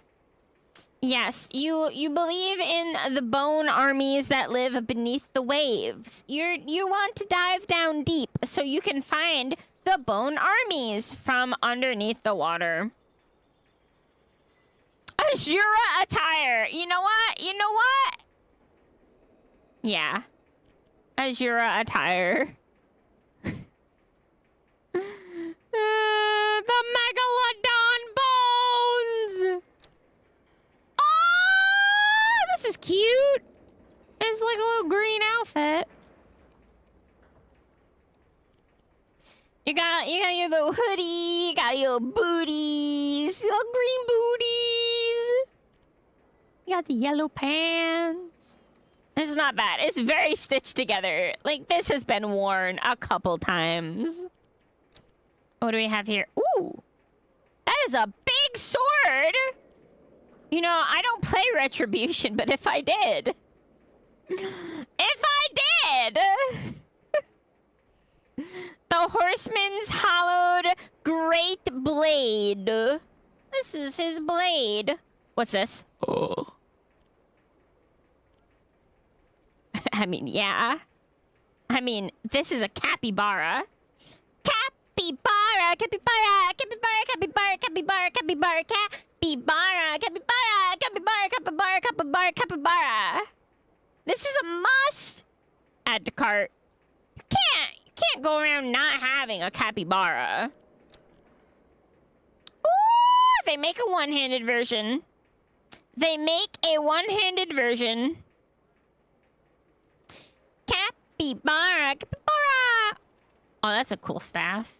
Yes, you believe in the bone armies that live beneath the waves. You want to dive down deep so you can find the bone armies from underneath the water. Azura attire. You know what? Yeah. Azura attire. The Megalodon bones! Oh, this is cute. It's like a little green outfit. You got your little hoodie, you got your booties, little green booties. You got the yellow pants. It's not bad. It's very stitched together. Like, this has been worn a couple times. What do we have here? Ooh! That is a big sword! You know, I don't play Retribution, but if I did... If I did! The Horseman's Hollowed Great Blade. This is his blade. What's this? Oh. I mean, yeah. I mean, this is a capybara. Capybara, capybara, capybara, capybara, capybara, capybara, capybara, capybara, capybara, capybara, capybara, capybara. This is a must. Add to cart. You can't go around not having a capybara. Ooh, they make a one-handed version. They make a one-handed version. Capybara, capybara. Oh, that's a cool staff.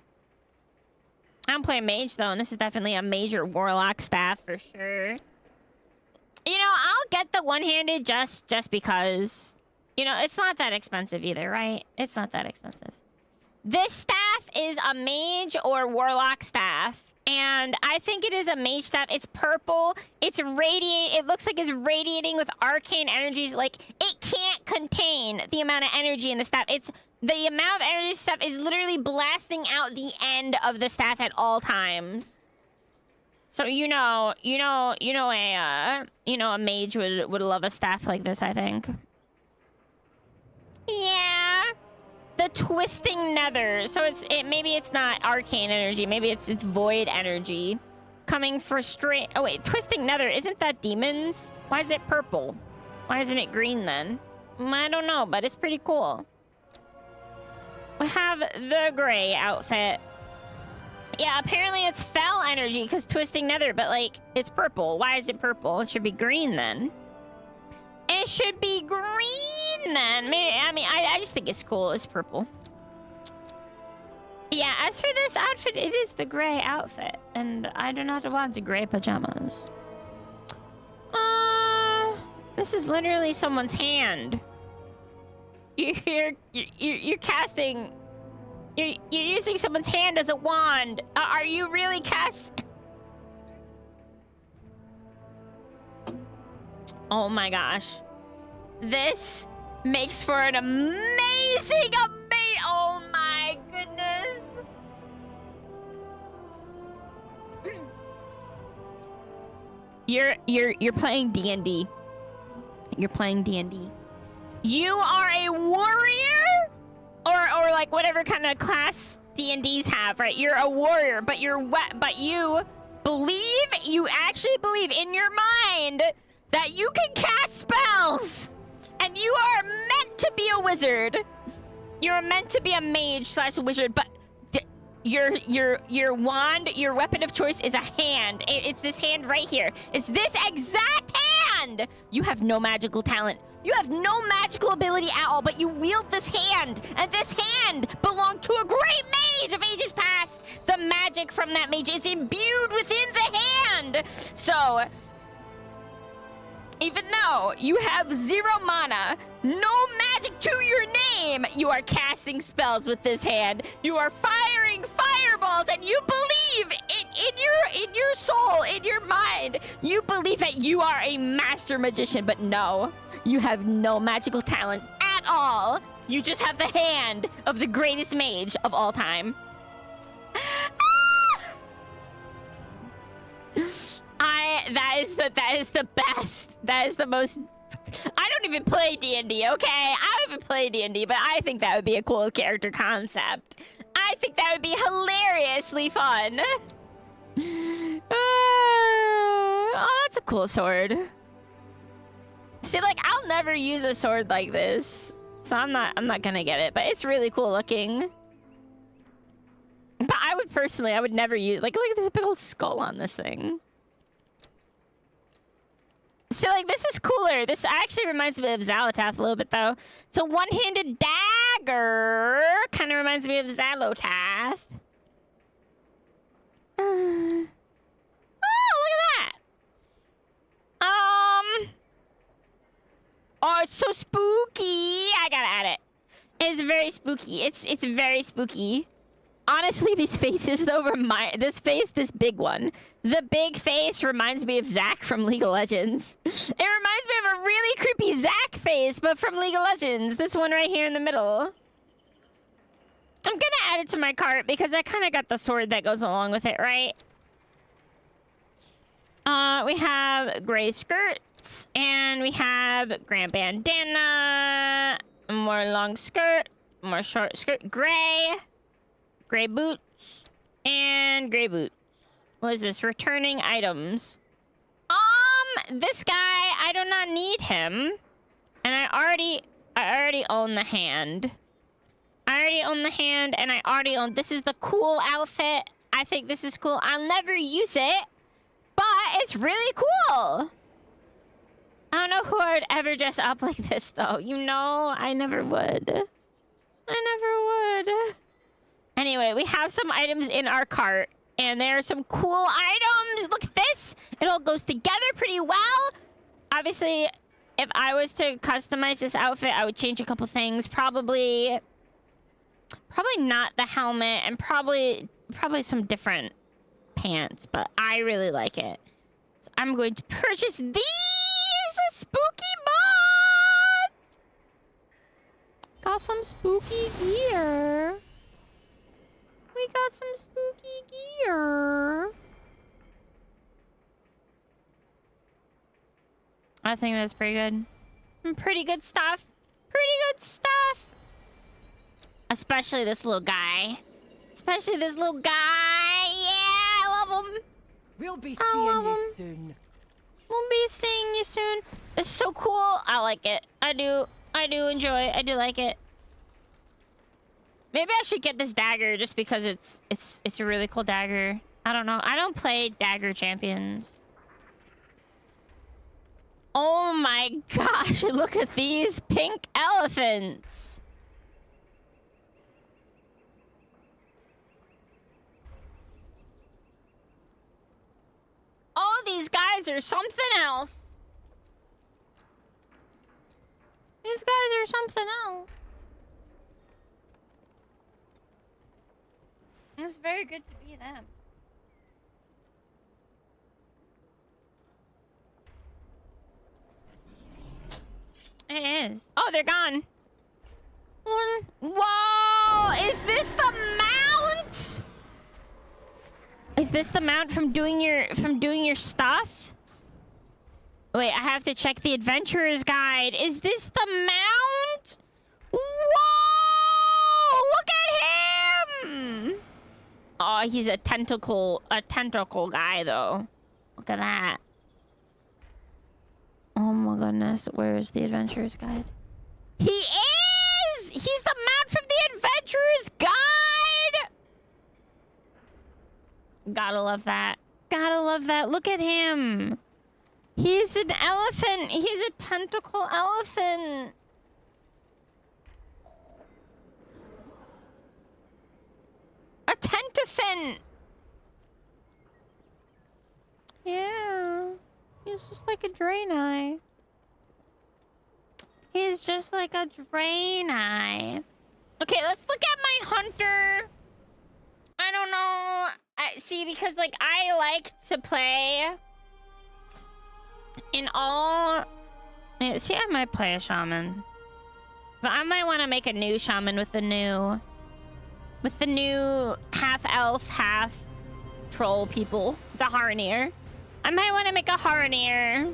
I don't play a mage though, and this is definitely a major warlock staff for sure. You know, I'll get the one-handed just because. You know, it's not that expensive either, right? It's not that expensive. This staff is a mage or warlock staff. And I think it is a mage staff. It's purple. It's it looks like it's radiating with arcane energies. Like, it can't contain the amount of energy in the staff. The amount of energy stuff is literally blasting out the end of the staff at all times. So a mage would love a staff like this, I think. Yeah. The Twisting Nether. So maybe it's not arcane energy. Maybe it's void energy coming for straight. Oh wait, Twisting Nether, isn't that demons? Why is it purple? Why isn't it green then? I don't know, but it's pretty cool. We have the gray outfit. Yeah, apparently it's fell energy because Twisting Nether, but like it's purple. Why is it purple? It should be green then. It should be green then. I just think it's cool. It's purple. Yeah, as for this outfit, it is the gray outfit. And I do not want the gray pajamas. This is literally someone's hand. You're casting... You're using someone's hand as a wand. Are you really Oh my gosh. This makes for an amazing... Oh my goodness. You're playing D&D. You're playing D&D. You are a warrior? Or like whatever kind of class D&Ds have, right? You're a warrior, but you actually believe in your mind that you can cast spells, and you are meant to be a wizard. You're meant to be a mage / wizard, but your wand, your weapon of choice is a hand. It's this hand right here. It's this exact hand. You have no magical talent. You have no magical ability at all, but you wield this hand, and this hand belonged to a great mage of ages past. The magic from that mage is imbued within the hand. So, even though you have 0 mana, no magic to your name, you are casting spells with this hand. You are firing fireballs, and you believe in your soul, in your mind, you believe that you are a master magician, but no, you have no magical talent at all. You just have the hand of the greatest mage of all time. That is the best. That is the most... I don't even play D&D, okay? I don't even play D&D, but I think that would be a cool character concept. I think that would be hilariously fun. Oh, that's a cool sword. See, like, I'll never use a sword like this, so I'm not gonna get it, but it's really cool looking. But I would never use... Like, look at this big old skull on this thing. So, like, this is cooler. This actually reminds me of Xalatath a little bit, though. It's a one-handed dagger. Kind of reminds me of Xalatath. Oh, look at that. Oh, it's so spooky. I gotta add it. It's very spooky. It's very spooky. Honestly, these faces though this big one. The big face reminds me of Zack from League of Legends. It reminds me of a really creepy Zack face, but from League of Legends. This one right here in the middle. I'm gonna add it to my cart because I kind of got the sword that goes along with it, right? We have gray skirts, and we have grand bandana, more long skirt, more short skirt, gray boots, and gray boots. What is this? Returning items. This guy, I do not need him, and I already own the hand. I already own the hand, and I already own... This is the cool outfit. I think this is cool. I'll never use it, but it's really cool. I don't know who I would ever dress up like this, though. You know, I never would. I never would. Anyway, we have some items in our cart, and there are some cool items. Look at this. It all goes together pretty well. Obviously, if I was to customize this outfit, I would change a couple things. Probably not the helmet, and probably some different pants, but I really like it. So I'm going to purchase these spooky boots. Got some spooky gear. We got some spooky gear. I think that's pretty good. Some pretty good stuff. Pretty good stuff. Especially this little guy. Especially this little guy. Yeah, I love him. We'll be seeing you soon. We'll be seeing you soon. It's so cool. I like it. I do enjoy it. I do like it. Maybe I should get this dagger just because it's a really cool dagger. I don't know. I don't play dagger champions. Oh my gosh, look at these pink elephants. Oh, these guys are something else. These guys are something else. It's very good to be them. It is. Oh, they're gone. Whoa! Is this the mount? Is this the mount from doing your stuff? Wait, I have to check the adventurer's guide. Is this the mount? Whoa! Look at him! Oh, he's a tentacle guy though. Look at that. Oh my goodness, where is the adventurer's guide? He is! He's the mount from the adventurer's guide! Gotta love that. Gotta love that. Look at him. He's an elephant. He's a tentacle elephant. A tentafin. Yeah. He's just like a Draenei. He's just like a Draenei. Okay, let's look at my hunter. I don't know. See, because like I like to play in all... Yeah, see, I might play a shaman. But I might want to make a new shaman with the new half elf, half troll people. The Harnier. I might want to make a Harnier.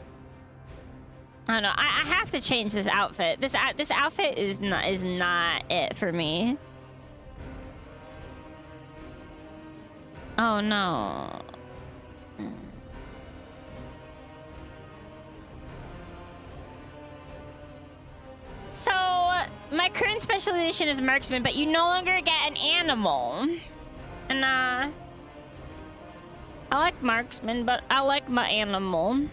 I don't know. I have to change this outfit. This outfit is not it for me. Oh no. So my current specialization is marksman, but you no longer get an animal. And I like marksman, but I like my animal.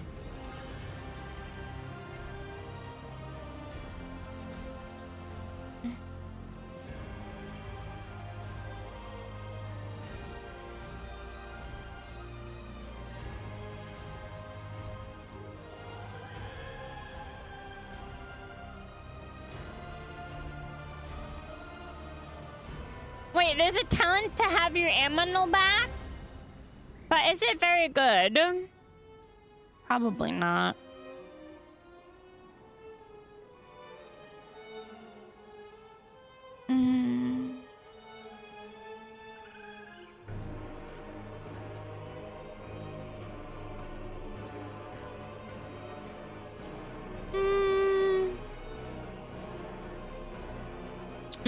Wait, Wait, there's a talent to have your aminal back? But is it very good? Probably not.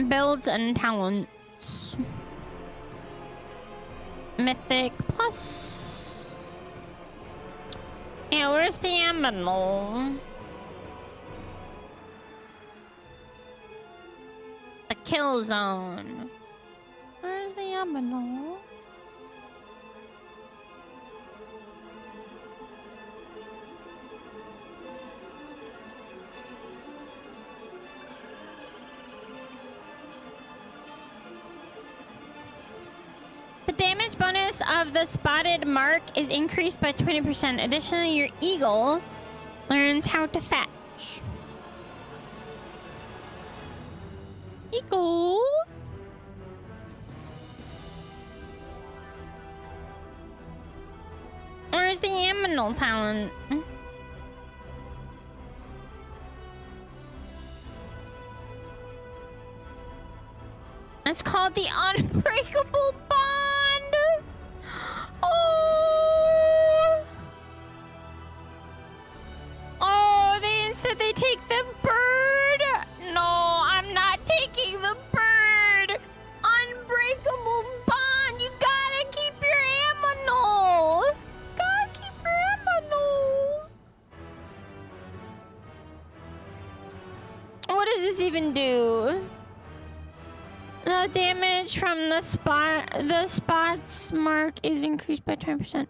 Builds and talents. Mythic plus. Yeah, where's the aminal? The kill zone. Where's the aminal? The damage bonus of the spotted mark is increased by 20%. Additionally, your eagle learns how to fetch. Eagle? Where's the aminal talent? It's called the Unbreakable Bond. Oh. Oh, they said they take the bird. No, I'm not taking the bird. Unbreakable Bond. You gotta keep your aminal. Gotta keep your aminals. What does this even do? The damage from the spot's mark is increased by 20%.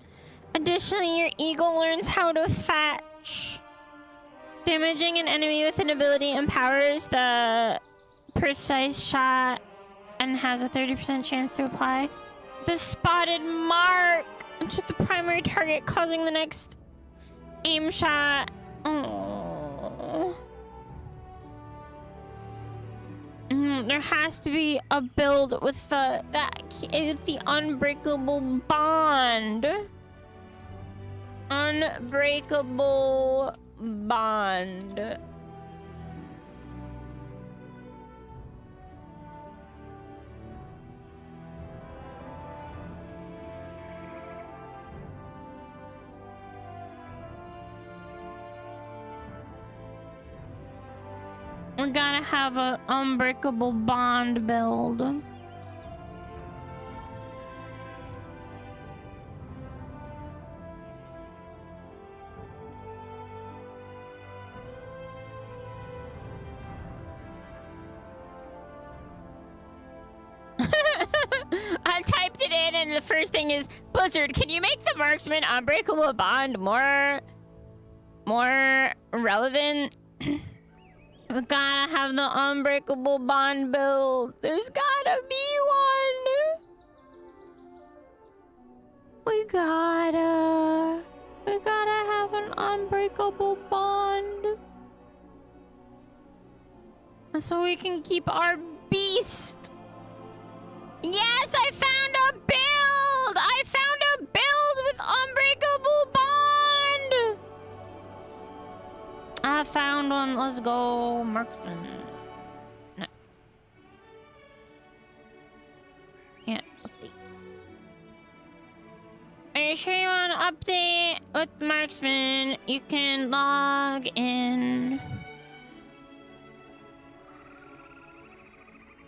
Additionally, your eagle learns how to fetch. Damaging an enemy with an ability empowers the precise shot and has a 30% chance to apply the spotted mark to the primary target, causing the next aim shot. Oh. There has to be a build with the Unbreakable Bond. Unbreakable Bond. We gotta have an Unbreakable Bond build. I typed it in and the first thing is, Blizzard, can you make the Marksman Unbreakable Bond more relevant? We gotta have the Unbreakable Bond build. There's gotta be one. We gotta have an Unbreakable Bond. So we can keep our beast. Yes, I found a build! I found a build with Unbreakable Bond! I found one. Let's go, Marksman. No. Yeah, update. Are you sure you want to update with Marksman? You can log in.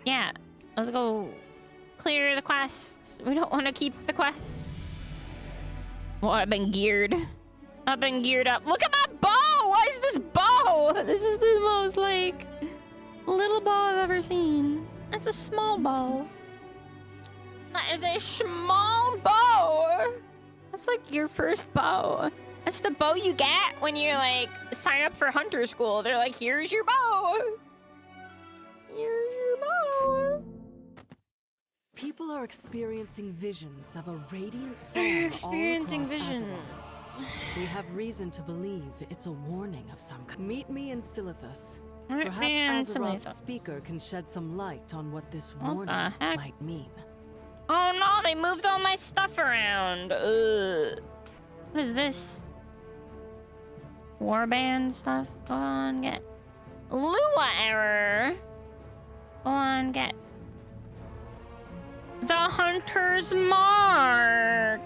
Yeah, let's go clear the quests. We don't want to keep the quests. Well, I've been geared. I've been geared up. Look at my bow! What is this bow? This is the most, like, little bow I've ever seen. That's a small bow. That is a small bow. That's like your first bow. That's the bow you get when you're, like, sign up for hunter school. They're like, here's your bow. Here's your bow. People are experiencing visions of a radiant soul. They're experiencing visions. We have reason to believe it's a warning of some kind. Meet me in Silithus, Perhaps Azeroth's speaker can shed some light on what this warning might mean. Oh no, they moved all my stuff around. Ugh. What is this? Warband stuff? Go on, get. Lua error. Go on, get. The Hunter's Mark.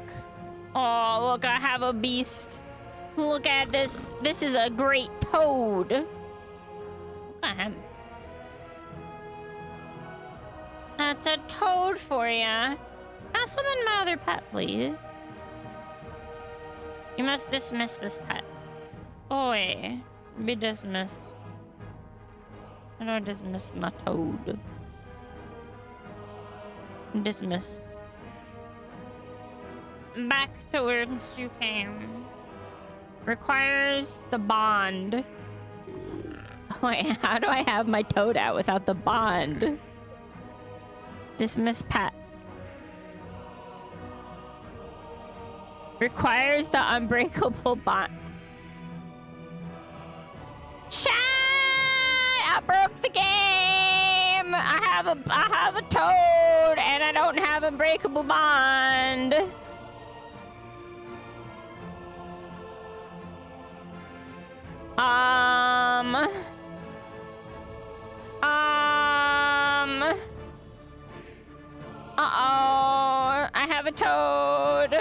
Oh, look, I have a beast. Look at this. This is a great toad. Look at him. That's a toad for ya. Can summon my other pet, please? You must dismiss this pet. Boy, be dismissed. I don't dismiss my toad. Dismiss. Back to where you came. Requires the bond. Wait, how do I have my toad out without the bond? Dismiss pet. Requires the unbreakable bond. Chat! I broke the game! I have a toad and I don't have unbreakable bond. Uh-oh. I have a toad.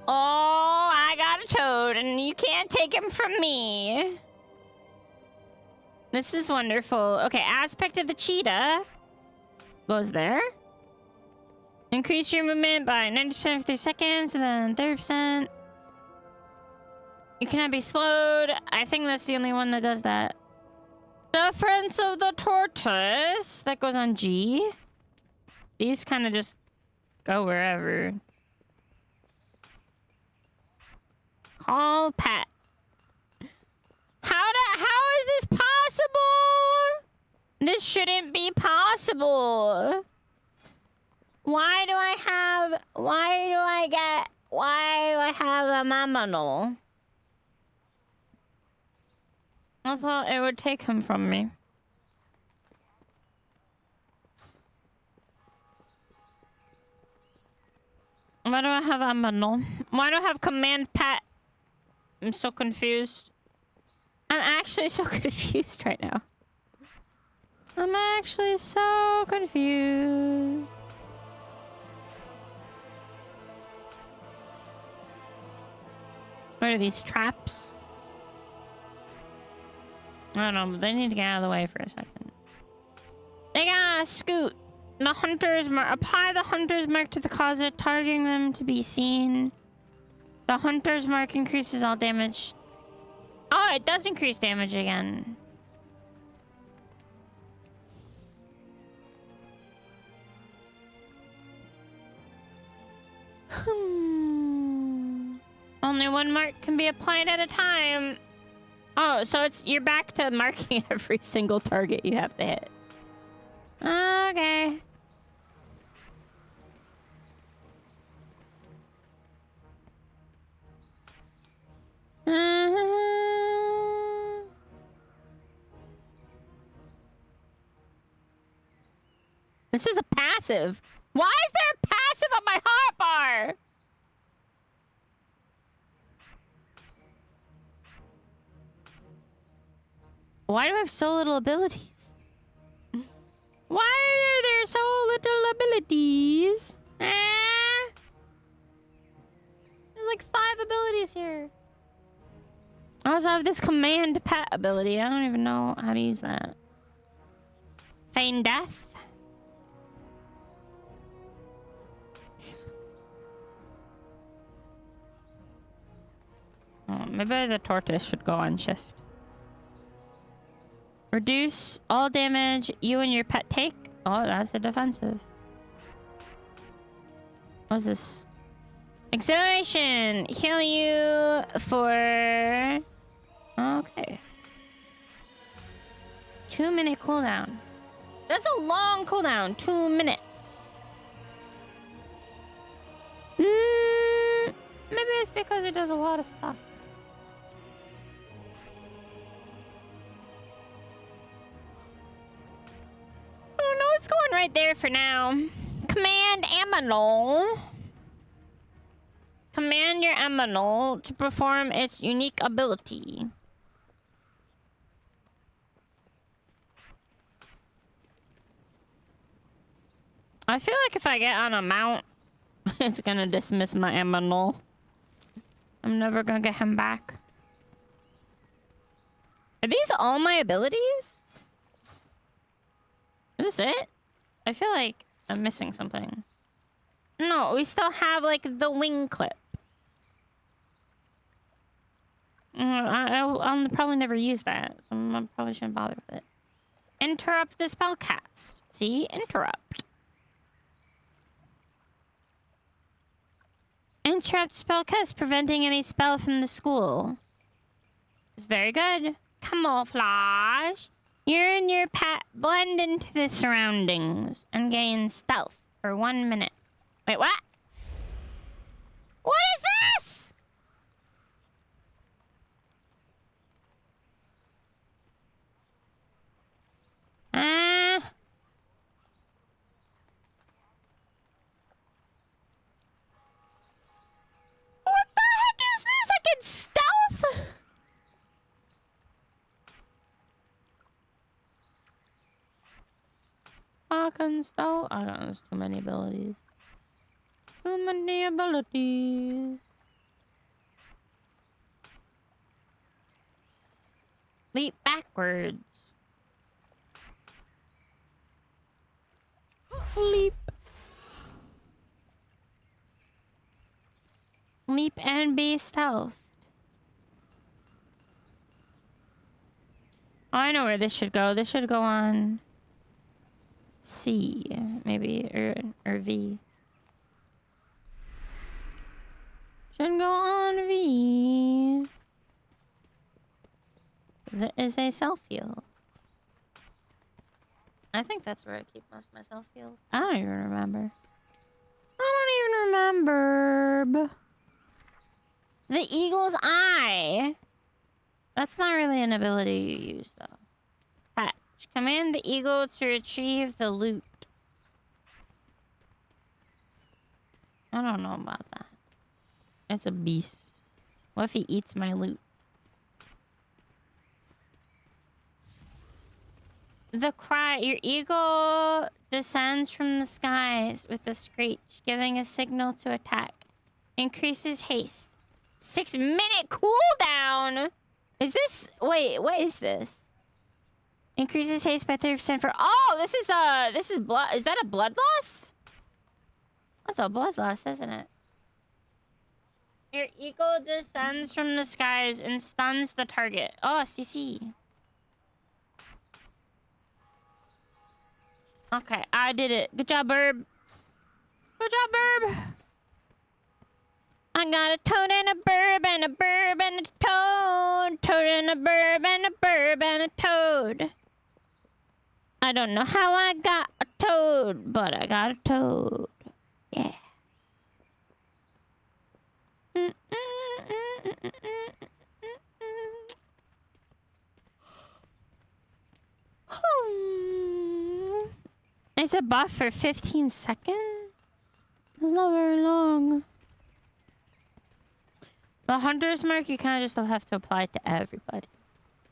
Oh, I got a toad, and you can't take him from me. This is wonderful. Okay, aspect of the cheetah goes there. Increase your movement by 90% for 3 seconds, and then 30%. You cannot be slowed. I think that's the only one that does that. Defense of the tortoise. That goes on G. These kind of just go wherever. Call pet. How is this possible? This shouldn't be possible. Why do I have a mammal? I thought it would take him from me. Why do I have a mammal? Why do I have command pet? I'm so confused. I'm actually so confused right now. I'm actually so confused. What are these traps? I don't know, but they need to get out of the way for a second. They gotta scoot. The hunter's mark. Apply the hunter's mark to the closet, targeting them to be seen. The hunter's mark increases all damage. Oh, it does increase damage again. Only one mark can be applied at a time. Oh, so you're back to marking every single target you have to hit. Okay. This is a passive. Why is there a passive on my hotbar? Why do I have so little abilities? Why are there so little abilities? There's like 5 abilities here. I also have this command pet ability. I don't even know how to use that. Feign death. Oh, maybe the tortoise should go on shift. Reduce all damage you and your pet take. Oh, that's a defensive. What's this? Acceleration. Heal you for... Okay. 2-minute cooldown. That's a long cooldown. 2 minutes. Maybe it's because it does a lot of stuff. I don't know what's going right there for now. Command Aminol. Command your Aminol to perform its unique ability. I feel like if I get on a mount, it's gonna dismiss my Aminol. I'm never gonna get him back. Are these all my abilities? Is this it? I feel like I'm missing something. No, we still have like the wing clip. I'll probably never use that, so I probably shouldn't bother with it. Interrupt the spell cast. See? Interrupt. Interrupt spell cast, preventing any spell from the school. It's very good. Camouflage. You and your pet blend into the surroundings and gain stealth for 1 minute. Wait, what? What is this? What the heck is this? I can stealth? I can stealth. I don't know, there's too many abilities. Too many abilities. Leap backwards. Leap. Leap and be stealth. Oh, I know where this should go. This should go on C, maybe, or V. Should go on V. Is a self-heal. I think that's where I keep most of my self-heals. I don't even remember. The Eagle's Eye. That's not really an ability you use, though. Hatch. Command the eagle to retrieve the loot. I don't know about that. It's a beast. What if he eats my loot? The cry. Your eagle descends from the skies with a screech, giving a signal to attack. Increases haste. 6-minute cooldown. Is this... Wait, what is this? Increases haste by 30% for... Oh, this is blood... Is that a bloodlust? That's a bloodlust, isn't it? Your eagle descends from the skies and stuns the target. Oh, CC. Okay, I did it. Good job, Burb. Good job, Burb. I got a toad and a burb and a burb and a toad. Toad and a burb and a burb and a toad. I don't know how I got a toad, but I got a toad. Yeah. It's a buff for 15 seconds? It's not very long. The hunter's mark, you kind of just don't have to apply it to everybody.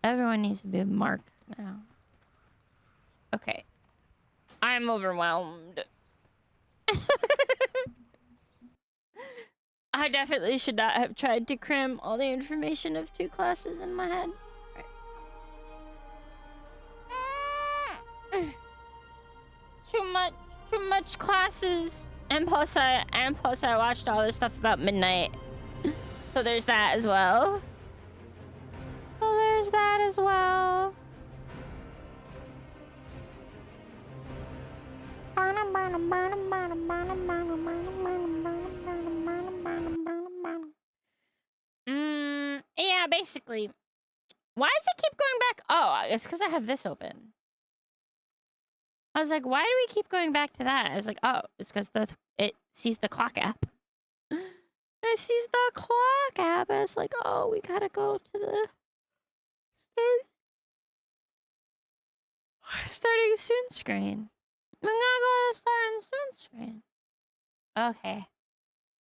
Everyone needs to be marked now. Okay. I'm overwhelmed. I definitely should not have tried to cram all the information of 2 classes in my head. Right. Too much classes. And plus I watched all this stuff about Midnight. So there's that as well. So there's that as well. Yeah, basically. Why does it keep going back? Oh, it's because I have this open. I was like, why do we keep going back to that? I was like, oh, it's because it sees the clock app. It sees the clock app. It's like, oh, we gotta go to the starting soon screen. We gotta go to the starting soon screen. Okay.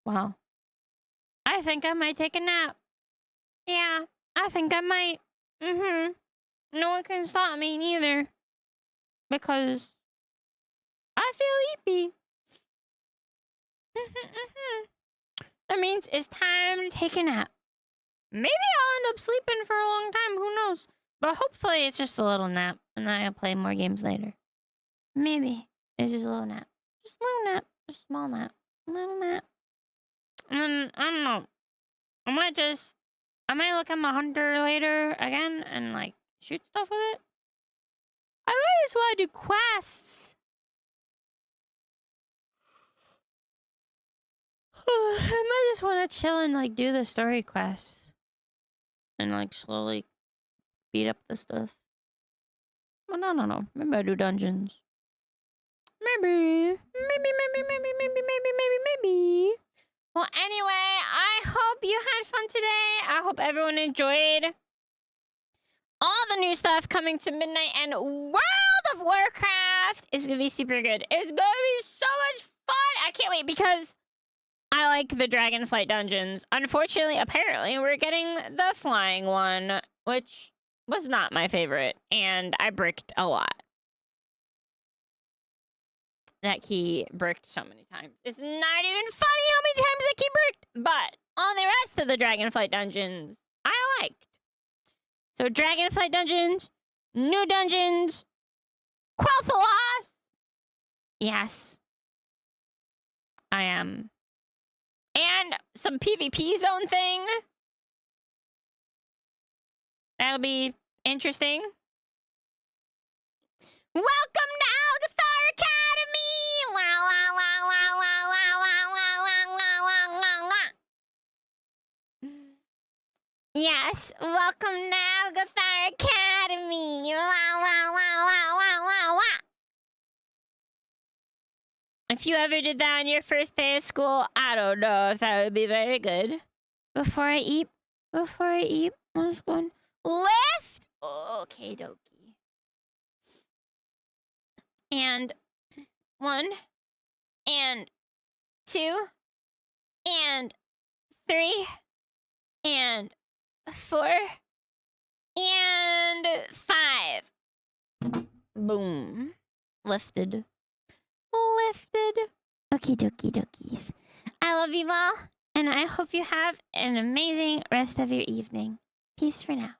Well, I think I might take a nap. Yeah, I think I might. No one can stop me neither. Because I feel sleepy. That means it's time to take a nap. Maybe I'll end up sleeping for a long time. Who knows? But hopefully it's just a little nap. And then I'll play more games later. Maybe it's just a little nap. Just a little nap. Just a small nap. A little nap. And then, I don't know. I might look at my hunter later again and like shoot stuff with it. I might as well do quests. I might just want to chill and like do the story quests. And like slowly beat up the stuff. Well, no. Maybe I do dungeons. Maybe. Well, anyway, I hope you had fun today. I hope everyone enjoyed all the new stuff coming to Midnight, and World of Warcraft is going to be super good. It's going to be so much fun. I can't wait because I like the Dragonflight dungeons. Unfortunately, apparently, we're getting the flying one, which was not my favorite, and I bricked a lot. That key bricked so many times. It's not even funny how many times that key bricked. But all the rest of the Dragonflight dungeons, I liked. So Dragonflight dungeons, new dungeons, Quel'Thalas. Yes. I am. And some PvP zone thing. That'll be interesting. Welcome to Algathar Academy! Wow, wow, wow, wow, wow, wow, wow, wow, wow, wow, wow. Yes, welcome to Algathar Academy! Wow, wow, wow, wow, wow, wow, wow. If you ever did that on your first day of school, I don't know if that would be very good. Before I eat, I'm just going, lift! Okay, dokie. And 1, and 2, and 3, and 4, and 5. Boom. Lifted. Okie dokie dokies. I love you all, and I hope you have an amazing rest of your evening. Peace for now.